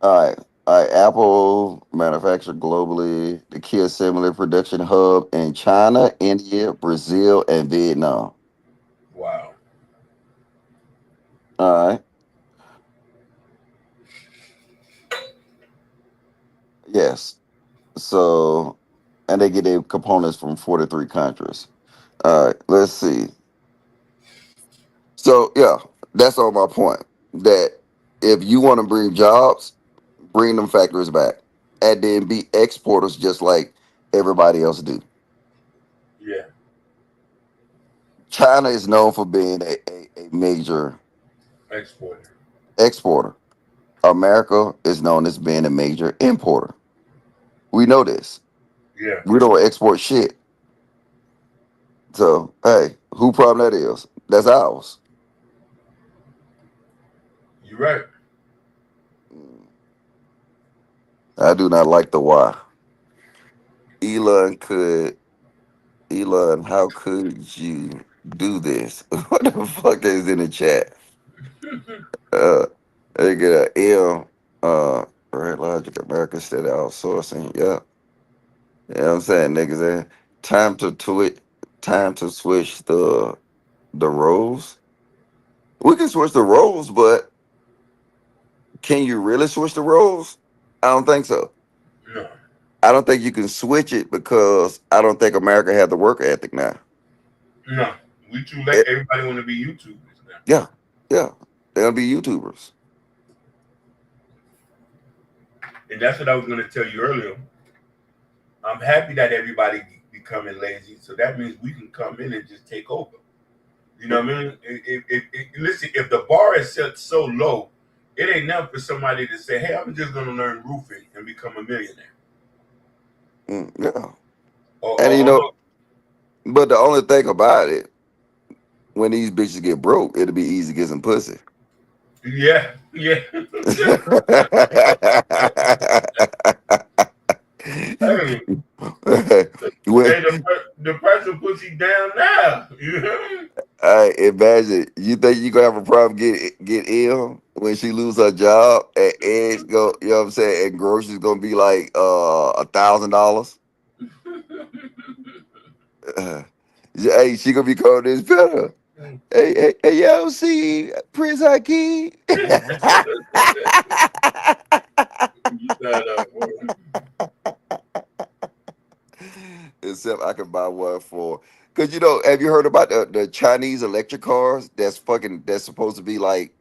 All right. All right. Apple manufactured globally. The key assembly production hub in China, India, Brazil, and Vietnam. Wow. All right. Yes. So, and they get their components from 43 countries. All right. Let's see. So, yeah, that's all my point. That if you want to bring jobs, bring them factories back, and then be exporters just like everybody else do. Yeah. China is known for being a major Exporter. exporter. America is known as being a major importer. We know this. Yeah. We don't export shit. So, hey, who problem that is? That's ours. You're right. I do not like the why. Elon could Elon, how could you do this? What the fuck is in the chat? Uh they get a L Red Logic America instead of outsourcing. Yeah. You know what I'm saying, niggas? Time to twitch time to switch the roles. We can switch the roles, but can you really switch the roles? I don't think so. No. I don't think you can switch it because I don't think America had the work ethic now. No. We too late. It, Everybody want to be YouTubers now. yeah, yeah, they'll be YouTubers. And that's what I was going to tell you earlier. I'm happy that everybody becoming lazy. So that means we can come in and just take over. You know what I mean? Listen, if the bar is set so low, it ain't enough for somebody to say, "Hey, I'm just going to learn roofing and become a millionaire." Yeah, and Or I'm a, but the only thing about it, when these bitches get broke, it'll be easy to get some pussy. yeah, yeah. Hey, When hey, the price will put you down now. You hear me? I imagine you think you gonna have a problem get ill when she lose her job and eggs go, you know what I'm saying, and groceries gonna be like $1,000. Hey, she gonna be calling this better. Hey, yo, see Prince Hakeem. You thought, boy. Except I can buy one for, cause have you heard about the Chinese electric cars that's supposed to be like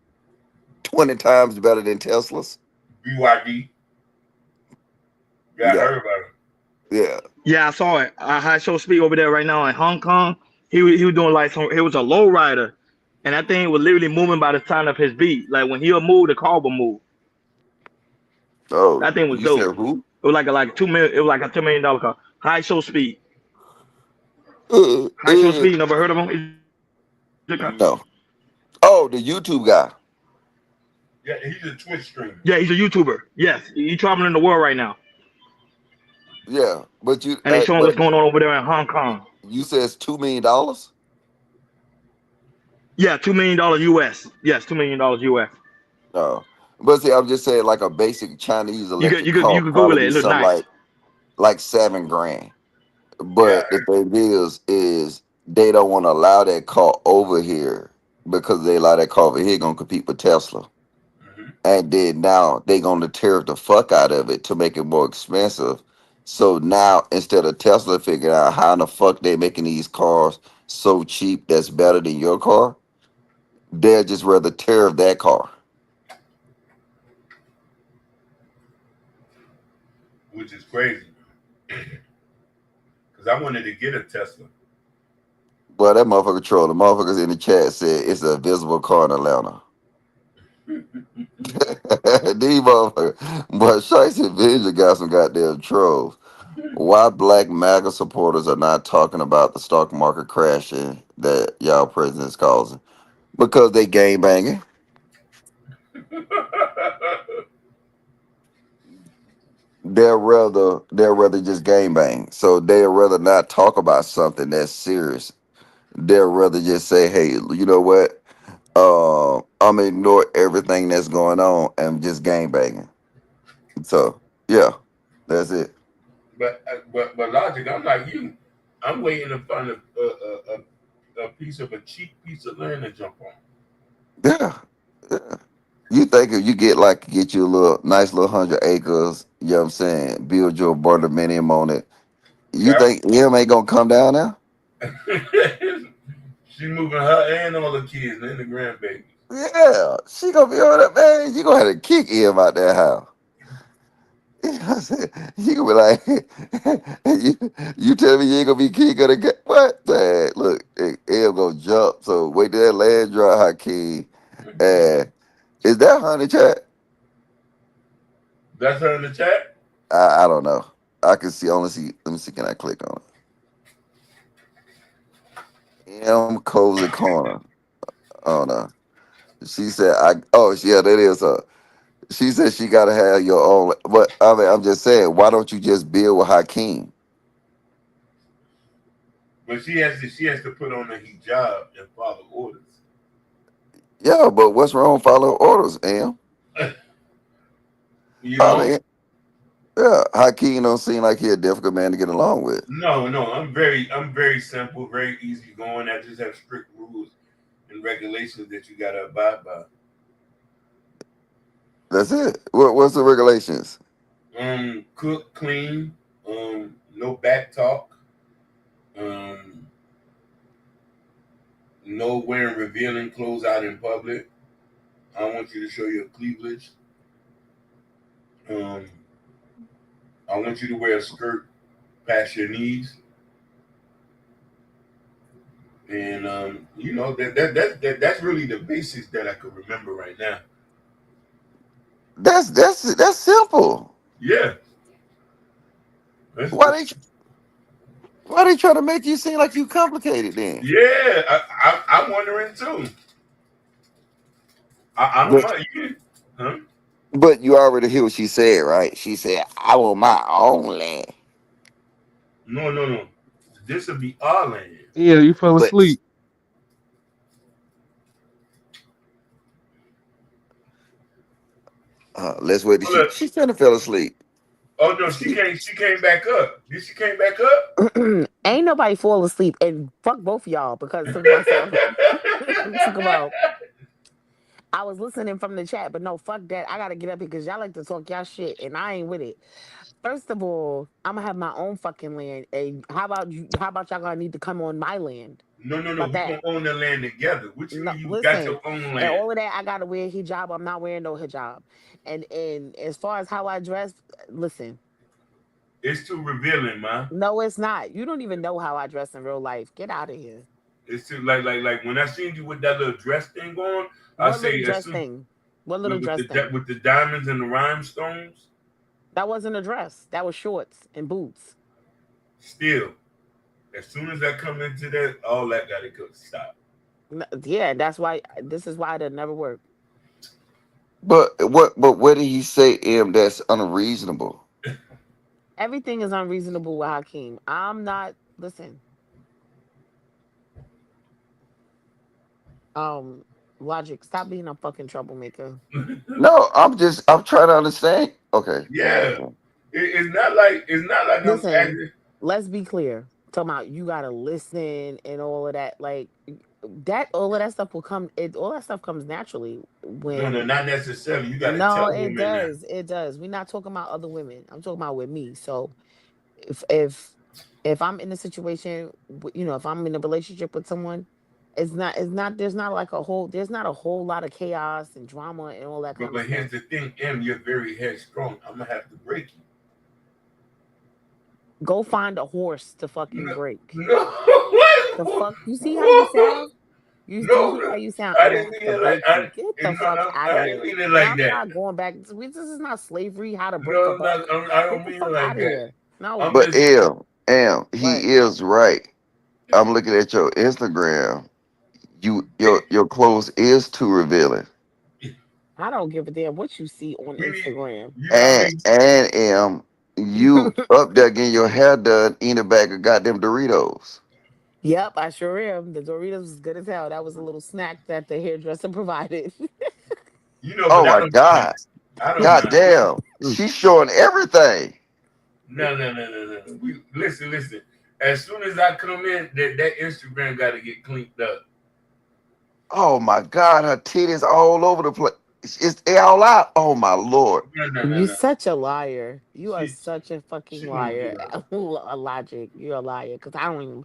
20 times better than Teslas? BYD. Yeah, I Yeah, heard about it. yeah. Yeah, I saw it. High show speed over there right now in Hong Kong. He was doing like some. It was a low rider, and that thing was literally moving by the sound of his beat. Like when he'll move, the car will move. Oh, That thing was you dope. said who? It was like 2 million. It was like a $2 million car. High show speed. Uh, High show uh, speed. Never heard of him? no. Oh, the YouTube guy. Yeah, he's a Twitch streamer. Yeah, he's a YouTuber. Yes, he's traveling the world right now. Yeah, but you, and they showing but what's going on over there in Hong Kong. you said it's $2 million. Yeah, $2 million US. Yes, $2 million US. No, but see, I'm just saying, like a basic Chinese You could electric you could car you could probably Google it. be It looks something nice. like 7 grand. Yeah. But the thing is they don't want to allow that car over here because they allow that car over here gonna compete with Tesla. Hmm. And then now they gonna tariff the fuck out of it to make it more expensive. So now instead of Tesla figuring out how in the fuck they making these cars so cheap that's better than your car, they'll just rather tariff that car. Which is crazy because I wanted to get a Tesla. Well, that motherfucker troll. The motherfuckers in the chat said it's a visible car in Atlanta. These motherfuckers, but Shiesty Vision got some goddamn trolls. Why black MAGA supporters are not talking about the stock market crashing that y'all president's causing? Because they game banging. They'll rather just game bang. So they'll rather not talk about something that's serious. They'll rather just say, "Hey, you know what? I'm gonna ignore everything that's going on and just game banging." So yeah, that's it. But logic, I'm like you. I'm waiting to find a piece of a cheap piece of land to jump on. Yeah, yeah. You think if you get you a little nice little 100 acres, you know what I'm saying, build your barndominium on it, you Yeah. think him ain't gonna come down there? She moving her and all the kids and the grandbabies. Yeah, she gonna be on that man. You gonna have to kick him out that house. You know what I'm saying? You gonna be like, you tell me you ain't gonna be king of the game. What? Man, look, him gonna jump. So wait till that land dry, Hakeem. And is that honey chat? That's her in the chat. I don't know. I can see only see. Let me see. Can I click on it? M Cozy Corner. Oh no. She said I. Oh yeah, that is her. She said she gotta have your own. But I mean, I'm just saying, why don't you just build with Hakeem? But she has to put on a hijab and follow orders. Yeah, but what's wrong with following orders, Am? You I don't? mean, yeah, Hakeem don't seem like he a difficult man to get along with. No, no. I'm very simple, very easy going. I just have strict rules and regulations that you gotta abide by. That's it. What's the regulations? Cook clean. No back talk. Um, no wearing revealing clothes out in public. I don't want you to show your cleavage. Um, I want you to wear a skirt past your knees, and that's really the basics that I could remember right now. That's simple. Yeah, that's, Why they why they trying to make you seem like you complicated then? yeah. I'm wondering too. I don't But mind you. Huh? but you already hear what she said, right? She said, "I want my own land." No, no, no. This will be our land. Yeah, you fell But asleep. let's wait. Till Oh, she look. she finna fell asleep. Oh no, she came. She came back up. Did she came back up? Ain't nobody fall asleep, and fuck both of y'all because talk about some talk about. I was listening from the chat, but no, fuck that. I gotta get up here because y'all like to talk y'all shit, and I ain't with it. First of all, I'm gonna have my own fucking land. And how about you? How about y'all gonna need to come on my land? No, no, no. About We that? gonna own the land together. What you No, mean you got listen, your own and land? all of that, I gotta wear hijab. I'm not wearing no hijab. And as far as how I dress, listen, It's too revealing, man. no, it's not. You don't even know how I dress in real life. Get out of here. It's too like when I seen you with that little dress thing on, I What little say as dress soon thing? What little with dress the thing? with the diamonds and the rhinestones. That wasn't a dress. That was shorts and boots. Still, as soon as I come into that, all that gotta go stop. Yeah, that's why. This is why it'll never work. But what did he say, Em? That's unreasonable. Everything is unreasonable with Hakeem. I'm not. Listen, um, Logic. Stop being a fucking troublemaker. No, I'm trying to understand. Okay, go Yeah, ahead. Man. it's not like I'm Listen, acting. let's be clear. Talking about you gotta listen and all of that. Like that, all of that stuff will come. All that stuff comes naturally No, when. not necessarily. You got to No, tell it women that. does. It does. We're not talking about other women. I'm talking about with me. So if I'm in a situation, if I'm in a relationship with someone, it's not there's not a whole lot of chaos and drama and all that But kind of but here's stuff. the thing, Em, you're very headstrong. I'm gonna have to break Go find a horse to you. fucking No, break. no, The fuck, you see how you sound? Do you hear no. how you sound? I I'm gonna didn't have mean to it like break you. Get the fuck out of I didn't here. mean it like I'm that. not going back. This is not slavery. How to break a No, buck? I Get don't the mean it fuck like out of that. here. No. I'm But just What? he is right. I'm looking at your Instagram. Your clothes is too revealing. I don't give a damn what you see on we need Instagram. I And mean, you up there getting your hair done eating a bag of goddamn Doritos. Yep, I sure am. The Doritos was good as hell. That was a little snack that the hairdresser provided. but Oh my God. I don't God mind. damn. She's showing everything. No. Listen. As soon as I come in, that Instagram got to get cleaned up. Oh my God, her titties all over the place. It's all out. Oh my Lord. You No. such a liar. You are She such a fucking she gonna liar. get up. A logic. You're a liar because I don't even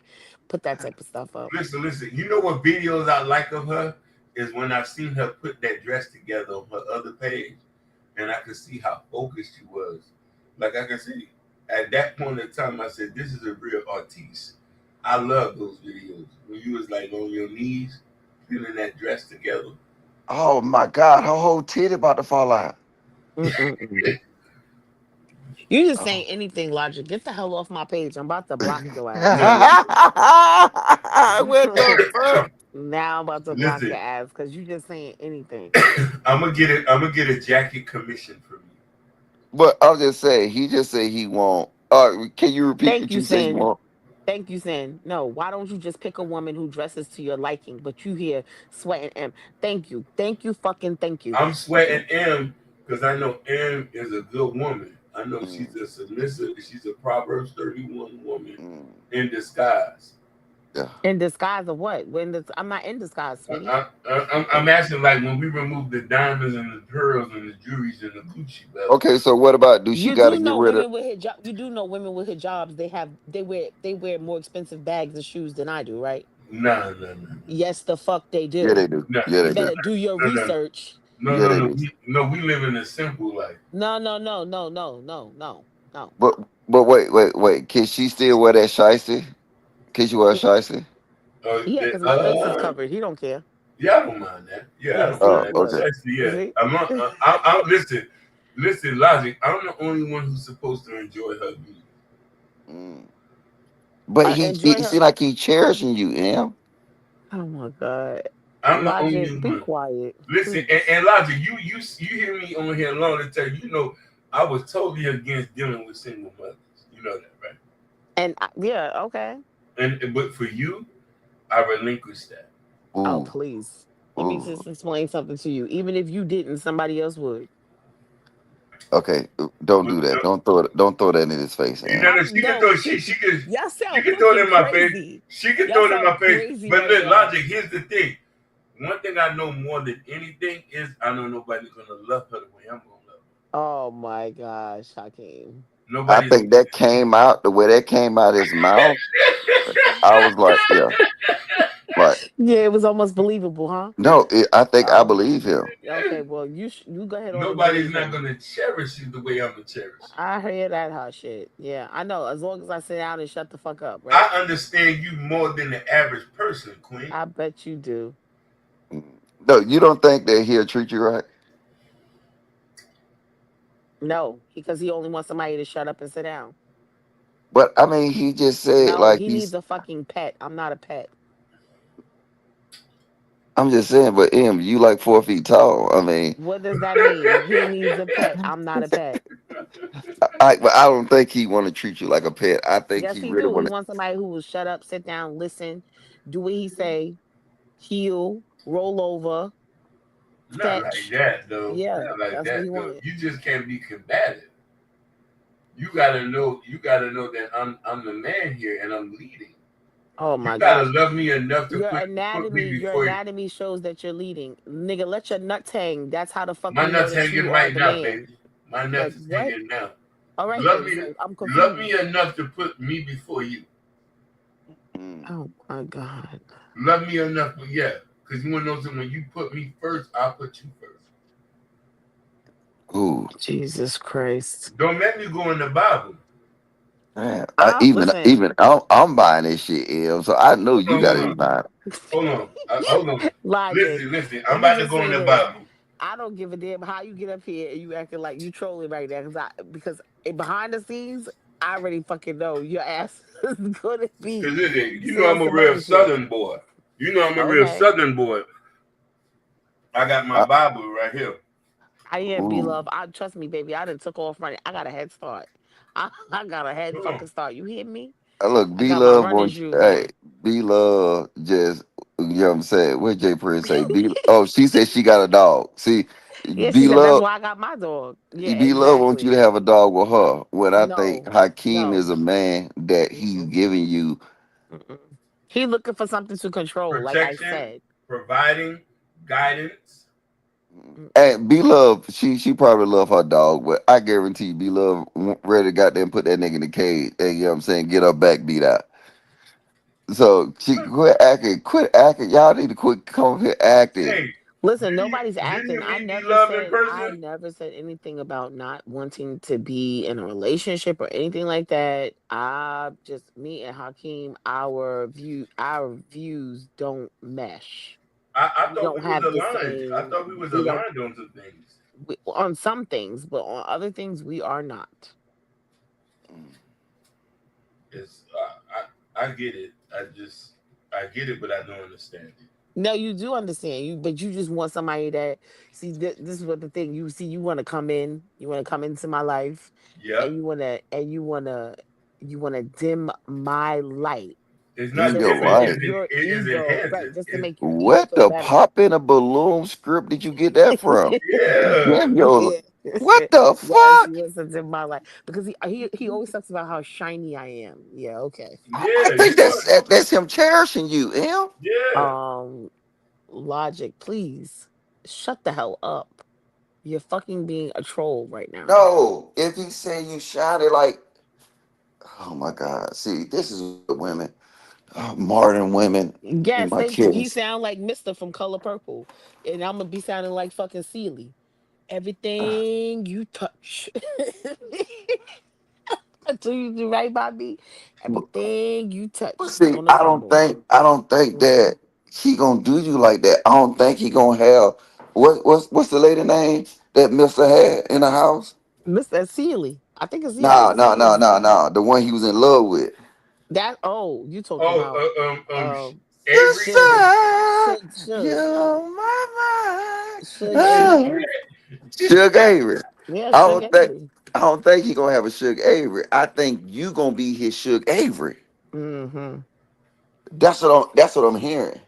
put that type of stuff up. Listen. You know what videos I like of her is when I've seen her put that dress together on her other page, and I could see how focused she was. Like I can see at that point in time, I said, "This is a real artiste." I love those videos when you was like on your knees, putting that dress together. Oh my God, her whole titty about to fall out. Mm-mm-mm. You just Oh. saying anything, logic. Get the hell off my page. I'm about to block your ass. No, What the fuck? Now I'm about to block your listen, ass because you just saying anything. I'm gonna get it. I'm gonna get a jacket commission from you. But I'll just say, he just said he won't. Can you repeat Thank what you, you say you Sin. want? Thank you, Sin. No, why don't you just pick a woman who dresses to your liking, but you here sweating M? Thank you. Thank you, fucking thank you. I'm sweating M because I know M is a good woman. I know Mm, she's a submissive. She's a Proverbs 31 woman mm, in disguise. yeah. In disguise of what? I'm not in disguise, sweetie. I'm asking like when we remove the diamonds and the pearls and the jewelries and the Gucci belt. Okay, so what about, do she You got to do get know rid of? women with hijab. You do know women with hijabs. They wear more expensive bags and shoes than I do, right? No. Yes, the fuck they Yeah, do. they do. No, Yeah, You they no, do. better do your no, no, research. Yeah, they no. do. We live in a simple life. No, no, no, no, no, no, no, no. But wait. Can she still wear that shiesty? Can she wear a shiesty? Yeah, because my face is covered. He don't care. Yeah, I don't mind that. Yeah, I Yeah, don't mind see, Oh, that. look, okay. Precisely, you yeah. see. Listen, logic. I'm the only one who's supposed to enjoy her beauty. Mm. But I enjoy he her. seem like he cherishing you, Em. Oh my god, I'm the only Logic, be one. quiet, Listen, please. and logic. You hear me on here long to tell you. You know, I was totally against dealing with single mothers. You know that, right? Yeah, okay. And but for you, I relinquished that. Oh Ooh, please, let me ooh. just explain something to you. Even if you didn't, somebody else would. Okay, don't But do that. Don't throw that in his face, no, Em. no, I'm no y'all she sound can throw it fucking in my face. crazy. She can Y'all throw it in sound my face. crazy But right look, now. logic. Here's the thing. One thing I know more than anything is I know nobody's gonna love her the way I'm gonna love Oh my gosh, Hakeem. her. I Nobody's think that came out the way that came out his mouth. I was like, yeah, like Yeah, it was almost believable, huh? no. I think I Oh, believe him. okay. Well, you go ahead on and nobody's believe not him. gonna cherish you the way I'm gonna cherish you. I hear that hot shit. Yeah, I know. As long as I sit down and shut the fuck up, right? I understand you more than the average person, Queen. I bet you do. Mm. No, you don't think that he'll treat you right? No, because he only wants somebody to shut up and sit down. But I mean, he just said No, like he needs he's. a fucking pet. I'm not a pet. I'm just saying, but you like 4 feet tall. I mean, What does that mean? He needs a pet. I'm not a pet. But I don't think he want to treat you like a pet. I think Yes, he he really do. He want to. wants somebody who will shut up, sit down, listen, do what he say, heal, roll over, Not like fetch. that though. Yeah, Not like that's what he that though. wanted. You just can't be combative. You gotta know. You gotta know that I'm the man here and I'm leading. Oh You my gotta gosh. love me enough to Your put me anatomy, your before you. anatomy shows that you're leading. Nigga, let your nuts hang. That's how the fuck My we know nuts that hanging you are right the now, man. baby. My Like nuts is what? hanging now. All right Love then. me, So I'm love me confused. enough to put me before you. Mm. Oh my God. Love me enough, but yeah, because you want to know something. When you put me first, I'll put you first. Ooh, Jesus Christ. Don't make me go in the Bible. man. I, even Listen. even I'm buying this shit, Em. So I know Hold you on, got hold to be on, buying. hold on, hold on. Logic. Listen. I'm Let me about to just go say in the this. Bible. I don't give a damn how you get up here and you acting like you trolling right now because behind the scenes, I already fucking know your ass is gonna be Cause you know saying I'm a some real other shit. Southern boy. You know I'm a real Okay. Southern boy. I got my I, Bible right here. I am B ooh, love. I trust me, baby. I done took off running. I got a head start. I got a head Hold on. fucking start. You hear me? look, I B got my Love running on. shoes Hey, on. B Love just. You know what I'm saying? What Jay Prince say? Oh, she said she got a dog. See, Yeah, she B said that's Love. why I got my dog. Yeah, B Love wants you to exactly. have a dog with her. When I think No, Hakeem no. is a man that he's Mm-mm, giving you. mm-mm. He looking for something to control, like I Protection, said. providing, guidance. Mm-mm. And B Love, she probably love her dog, but I guarantee B Love ready to goddamn put that nigga in the cage and you know what I'm saying, get her back beat out. So she quit acting. Y'all need to quit coming here acting. Hey, Listen, nobody's didn't acting. you meet me love in I person? never said anything about not wanting to be in a relationship or anything like that. I just me and Hakeem, our views don't mesh. I We thought don't we was have the aligned. I same thought we was we don't aligned on some things. on some things, but on other things we are not. It's I get it. I get it, but I don't understand it. No, you do understand you, but you just want somebody that see. This is what the thing you see. You want to come in. You want to come into my life, and Yep. you want to dim my light It's not Damn just your to dimming. make life. your It is ego right, enhancing. just to It's make your ego What feel the better. pop in a balloon script did you get that from? yeah. Damn your Yeah. what the Yes, fuck? you want to dim my light because he always talks about how shiny I am. Yeah, okay. I Yeah. think You are. that's him cherishing you, Em. Yeah. Um, Logic, please shut the hell up. You're fucking being a troll right now. No, if he say you shot it like, oh my God. See, this is what women, modern women, and Yes, my thank you. He kids. sound like Mister from Color Purple, and I'm gonna be sounding like fucking Sealy. Everything you touch, until you do right by me. Everything you touch is See, gonna crumble. I don't think Mm-mm. that he gonna do you like that. I don't think he gonna have what's the lady name that Mister had in the house? Mister Sealy, I think it's yeah, No, it's no, no, Sealy. no, no. The one he was in love with. That oh, you talking Oh, about Avery. Suge, Sister, Suge, you're my Suge mind. Avery. Suge Avery. Yeah, I Suge don't think Avery. I don't think he gonna have a Suge Avery. I think you gonna be his Suge Avery. Mm-hmm. That's what I'm hearing.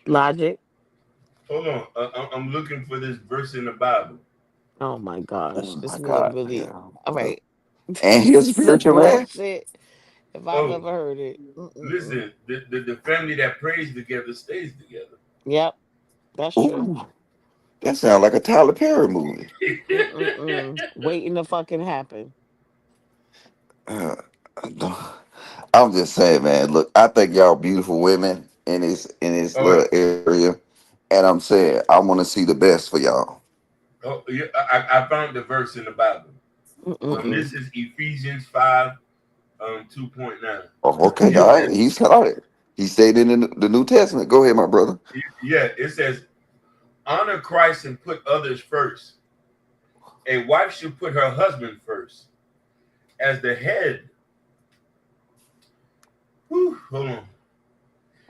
Logic. Hold on. I'm looking for this verse in the Bible. Oh my gosh, Oh this my man God. really. Yeah. All right, And he a this is some spiritual man. bullshit. If I've Oh, ever heard it. Mm-mm-mm. listen. The family that prays together stays together. Yep, that's true. Ooh, that sounds like a Tyler Perry movie. Mm-mm-mm. Waiting to fucking happen. Uh, I'm just saying, man. Look, I think y'all beautiful women in this Oh, little area, and I'm saying I want to see the best for y'all. oh yeah, I found the verse in the Bible. Mm-mm-mm. This is Ephesians 5, 2.9. Oh, okay, all right. He's got it. He said it in the New Testament. Go ahead, my brother. Yeah, it says, honor Christ and put others first. A wife should put her husband first as the head. Whew, hold on.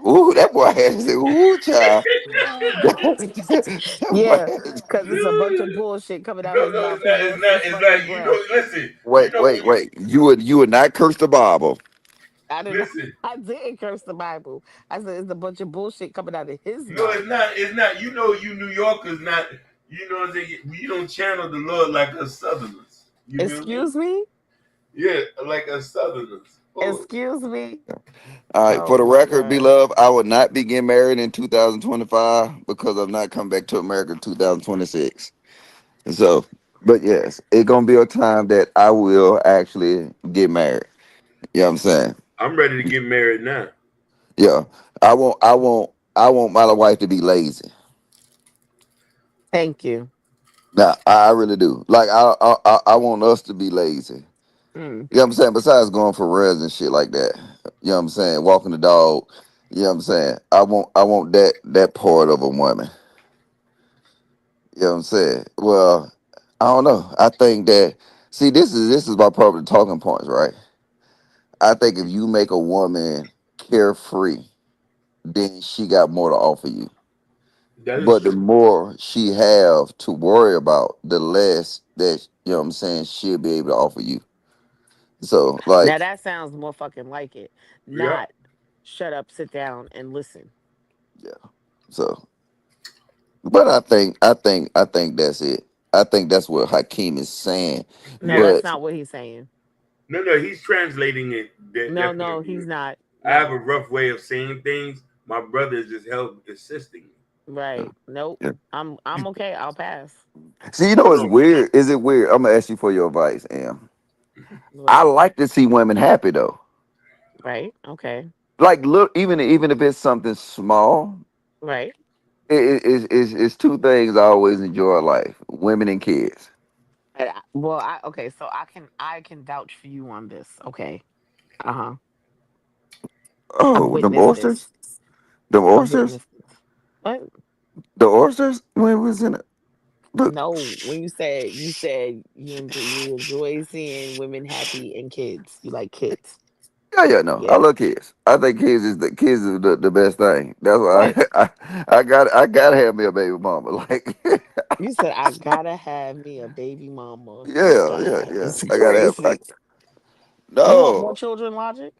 Ooh, Ooh, that boy has the ooh child. That boy Yeah, has- because it's a bunch of bullshit coming out No, his no, mouth. it's not. It's not. He It's smells his like you know. breath. Listen, you wait, know when wait, you wait. You would not curse the Bible. I didn't. listen. I didn't curse the Bible. I said it's a bunch of bullshit coming out of his No, mouth. it's not. It's not. You know, you New Yorkers not. You know, what I'm saying? You don't channel the Lord like us Southerners. You feel me? Excuse me. Yeah, like us Southerners. Oh, Excuse me. All right, for Oh the my record, god. beloved, I would not be getting married in 2025 because I'm not coming back to America in 2026. So, but yes, it's gonna be a time that I will actually get married. You know what I'm saying? I'm ready to get married now. Yeah. I want my wife to be lazy. Thank you. Now, I really do. Like I want us to be lazy. Mm. You know what I'm saying? Besides going for runs and shit like that. You know what I'm saying? Walking the dog. You know what I'm saying? I want that part of a woman. You know what I'm saying? Well, I don't know. I think that see this is my problem talking points, right? I think if you make a woman carefree, then she got more to offer you. That is But the true. more she have to worry about, the less that you know what I'm saying she'll be able to offer you. So Now like that sounds more fucking like it. Yeah. Not shut up, sit down, and listen. yeah. So but I think that's it. I think that's what Hakeem is saying. No, Yeah. that's But not what he's saying. No, no, he's translating it No, that point no, of he's view. not. I have a No. rough way of saying things. My brother is just help assisting me. Right. Nope. yeah. I'm okay. I'll pass. See, you Oh know what's no. weird? Is it weird? I'm gonna ask you for your advice, Am. I What? like to see women happy though. Right. Okay. Like look, even if it's something small, Right. it's two things I always enjoy in life: women and kids. Well, I okay, so I can vouch for you on this. Okay. Uh-huh. I've Oh, them witnessed oysters, this. them I've oysters, witnessed this. What? the oysters. When was in it? Look, No, when you said you enjoy seeing women happy and kids. You like kids. yeah, yeah, no, I Yeah. love kids. I think kids is the best thing. That's why Right. I gotta have me a baby mama. Like, You said I gotta have me a baby mama. yeah, yeah, God, yeah. it's I gotta have. crazy. You want more No, children, Logic?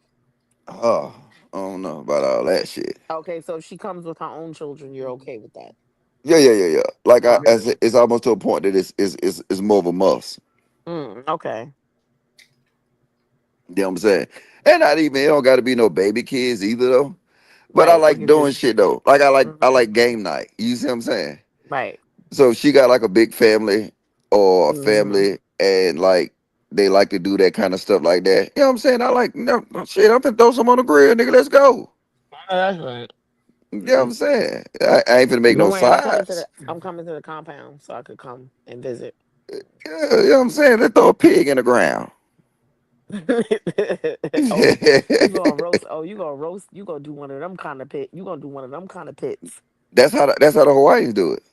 oh, I don't know about all that shit. Okay, so if she comes with her own children, you're okay with that. Yeah, yeah, yeah, yeah. Like Oh, Yeah. it's almost to a point that it's more of a must. okay. You know what I'm saying? And not even it don't got to be no baby kids either though. But I Right. It like could doing just shit though. Like I mhm, like game night. You see what I'm saying? right. So if she got like a big family or a Hmm. family and like they like to do that kind of stuff like that. You know what I'm saying? I like no shit. I'm gonna throw some on the grill, nigga. Let's go. That's right. You know what I'm saying? I ain't finna make Don't no worry, sides. I'm coming to the compound so I could come and visit. Yeah, you know what I'm saying? Let's throw a pig in the ground. Oh, you gonna roast? Oh, you gonna roast? You gonna do one of them kind of pit? You gonna do one of them kind of pits? That's how the Hawaiians do it.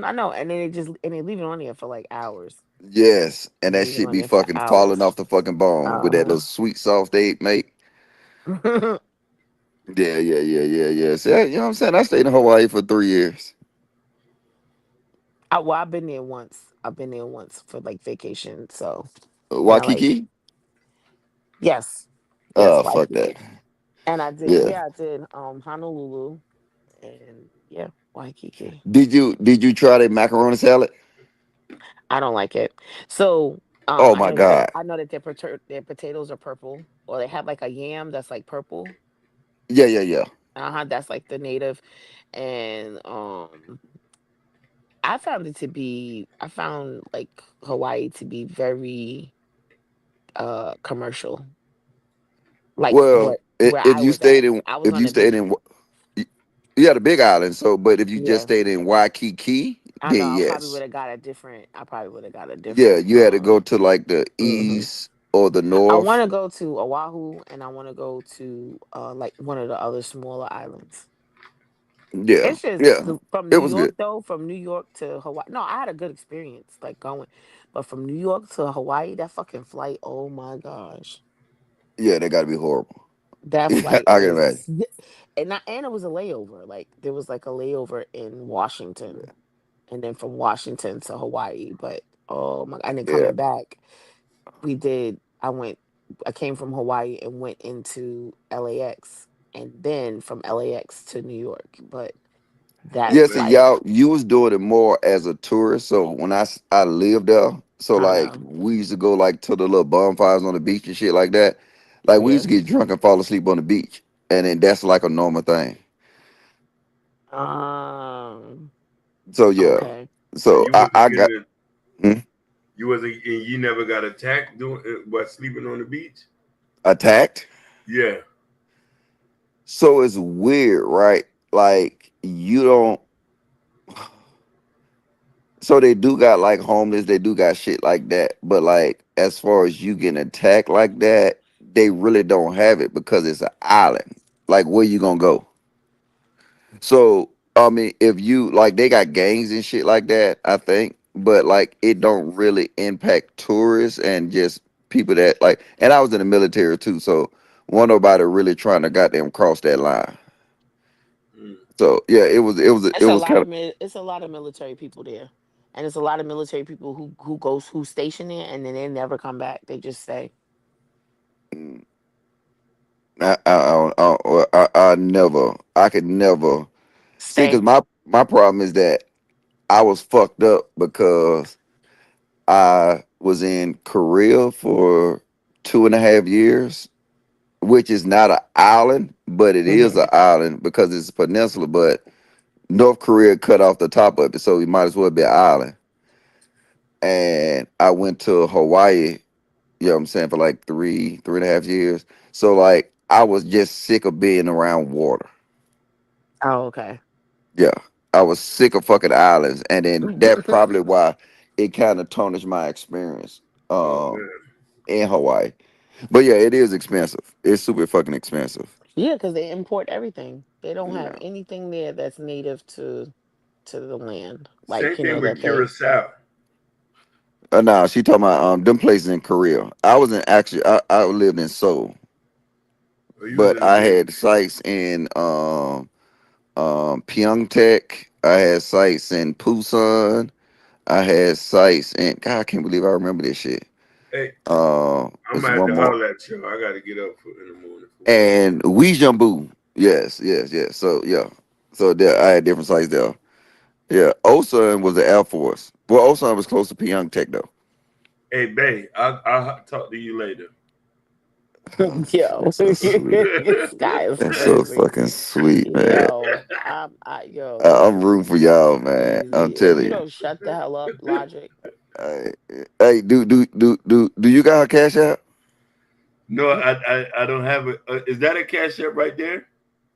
I know. And then they leave it on there for like hours. Yes, and They that leave it shit on be there for fucking falling hours. off the fucking bone with that Uh little sweet sauce they make. huh. Yeah, yeah, yeah, yeah, yeah. See, you know what I'm saying? I stayed in Hawaii for 3 years. I've been there once. I've been there once for like vacation. So, and I like Waikiki? yes, yes, Oh, fuck Waikiki. that. And I did, Yeah. yeah, I did Honolulu and yeah, Waikiki. Did you try that macaroni salad? I don't like it. So Oh I my know that god. their potatoes are purple, or they have like a yam that's like purple. Yeah, yeah, yeah. That's like the native, and I found like Hawaii to be very commercial, like Well, what where if I you was at. stayed in I was if on you the stayed beach. in yeah, the Big Island. So, but if you just Yeah. stayed in Waikiki, I know then I probably would yes. have got a different. I probably would have got a Yeah, different. you had to go to like the Mhm. east or the I want north. to go to Oahu, and I want to go to like one of the other smaller islands. Yeah, It's just yeah. from It New was York good. though. From New York to Hawaii. No, I had a good experience like going, but from New York to Hawaii, that fucking flight. Oh my gosh, Yeah, that got to be horrible. that Yeah, flight I can imagine. was. and it was a layover. Like there was like a layover in Washington, and then from Washington to Hawaii. But oh my! And then Yeah. coming back, we did. I came from Hawaii and went into LAX, and then from LAX to New York. But that Yeah, see, like y'all, you was doing it more as a tourist. So when I lived there, so I like know, we used to go like to the little bonfires on the beach and shit like that. Like we used yeah. to get drunk and fall asleep on the beach, and then that's like a normal thing. Um. So yeah, Okay. So so you I wasn't got getting hmm, you wasn't and you never got attacked doing by sleeping on the beach. attacked. Yeah. So it's weird, right? Like you don't. So they do got like homeless, they do got shit like that. But like as far as you getting attacked like that, they really don't have it because it's an island. Like where you gonna go? So I mean, if you like, they got gangs and shit like that, I think, but like it don't really impact tourists and just people that like. And I was in the military too, so wasn't nobody really trying to goddamn cross that line. Mm. So yeah, it was kind of. It's a lot of military people there, and it's a lot of military people who station there, and then they never come back. They just stay. I never, I could never see, because Stay. my problem is that I was fucked up because I was in Korea for 2.5 years, which is not an island, but it is Hmm. an island because it's a peninsula. But North Korea cut off the top of it, so it might as well be an island. And I went to Hawaii, you know what I'm saying, for like 3.5 years. So like I was just sick of being around water. Oh, okay. Yeah, I was sick of fucking islands, and then that probably why it kind of tarnished my experience Oh um man. in Hawaii. But yeah, it is expensive. It's super fucking expensive. Yeah, because they import everything. They don't have Yeah. anything there that's native to the land. Same Like thing with that they. Curacao. Nah, she talking about them places in Korea. I was in actually I lived in Seoul, Or you was but in I where? had sites in Pyeongtaek. I had sites in Busan. I had sites in, God, I can't believe I remember this shit. Hey, I'm There's gonna have one to more. holler at you. I gotta get up in the morning for work. And Weejumbu. Yes, yes, yes. So yeah. So there I had different sites there. Yeah. Osun was the Air Force. Well, Osun was close to Pyeongtaek though. Hey, Bay, I'll talk to you later. Yo, That's so sweet. this guy is That's so crazy. fucking sweet, man. Yo, I'm rooting for y'all, man. I'm crazy. If telling you you. don't shut the hell up, Logic. Hey, hey, do you got her cash out? No, I don't have it. Is that a cash app right there?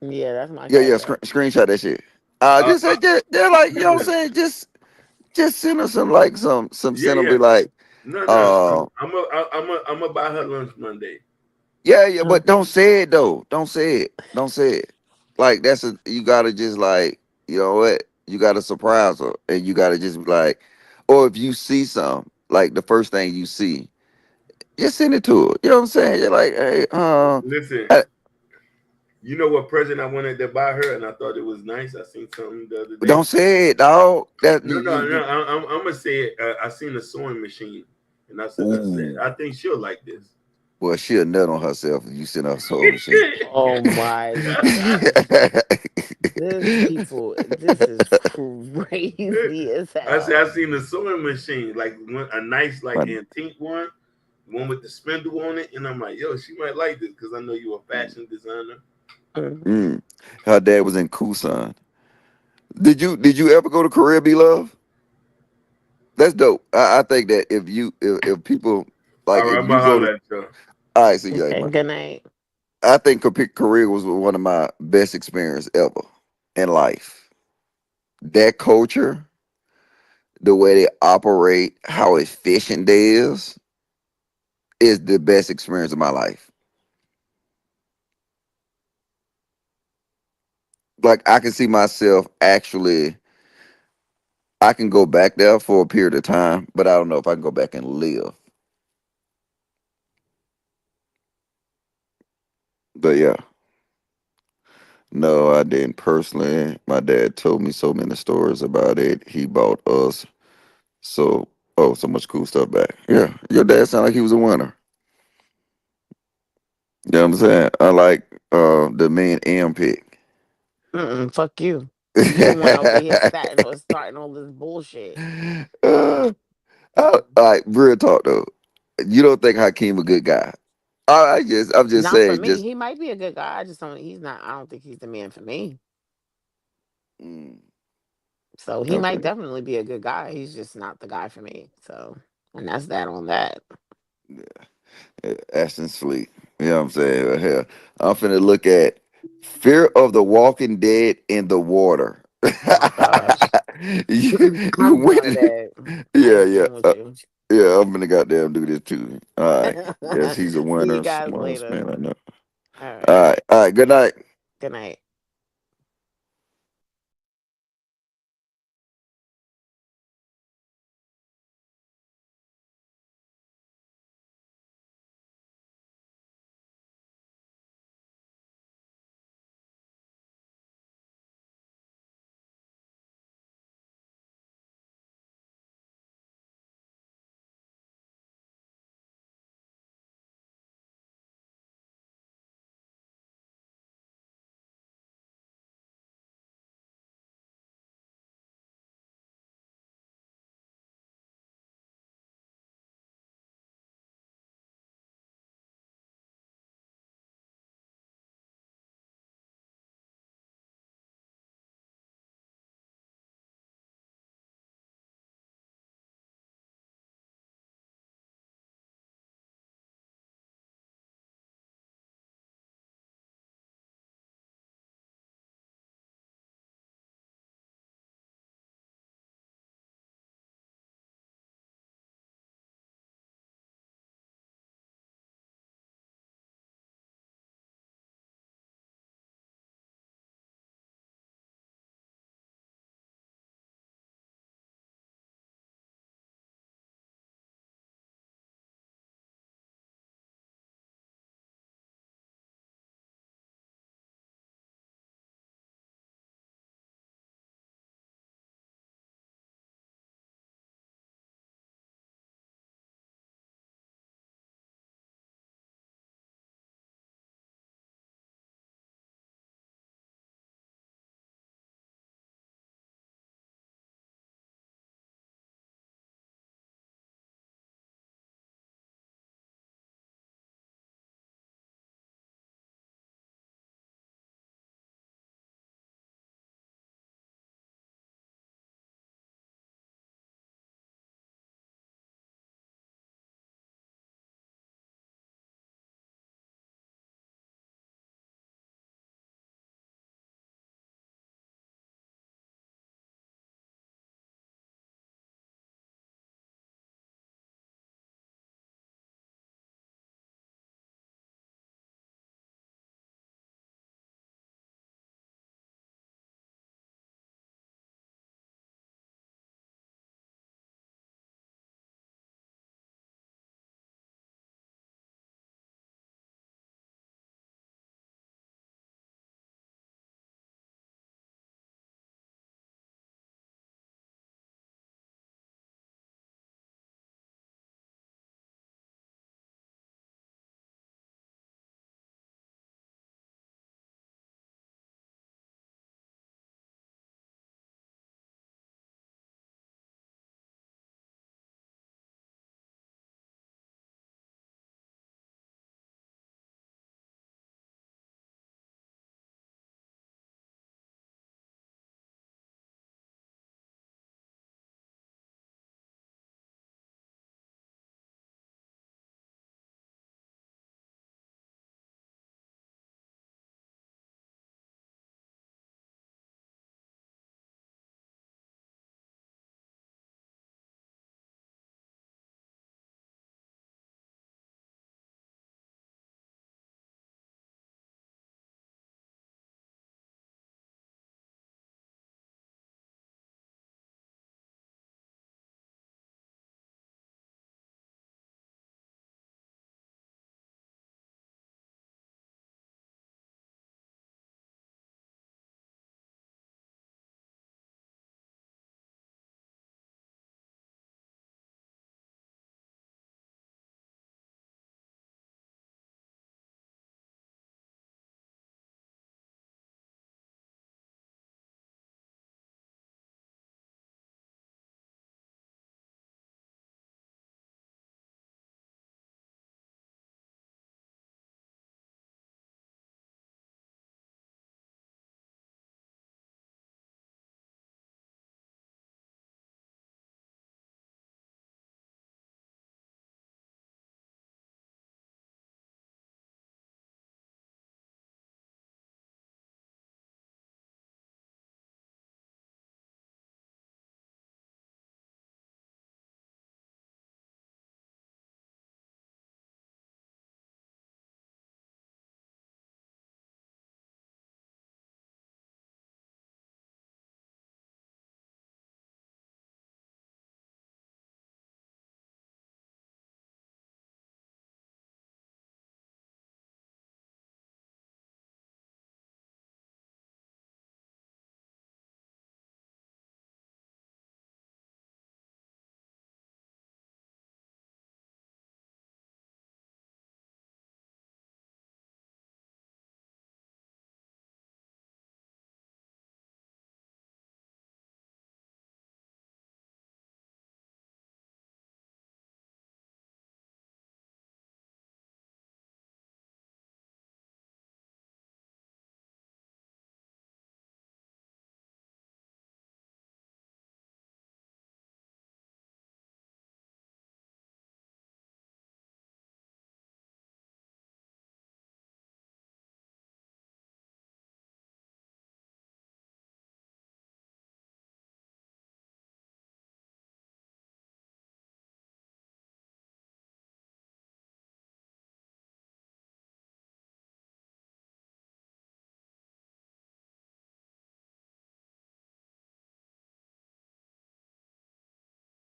Yeah, that's my Yeah, yeah. cash app. Screenshot that shit. Uh, Just say, they're like, you know what I'm saying. Just send her some like some yeah, send her yeah. be like, No, no. uh, I'm gonna buy her lunch Monday. yeah, yeah, Uh, but don't say it though. Don't say it. Don't say it. Like that's a, you gotta just like, you know what? You gotta surprise her, and you gotta just be like, or if you see some, like the first thing you see, just send it to her. You know what I'm saying? You're like, hey, Listen, uh, you know what present I wanted to buy her, and I thought it was nice. I seen something the other day. don't say it, dog. That No, no, no. you I'm gonna say it. I seen a sewing machine, and I said, ooh. I think she'll like this. Well, she'll nut on herself if you send her a sewing machine. oh my god, this is crazy as I said hell. I seen the sewing machine, like a nice like But, antique one with the spindle on it, and I'm like, yo, she might like this because I know you're a fashion designer. Mhm. mm, her dad was in Kusan. Did you ever go to Korea, be love? That's dope. I think that if people like, All right, if I'm you gonna go to, holler at you. all right, see you later, Okay, man. good night. I think Korea was one of my best experience ever in life. That culture, the way they operate, how efficient they is the best experience of my life. Like I can see myself actually, I can go back there for a period of time, but I don't know if I can go back and live. But yeah, No, I didn't personally. My dad told me so many stories about it. He bought us so much cool stuff back. Yeah, your dad sounded like he was a winner. You know what I'm saying? Unlike the main M pick. Fuck you. You the one over here starting all this bullshit. uh, all right, real talk though. You don't think Hakeem a good guy? I'm just Not for saying, me. just He might be a good guy. I just don't. He's not. I don't think he's the man for me. mm, So he might okay. definitely be a good guy. He's just not the guy for me. So, and that's that on that. Ashton Sleep. You know what I'm saying? Well, hell, I'm finna look at Fear of the Walking Dead in the water. Oh my gosh. I'm When done with that. I yeah, ain't yeah. fooling with you. Yeah, I'm gonna goddamn do this too. All right. Guess he's a See you winner. guys Smartest later. man I know. All All right. right. All right. Good night. Good night.